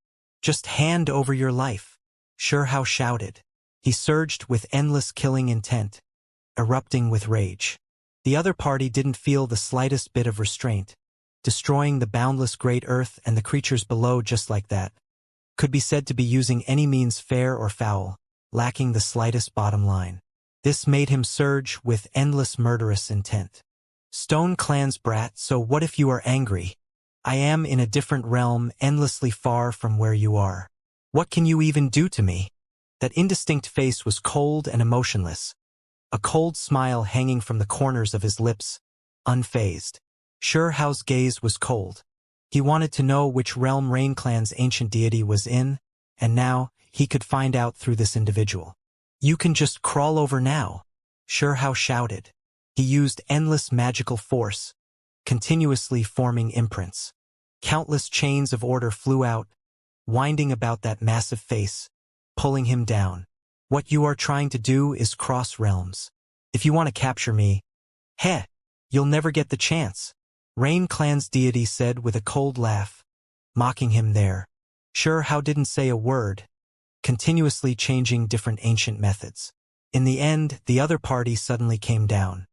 Just hand over your life. Xianxia shouted. He surged with endless killing intent, erupting with rage. The other party didn't feel the slightest bit of restraint, destroying the boundless great earth and the creatures below just like that. Could be said to be using any means fair or foul, lacking the slightest bottom line. This made him surge with endless murderous intent. Stone Clan's brat, so what if you are angry? I am in a different realm, endlessly far from where you are. What can you even do to me? That indistinct face was cold and emotionless, a cold smile hanging from the corners of his lips, unfazed. Xianxia's gaze was cold. He wanted to know which realm Rain Clan's ancient deity was in, and now he could find out through this individual. You can just crawl over now, Xianxia shouted. He used endless magical force, continuously forming imprints. Countless chains of order flew out, winding about that massive face, pulling him down. What you are trying to do is cross realms. If you want to capture me, you'll never get the chance, Rain Clan's deity said with a cold laugh, mocking him there. Xianxia didn't say a word, continuously changing different ancient methods. In the end, the other party suddenly came down.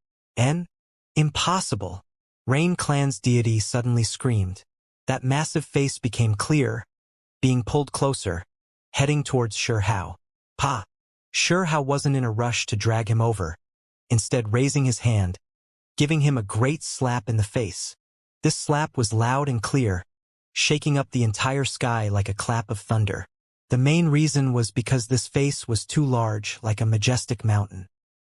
Impossible! Rain Clan's deity suddenly screamed. That massive face became clear, being pulled closer, heading towards Xianxia. Xianxia wasn't in a rush to drag him over, instead raising his hand, giving him a great slap in the face. This slap was loud and clear, shaking up the entire sky like a clap of thunder. The main reason was because this face was too large, like a majestic mountain.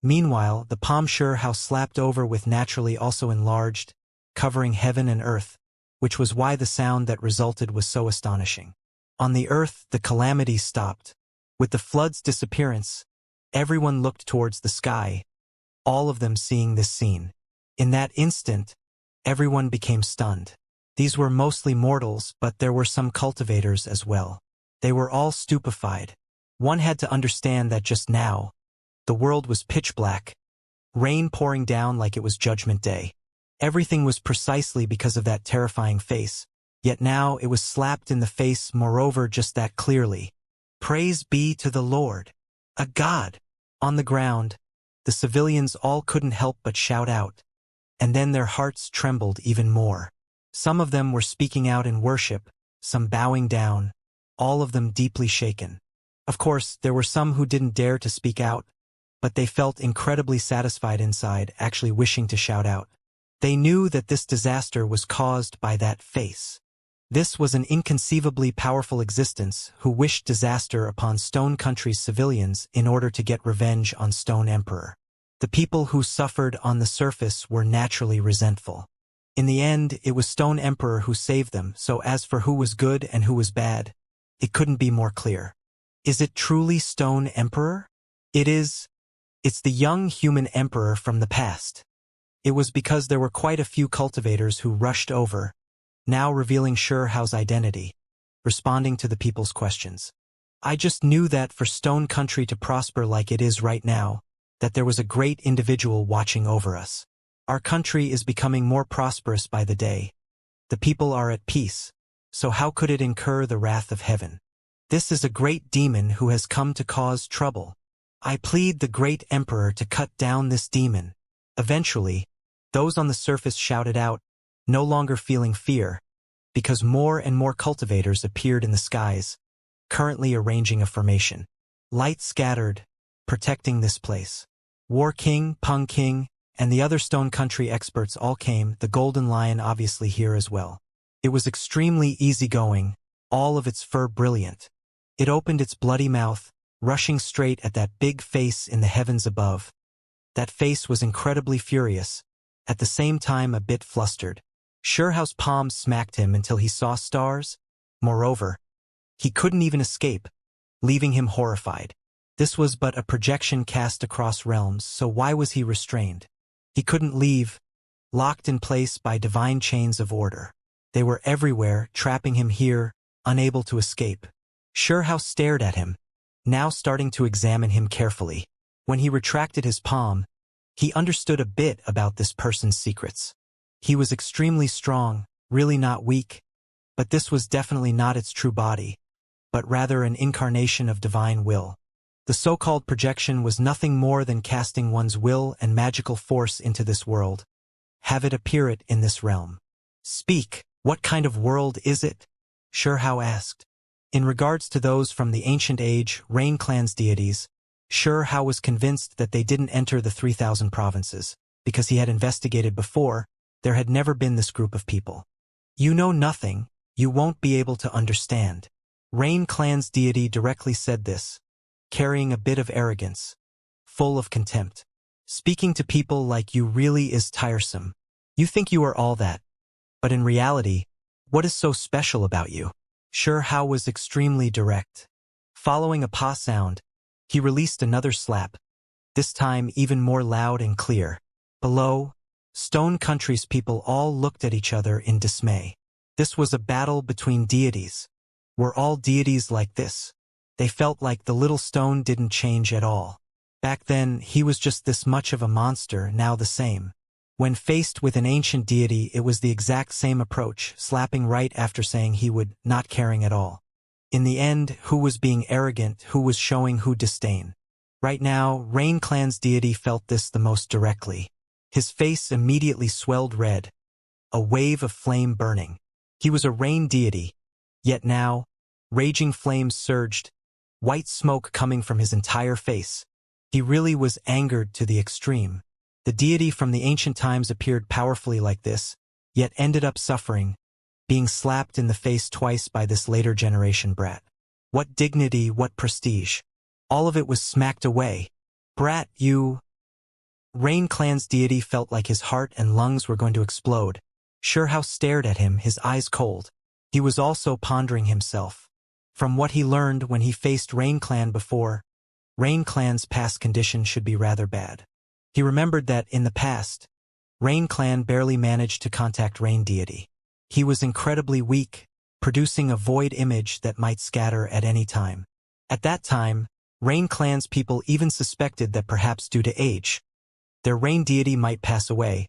Meanwhile, the palm Xianxia slapped over with naturally also enlarged, covering heaven and earth, which was why the sound that resulted was so astonishing. On the earth, the calamity stopped. With the flood's disappearance, everyone looked towards the sky, all of them seeing this scene. In that instant, everyone became stunned. These were mostly mortals, but there were some cultivators as well. They were all stupefied. One had to understand that just now, the world was pitch black, rain pouring down like it was Judgment Day. Everything was precisely because of that terrifying face, yet now it was slapped in the face, moreover just that clearly. Praise be to the Lord, a god! On the ground, the civilians all couldn't help but shout out, and then their hearts trembled even more. Some of them were speaking out in worship, some bowing down, all of them deeply shaken. Of course, there were some who didn't dare to speak out, but they felt incredibly satisfied inside, actually wishing to shout out. They knew that this disaster was caused by that face. This was an inconceivably powerful existence who wished disaster upon Stone Country's civilians in order to get revenge on Stone Emperor. The people who suffered on the surface were naturally resentful. In the end, it was Stone Emperor who saved them, so as for who was good and who was bad, it couldn't be more clear. Is it truly Stone Emperor? It is. It's the young human emperor from the past. It was because there were quite a few cultivators who rushed over, now revealing Xianxia's identity, responding to the people's questions. I just knew that for Stone Country to prosper like it is right now, that there was a great individual watching over us. Our country is becoming more prosperous by the day. The people are at peace, so how could it incur the wrath of heaven? This is a great demon who has come to cause trouble. I plead the great emperor to cut down this demon. Eventually, those on the surface shouted out, no longer feeling fear, because more and more cultivators appeared in the skies, currently arranging a formation. Light scattered, protecting this place. War King, Peng King, and the other Stone Country experts all came, the Golden Lion obviously here as well. It was extremely easygoing, all of its fur brilliant. It opened its bloody mouth, rushing straight at that big face in the heavens above. That face was incredibly furious, at the same time a bit flustered. Xianxia's palm smacked him until he saw stars. Moreover, he couldn't even escape, leaving him horrified. This was but a projection cast across realms, so why was he restrained? He couldn't leave, locked in place by divine chains of order. They were everywhere, trapping him here, unable to escape. Xianxia stared at him, now starting to examine him carefully. When he retracted his palm, he understood a bit about this person's secrets. He was extremely strong, really not weak, but this was definitely not its true body, but rather an incarnation of divine will. The so-called projection was nothing more than casting one's will and magical force into this world. Have it appear it in this realm. Speak, what kind of world is it? Xianxia asked. In regards to those from the ancient age, Rain Clan's deities, Xianxia was convinced that they didn't enter the 3,000 provinces, because he had investigated before, there had never been this group of people. You know nothing, you won't be able to understand. Rain Clan's deity directly said this, carrying a bit of arrogance, full of contempt. Speaking to people like you really is tiresome. You think you are all that. But in reality, what is so special about you? Xianxia was extremely direct. Following a pa sound, he released another slap, this time even more loud and clear. Below, Stone Country's people all looked at each other in dismay. This was a battle between deities. Were all deities like this? They felt like the little stone didn't change at all. Back then, he was just this much of a monster, now the same. When faced with an ancient deity, it was the exact same approach, slapping right after saying he would, not caring at all. In the end, who was being arrogant, who was showing who disdain? Right now, Rain Clan's deity felt this the most directly. His face immediately swelled red, a wave of flame burning. He was a rain deity, yet now, raging flames surged, white smoke coming from his entire face. He really was angered to the extreme. The deity from the ancient times appeared powerfully like this, yet ended up suffering, being slapped in the face twice by this later generation brat. What dignity, what prestige. All of it was smacked away. Brat, you... Rain Clan's deity felt like his heart and lungs were going to explode. Xianxia stared at him, his eyes cold. He was also pondering himself. From what he learned when he faced Rain Clan before, Rain Clan's past condition should be rather bad. He remembered that, in the past, Rain Clan barely managed to contact Rain Deity. He was incredibly weak, producing a void image that might scatter at any time. At that time, Rain Clan's people even suspected that perhaps due to age, their Rain Deity might pass away,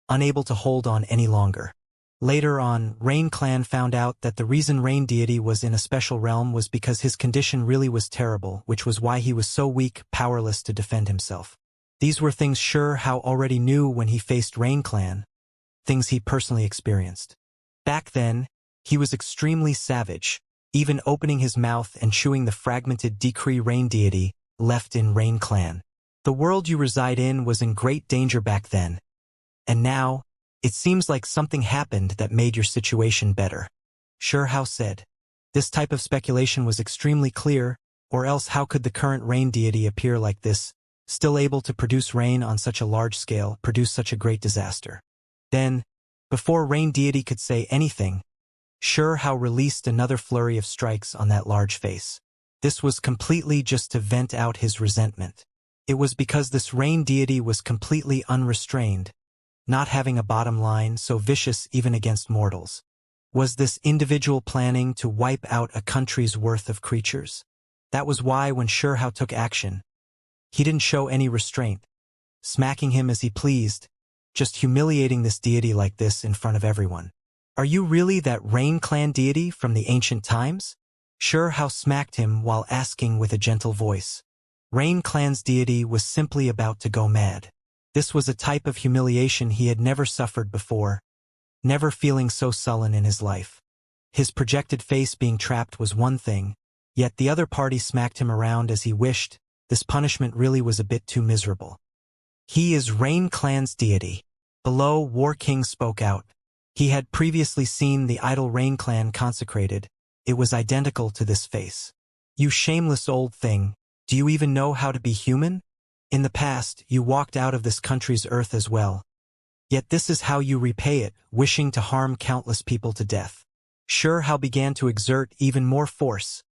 unable to hold on any longer. Later on, Rain Clan found out that the reason Rain Deity was in a special realm was because his condition really was terrible, which was why he was so weak, powerless to defend himself. These were things Xianxia already knew when he faced Rain Clan, things he personally experienced. Back then, he was extremely savage, even opening his mouth and chewing the fragmented decree Rain Deity left in Rain Clan. The world you reside in was in great danger back then. And now, it seems like something happened that made your situation better. Xianxia said. This type of speculation was extremely clear, or else how could the current rain deity appear like this, still able to produce rain on such a large scale, produce such a great disaster? Then, before Rain Deity could say anything, Xianxia released another flurry of strikes on that large face. This was completely just to vent out his resentment. It was because this Rain Deity was completely unrestrained, not having a bottom line, so vicious even against mortals. Was this individual planning to wipe out a country's worth of creatures? That was why when Xianxia took action, he didn't show any restraint, smacking him as he pleased, just humiliating this deity like this in front of everyone. Are you really that Rain Clan deity from the ancient times? Xianxia smacked him while asking with a gentle voice. Rain Clan's deity was simply about to go mad. This was a type of humiliation he had never suffered before, never feeling so sullen in his life. His projected face being trapped was one thing, yet the other party smacked him around as he wished. This punishment really was a bit too miserable. He is Rain Clan's deity. Below, War King spoke out. He had previously seen the idol Rain Clan consecrated. It was identical to this face. You shameless old thing, do you even know how to be human? In the past, you walked out of this country's earth as well. Yet this is how you repay it, wishing to harm countless people to death. Xianxia began to exert even more force,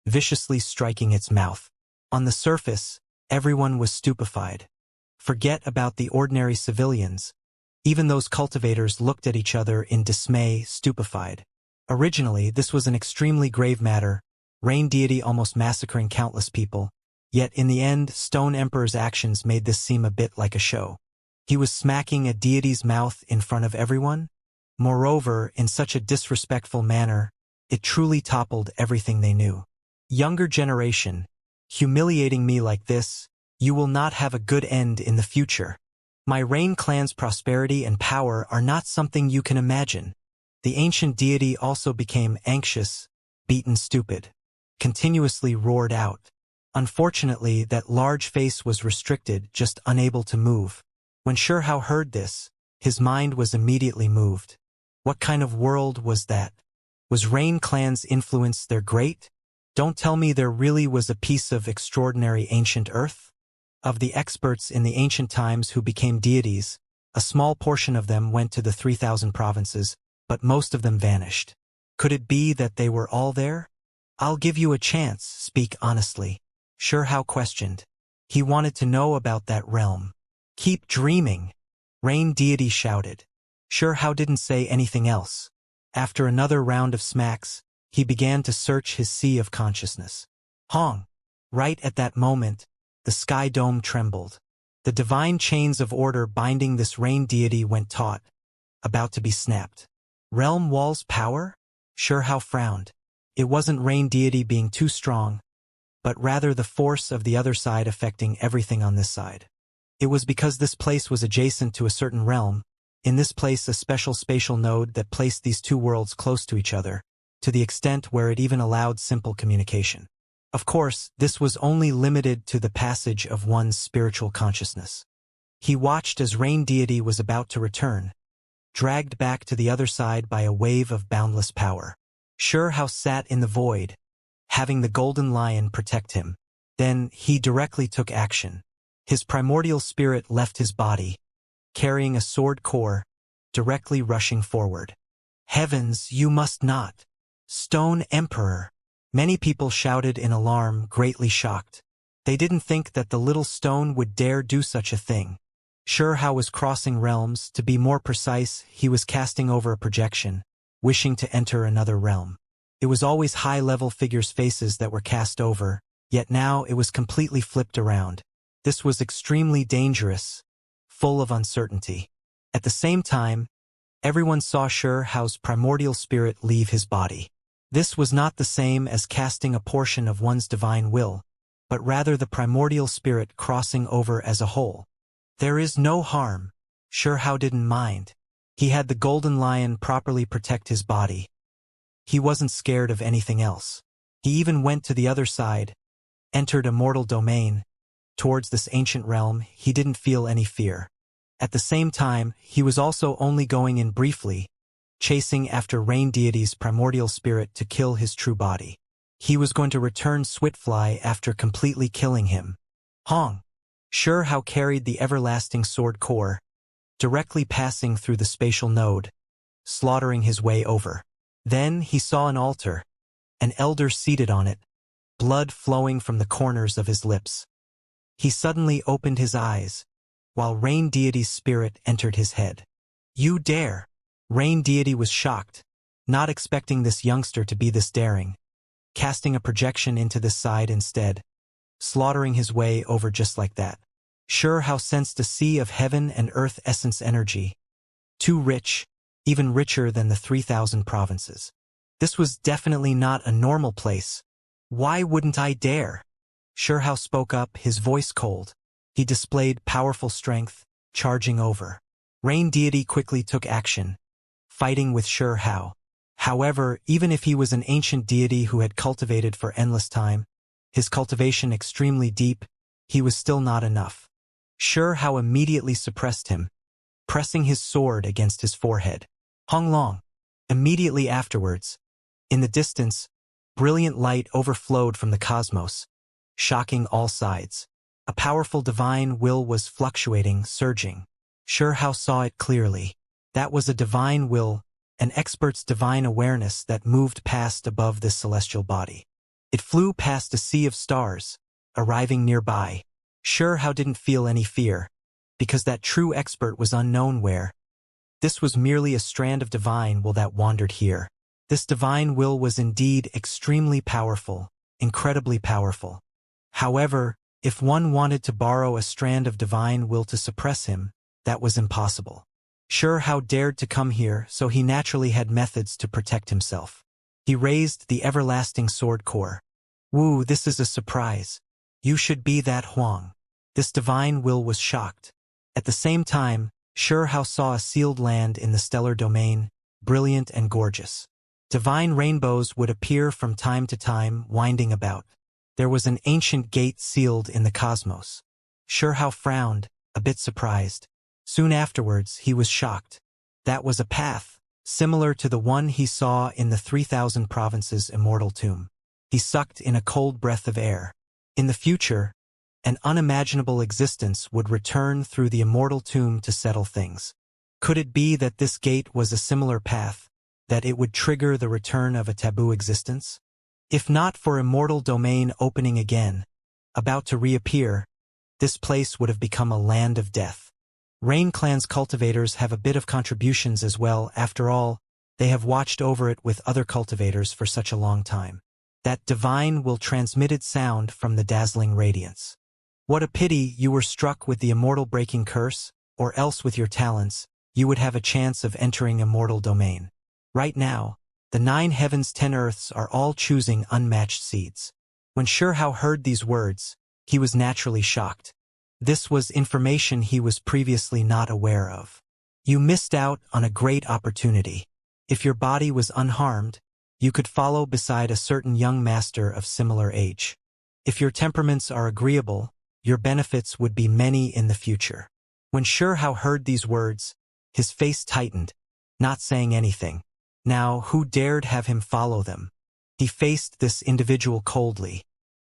viciously striking its mouth. On the surface, everyone was stupefied. Forget about the ordinary civilians. Even those cultivators looked at each other in dismay, stupefied. Originally, this was an extremely grave matter, Rain Deity almost massacring countless people. Yet in the end, Stone Emperor's actions made this seem a bit like a show. He was smacking a deity's mouth in front of everyone. Moreover, in such a disrespectful manner, it truly toppled everything they knew. Younger generation, humiliating me like this, you will not have a good end in the future. My Rain clan's prosperity and power are not something you can imagine. The ancient deity also became anxious, beaten stupid, continuously roared out. Unfortunately, that large face was restricted, just unable to move. When Shurhao heard this, his mind was immediately moved. What kind of world was that? Was Rain clan's influence their great? Don't tell me there really was a piece of extraordinary ancient earth? Of the experts in the ancient times who became deities, a small portion of them went to the 3,000 provinces, but most of them vanished. Could it be that they were all there? I'll give you a chance, speak honestly. Shurhao questioned. He wanted to know about that realm. Keep dreaming, Rain deity shouted. Shurhao didn't say anything else. After another round of smacks, he began to search his sea of consciousness. Hong! Right at that moment, the sky dome trembled. The divine chains of order binding this Rain deity went taut, about to be snapped. Realm Wall's power? Shurhao frowned. It wasn't Rain deity being too strong, but rather the force of the other side affecting everything on this side. It was because this place was adjacent to a certain realm, in this place a special spatial node that placed these two worlds close to each other, to the extent where it even allowed simple communication. Of course, this was only limited to the passage of one's spiritual consciousness. He watched as Rain deity was about to return, dragged back to the other side by a wave of boundless power. Shurhao sat in the void, having the golden lion protect him. Then he directly took action. His primordial spirit left his body, carrying a sword core, directly rushing forward. Heavens, you must not! Stone Emperor! Many people shouted in alarm, greatly shocked. They didn't think that the little stone would dare do such a thing. Shurhao was crossing realms. To be more precise, he was casting over a projection, wishing to enter another realm. It was always high-level figures' faces that were cast over, yet now it was completely flipped around. This was extremely dangerous, full of uncertainty. At the same time, everyone saw Shurhao's primordial spirit leave his body. This was not the same as casting a portion of one's divine will, but rather the primordial spirit crossing over as a whole. There is no harm. Shurhao didn't mind. He had the golden lion properly protect his body. He wasn't scared of anything else. He even went to the other side, entered Immortal domain. Towards this ancient realm, he didn't feel any fear. At the same time, he was also only going in briefly, chasing after Rain deity's primordial spirit to kill his true body. He was going to return Swiftfly after completely killing him. Hong! Shurhao carried the everlasting sword core, directly passing through the spatial node, slaughtering his way over. Then he saw an altar, an elder seated on it, blood flowing from the corners of his lips. He suddenly opened his eyes, while Rain deity's spirit entered his head. You dare! Rain deity was shocked, not expecting this youngster to be this daring, casting a projection into this side instead, slaughtering his way over just like that. Shurhao sensed a sea of heaven and earth essence energy, too rich, even richer than the 3,000 provinces. This was definitely not a normal place. Why wouldn't I dare? Shurhao spoke up, his voice cold. He displayed powerful strength, charging over. Rain deity quickly took action, fighting with Shurhao. However, even if he was an ancient deity who had cultivated for endless time, his cultivation extremely deep, he was still not enough. Shurhao immediately suppressed him, pressing his sword against his forehead. Hong Long. Immediately afterwards, in the distance, brilliant light overflowed from the cosmos, shocking all sides. A powerful divine will was fluctuating, surging. Shurhao saw it clearly. That was a divine will, an expert's divine awareness that moved past above this celestial body. It flew past a sea of stars, arriving nearby. Shurhao didn't feel any fear, because that true expert was unknown where. This was merely a strand of divine will that wandered here. This divine will was indeed extremely powerful, incredibly powerful. However, if one wanted to borrow a strand of divine will to suppress him, that was impossible. Shao dared to come here, so he naturally had methods to protect himself. He raised the everlasting sword core. Wu, this is a surprise. You should be that Huang. This divine will was shocked. At the same time, Shao saw a sealed land in the stellar domain, brilliant and gorgeous. Divine rainbows would appear from time to time, winding about. There was an ancient gate sealed in the cosmos. Shao frowned, a bit surprised. Soon afterwards, he was shocked. That was a path, similar to the one he saw in the 3,000 provinces immortal tomb. He sucked in a cold breath of air. In the future, an unimaginable existence would return through the immortal tomb to settle things. Could it be that this gate was a similar path, that it would trigger the return of a taboo existence? If not for immortal domain opening again, about to reappear, this place would have become a land of death. Rain Clan's cultivators have a bit of contributions as well. After all, they have watched over it with other cultivators for such a long time. That divine will transmitted sound from the dazzling radiance. What a pity you were struck with the immortal breaking curse, or else with your talents, you would have a chance of entering immortal domain. Right now, the 9 heavens 10 earths are all choosing unmatched seeds. When Shao heard these words, he was naturally shocked. This was information he was previously not aware of. You missed out on a great opportunity. If your body was unharmed, you could follow beside a certain young master of similar age. If your temperaments are agreeable, your benefits would be many in the future. When Shao heard these words, his face tightened, not saying anything. Now, who dared have him follow them? He faced this individual coldly.